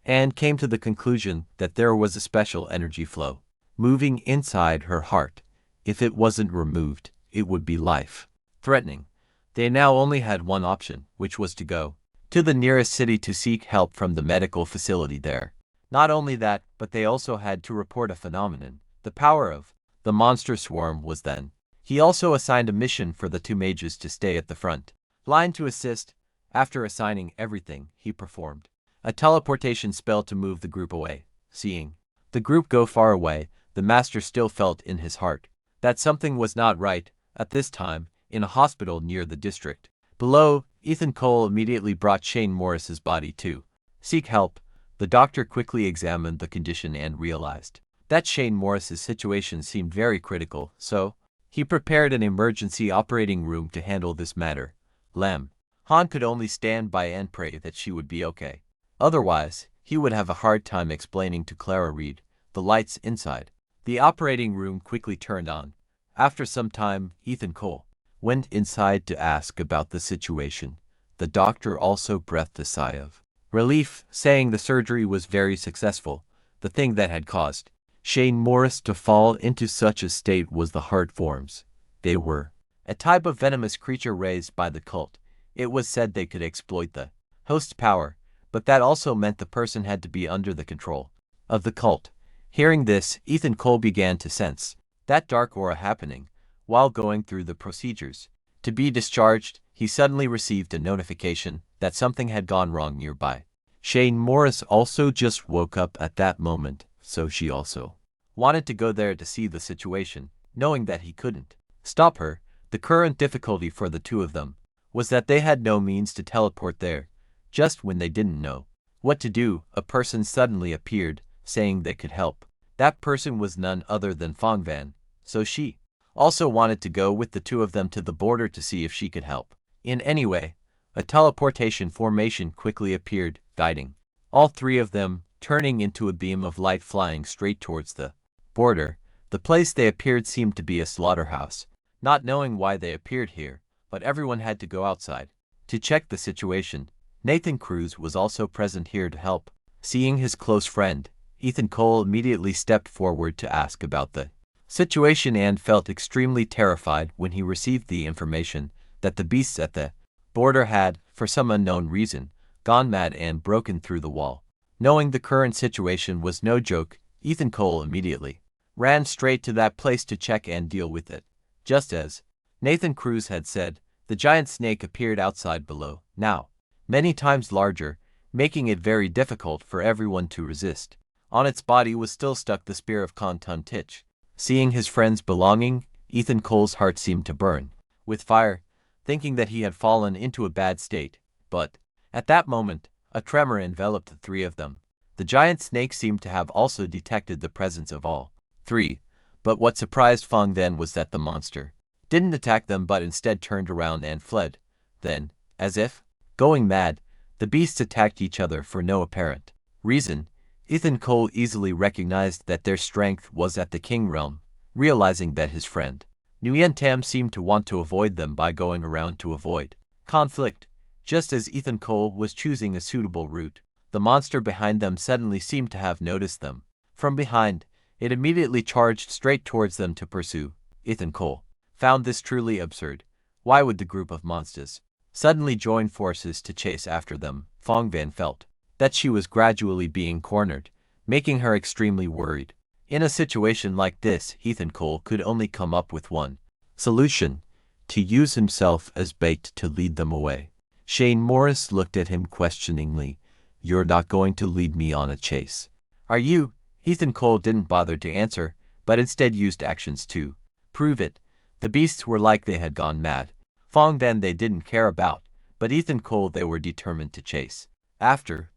and came to the conclusion that there was a special energy flow moving inside her heart. If it wasn't removed, it would be life-threatening. They now only had one option, which was to go to the nearest city to seek help from the medical facility there. Not only that, but they also had to report a phenomenon. The power of the monster swarm was then. He also assigned a mission for the 2 mages to stay at the front line to assist. After assigning everything, he performed a teleportation spell to move the group away. Seeing the group go far away, the master still felt in his heart that something was not right. At this time, in a hospital near the district below, Ethan Cole immediately brought Shane Morris's body to seek help. The doctor quickly examined the condition and realized that Shane Morris's situation seemed very critical, so he prepared an emergency operating room to handle this matter. Lam Han could only stand by and pray that she would be okay. Otherwise, he would have a hard time explaining to Clara Reed the lights inside The operating room quickly turned on. After some time, Ethan Cole went inside to ask about the situation. The doctor also breathed a sigh of relief, saying the surgery was very successful. The thing that had caused Shane Morris to fall into such a state was the heart forms. They were a type of venomous creature raised by the cult. It was said they could exploit the host's power, but that also meant the person had to be under the control of the cult. Hearing this, Ethan Cole began to sense that dark aura happening. While going through the procedures to be discharged, he suddenly received a notification that something had gone wrong nearby. Shane Morris also just woke up at that moment, so she also wanted to go there to see the situation, knowing that he couldn't stop her. The current difficulty for the two of them was that they had no means to teleport there. Just when they didn't know what to do, a person suddenly appeared, saying they could help. That person was none other than Fong Van, so she also wanted to go with the two of them to the border to see if she could help. In any way, a teleportation formation quickly appeared, guiding all three of them, turning into a beam of light flying straight towards the border. The place they appeared seemed to be a slaughterhouse. Not knowing why they appeared here, but everyone had to go outside to check the situation. Nathan Cruz was also present here to help. Seeing his close friend, Ethan Cole immediately stepped forward to ask about the situation and felt extremely terrified when he received the information that the beasts at the border had, for some unknown reason, gone mad and broken through the wall. Knowing the current situation was no joke, Ethan Cole immediately ran straight to that place to check and deal with it. Just as Nathan Cruz had said, the giant snake appeared outside below, now many times larger, making it very difficult for everyone to resist. On its body was still stuck the spear of Kon-Tun Tich. Seeing his friend's belonging, Ethan Cole's heart seemed to burn with fire, thinking that he had fallen into a bad state. But at that moment, a tremor enveloped the three of them. The giant snake seemed to have also detected the presence of all three, but what surprised Fong then was that the monster didn't attack them but instead turned around and fled. Then, as if going mad, the beasts attacked each other for no apparent reason. Ethan Cole easily recognized that their strength was at the king realm. Realizing that his friend Nguyen Tam seemed to want to avoid them by going around to avoid conflict. Just as Ethan Cole was choosing a suitable route, the monster behind them suddenly seemed to have noticed them. From behind, it immediately charged straight towards them to pursue. Ethan Cole found this truly absurd. Why would the group of monsters suddenly join forces to chase after them? Fong Van felt that she was gradually being cornered, making her extremely worried. In a situation like this, Ethan Cole could only come up with one solution: to use himself as bait to lead them away. Shane Morris looked at him questioningly. "You're not going to lead me on a chase, are you?" Ethan Cole didn't bother to answer, but instead used actions to prove it. The beasts were like they had gone mad. Fong Van they didn't care about, but Ethan Cole they were determined to chase after.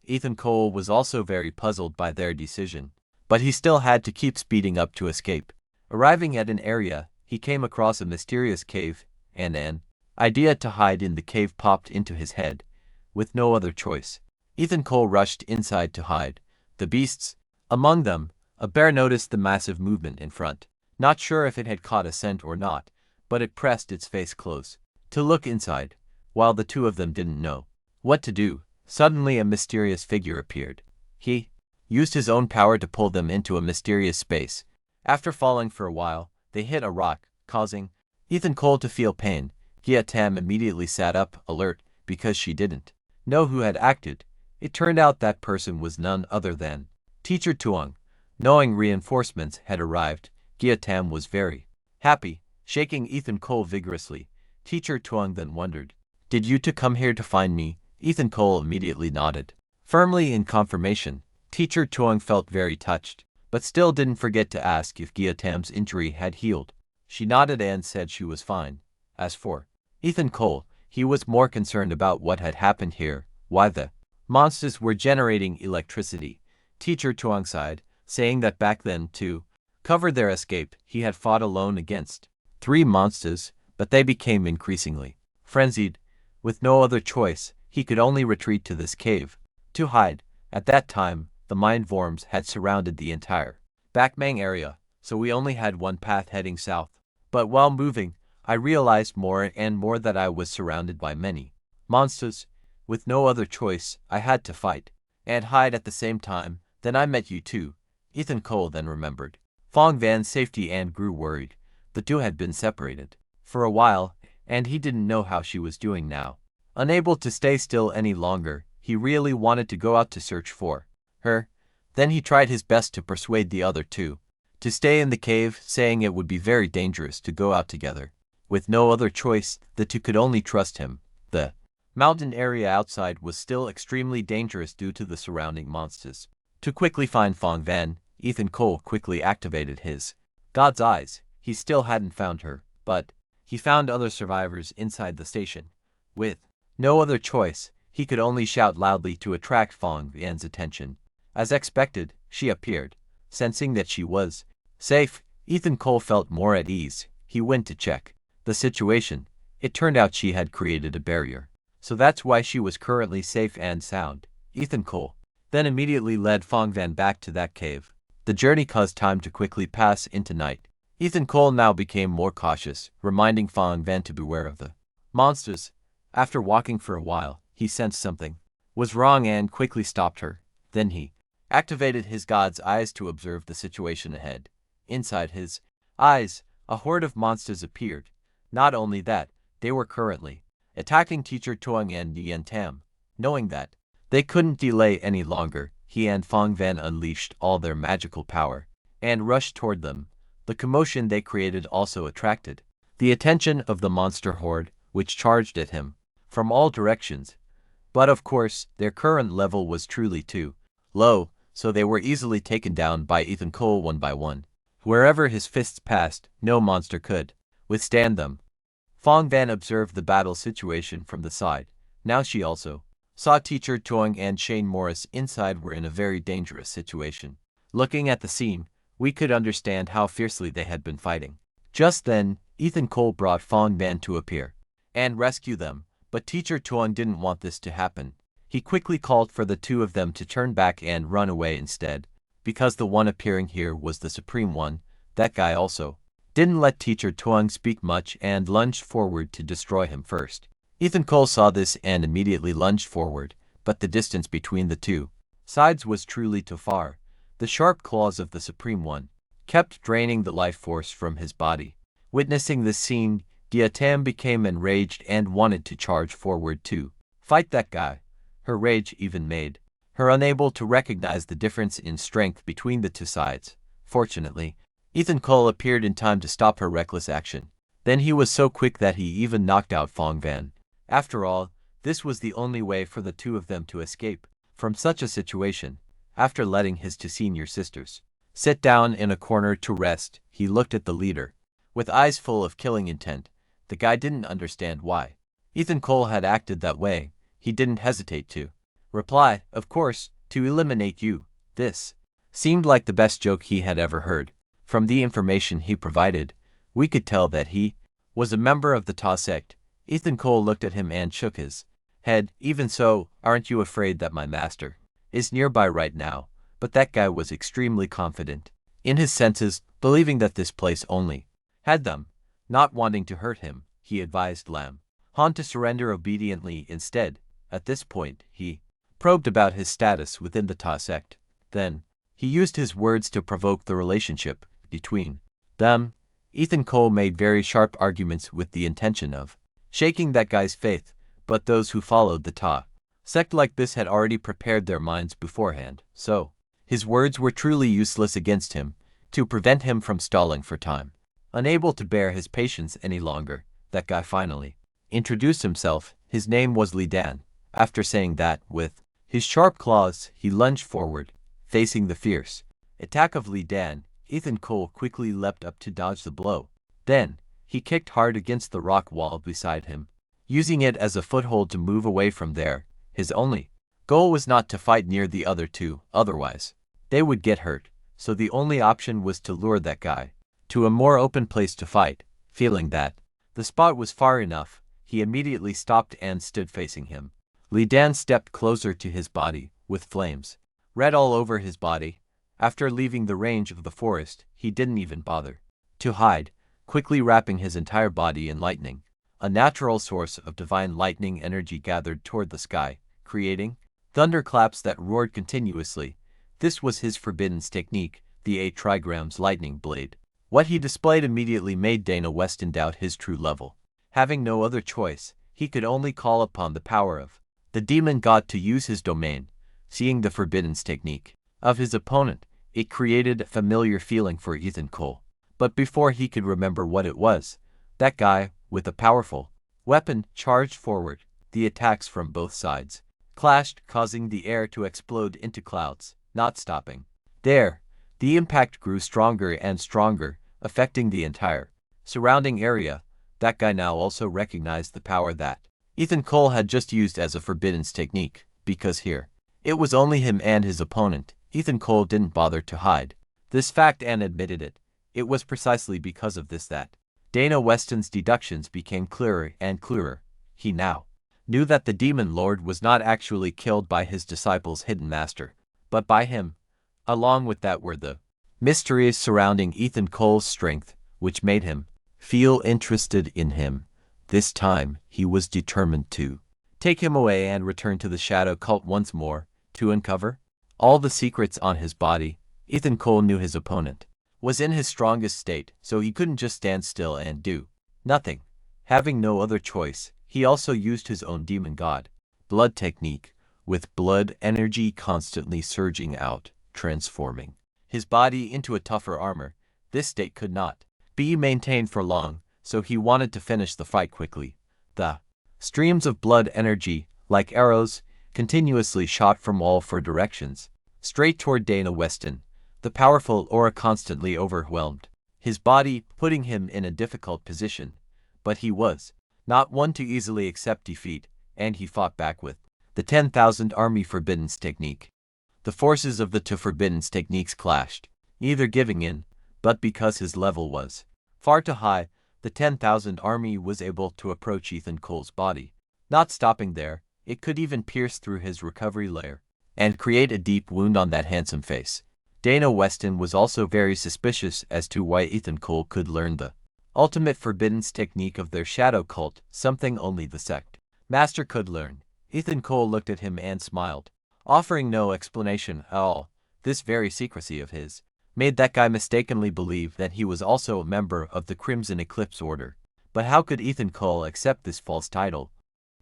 Ethan Cole was also very puzzled by their decision, but he still had to keep speeding up to escape. Arriving at an area, he came across a mysterious cave, and an idea to hide in the cave popped into his head. With no other choice, Ethan Cole rushed inside to hide. The beasts among them, a bear noticed the massive movement in front. Not sure if it had caught a scent or not, but it pressed its face close to look inside. While the two of them didn't know what to do, suddenly a mysterious figure appeared. He used his own power to pull them into a mysterious space. After falling for a while, they hit a rock, causing Ethan Cole to feel pain. Gia Tam immediately sat up, alert, because she didn't know who had acted. It turned out that person was none other than Teacher Tuong. Knowing reinforcements had arrived, Gia Tam was very happy, shaking Ethan Cole vigorously. Teacher Tuong then wondered, "Did you two come here to find me?" Ethan Cole immediately nodded firmly in confirmation. Teacher Tuong felt very touched, but still didn't forget to ask if Gia Tam's injury had healed. She nodded and said she was fine. As for Ethan Cole, he was more concerned about what had happened here, why the monsters were generating electricity. Teacher Tuong sighed, saying that back then, to cover their escape, he had fought alone against 3 monsters, but they became increasingly frenzied. With no other choice, he could only retreat to this cave to hide. At that time, the mind worms had surrounded the entire Backmang area, so we only had one path heading south. But while moving, I realized more and more that I was surrounded by many monsters. With no other choice, I had to fight and hide at the same time. Then I met you too. Ethan Cole then remembered Fong Van's safety and grew worried. The two had been separated for a while, and he didn't know how she was doing now. Unable to stay still any longer, he really wanted to go out to search for her. Then he tried his best to persuade the other two to stay in the cave, saying it would be very dangerous to go out together. With no other choice, the two could only trust him. The mountain area outside was still extremely dangerous due to the surrounding monsters. To quickly find Fong Van, Ethan Cole quickly activated his God's eyes. He still hadn't found her, but he found other survivors inside the station. With no other choice, he could only shout loudly to attract Fong Van's attention. As expected, she appeared. Sensing that she was safe, Ethan Cole felt more at ease. He went to check the situation. It turned out she had created a barrier, so that's why she was currently safe and sound. Ethan Cole then immediately led Fong Van back to that cave. The journey caused time to quickly pass into night. Ethan Cole now became more cautious, reminding Fong Van to beware of the monsters. After walking for a while, he sensed something was wrong and quickly stopped her. Then he activated his God's eyes to observe the situation ahead. Inside his eyes, a horde of monsters appeared. Not only that, they were currently attacking Teacher Tuong and Yen Tam. Knowing that they couldn't delay any longer, he and Fong Van unleashed all their magical power and rushed toward them. The commotion they created also attracted the attention of the monster horde, which charged at him from all directions. But of course, their current level was truly too low, so they were easily taken down by Ethan Cole one by one. Wherever his fists passed, no monster could withstand them. Fong Van observed the battle situation from the side. Now she also saw Teacher Tuong and Shane Morris inside were in a very dangerous situation. Looking at the scene, we could understand how fiercely they had been fighting. Just then, Ethan Cole brought Fong Van to appear and rescue them, but Teacher Tuong didn't want this to happen. He quickly called for the two of them to turn back and run away instead. Because the one appearing here was the Supreme One, that guy also didn't let Teacher Tuong speak much and lunged forward to destroy him first. Ethan Cole saw this and immediately lunged forward, but the distance between the two sides was truly too far. The sharp claws of the Supreme One kept draining the life force from his body. Witnessing this scene, Tam became enraged and wanted to charge forward to fight that guy. Her rage even made her unable to recognize the difference in strength between the two sides. Fortunately, Ethan Cole appeared in time to stop her reckless action. Then he was so quick that he even knocked out Fong Van. After all, this was the only way for the two of them to escape from such a situation. After letting his two senior sisters sit down in a corner to rest, he looked at the leader with eyes full of killing intent. The guy didn't understand why Ethan Cole had acted that way. He didn't hesitate to reply, "Of course, to eliminate you." This seemed like the best joke he had ever heard. From the information he provided, we could tell that he was a member of the Blood Sect. Ethan Cole looked at him and shook his head. "Even so, aren't you afraid that my master is nearby right now?" But that guy was extremely confident in his senses, believing that this place only had them. Not wanting to hurt him, he advised Lam Han to surrender obediently instead. At this point, he probed about his status within the Blood Sect. Then, he used his words to provoke the relationship between them. Ethan Cole made very sharp arguments with the intention of shaking that guy's faith, but those who followed the Blood Sect like this had already prepared their minds beforehand, so his words were truly useless against him to prevent him from stalling for time. Unable to bear his patience any longer, that guy finally introduced himself. His name was Li Dan. After saying that, with his sharp claws, he lunged forward, facing the fierce attack of Li Dan. Ethan Cole quickly leapt up to dodge the blow. Then, he kicked hard against the rock wall beside him, using it as a foothold to move away from there. His only goal was not to fight near the other two, otherwise they would get hurt, so the only option was to lure that guy to a more open place to fight. Feeling that the spot was far enough, he immediately stopped and stood facing him. Li Dan stepped closer to his body, with flames red all over his body. After leaving the range of the forest, he didn't even bother to hide, quickly wrapping his entire body in lightning. A natural source of divine lightning energy gathered toward the sky, creating thunderclaps that roared continuously. This was his forbidden technique, the 8 trigrams lightning blade. What he displayed immediately made Dana Weston doubt his true level. Having no other choice, he could only call upon the power of the demon god to use his domain. Seeing the forbidden technique of his opponent, it created a familiar feeling for Ethan Cole. But before he could remember what it was, that guy, with a powerful weapon, charged forward. The attacks from both sides clashed, causing the air to explode into clouds, not stopping there. The impact grew stronger and stronger, affecting the entire surrounding area. That guy now also recognized the power that Ethan Cole had just used as a forbidden technique, because here, it was only him and his opponent. Ethan Cole didn't bother to hide this fact and admitted it. It was precisely because of this that Dana Weston's deductions became clearer and clearer. He now knew that the demon lord was not actually killed by his disciple's hidden master, but by him. Along with that were the mysteries surrounding Ethan Cole's strength, which made him feel interested in him. This time, he was determined to take him away and return to the Shadow Cult once more, to uncover all the secrets on his body. Ethan Cole knew his opponent was in his strongest state, so he couldn't just stand still and do nothing. Having no other choice, he also used his own demon god blood technique, with blood energy constantly surging out, transforming his body into a tougher armor. This state could not be maintained for long, so he wanted to finish the fight quickly. The streams of blood energy, like arrows, continuously shot from all 4 directions, straight toward Dana Weston. The powerful aura constantly overwhelmed his body, putting him in a difficult position. But he was not one to easily accept defeat, and he fought back with the 10,000 army forbidden technique. The forces of the 2 forbidden techniques clashed, neither giving in, but because his level was far too high, the 10,000 army was able to approach Ethan Cole's body. Not stopping there, it could even pierce through his recovery layer and create a deep wound on that handsome face. Dana Weston was also very suspicious as to why Ethan Cole could learn the ultimate forbidden technique of their shadow cult, something only the sect master could learn. Ethan Cole looked at him and smiled, offering no explanation at all. This very secrecy of his made that guy mistakenly believe that he was also a member of the Crimson Eclipse Order. But how could Ethan Cole accept this false title?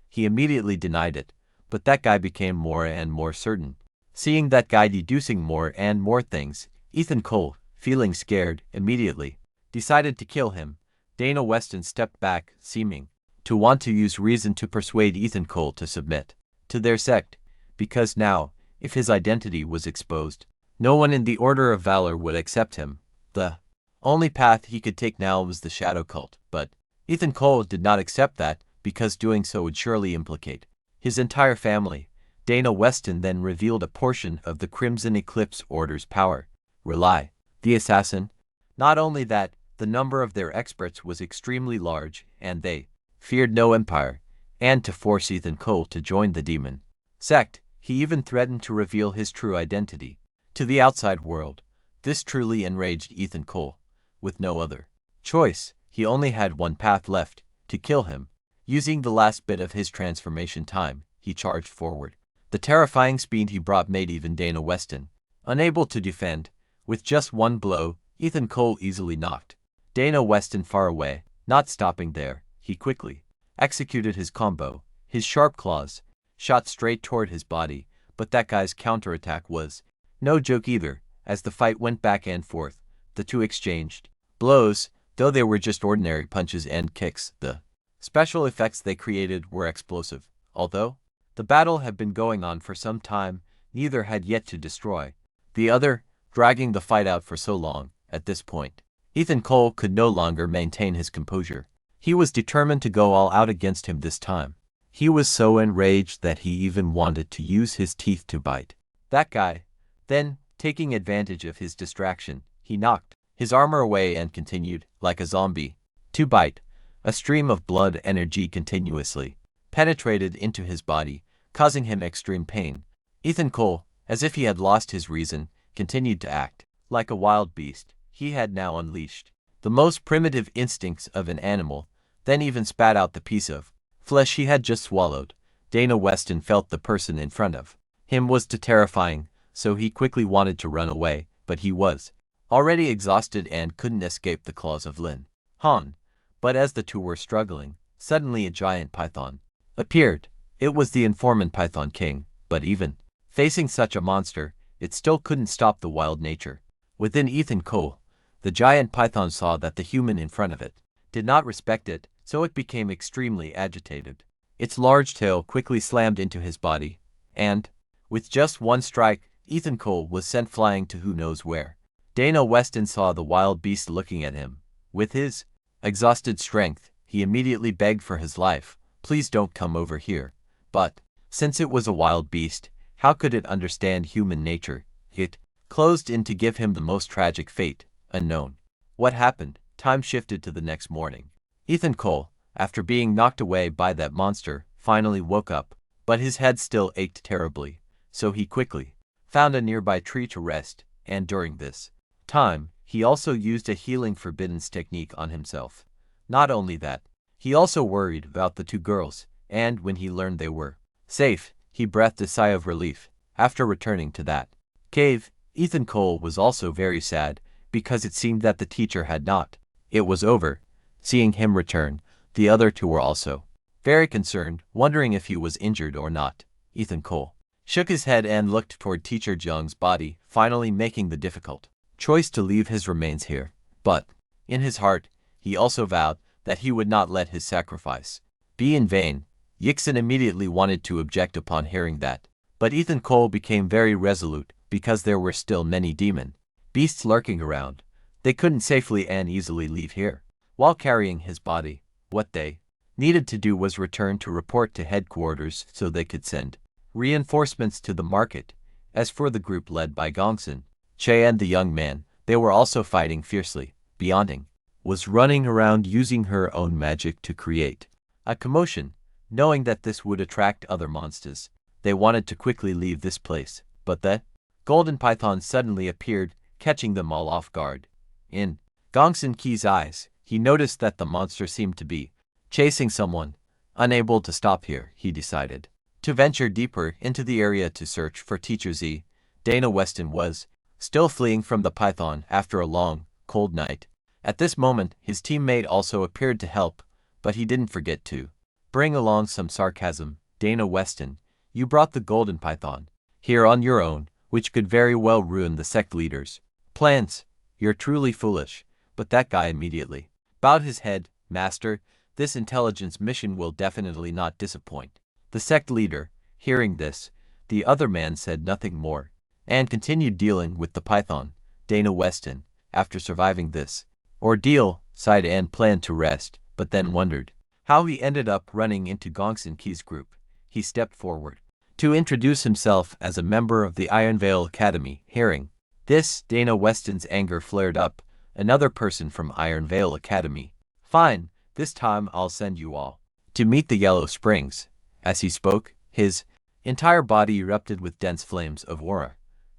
He immediately denied it, but that guy became more and more certain. Seeing that guy deducing more and more things, Ethan Cole, feeling scared, immediately decided to kill him. Dana Weston stepped back, seeming to want to use reason to persuade Ethan Cole to submit to their sect, because now, if his identity was exposed, no one in the Order of Valor would accept him. The only path he could take now was the Shadow Cult, but Ethan Cole did not accept that, because doing so would surely implicate his entire family. Dana Weston then revealed a portion of the Crimson Eclipse Order's power. Rely, the assassin. Not only that, the number of their experts was extremely large, and they feared no empire, and to force Ethan Cole to join the demon sect, he even threatened to reveal his true identity to the outside world. This truly enraged Ethan Cole. With no other choice, he only had one path left, to kill him. Using the last bit of his transformation time, he charged forward. The terrifying speed he brought made even Dana Weston unable to defend. With just one blow, Ethan Cole easily knocked Dana Weston far away. Not stopping there, he quickly executed his combo. His sharp claws shot straight toward his body, but that guy's counterattack was no joke either. As the fight went back and forth, the two exchanged blows. Though they were just ordinary punches and kicks, the special effects they created were explosive. Although the battle had been going on for some time, neither had yet to destroy the other, dragging the fight out for so long. At this point, Ethan Cole could no longer maintain his composure. He was determined to go all out against him this time. He was so enraged that he even wanted to use his teeth to bite that guy. Then, taking advantage of his distraction, he knocked his armor away and continued, like a zombie, to bite. A stream of blood energy continuously penetrated into his body, causing him extreme pain. Ethan Cole, as if he had lost his reason, continued to act like a wild beast. He had now unleashed the most primitive instincts of an animal, then even spat out the piece of flesh he had just swallowed. Dana Weston felt the person in front of him was too terrifying, so he quickly wanted to run away, but he was already exhausted and couldn't escape the claws of Lin Han. But as the two were struggling, suddenly a giant python appeared. It was the informant Python King, but even facing such a monster, it still couldn't stop the wild nature within Ethan Cole. The giant python saw that the human in front of it did not respect it, so it became extremely agitated. Its large tail quickly slammed into his body, and, with just one strike, Ethan Cole was sent flying to who knows where. Dana Weston saw the wild beast looking at him. With his exhausted strength, he immediately begged for his life. Please don't come over here. But, since it was a wild beast, how could it understand human nature? It closed in to give him the most tragic fate, unknown. What happened? Time shifted to the next morning. Ethan Cole, after being knocked away by that monster, finally woke up, but his head still ached terribly, so he quickly found a nearby tree to rest, and during this time, he also used a healing forbiddance technique on himself. Not only that, he also worried about the two girls, and when he learned they were safe, he breathed a sigh of relief. After returning to that cave, Ethan Cole was also very sad, because it seemed that the teacher had not. It was over. Seeing him return, the other two were also very concerned, wondering if he was injured or not. Ethan Cole shook his head and looked toward Teacher Jung's body, finally making the difficult choice to leave his remains here. But, in his heart, he also vowed that he would not let his sacrifice be in vain. Yixin immediately wanted to object upon hearing that, but Ethan Cole became very resolute because there were still many demon beasts lurking around. They couldn't safely and easily leave here. While carrying his body, what they needed to do was return to report to headquarters so they could send reinforcements to the market. As for the group led by Gongsun, Che and the young man, they were also fighting fiercely. Beyonding was running around using her own magic to create a commotion. Knowing that this would attract other monsters, they wanted to quickly leave this place, but the golden python suddenly appeared, catching them all off guard. In Gongsun Ki's eyes, he noticed that the monster seemed to be chasing someone. Unable to stop here, he decided to venture deeper into the area to search for Teacher Z. Dana Weston was still fleeing from the python after a long, cold night. At this moment, his teammate also appeared to help, but he didn't forget to bring along some sarcasm. Dana Weston, you brought the golden python here on your own, which could very well ruin the sect leader's plans. You're truly foolish. But that guy immediately bowed his head. Master, this intelligence mission will definitely not disappoint. The sect leader, hearing this, the other man said nothing more, and continued dealing with the python. Dana Weston, after surviving this ordeal, sighed and planned to rest, but then wondered how he ended up running into Gongsun Ki's group. He stepped forward to introduce himself as a member of the Ironvale Academy. Hearing this, Dana Weston's anger flared up. Another person from Ironvale Academy. Fine, this time I'll send you all to meet the Yellow Springs. As he spoke, his entire body erupted with dense flames of aura.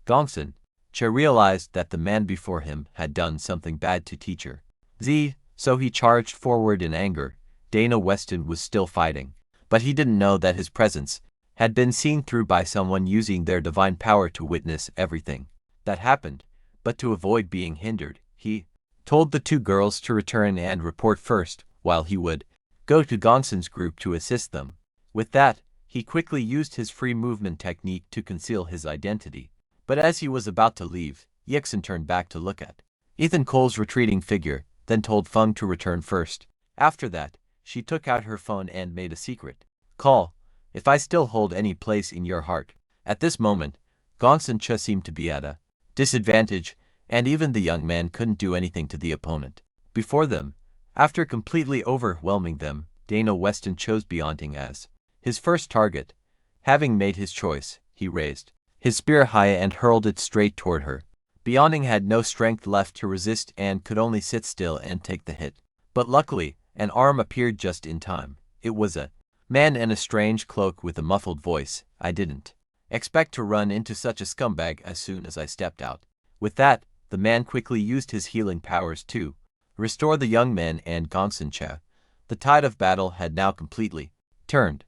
Gongsun Che realized that the man before him had done something bad to Teacher Z, so he charged forward in anger. Dana Weston was still fighting, but he didn't know that his presence had been seen through by someone using their divine power to witness everything that happened. But to avoid being hindered, he told the two girls to return and report first, while he would go to Gongsun's group to assist them. With that, he quickly used his free movement technique to conceal his identity. But as he was about to leave, Yixin turned back to look at Ethan Cole's retreating figure, then told Feng to return first. After that, she took out her phone and made a secret call. If I still hold any place in your heart. At this moment, Gongsun Che seemed to be at a disadvantage, and even the young man couldn't do anything to the opponent before them. After completely overwhelming them, Dana Weston chose Beyonding as his first target. Having made his choice, he raised his spear high and hurled it straight toward her. Beyonding had no strength left to resist and could only sit still and take the hit. But luckily, an arm appeared just in time. It was a man in a strange cloak with a muffled voice. I didn't expect to run into such a scumbag as soon as I stepped out. With that, the man quickly used his healing powers to restore the young man and Gongsuncha. The tide of battle had now completely turned.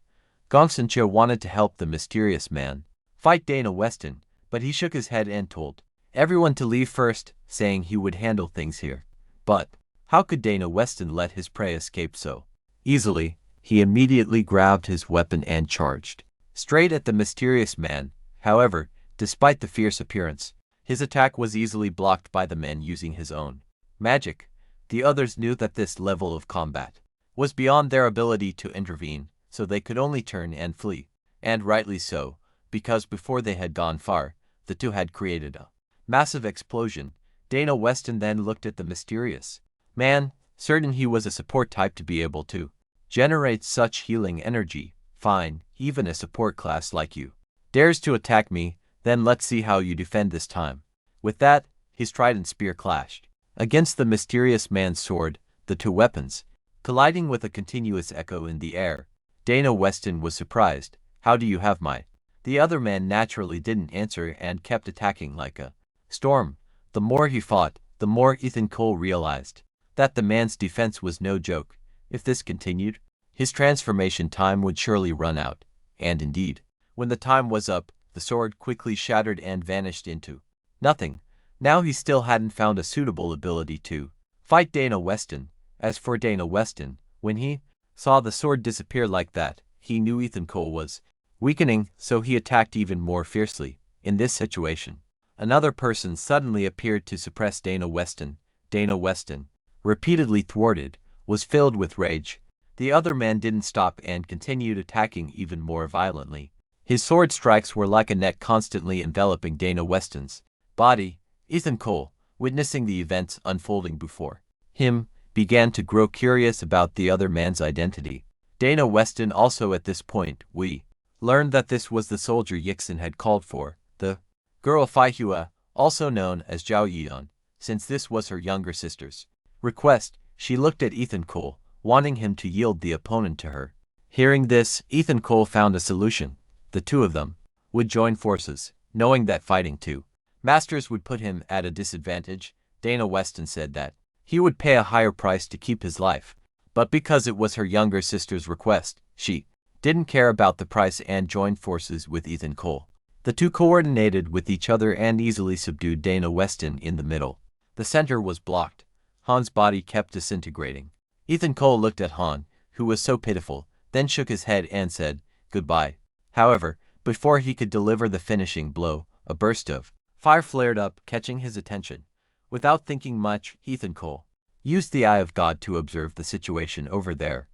Gongsuncha wanted to help the mysterious man fight Dana Weston, but he shook his head and told everyone to leave first, saying he would handle things here. But how could Dana Weston let his prey escape so easily? He immediately grabbed his weapon and charged straight at the mysterious man. However, despite the fierce appearance, his attack was easily blocked by the man using his own magic. The others knew that this level of combat was beyond their ability to intervene, so they could only turn and flee. And rightly so, because before they had gone far, the two had created a massive explosion. Dana Weston then looked at the mysterious man, certain he was a support type to be able to generate such healing energy. Fine, even a support class like you dares to attack me, then let's see how you defend this time. With that, his trident spear clashed against the mysterious man's sword, the two weapons colliding with a continuous echo in the air. Dana Weston was surprised. How do you have my? The other man naturally didn't answer and kept attacking like a storm. The more he fought, the more Ethan Cole realized that the man's defense was no joke. If this continued, his transformation time would surely run out. And indeed, when the time was up, the sword quickly shattered and vanished into nothing. Now he still hadn't found a suitable ability to fight Dana Weston. As for Dana Weston, when he saw the sword disappear like that, he knew Ethan Cole was weakening, so he attacked even more fiercely. In this situation, another person suddenly appeared to suppress Dana Weston. Dana Weston, repeatedly thwarted, was filled with rage. The other man didn't stop and continued attacking even more violently. His sword strikes were like a net constantly enveloping Dana Weston's body. Ethan Cole, witnessing the events unfolding before him, began to grow curious about the other man's identity. Dana Weston also at this point, we learned that this was the soldier Yixin had called for, the girl Faihua, also known as Zhao Yian. Since this was her younger sister's request, she looked at Ethan Cole, wanting him to yield the opponent to her. Hearing this, Ethan Cole found a solution. The two of them would join forces, knowing that fighting two masters would put him at a disadvantage. Dana Weston said that he would pay a higher price to keep his life, but because it was her younger sister's request, she didn't care about the price and joined forces with Ethan Cole. The two coordinated with each other and easily subdued Dana Weston in the middle. The center was blocked. Han's body kept disintegrating. Ethan Cole looked at Han, who was so pitiful, then shook his head and said, "Goodbye." However, before he could deliver the finishing blow, a burst of fire flared up, catching his attention. Without thinking much, Ethan Cole used the Eye of God to observe the situation over there.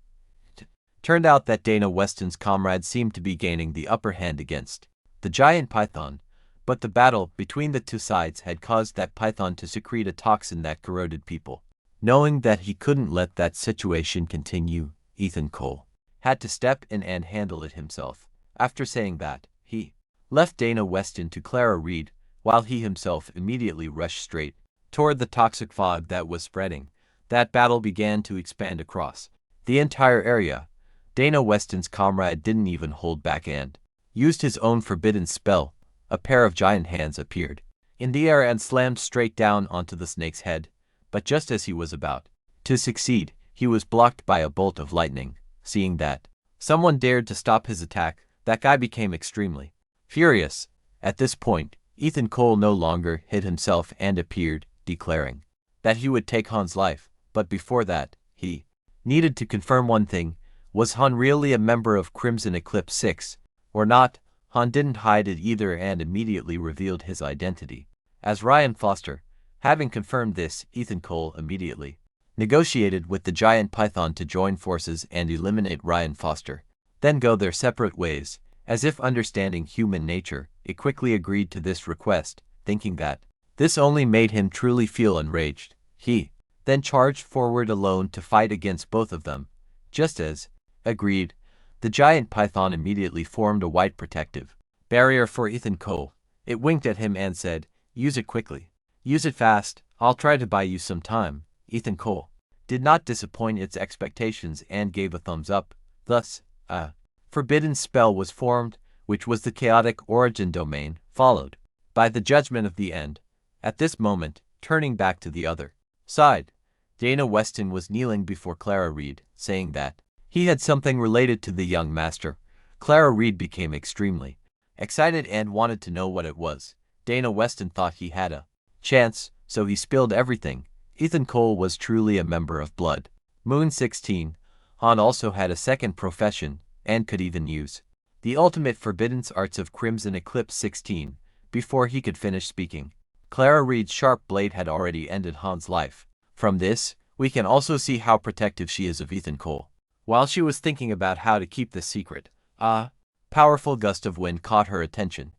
Turned out that Dana Weston's comrades seemed to be gaining the upper hand against the giant python, but the battle between the two sides had caused that python to secrete a toxin that corroded people. Knowing that he couldn't let that situation continue, Ethan Cole had to step in and handle it himself. After saying that, he left Dana Weston to Clara Reed, while he himself immediately rushed straight toward the toxic fog that was spreading. That battle began to expand across the entire area. Dana Weston's comrade didn't even hold back and used his own forbidden spell. A pair of giant hands appeared in the air and slammed straight down onto the snake's head. But just as he was about to succeed, he was blocked by a bolt of lightning. Seeing that someone dared to stop his attack, that guy became extremely furious. At this point, Ethan Cole no longer hid himself and appeared, declaring that he would take Han's life. But before that, he needed to confirm one thing. Was Han really a member of Crimson Eclipse 6, or not? Han didn't hide it either and immediately revealed his identity as Ryan Foster. Having confirmed this, Ethan Cole immediately negotiated with the giant python to join forces and eliminate Ryan Foster, then go their separate ways. As if understanding human nature, it quickly agreed to this request, thinking that this only made him truly feel enraged. He then charged forward alone to fight against both of them. Just as agreed, the giant python immediately formed a white protective barrier for Ethan Cole. It winked at him and said, "Use it quickly. Use it fast. I'll try to buy you some time." Ethan Cole did not disappoint its expectations and gave a thumbs up. Thus, a forbidden spell was formed, which was the chaotic origin domain, followed by the judgment of the end. At this moment, turning back to the other side, Dana Weston was kneeling before Clara Reed, saying that he had something related to the young master. Clara Reed became extremely excited and wanted to know what it was. Dana Weston thought he had a chance, so he spilled everything. Ethan Cole was truly a member of Blood Moon 16. Han also had a second profession, and could even use the ultimate forbidden arts of Crimson Eclipse 16 before he could finish speaking. Clara Reed's sharp blade had already ended Han's life. From this, we can also see how protective she is of Ethan Cole. While she was thinking about how to keep this secret, a powerful gust of wind caught her attention.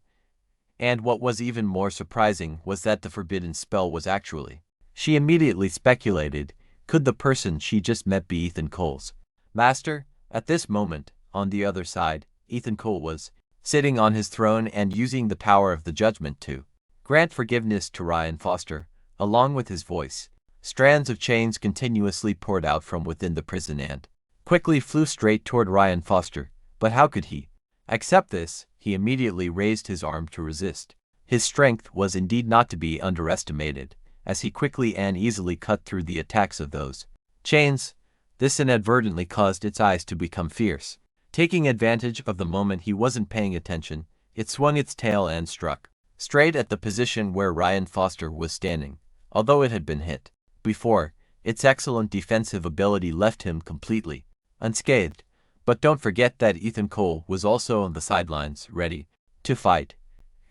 And what was even more surprising was that the forbidden spell was actually. She immediately speculated, could the person she just met be Ethan Cole's master? At this moment, on the other side, Ethan Cole was sitting on his throne and using the power of the judgment to grant forgiveness to Ryan Foster. Along with his voice, strands of chains continuously poured out from within the prison and quickly flew straight toward Ryan Foster. But how could he accept this? He immediately raised his arm to resist. His strength was indeed not to be underestimated, as he quickly and easily cut through the attacks of those chains. This inadvertently caused its eyes to become fierce. Taking advantage of the moment he wasn't paying attention, it swung its tail and struck straight at the position where Ryan Foster was standing. Although it had been hit before, its excellent defensive ability left him completely unscathed. But don't forget that Ethan Cole was also on the sidelines, ready to fight.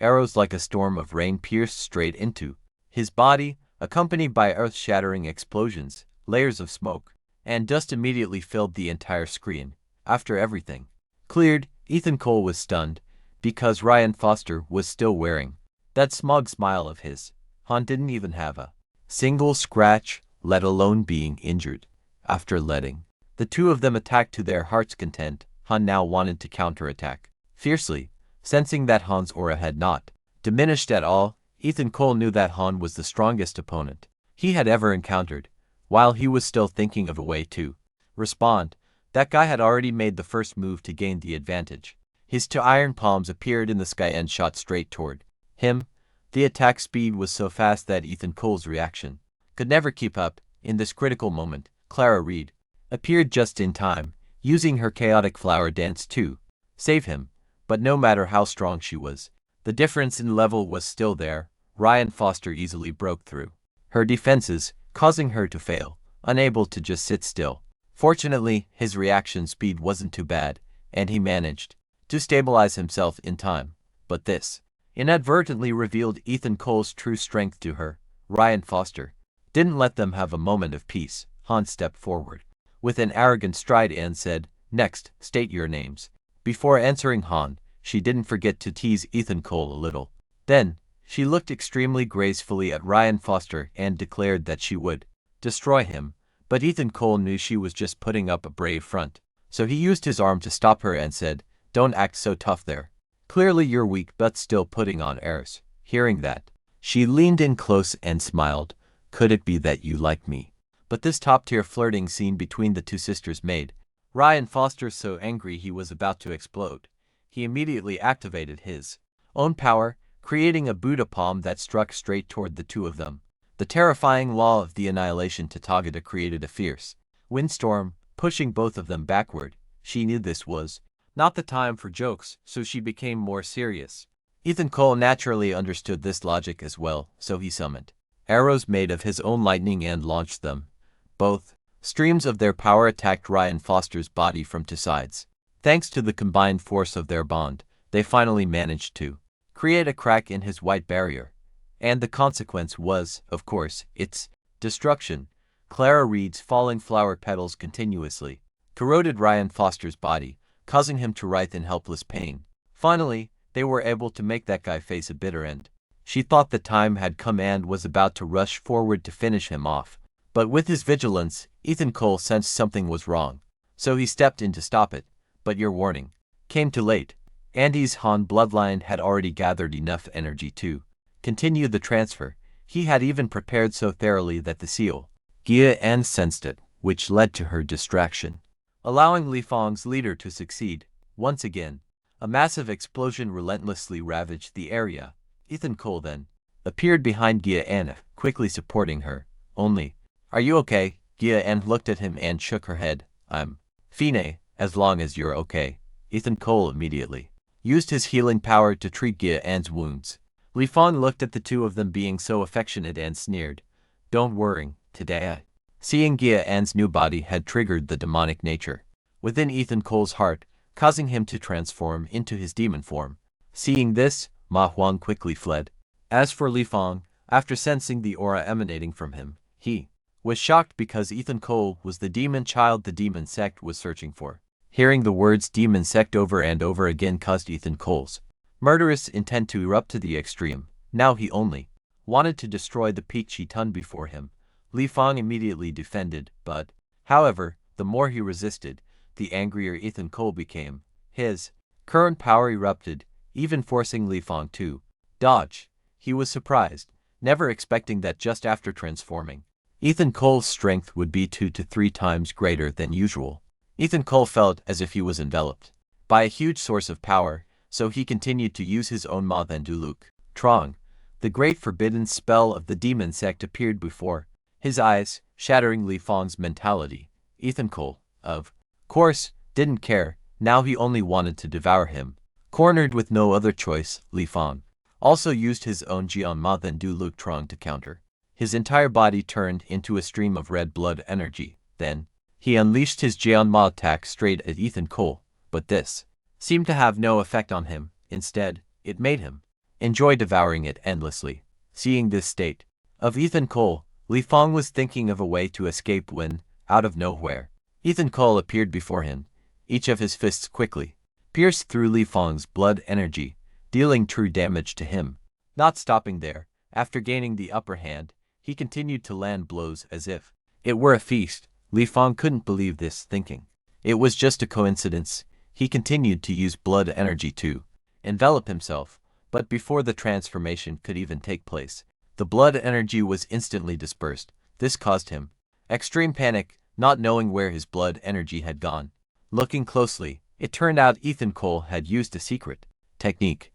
Arrows like a storm of rain pierced straight into his body, accompanied by earth-shattering explosions. Layers of smoke and dust immediately filled the entire screen. After everything cleared, Ethan Cole was stunned, because Ryan Foster was still wearing that smug smile of his. Han didn't even have a single scratch, let alone being injured. After letting the two of them attack to their heart's content, Han now wanted to counterattack fiercely. Sensing that Han's aura had not diminished at all, Ethan Cole knew that Han was the strongest opponent he had ever encountered. While he was still thinking of a way to respond, that guy had already made the first move to gain the advantage. His two iron palms appeared in the sky and shot straight toward him. The attack speed was so fast that Ethan Cole's reaction could never keep up. In this critical moment, Clara Reed appeared just in time, using her chaotic flower dance to save him. But no matter how strong she was, the difference in level was still there. Ryan Foster easily broke through her defenses, causing her to fail, unable to just sit still. Fortunately, his reaction speed wasn't too bad, and he managed to stabilize himself in time. But this inadvertently revealed Ethan Cole's true strength to her. Ryan Foster didn't let them have a moment of peace. Han stepped forward with an arrogant stride and said, "Next, state your names." Before answering Han, she didn't forget to tease Ethan Cole a little. Then, she looked extremely gracefully at Ryan Foster and declared that she would destroy him. But Ethan Cole knew she was just putting up a brave front, so he used his arm to stop her and said, "Don't act so tough there. Clearly you're weak but still putting on airs." Hearing that, she leaned in close and smiled. "Could it be that you like me?" But this top-tier flirting scene between the two sisters made Ryan Foster so angry he was about to explode. He immediately activated his own power, creating a Buddha palm that struck straight toward the two of them. The terrifying law of the annihilation Tathagata created a fierce windstorm, pushing both of them backward. She knew this was not the time for jokes, so she became more serious. Ethan Cole naturally understood this logic as well, so he summoned arrows made of his own lightning and launched them. Both streams of their power attacked Ryan Foster's body from two sides. Thanks to the combined force of their bond, they finally managed to create a crack in his white barrier. And the consequence was, of course, its destruction. Clara Reed's falling flower petals continuously corroded Ryan Foster's body, causing him to writhe in helpless pain. Finally, they were able to make that guy face a bitter end. She thought the time had come and was about to rush forward to finish him off. But with his vigilance, Ethan Cole sensed something was wrong, so he stepped in to stop it. But your warning came too late. Andy's Han bloodline had already gathered enough energy to continue the transfer. He had even prepared so thoroughly that the seal Gia An sensed it, which led to her distraction, allowing Li Feng's leader to succeed. Once again, a massive explosion relentlessly ravaged the area. Ethan Cole then appeared behind Gia Ann, quickly supporting her. Only, "Are you okay?" Gia Ann looked at him and shook her head. "I'm fine, as long as you're okay." Ethan Cole immediately used his healing power to treat Gia Ann's wounds. Li Fang looked at the two of them being so affectionate and sneered. "Don't worry, today." Seeing Gia Ann's new body had triggered the demonic nature within Ethan Cole's heart, causing him to transform into his demon form. Seeing this, Ma Huang quickly fled. As for Li Fang, after sensing the aura emanating from him, he was shocked because Ethan Cole was the demon child the demon sect was searching for. Hearing the words demon sect over and over again caused Ethan Cole's murderous intent to erupt to the extreme. Now he only wanted to destroy the Peak Chi-Tun before him. Li Fang immediately defended, but, however, the more he resisted, the angrier Ethan Cole became. His current power erupted, even forcing Li Fang to dodge. He was surprised, never expecting that just after transforming, Ethan Cole's strength would be 2 to 3 times greater than usual. Ethan Cole felt as if he was enveloped by a huge source of power, so he continued to use his own Ma Then Duluk. Trong, the great forbidden spell of the demon sect, appeared before his eyes, shattering Li Fang's mentality. Ethan Cole, of course, didn't care. Now he only wanted to devour him. Cornered with no other choice, Li Fang also used his own Jian Ma Then Duluk Trong to counter. His entire body turned into a stream of red blood energy. Then, he unleashed his Jian Ma attack straight at Ethan Cole, but this seemed to have no effect on him. Instead, it made him enjoy devouring it endlessly. Seeing this state of Ethan Cole, Li Fang was thinking of a way to escape when, out of nowhere, Ethan Cole appeared before him. Each of his fists quickly pierced through Li Fang's blood energy, dealing true damage to him. Not stopping there, after gaining the upper hand, he continued to land blows as if it were a feast. Li Fang couldn't believe this, thinking it was just a coincidence. He continued to use blood energy to envelop himself, but before the transformation could even take place, the blood energy was instantly dispersed. This caused him extreme panic, not knowing where his blood energy had gone. Looking closely, it turned out Ethan Cole had used a secret technique.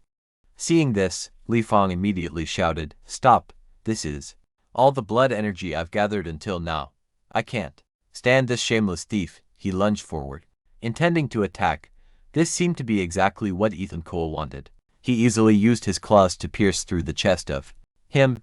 Seeing this, Li Fang immediately shouted, "Stop, this is all the blood energy I've gathered until now. I can't stand this shameless thief." He lunged forward, intending to attack. This seemed to be exactly what Ethan Cole wanted. He easily used his claws to pierce through the chest of him.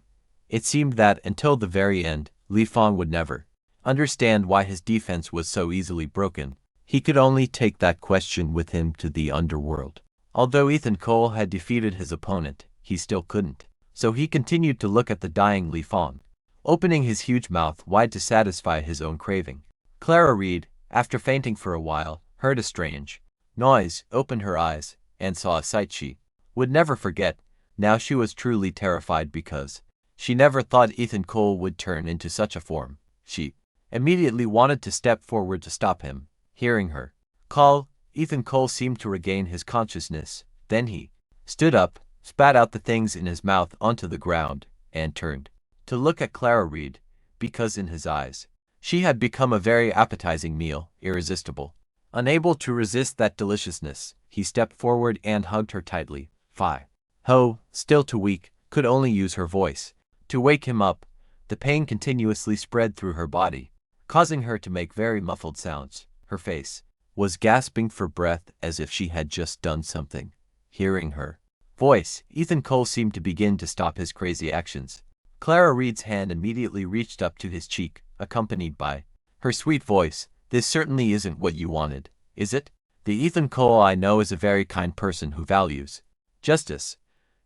It seemed that until the very end, Li Fang would never understand why his defense was so easily broken. He could only take that question with him to the underworld. Although Ethan Cole had defeated his opponent, he still couldn't. So he continued to look at the dying Li Fang, opening his huge mouth wide to satisfy his own craving. Clara Reed, after fainting for a while, heard a strange noise, opened her eyes, and saw a sight she would never forget. Now she was truly terrified because she never thought Ethan Cole would turn into such a form. She immediately wanted to step forward to stop him. Hearing her call, Ethan Cole seemed to regain his consciousness. Then he stood up, spat out the things in his mouth onto the ground, and turned to look at Clara Reed, because in his eyes, she had become a very appetizing meal, irresistible. Unable to resist that deliciousness, he stepped forward and hugged her tightly. Fi Ho, still too weak, could only use her voice to wake him up. The pain continuously spread through her body, causing her to make very muffled sounds. Her face was gasping for breath as if she had just done something. Hearing her voice, Ethan Cole seemed to begin to stop his crazy actions. Clara Reed's hand immediately reached up to his cheek, accompanied by her sweet voice. "This certainly isn't what you wanted, is it? The Ethan Cole I know is a very kind person who values justice.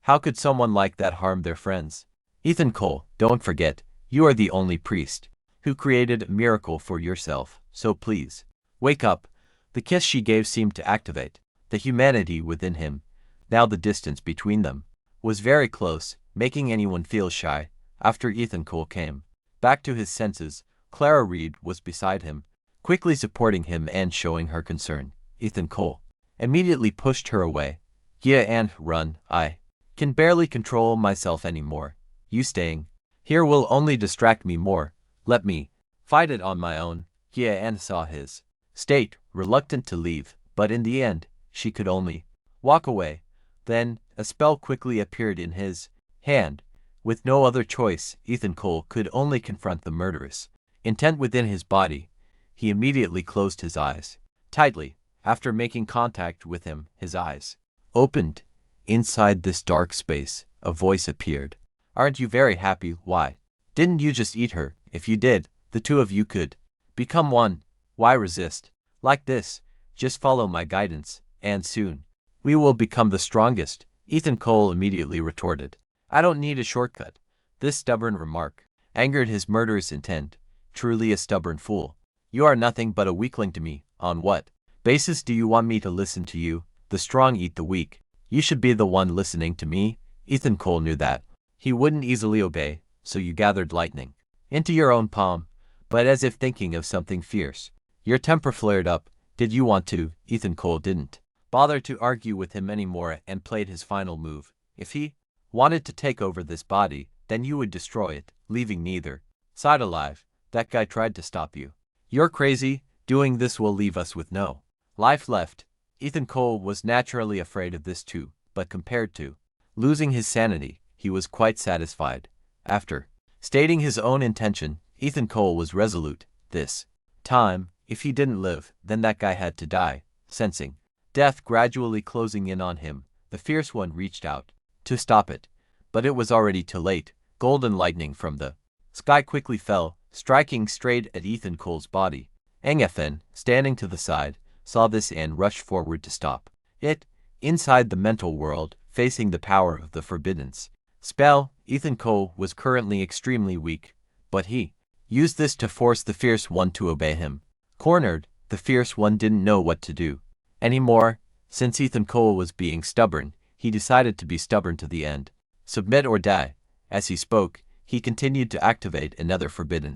How could someone like that harm their friends? Ethan Cole, don't forget, you are the only priest who created a miracle for yourself, so please, wake up." The kiss she gave seemed to activate the humanity within him. Now the distance between them was very close, making anyone feel shy. After Ethan Cole came back to his senses, Clara Reed was beside him, quickly supporting him and showing her concern. Ethan Cole immediately pushed her away. "Gia Ann, run. I can barely control myself anymore. You staying here will only distract me more. Let me fight it on my own." Gia Ann saw his state, reluctant to leave, but in the end, she could only walk away. Then, a spell quickly appeared in his hand, With no other choice, Ethan Cole could only confront the murderous intent within his body. He immediately closed his eyes tightly. After making contact with him, his eyes opened. Inside this dark space, a voice appeared. Aren't you very happy? Why didn't you just eat her? If you did, the two of you could become one. Why resist? Like this, just follow my guidance, and soon we will become the strongest. Ethan Cole immediately retorted. I don't need a shortcut. This stubborn remark angered his murderous intent. Truly a stubborn fool. You are nothing but a weakling to me. On what basis do you want me to listen to you? The strong eat the weak. You should be the one listening to me. Ethan Cole knew that he wouldn't easily obey, so you gathered lightning into your own palm, but as if thinking of something fierce. Your temper flared up. Did you want to? Ethan Cole didn't bother to argue with him anymore and played his final move. If he wanted to take over this body, then you would destroy it, leaving neither side alive. That guy tried to stop you. You're crazy. Doing this will leave us with no life left. Ethan Cole was naturally afraid of this too, but compared to losing his sanity, he was quite satisfied. After stating his own intention, Ethan Cole was resolute. This time, if he didn't live, then that guy had to die. Sensing death gradually closing in on him, the fierce one reached out to stop it, but it was already too late. Golden lightning from the sky quickly fell, striking straight at Ethan Cole's body. Ngfen, standing to the side, saw this and rushed forward to stop it. Inside the mental world, facing the power of the forbidden spell, Ethan Cole was currently extremely weak, but he used this to force the fierce one to obey him. Cornered, the fierce one didn't know what to do anymore. Since Ethan Cole was being stubborn, he decided to be stubborn to the end. Submit or die. As he spoke, he continued to activate another forbidden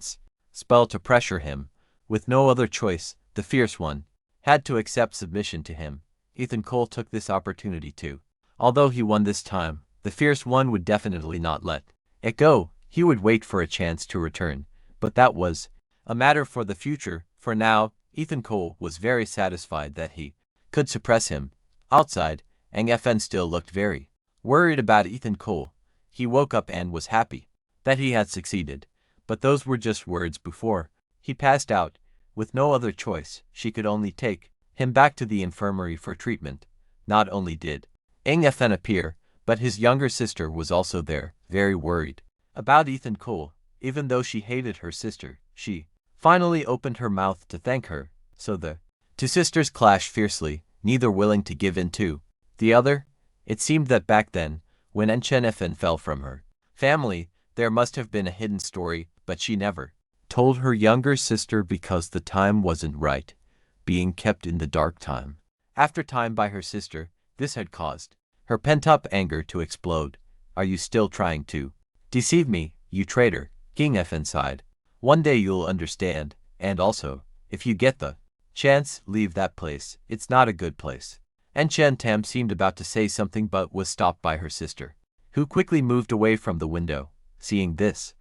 spell to pressure him. With no other choice, the fierce one had to accept submission to him. Ethan Cole took this opportunity too. Although he won this time, the fierce one would definitely not let it go. He would wait for a chance to return, but that was a matter for the future. For now, Ethan Cole was very satisfied that he could suppress him. Outside, Ngfen still looked very worried about Ethan Cole. He woke up and was happy that he had succeeded, but those were just words before he passed out. With no other choice, she could only take him back to the infirmary for treatment. Not only did Ngfen appear, but his younger sister was also there, very worried about Ethan Cole. Even though she hated her sister, she finally opened her mouth to thank her. So the two sisters clashed fiercely, neither willing to give in to the other. It seemed that back then, when Ngfen fell from her family, there must have been a hidden story, but she never told her younger sister because the time wasn't right, being kept in the dark time. After time by her sister, this had caused her pent-up anger to explode. Are you still trying to deceive me, you traitor? Ngfen sighed. One day you'll understand, and also, if you get the chance, leave that place. It's not a good place. Chen Tam seemed about to say something but was stopped by her sister, who quickly moved away from the window. Seeing this,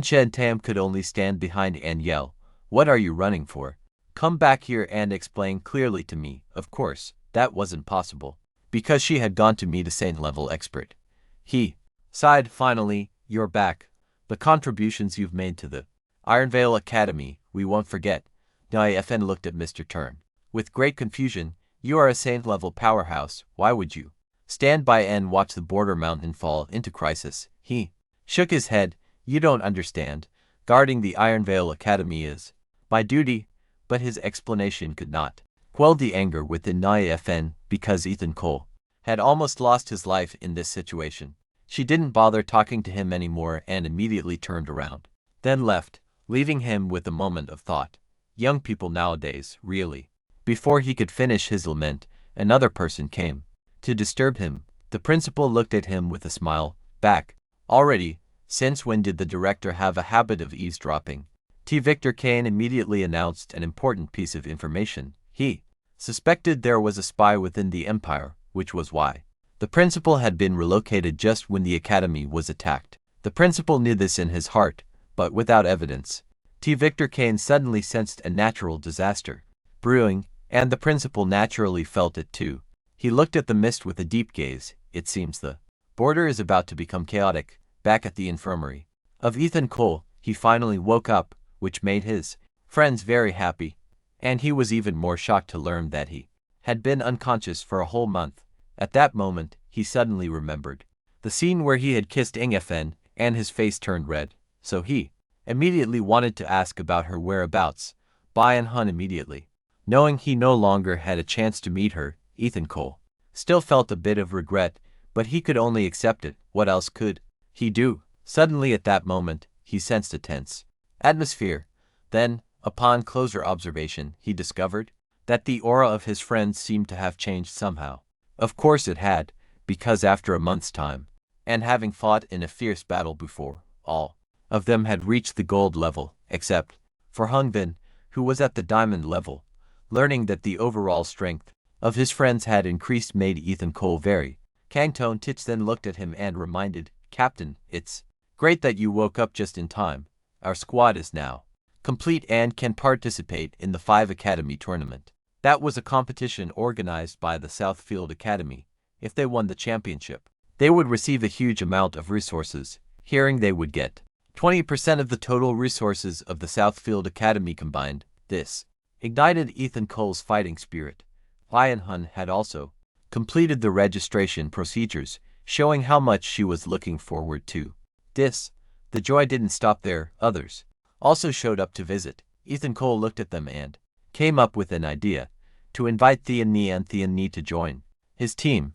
Chen Tam could only stand behind and yell, "What are you running for? Come back here and explain clearly to me." Of course, that wasn't possible, because she had gone to meet a sane-level expert. He sighed. Finally, you're back. The contributions you've made to the Ironvale Academy, we won't forget. Ngfen looked at Mr. Turn with great confusion. You are a sane-level powerhouse. Why would you stand by and watch the border mountain fall into crisis? He shook his head. You don't understand. Guarding the Ironvale Academy is my duty. But his explanation could not quell the anger within Ngfen, because Ethan Cole had almost lost his life in this situation. She didn't bother talking to him anymore and immediately turned around, then left, leaving him with a moment of thought. Young people nowadays, really. Before he could finish his lament, another person came to disturb him. The principal looked at him with a smile. Back already? Since when did the director have a habit of eavesdropping? Victor Kane immediately announced an important piece of information. He suspected there was a spy within the Empire, which was why the principal had been relocated just when the academy was attacked. The principal knew this in his heart, but without evidence. Victor Kane suddenly sensed a natural disaster brewing, and the principal naturally felt it too. He looked at the mist with a deep gaze. It seems the border is about to become chaotic. back at the infirmary of Ethan Cole, he finally woke up, which made his friends very happy, and he was even more shocked to learn that he had been unconscious for a whole month. At that moment, he suddenly remembered the scene where he had kissed Ingfen, and his face turned red, so he immediately wanted to ask about her whereabouts. Byun Hun immediately, knowing he no longer had a chance to meet her, Ethan Cole still felt a bit of regret, but he could only accept it. What else could he do? Suddenly at that moment, he sensed a tense atmosphere. Then, upon closer observation, he discovered that the aura of his friends seemed to have changed somehow. Of course it had, because after a month's time, and having fought in a fierce battle before, all of them had reached the gold level, except for Hungbin, who was at the diamond level. Learning that the overall strength of his friends had increased made Ethan Cole very Kangtone Tich then looked at him and reminded, "Captain, it's great that you woke up just in time. Our squad is now complete and can participate in the 5 Academy tournament." That was a competition organized by the Southfield Academy. If they won the championship, they would receive a huge amount of resources. Hearing they would get 20% of the total resources of the Southfield Academy combined, this ignited Ethan Cole's fighting spirit. Byun Hun had also completed the registration procedures, showing how much she was looking forward to this. The joy didn't stop there. Others also showed up to visit. Ethan Cole looked at them and came up with an idea to invite Thean Ni and Thean Ni to join his team.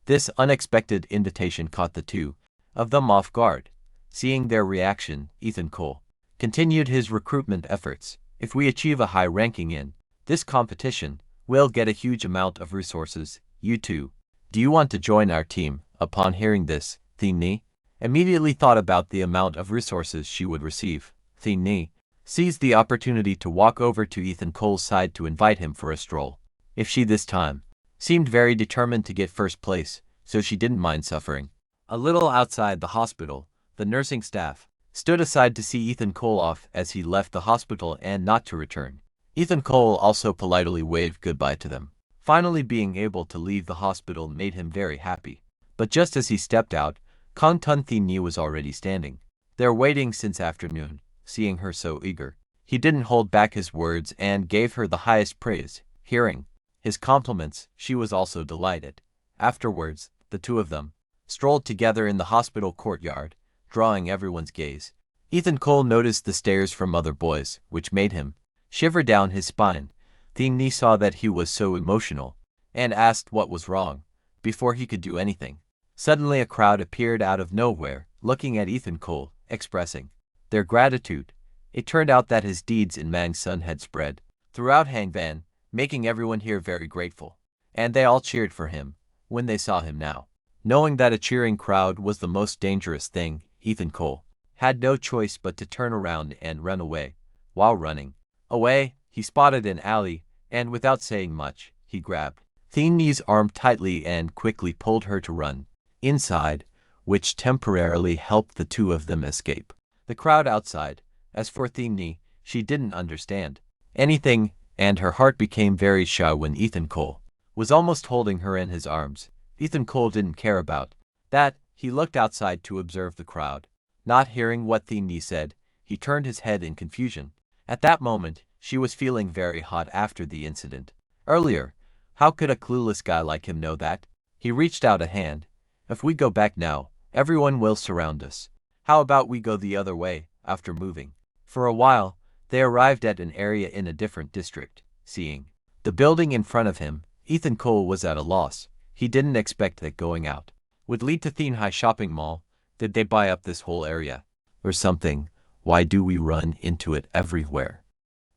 This unexpected invitation caught the two of them off guard. Seeing their reaction, Ethan Cole continued his recruitment efforts. "If we achieve a high ranking in this competition, we'll get a huge amount of resources. You too. Do you want to join our team?" Upon hearing this, Thean Ni immediately thought about the amount of resources she would receive. Thean Ni seized the opportunity to walk over to Ethan Cole's side to invite him for a stroll. If she this time seemed very determined to get first place, so she didn't mind suffering. A little outside the hospital, the nursing staff stood aside to see Ethan Cole off as he left the hospital and not to return. Ethan Cole also politely waved goodbye to them. Finally being able to leave the hospital made him very happy. But just as he stepped out, Kong Tun Thean Ni was already standing there waiting since afternoon. Seeing her so eager, he didn't hold back his words and gave her the highest praise. Hearing his compliments, she was also delighted. Afterwards, the two of them strolled together in the hospital courtyard, drawing everyone's gaze. Ethan Cole noticed the stares from other boys, which made him shiver down his spine. Thean Ni saw that he was so emotional and asked what was wrong. Before he could do anything, suddenly a crowd appeared out of nowhere, looking at Ethan Cole, expressing their gratitude. It turned out that his deeds in Mang's Sun had spread throughout Hangban, making everyone here very grateful, and they all cheered for him when they saw him now. Knowing that a cheering crowd was the most dangerous thing, Ethan Cole had no choice but to turn around and run away. While running away, he spotted an alley, and without saying much, he grabbed Thean Ni's arm tightly and quickly pulled her to run inside, which temporarily helped the two of them escape the crowd outside. As for Thean Ni, she didn't understand anything, and her heart became very shy when Ethan Cole was almost holding her in his arms. Ethan Cole didn't care about that. He looked outside to observe the crowd. Not hearing what Thean Ni said, he turned his head in confusion. At that moment, she was feeling very hot after the incident earlier. How could a clueless guy like him know that? He reached out a hand. "If we go back now, everyone will surround us. How about we go the other way?" After moving for a while, they arrived at an area in a different district. Seeing the building in front of him, Ethan Cole was at a loss. He didn't expect that going out would lead to Thenhai Shopping Mall. Did they buy up this whole area or something? Why do we run into it everywhere?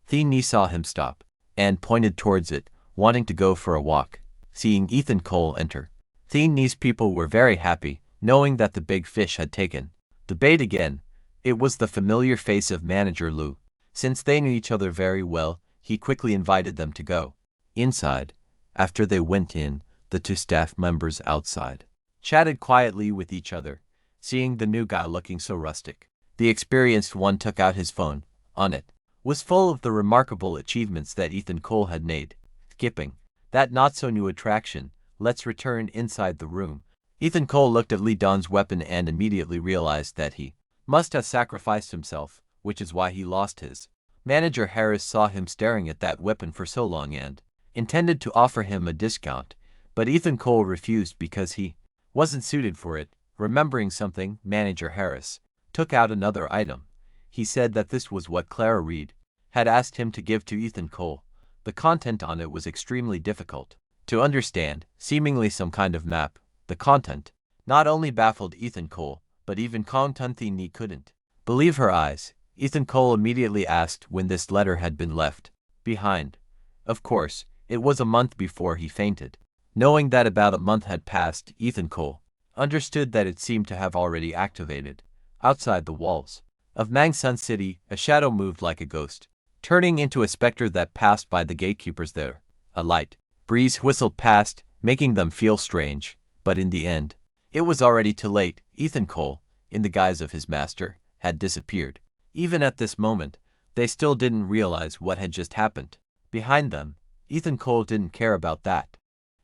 Thean Ni saw him stop and pointed towards it, wanting to go for a walk. Seeing Ethan Cole enter, Thean Ni's people were very happy, knowing that the big fish had taken the bait again. It was the familiar face of Manager Lu. Since they knew each other very well, he quickly invited them to go inside. After they went in, the two staff members outside chatted quietly with each other. Seeing the new guy looking so rustic, the experienced one took out his phone. On it was full of the remarkable achievements that Ethan Cole had made. Skipping that not-so-new attraction, let's return inside the room. Ethan Cole looked at Lee Don's weapon and immediately realized that he must have sacrificed himself, which is why he lost his. Manager Harris saw him staring at that weapon for so long and intended to offer him a discount, but Ethan Cole refused because he wasn't suited for it. Remembering something, Manager Harris took out another item. He said that this was what Clara Reed had asked him to give to Ethan Cole. The content on it was extremely difficult to understand, seemingly some kind of map. The content not only baffled Ethan Cole, but even Kong Tunthi Ni couldn't believe her eyes. Ethan Cole immediately asked when this letter had been left behind. Of course, it was a month before he fainted. Knowing that about a month had passed, Ethan Cole understood that it seemed to have already activated. Outside the walls of Mangsun City, a shadow moved like a ghost, turning into a specter that passed by the gatekeepers there. A light breeze whistled past, making them feel strange, but in the end, it was already too late. Ethan Cole, in the guise of his master, had disappeared. Even at this moment, they still didn't realize what had just happened. Behind them, Ethan Cole didn't care about that.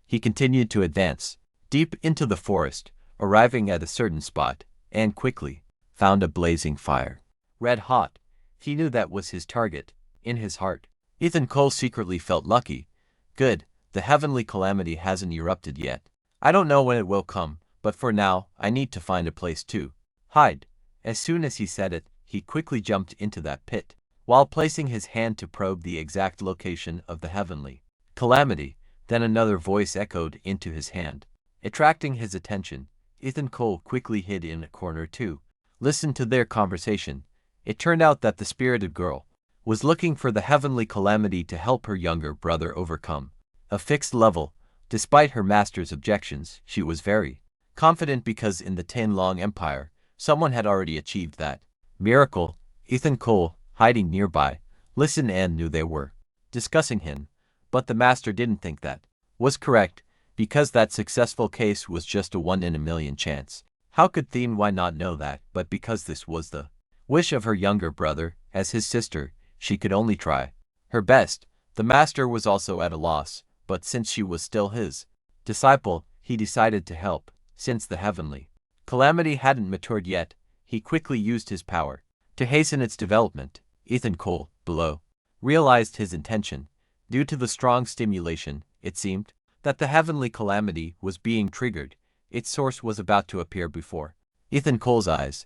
He continued to advance, deep into the forest, arriving at a certain spot, and quickly found a blazing fire. Red hot, he knew that was his target. In his heart, Ethan Cole secretly felt lucky. Good, the heavenly calamity hasn't erupted yet. I don't know when it will come, but for now, I need to find a place to hide. As soon as he said it, he quickly jumped into that pit, while placing his hand to probe the exact location of the heavenly calamity. Then another voice echoed into his hand, attracting his attention. Ethan Cole quickly hid in a corner to listen to their conversation. It turned out that the spirited girl was looking for the heavenly calamity to help her younger brother overcome a fixed level. Despite her master's objections, she was very confident because in the Starlong Empire, someone had already achieved that miracle. Ethan Cole, hiding nearby, listened and knew they were discussing him, but the master didn't think that was correct, because that successful case was just a 1 in a million chance. How could Thien Why not know that? But because this was the wish of her younger brother, as his sister, she could only try her best. The master was also at a loss, but since she was still his disciple, he decided to help. Since the heavenly calamity hadn't matured yet, he quickly used his power to hasten its development. Ethan Cole, below, realized his intention. Due to the strong stimulation, it seemed that the heavenly calamity was being triggered. Its source was about to appear before Ethan Cole's eyes.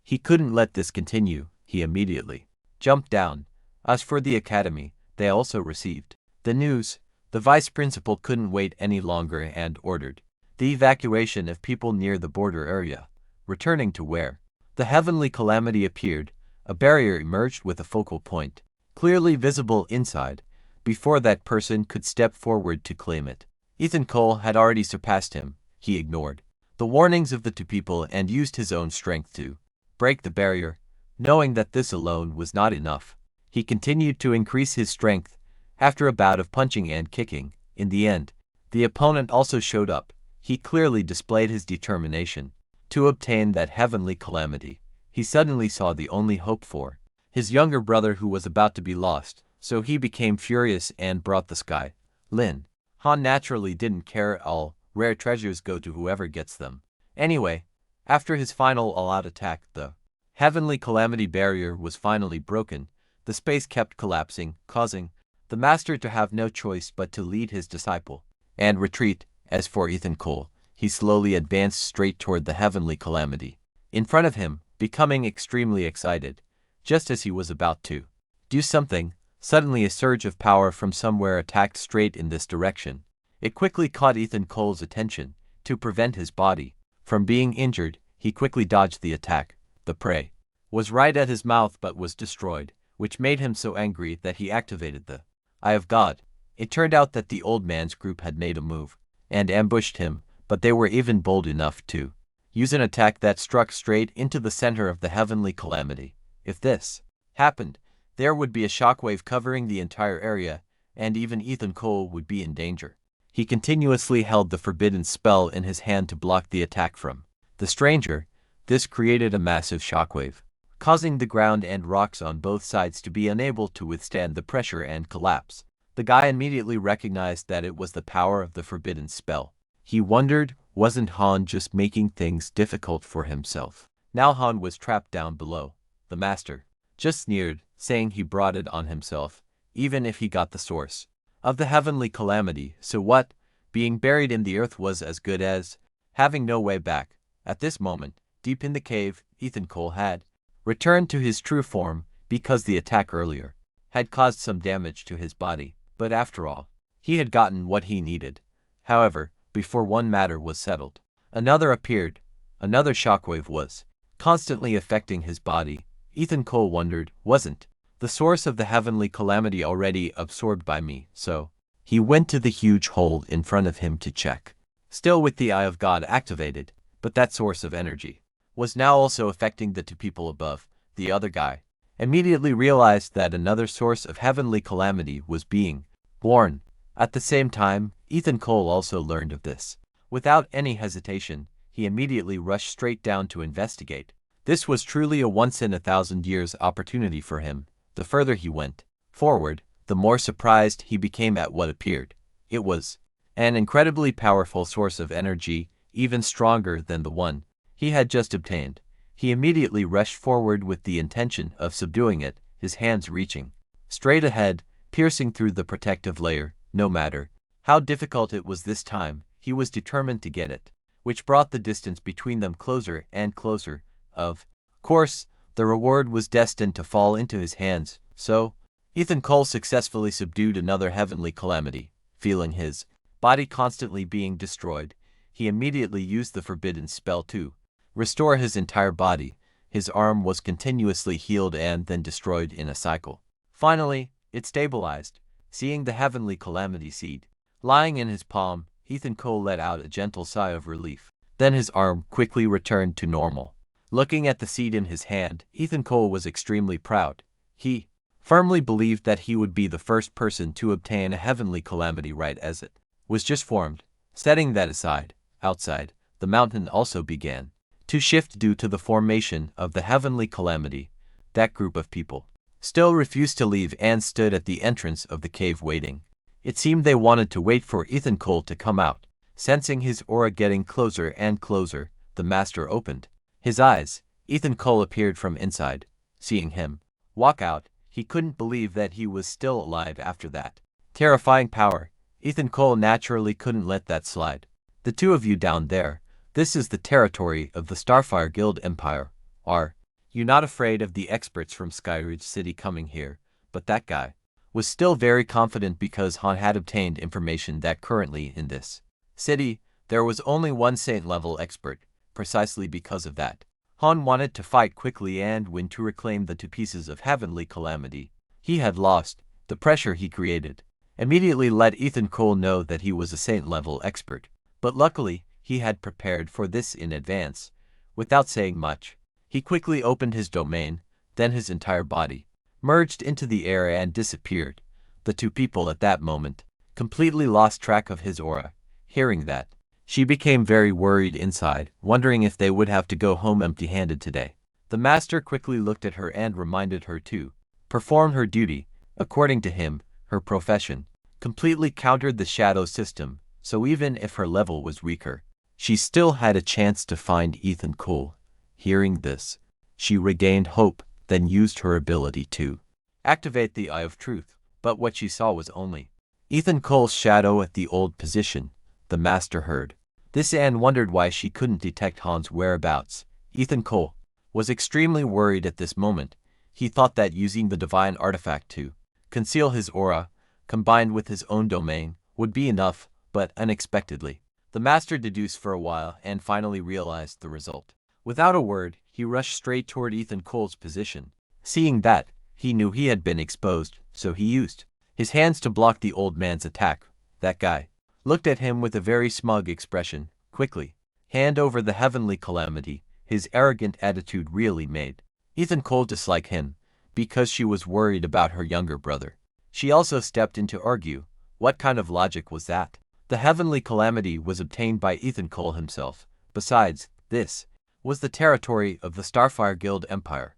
He couldn't let this continue. He immediately jumped down. As for the academy, they also received the news. The vice principal couldn't wait any longer and ordered the evacuation of people near the border area. Returning to where the heavenly calamity appeared, a barrier emerged with a focal point clearly visible inside. Before that person could step forward to claim it, Ethan Cole had already surpassed him. He ignored the warnings of the two people and used his own strength to break the barrier. Knowing that this alone was not enough, he continued to increase his strength. After a bout of punching and kicking, in the end, the opponent also showed up. He clearly displayed his determination to obtain that heavenly calamity. He suddenly saw the only hope for his younger brother who was about to be lost. So he became furious and brought the sky. Lin Han naturally didn't care at all. Rare treasures go to whoever gets them. Anyway, after his final all-out attack, the heavenly calamity barrier was finally broken. The space kept collapsing, causing the master to have no choice but to lead his disciple and retreat. As for Ethan Cole, he slowly advanced straight toward the heavenly calamity. In front of him, becoming extremely excited, just as he was about to do something, suddenly a surge of power from somewhere attacked straight in this direction. It quickly caught Ethan Cole's attention. To prevent his body from being injured, he quickly dodged the attack. The prey was right at his mouth but was destroyed, which made him so angry that he activated the Eye of God. It turned out that the old man's group had made a move and ambushed him, but they were even bold enough to use an attack that struck straight into the center of the heavenly calamity. If this happened, there would be a shockwave covering the entire area, and even Ethan Cole would be in danger. He continuously held the forbidden spell in his hand to block the attack from the stranger. This created a massive shockwave, causing the ground and rocks on both sides to be unable to withstand the pressure and collapse. The guy immediately recognized that it was the power of the forbidden spell. He wondered Wasn't Han just making things difficult for himself? Now Han was trapped down below. The master just sneered, saying he brought it on himself, even if he got the source of the heavenly calamity. So what? Being buried in the earth was as good as having no way back. At this moment, deep in the cave, Ethan Cole had returned to his true form because the attack earlier had caused some damage to his body. But after all, he had gotten what he needed. However, before one matter was settled, another appeared. Another shockwave was constantly affecting his body. Ethan Cole wondered, wasn't the source of the heavenly calamity already absorbed by me? So he went to the huge hole in front of him to check. Still with the Eye of God activated, but that source of energy was now also affecting the two people above. The other guy immediately realized that another source of heavenly calamity was being born. At the same time, Ethan Cole also learned of this. Without any hesitation, he immediately rushed straight down to investigate. This was truly a once-in-a-thousand-years opportunity for him. The further he went forward, the more surprised he became at what appeared. It was an incredibly powerful source of energy, even stronger than the one he had just obtained. He immediately rushed forward with the intention of subduing it, his hands reaching straight ahead, piercing through the protective layer. No matter how difficult it was this time, he was determined to get it, which brought the distance between them closer and closer. Of course, the reward was destined to fall into his hands. So, Ethan Cole successfully subdued another heavenly calamity. Feeling his body constantly being destroyed, he immediately used the forbidden spell to restore his entire body. His arm was continuously healed and then destroyed in a cycle. Finally, it stabilized. Seeing the heavenly calamity seed lying in his palm, Ethan Cole let out a gentle sigh of relief. Then his arm quickly returned to normal. Looking at the seed in his hand, Ethan Cole was extremely proud. He firmly believed that he would be the first person to obtain a heavenly calamity right as it was just formed. Setting that aside, outside, the mountain also began to shift due to the formation of the heavenly calamity. That group of people still refused to leave and stood at the entrance of the cave waiting. It seemed they wanted to wait for Ethan Cole to come out. Sensing his aura getting closer and closer, the master opened his eyes. Ethan Cole appeared from inside. Seeing him walk out, he couldn't believe that he was still alive after that terrifying power. Ethan Cole naturally couldn't let that slide. The two of you down there, this is the territory of the Starfire Guild Empire. Are you not afraid of the experts from Skyridge City coming here? But that guy was still very confident because Han had obtained information that currently in this city, there was only one saint-level expert. Precisely because of that, Han wanted to fight quickly and win to reclaim the two pieces of heavenly calamity he had lost. The pressure he created immediately let Ethan Cole know that he was a saint-level expert. But luckily, he had prepared for this in advance. Without saying much, he quickly opened his domain, then his entire body merged into the air and disappeared. The two people at that moment completely lost track of his aura. Hearing that, she became very worried inside, wondering if they would have to go home empty-handed today. The master quickly looked at her and reminded her to perform her duty. According to him, her profession completely countered the shadow system, so even if her level was weaker, she still had a chance to find Ethan Cole. Hearing this, she regained hope, then used her ability to activate the Eye of Truth. But what she saw was only Ethan Cole's shadow at the old position. The master heard this and wondered why she couldn't detect Han's whereabouts. Ethan Cole was extremely worried at this moment. He thought that using the divine artifact to conceal his aura, combined with his own domain, would be enough, but unexpectedly, the master deduced for a while and finally realized the result. Without a word, he rushed straight toward Ethan Cole's position. Seeing that, he knew he had been exposed, so he used his hands to block the old man's attack. That guy looked at him with a very smug expression. Quickly hand over the heavenly calamity. His arrogant attitude really made Ethan Cole dislike him, because she was worried about her younger brother. She also stepped in to argue. What kind of logic was that? The heavenly calamity was obtained by Ethan Cole himself. Besides, this was the territory of the Starfire Guild Empire.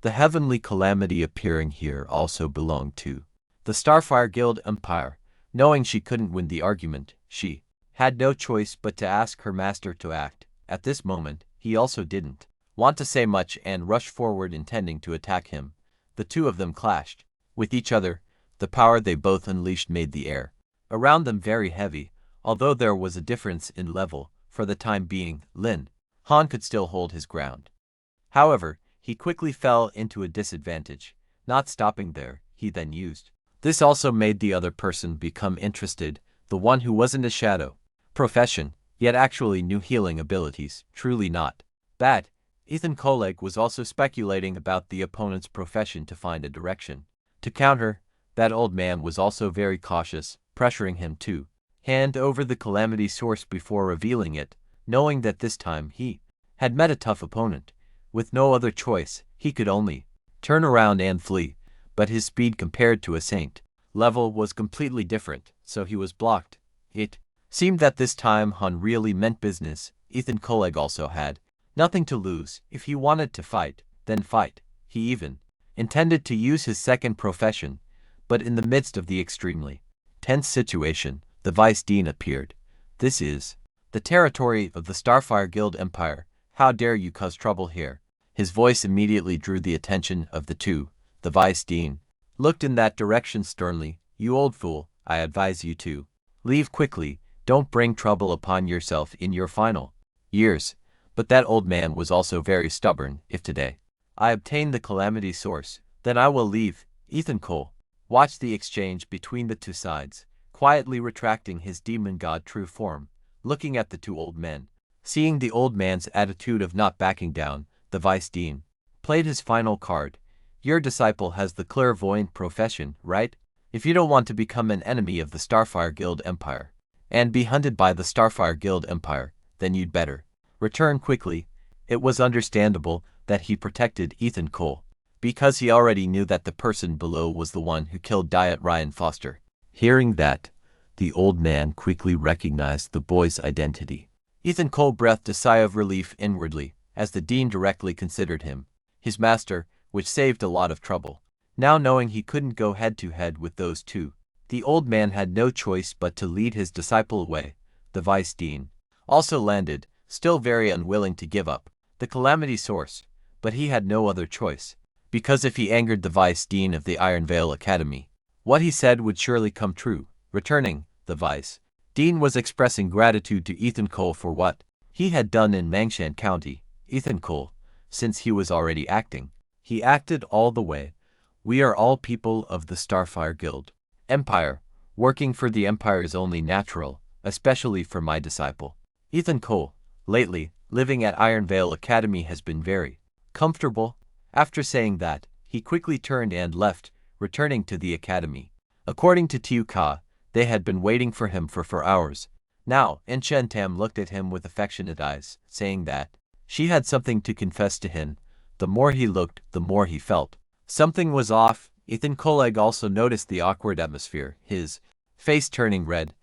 The heavenly calamity appearing here also belonged to the Starfire Guild Empire. Knowing she couldn't win the argument, she had no choice but to ask her master to act. At this moment, he also didn't want to say much and rushed forward intending to attack him. The two of them clashed with each other. The power they both unleashed made the air around them very heavy. Although there was a difference in level, for the time being, Lin Han could still hold his ground. However, he quickly fell into a disadvantage. Not stopping there, he then used this also made the other person become interested, the one who wasn't a shadow profession, yet actually knew healing abilities, truly not bad. Ethan Koleg was also speculating about the opponent's profession to find a direction to counter. That old man was also very cautious, pressuring him to hand over the calamity source before revealing it, knowing that this time he had met a tough opponent. With no other choice, he could only turn around and flee, but his speed compared to a saint level was completely different, so he was blocked. It seemed that this time Han really meant business. Ethan Koleg also had nothing to lose. If he wanted to fight, then fight. He even intended to use his second profession, but in the midst of the extremely tense situation, the Vice Dean appeared. This is the territory of the Starfire Guild Empire. How dare you cause trouble here? His voice immediately drew the attention of the two. The Vice Dean looked in that direction sternly. You old fool, I advise you to leave quickly. Don't bring trouble upon yourself in your final years. But that old man was also very stubborn. If today I obtain the calamity source, then I will leave. Ethan Cole watched the exchange between the two sides, quietly retracting his demon god true form, looking at the two old men. Seeing the old man's attitude of not backing down, the Vice Dean played his final card. Your disciple has the clairvoyant profession, right? If you don't want to become an enemy of the Starfire Guild Empire and be hunted by the Starfire Guild Empire, then you'd better return quickly. It was understandable that he protected Ethan Cole, because he already knew that the person below was the one who killed Diet Ryan Foster. Hearing that, the old man quickly recognized the boy's identity. Ethan Cole breathed a sigh of relief inwardly, as the dean directly considered him his master, which saved a lot of trouble. Now knowing he couldn't go head-to-head with those two, the old man had no choice but to lead his disciple away. The Vice Dean also landed, still very unwilling to give up the calamity source, but he had no other choice, because if he angered the Vice Dean of the Iron Veil Academy, what he said would surely come true. Returning, the Vice Dean was expressing gratitude to Ethan Cole for what he had done in Mangshan County. Ethan Cole, since he was already acting, he acted all the way. We are all people of the Starfire Guild Empire. Working for the Empire is only natural, especially for my disciple, Ethan Cole. Lately, living at Iron Veil Academy has been very comfortable. After saying that, he quickly turned and left, returning to the academy. According to Tiu Ka, they had been waiting for him for 4 hours. Now, Enchen Tam looked at him with affectionate eyes, saying that she had something to confess to him. The more he looked, the more he felt something was off. Ethan Koleg also noticed the awkward atmosphere, his face turning red.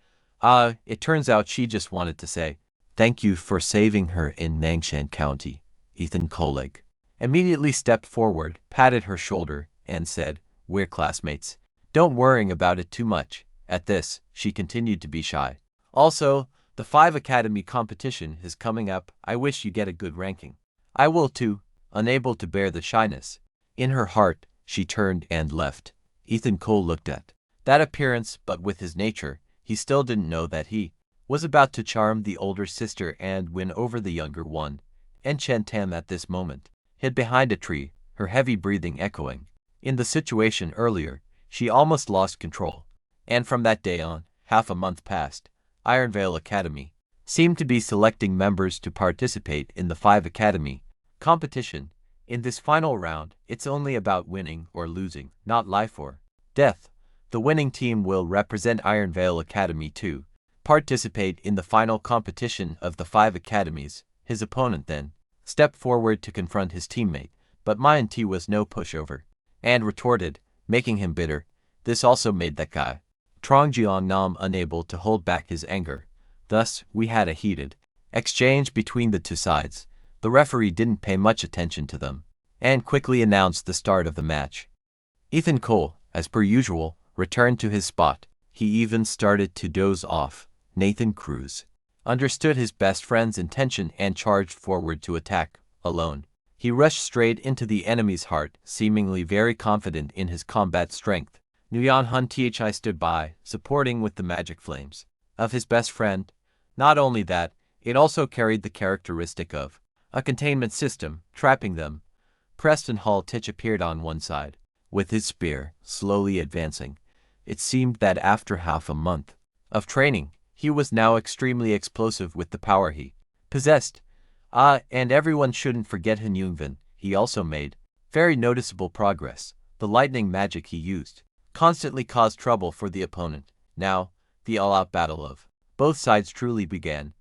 It turns out she just wanted to say, thank you for saving her in Nangshan County. Ethan Koleg immediately stepped forward, patted her shoulder, and said, we're classmates. Don't worry about it too much. At this, she continued to be shy. Also, the 5 Academy competition is coming up. I wish you get a good ranking. I will too. Unable to bear the shyness in her heart, she turned and left. Ethan Cole looked at that appearance, but with his nature, he still didn't know that he was about to charm the older sister and win over the younger one. Enchen Tam at this moment hid behind a tree, her heavy breathing echoing. In the situation earlier, she almost lost control. And from that day on, half a month passed. Iron Veil Academy seemed to be selecting members to participate in the 5 Academy competition. In this final round, it's only about winning or losing, not life or death. The winning team will represent Iron Veil Academy to participate in the final competition of the 5 academies. His opponent then stepped forward to confront his teammate, but Mayan T was no pushover, and retorted, making him bitter. This also made that guy Trong Jiang Nam unable to hold back his anger. Thus, we had a heated exchange between the two sides. The referee didn't pay much attention to them, and quickly announced the start of the match. Ethan Cole, as per usual, returned to his spot. He even started to doze off. Nathan Cruz, understood his best friend's intention and charged forward to attack, alone. He rushed straight into the enemy's heart, seemingly very confident in his combat strength. Nguyen Hun Thi stood by, supporting with the magic flames of his best friend. Not only that, it also carried the characteristic of a containment system, trapping them. Preston Hall Titch appeared on one side, with his spear, slowly advancing. It seemed that after half a month of training, he was now extremely explosive with the power he possessed. And everyone shouldn't forget Han Yungvin. He also made very noticeable progress. The lightning magic he used constantly caused trouble for the opponent. Now, the all-out battle of both sides truly began.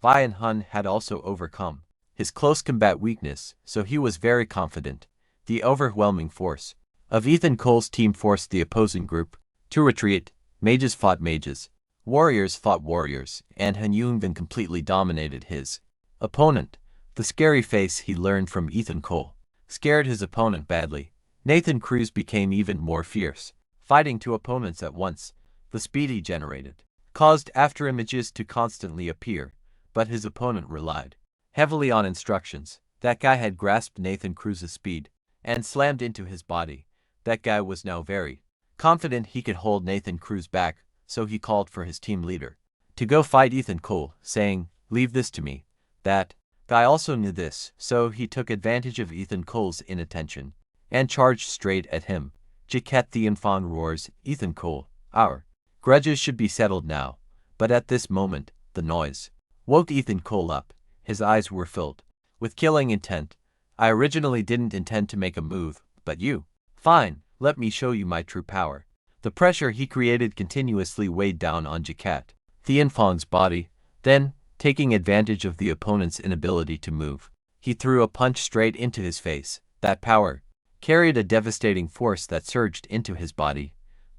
Vian Hun had also overcome his close combat weakness, so he was very confident. The overwhelming force of Ethan Cole's team forced the opposing group to retreat. Mages fought mages, warriors fought warriors, and Han Yungvin completely dominated his opponent. The scary face he learned from Ethan Cole scared his opponent badly. Nathan Cruz became even more fierce, fighting two opponents at once. The speed he generated caused after images to constantly appear, but his opponent relied heavily on instructions. That guy had grasped Nathan Cruz's speed and slammed into his body. That guy was now very confident he could hold Nathan Cruz back, so he called for his team leader to go fight Ethan Cole, saying, "Leave this to me." That guy also knew this, so he took advantage of Ethan Cole's inattention and charged straight at him. Jiket the Infong roars, "Ethan Cole, our grudges should be settled now." But at this moment, the noise woke Ethan Cole up. His eyes were filled with killing intent. "I originally didn't intend to make a move, but you. Fine, let me show you my true power." The pressure he created continuously weighed down on Jiket the Infong's body. Then, taking advantage of the opponent's inability to move, he threw a punch straight into his face. That power carried a devastating force that surged into his body.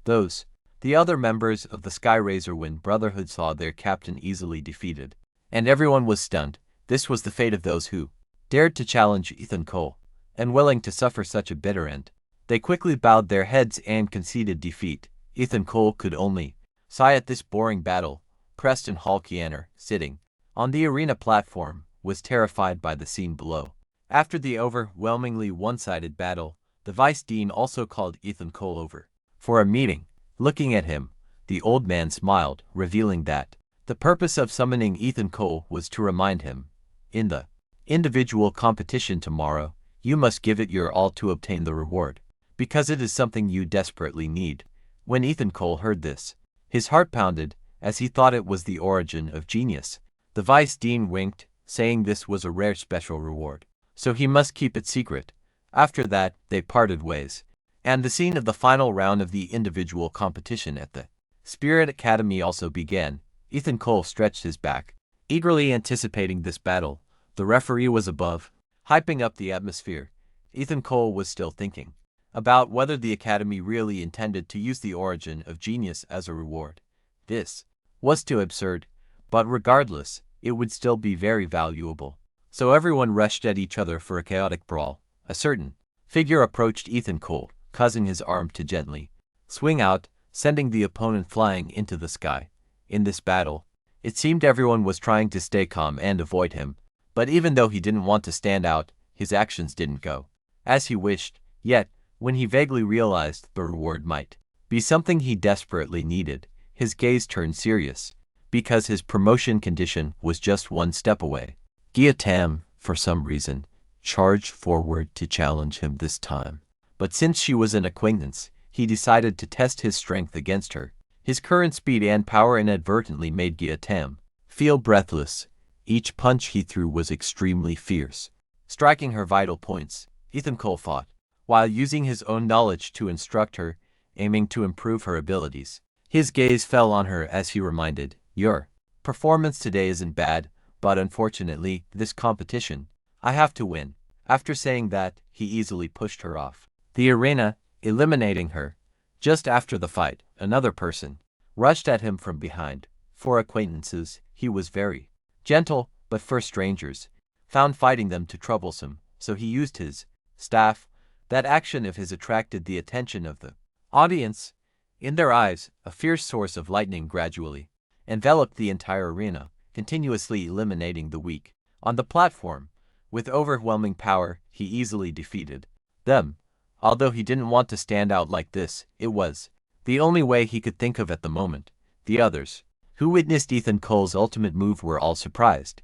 The other members of the Skyrazor Wind Brotherhood saw their captain easily defeated, and everyone was stunned. This was the fate of those who dared to challenge Ethan Cole, and willing to suffer such a bitter end. They quickly bowed their heads and conceded defeat. Ethan Cole could only sigh at this boring battle. Preston Halkianer, sitting on the arena platform, was terrified by the scene below. After the overwhelmingly one-sided battle, the Vice Dean also called Ethan Cole over for a meeting. Looking at him, the old man smiled, revealing that the purpose of summoning Ethan Cole was to remind him, in the individual competition tomorrow, you must give it your all to obtain the reward, because it is something you desperately need. When Ethan Cole heard this, his heart pounded, as he thought it was the origin of genius. The Vice Dean winked, saying this was a rare special reward, so he must keep it secret. After that, they parted ways, and the scene of the final round of the individual competition at the Spirit Academy also began. Ethan Cole stretched his back, eagerly anticipating this battle. The referee was above, hyping up the atmosphere. Ethan Cole was still thinking about whether the Academy really intended to use the origin of genius as a reward. This was too absurd, but regardless, it would still be very valuable. So everyone rushed at each other for a chaotic brawl. A certain figure approached Ethan Cole, causing his arm to gently swing out, sending the opponent flying into the sky. In this battle, it seemed everyone was trying to stay calm and avoid him, but even though he didn't want to stand out, his actions didn't go as he wished. Yet, when he vaguely realized the reward might be something he desperately needed, his gaze turned serious, because his promotion condition was just one step away. Gia Tam, for some reason, charged forward to challenge him this time, but since she was an acquaintance, he decided to test his strength against her. His current speed and power inadvertently made Gia Tam feel breathless. Each punch he threw was extremely fierce, striking her vital points. Ethan Cole fought, while using his own knowledge to instruct her, aiming to improve her abilities. His gaze fell on her as he reminded, "Your performance today isn't bad, but unfortunately, this competition, I have to win." After saying that, he easily pushed her off the arena, eliminating her. Just after the fight, another person rushed at him from behind. For acquaintances, he was very gentle, but for strangers, found fighting them too troublesome, so he used his staff. That action of his attracted the attention of the audience. In their eyes, a fierce source of lightning gradually enveloped the entire arena, continuously eliminating the weak. On the platform, with overwhelming power, he easily defeated them. Although he didn't want to stand out like this, it was the only way he could think of at the moment. The others, who witnessed Ethan Cole's ultimate move, were all surprised.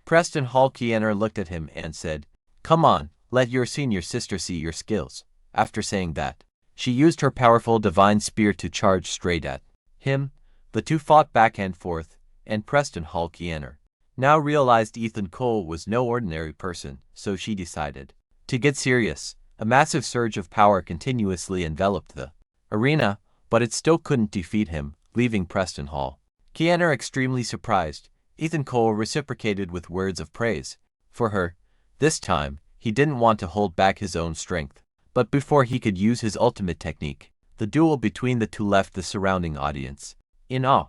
Preston Hall Kiener looked at him and said, "Come on, let your senior sister see your skills." After saying that, she used her powerful divine spear to charge straight at him. The two fought back and forth, and Preston Hall Kiener now realized Ethan Cole was no ordinary person, so she decided to get serious. A massive surge of power continuously enveloped the arena, but it still couldn't defeat him, leaving Preston Hall Kiener extremely surprised. Ethan Cole reciprocated with words of praise for her. This time, he didn't want to hold back his own strength. But before he could use his ultimate technique, the duel between the two left the surrounding audience in awe.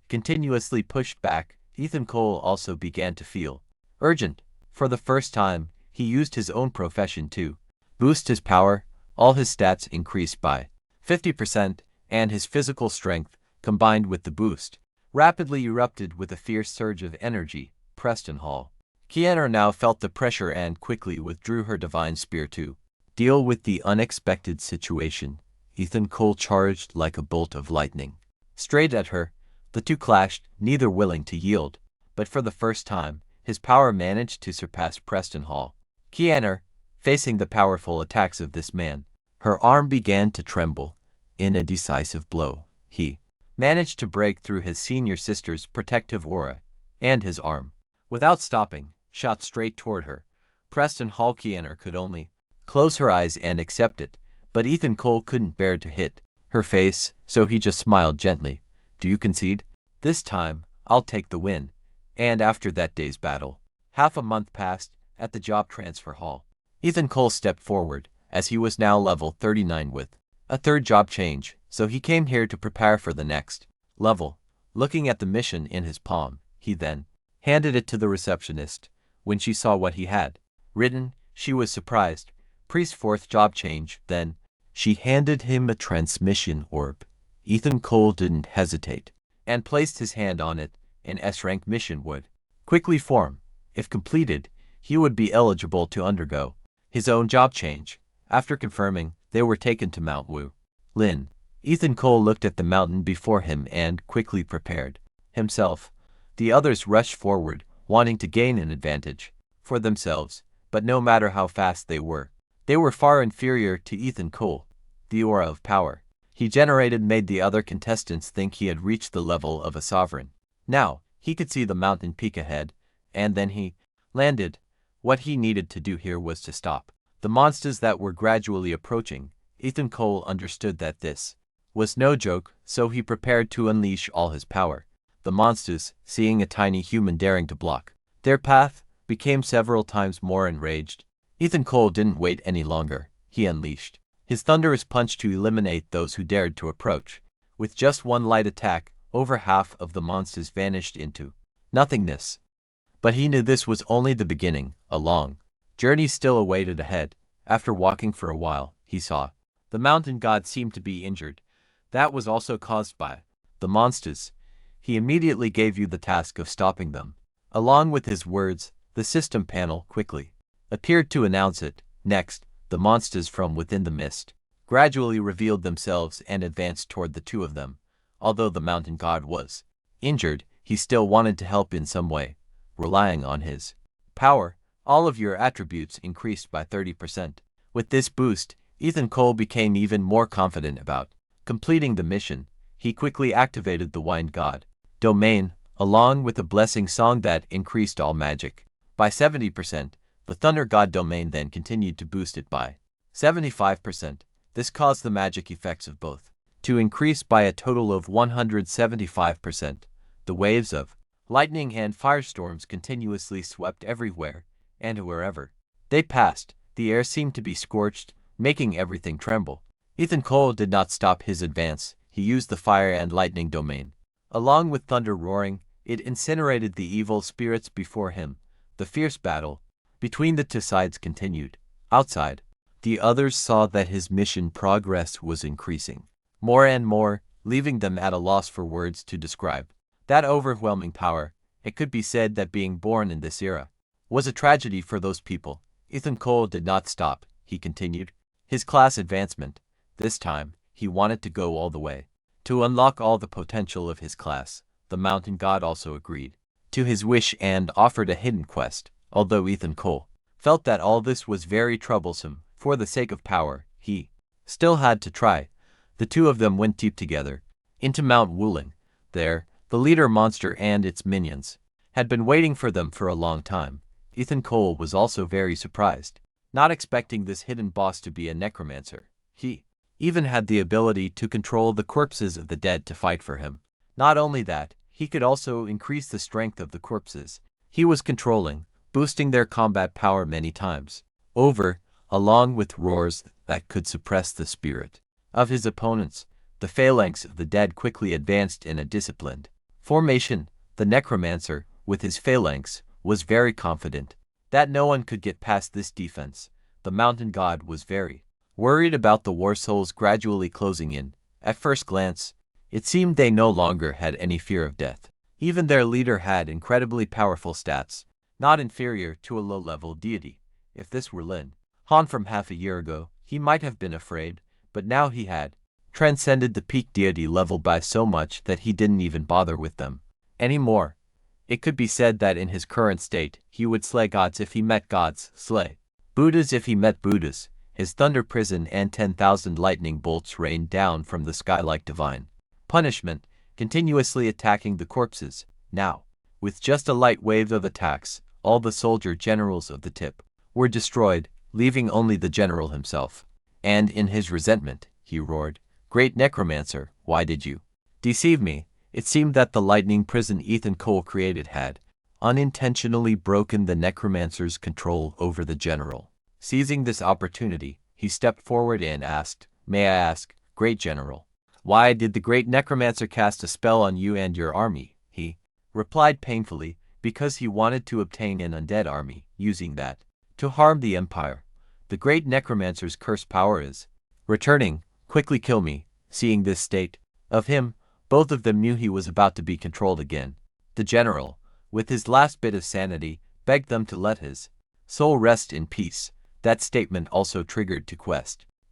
Continuously pushed back, Ethan Cole also began to feel urgent. For the first time, he used his own profession to boost his power. All his stats increased by 50%, and his physical strength, combined with the boost, rapidly erupted with a fierce surge of energy. Preston Hall Kiener now felt the pressure and quickly withdrew her divine spear to deal with the unexpected situation. Ethan Cole charged like a bolt of lightning straight at her. The two clashed, neither willing to yield, but for the first time, his power managed to surpass Preston Hall Kiener. Facing the powerful attacks of this man, her arm began to tremble. In a decisive blow, he managed to break through his senior sister's protective aura, and his arm, without stopping, shot straight toward her. Preston Hall Kiener could only close her eyes and accept it, but Ethan Cole couldn't bear to hit her face, so he just smiled gently. "Do you concede? This time, I'll take the win." And after that day's battle, half a month passed. At the job transfer hall, Ethan Cole stepped forward, as he was now level 39 with a third job change, so he came here to prepare for the next level. Looking at the mission in his palm, he then handed it to the receptionist. When she saw what he had written, she was surprised. Priest fourth job change. Then she handed him a transmission orb. Ethan Cole didn't hesitate, and placed his hand on it. An S-rank mission would quickly form. If completed, he would be eligible to undergo his own job change. After confirming, they were taken to Mount Wu Lin. Ethan Cole looked at the mountain before him and quickly prepared himself. The others rushed forward, wanting to gain an advantage for themselves, but no matter how fast they were far inferior to Ethan Cole. The aura of power he generated made the other contestants think he had reached the level of a sovereign. Now, he could see the mountain peak ahead, and then he landed. What he needed to do here was to stop the monsters that were gradually approaching. Ethan Cole understood that this was no joke, so he prepared to unleash all his power. The monsters, seeing a tiny human daring to block their path, became several times more enraged. Ethan Cole didn't wait any longer. He unleashed his thunderous punch to eliminate those who dared to approach. With just one light attack, over half of the monsters vanished into nothingness. But he knew this was only the beginning. A long journey still awaited ahead. After walking for a while, he saw the mountain god seemed to be injured. That was also caused by the monsters. He immediately gave you the task of stopping them. Along with his words, the system panel quickly appeared to announce it. Next, the monsters from within the mist gradually revealed themselves and advanced toward the two of them. Although the mountain god was injured, he still wanted to help in some way. Relying on his power, all of your attributes increased by 30%. With this boost, Ethan Cole became even more confident about completing the mission. He quickly activated the Wind God domain, along with a blessing song that increased all magic by 70%. The Thunder God domain then continued to boost it by 75%. This caused the magic effects of both to increase by a total of 175%. The waves of lightning and firestorms continuously swept everywhere, and wherever they passed, the air seemed to be scorched, making everything tremble. Ethan Cole did not stop his advance. He used the fire and lightning domain. Along with thunder roaring, it incinerated the evil spirits before him. The fierce battle between the two sides continued. Outside, the others saw that his mission progress was increasing more and more, leaving them at a loss for words to describe That overwhelming power, it could be said that being born in this era was a tragedy for those people. Ethan Cole did not stop, he continued. His class advancement. This time, he wanted to go all the way. To unlock all the potential of his class, the mountain god also agreed to his wish and offered a hidden quest. Although Ethan Cole felt that all this was very troublesome, for the sake of power, he still had to try. The two of them went deep together into Mount Wuling. There, the leader monster and its minions had been waiting for them for a long time. Ethan Cole was also very surprised, not expecting this hidden boss to be a necromancer. He even had the ability to control the corpses of the dead to fight for him. Not only that, he could also increase the strength of the corpses he was controlling, boosting their combat power many times over, along with roars that could suppress the spirit of his opponents. The phalanx of the dead quickly advanced in a disciplined formation. The necromancer, with his phalanx, was very confident that no one could get past this defense. The mountain god was very worried about the war souls gradually closing in. At first glance, it seemed they no longer had any fear of death. Even their leader had incredibly powerful stats, not inferior to a low-level deity. If this were Lin Han from half a year ago, he might have been afraid, but now he had transcended the peak deity level by so much that he didn't even bother with them anymore. It could be said that in his current state, he would slay gods if he met gods, slay Buddhas if he met Buddhas. His thunder prison and 10,000 lightning bolts rained down from the sky like divine punishment, continuously attacking the corpses. Now, with just a light wave of attacks, all the soldier generals of the tip were destroyed, leaving only the general himself. And in his resentment, he roared, "Great necromancer, why did you deceive me?" It seemed that the lightning prison Ethan Cole created had unintentionally broken the necromancer's control over the general. Seizing this opportunity, he stepped forward and asked, "May I ask, great general, why did the great necromancer cast a spell on you and your army?" He replied painfully, "Because he wanted to obtain an undead army, using that to harm the empire. The great necromancer's cursed power is returning. Quickly kill me." Seeing this state of him, both of them knew he was about to be controlled again. The general, with his last bit of sanity, begged them to let his soul rest in peace. That statement also triggered two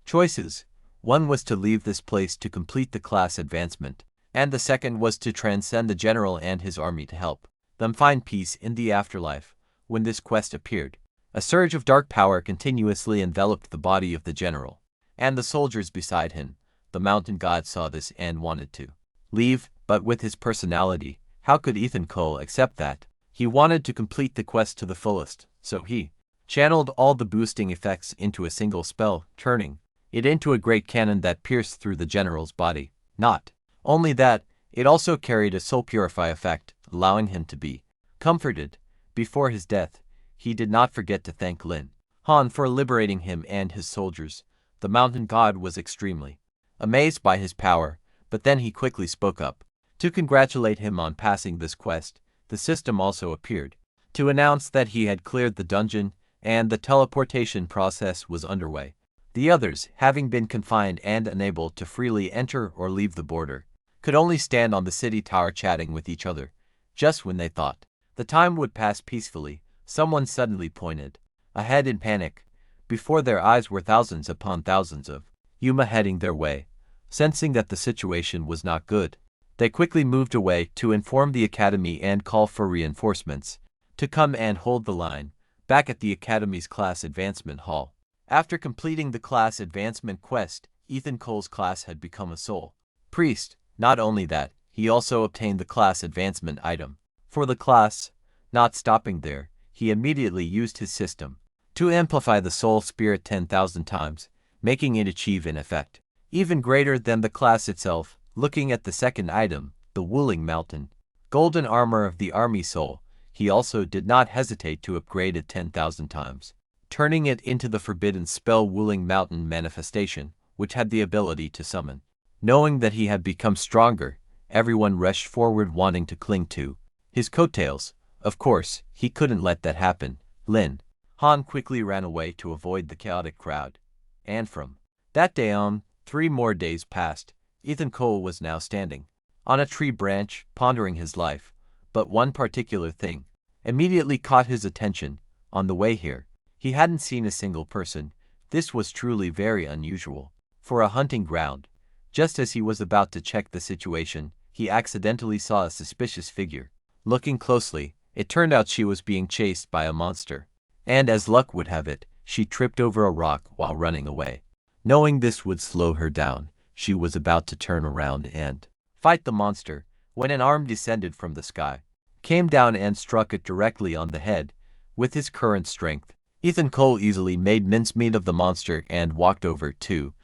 choices. One was to leave this place to complete the class advancement, and the second was to transcend the general and his army to help them find peace in the afterlife. When this quest appeared, a surge of dark power continuously enveloped the body of the general and the soldiers beside him. The mountain god saw this and wanted to leave, but with his personality, how could Ethan Cole accept that? He wanted to complete the quest to the fullest, so he channeled all the boosting effects into a single spell, turning it into a great cannon that pierced through the general's body. Not only that, it also carried a soul purify effect, allowing him to be comforted. Before his death, he did not forget to thank Lin Han for liberating him and his soldiers. The mountain god was extremely amazed by his power, but then he quickly spoke up to congratulate him on passing this quest. The system also appeared to announce that he had cleared the dungeon and the teleportation process was underway. The others, having been confined and unable to freely enter or leave the border, could only stand on the city tower chatting with each other. Just when they thought the time would pass peacefully, someone suddenly pointed ahead in panic. Before their eyes were thousands upon thousands of Yuma heading their way. Sensing that the situation was not good, they quickly moved away to inform the academy and call for reinforcements to come and hold the line. Back at the academy's class advancement hall, after completing the class advancement quest, Ethan Cole's class had become a soul priest. Not only that, he also obtained the class advancement item for the class. Not stopping there, he immediately used his system to amplify the soul spirit 10,000 times, making it achieve an effect even greater than the class itself. Looking at the second item, the Wuling Mountain golden armor of the army soul, he also did not hesitate to upgrade it 10,000 times, turning it into the forbidden spell Wuling Mountain manifestation, which had the ability to summon. Knowing that he had become stronger, everyone rushed forward wanting to cling to his coattails. Of course, he couldn't let that happen. Lin Han quickly ran away to avoid the chaotic crowd. And from that day on, 3 more days passed. Ethan Cole was now standing on a tree branch, pondering his life. But one particular thing immediately caught his attention. On the way here, he hadn't seen a single person. This was truly very unusual for a hunting ground. Just as he was about to check the situation, he accidentally saw a suspicious figure. Looking closely, it turned out she was being chased by a monster. And as luck would have it, she tripped over a rock while running away. Knowing this would slow her down, she was about to turn around and fight the monster, when an arm descended from the sky, came down and struck it directly on the head. With his current strength, Ethan Cole easily made mincemeat of the monster and walked over to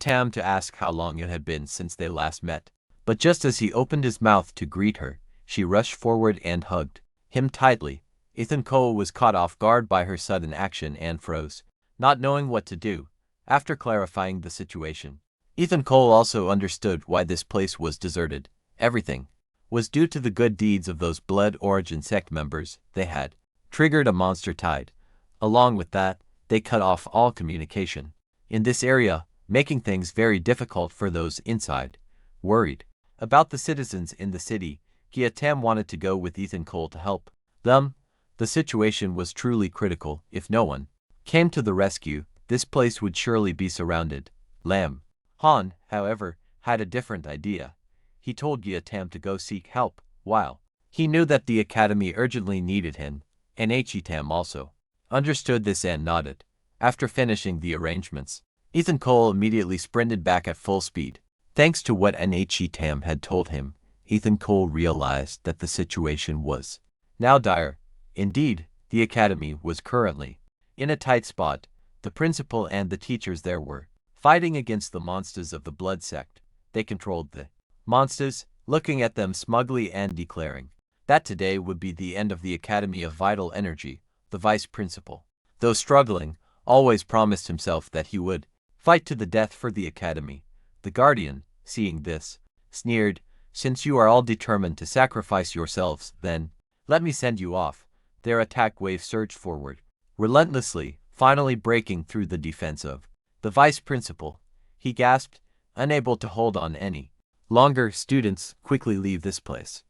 Tam to ask how long it had been since they last met. But just as he opened his mouth to greet her, she rushed forward and hugged him tightly. Ethan Cole was caught off guard by her sudden action and froze, not knowing what to do. After clarifying the situation, Ethan Cole also understood why this place was deserted. Everything was due to the good deeds of those Blood Origin sect members. They had triggered a monster tide. Along with that, they cut off all communication in this area, making things very difficult for those inside. Worried about the citizens in the city, Tam wanted to go with Ethan Cole to help them. The situation was truly critical. If no one came to the rescue, this place would surely be surrounded. Han, however, had a different idea. He told Tam to go seek help, while he knew that the academy urgently needed him, and Tam also understood this and nodded. After finishing the arrangements, Ethan Cole immediately sprinted back at full speed. Thanks to what Tam had told him, Ethan Cole realized that the situation was now dire. Indeed, the academy was currently in a tight spot. The principal and the teachers there were fighting against the monsters of the Blood Sect. They controlled the monsters, looking at them smugly and declaring that today would be the end of the Academy of Vital Energy. The vice principal, though struggling, always promised himself that he would fight to the death for the academy. The guardian, seeing this, sneered, "Since you are all determined to sacrifice yourselves, then let me send you off." Their attack wave surged forward, relentlessly, finally breaking through the defense of the vice principal. He gasped, unable to hold on any longer. "Students, quickly leave this place.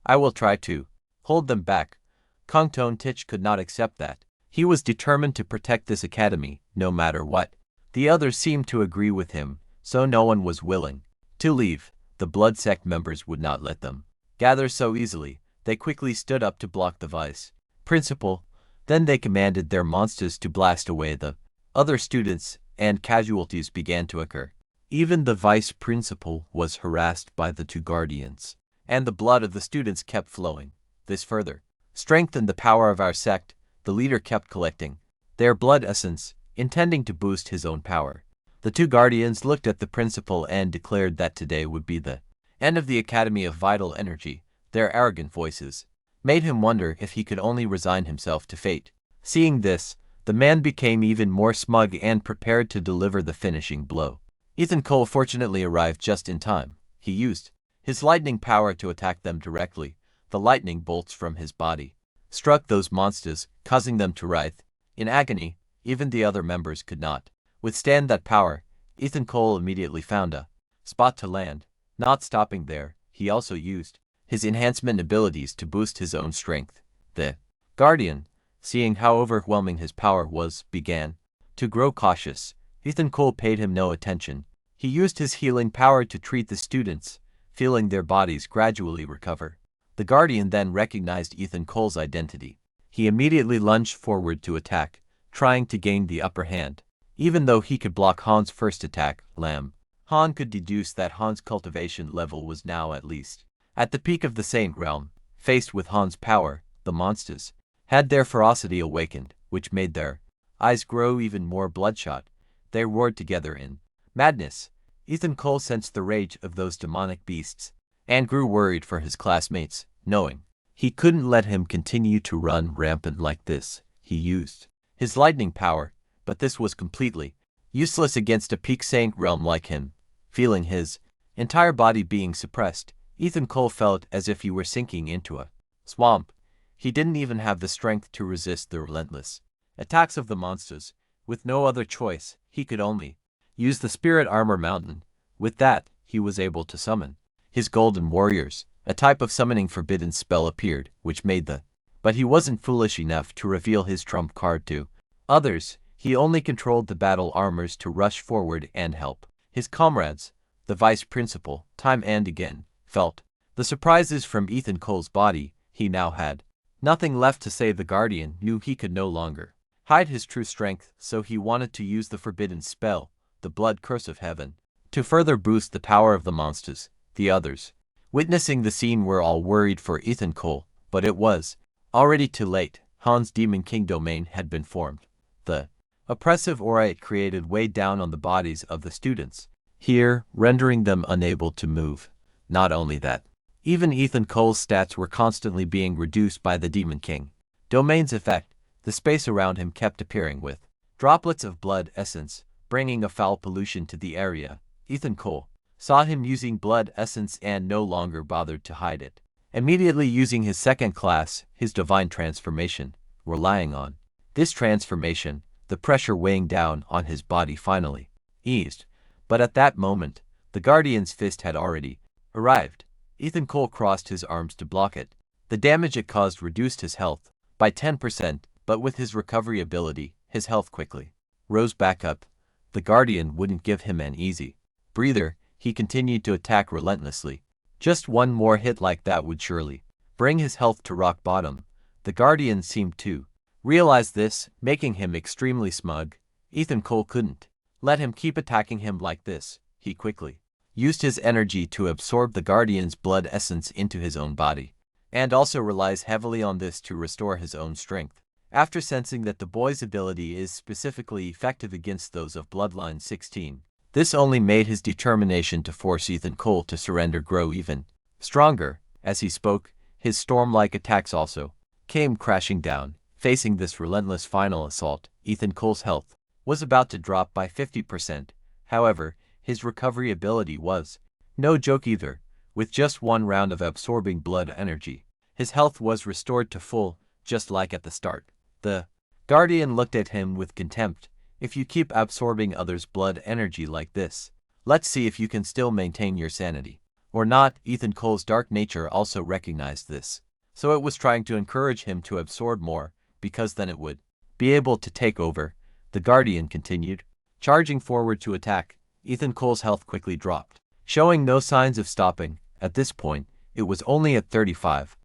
I will try to hold them back." Kung Ton Tich could not accept that. He was determined to protect this academy, no matter what. The others seemed to agree with him, so no one was willing to leave. The Blood Sect members would not let them gather so easily. They quickly stood up to block the vice principal. Then they commanded their monsters to blast away the other students, and casualties began to occur. Even the vice principal was harassed by the two guardians, and the blood of the students kept flowing. This further strengthened the power of our sect. The leader kept collecting their blood essence, intending to boost his own power. The two guardians looked at the principal and declared that today would be the end of the Academy of Vital Energy. Their arrogant voices made him wonder if he could only resign himself to fate. Seeing this, the man became even more smug and prepared to deliver the finishing blow. Ethan Cole fortunately arrived just in time. He used his lightning power to attack them directly. The lightning bolts from his body struck those monsters, causing them to writhe in agony. Even the other members could not withstand that power. Ethan Cole immediately found a spot to land. Not stopping there, he also used his enhancement abilities to boost his own strength. The Guardian, seeing how overwhelming his power was, began to grow cautious. Ethan Cole paid him no attention. He used his healing power to treat the students, feeling their bodies gradually recover. The Guardian then recognized Ethan Cole's identity. He immediately lunged forward to attack, trying to gain the upper hand. Even though he could block Han's first attack, Han could deduce that Han's cultivation level was now at least at the peak of the Saint Realm. Faced with Han's power, the monsters had their ferocity awakened, which made their eyes grow even more bloodshot. They roared together in madness. Ethan Cole sensed the rage of those demonic beasts and grew worried for his classmates. Knowing he couldn't let him continue to run rampant like this, he used his lightning power, but this was completely useless against a peak Saint Realm like him. Feeling his entire body being suppressed, Ethan Cole felt as if he were sinking into a swamp. He didn't even have the strength to resist the relentless attacks of the monsters. With no other choice, he could only use the spirit armor mountain. With that, he was able to summon His golden warriors, a type of summoning forbidden spell appeared, which made the. But he wasn't foolish enough to reveal his trump card to others. He only controlled the battle armors to rush forward and help his comrades. The vice principal, time and again, felt the surprises from Ethan Cole's body. He now had nothing left to say. The Guardian knew he could no longer hide his true strength, so he wanted to use the forbidden spell, the blood curse of heaven, to further boost the power of the monsters. The others, witnessing the scene, were all worried for Ethan Cole, but it was already too late. Han's Demon King domain had been formed. The oppressive aura it created weighed down on the bodies of the students here, rendering them unable to move. Not only that, even Ethan Cole's stats were constantly being reduced by the Demon King domain's effect. The space around him kept appearing with droplets of blood essence, bringing a foul pollution to the area. Ethan Cole saw him using blood essence and no longer bothered to hide it. Immediately using his second class, his divine transformation, relying on this transformation, the pressure weighing down on his body finally eased. But at that moment, the Guardian's fist had already arrived. Ethan Cole crossed his arms to block it. The damage it caused reduced his health by 10%, but with his recovery ability, his health quickly rose back up. The Guardian wouldn't give him an easy breather. He continued to attack relentlessly. Just one more hit like that would surely bring his health to rock bottom. The Guardian seemed to realize this, making him extremely smug. Ethan Cole couldn't let him keep attacking him like this. He quickly used his energy to absorb the Guardian's blood essence into his own body, and also relies heavily on this to restore his own strength. After sensing that the boy's ability is specifically effective against those of Bloodline 16, this only made his determination to force Ethan Cole to surrender grow even stronger. As he spoke, his storm-like attacks also came crashing down. Facing this relentless final assault, Ethan Cole's health was about to drop by 50%. However, his recovery ability was no joke either. With just one round of absorbing blood energy, his health was restored to full, just like at the start. The Guardian looked at him with contempt. If you keep absorbing others' blood energy like this, let's see if you can still maintain your sanity. Or not. Ethan Cole's dark nature also recognized this, so it was trying to encourage him to absorb more, because then it would be able to take over. The Guardian continued, charging forward to attack. Ethan Cole's health quickly dropped, showing no signs of stopping. At this point, it was only at 35%.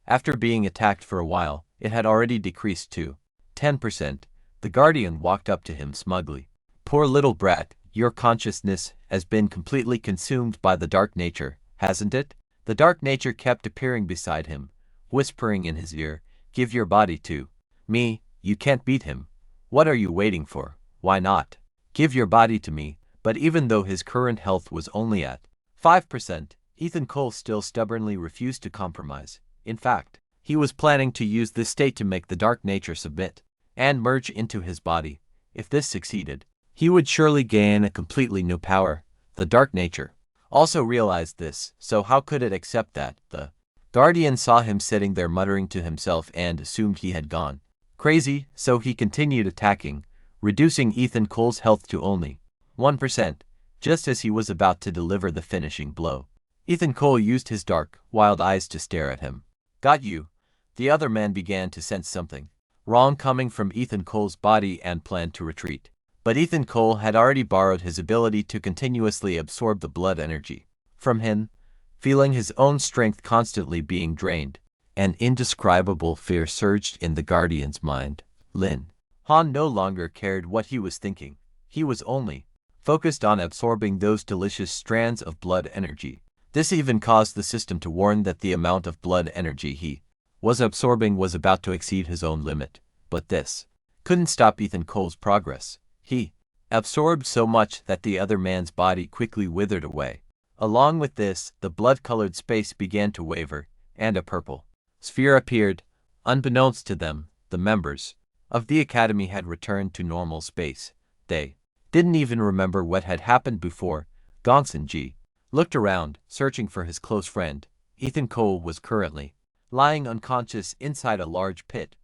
After being attacked for a while, it had already decreased to 10%. The Guardian walked up to him smugly. Poor little brat, your consciousness has been completely consumed by the dark nature, hasn't it? The dark nature kept appearing beside him, whispering in his ear, give your body to me. You can't beat him. What are you waiting for? Why not? Give your body to me. But even though his current health was only at 5%, Ethan Cole still stubbornly refused to compromise. In fact, he was planning to use this state to make the dark nature submit and merge into his body. If this succeeded, he would surely gain a completely new power. The dark nature also realized this, so how could it accept that? The Guardian saw him sitting there muttering to himself and assumed he had gone crazy, so he continued attacking, reducing Ethan Cole's health to only 1%. Just as he was about to deliver the finishing blow, Ethan Cole used his dark, wild eyes to stare at him. Got you. The other man began to sense something wrong coming from Ethan Cole's body and planned to retreat. But Ethan Cole had already borrowed his ability to continuously absorb the blood energy from him, feeling his own strength constantly being drained. An indescribable fear surged in the Guardian's mind. Han no longer cared what he was thinking. He was only focused on absorbing those delicious strands of blood energy. This even caused the system to warn that the amount of blood energy he was absorbing was about to exceed his own limit. But this couldn't stop Ethan Cole's progress. He absorbed so much that the other man's body quickly withered away. Along with this, the blood-colored space began to waver, and a purple sphere appeared. Unbeknownst to them, the members of the academy had returned to normal space. They didn't even remember what had happened before. Gongsun-ji looked around, searching for his close friend. Ethan Cole was currently lying unconscious inside a large pit.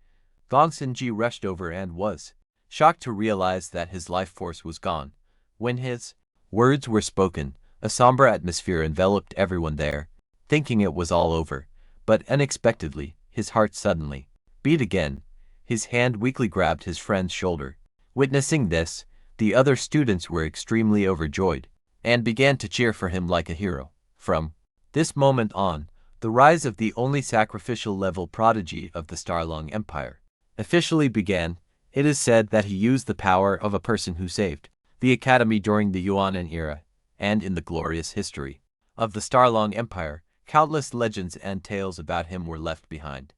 Gongsun-ji rushed over and was shocked to realize that his life force was gone. When his words were spoken, A somber atmosphere enveloped everyone there, thinking it was all over, but unexpectedly, his heart suddenly beat again. His hand weakly grabbed his friend's shoulder. Witnessing this, the other students were extremely overjoyed, and began to cheer for him like a hero. From this moment on, the rise of the only sacrificial level prodigy of the Starlong Empire officially began. It is said that he used the power of a person who saved the Academy during the Yuan era, and in the glorious history of the Starlong Empire, countless legends and tales about him were left behind.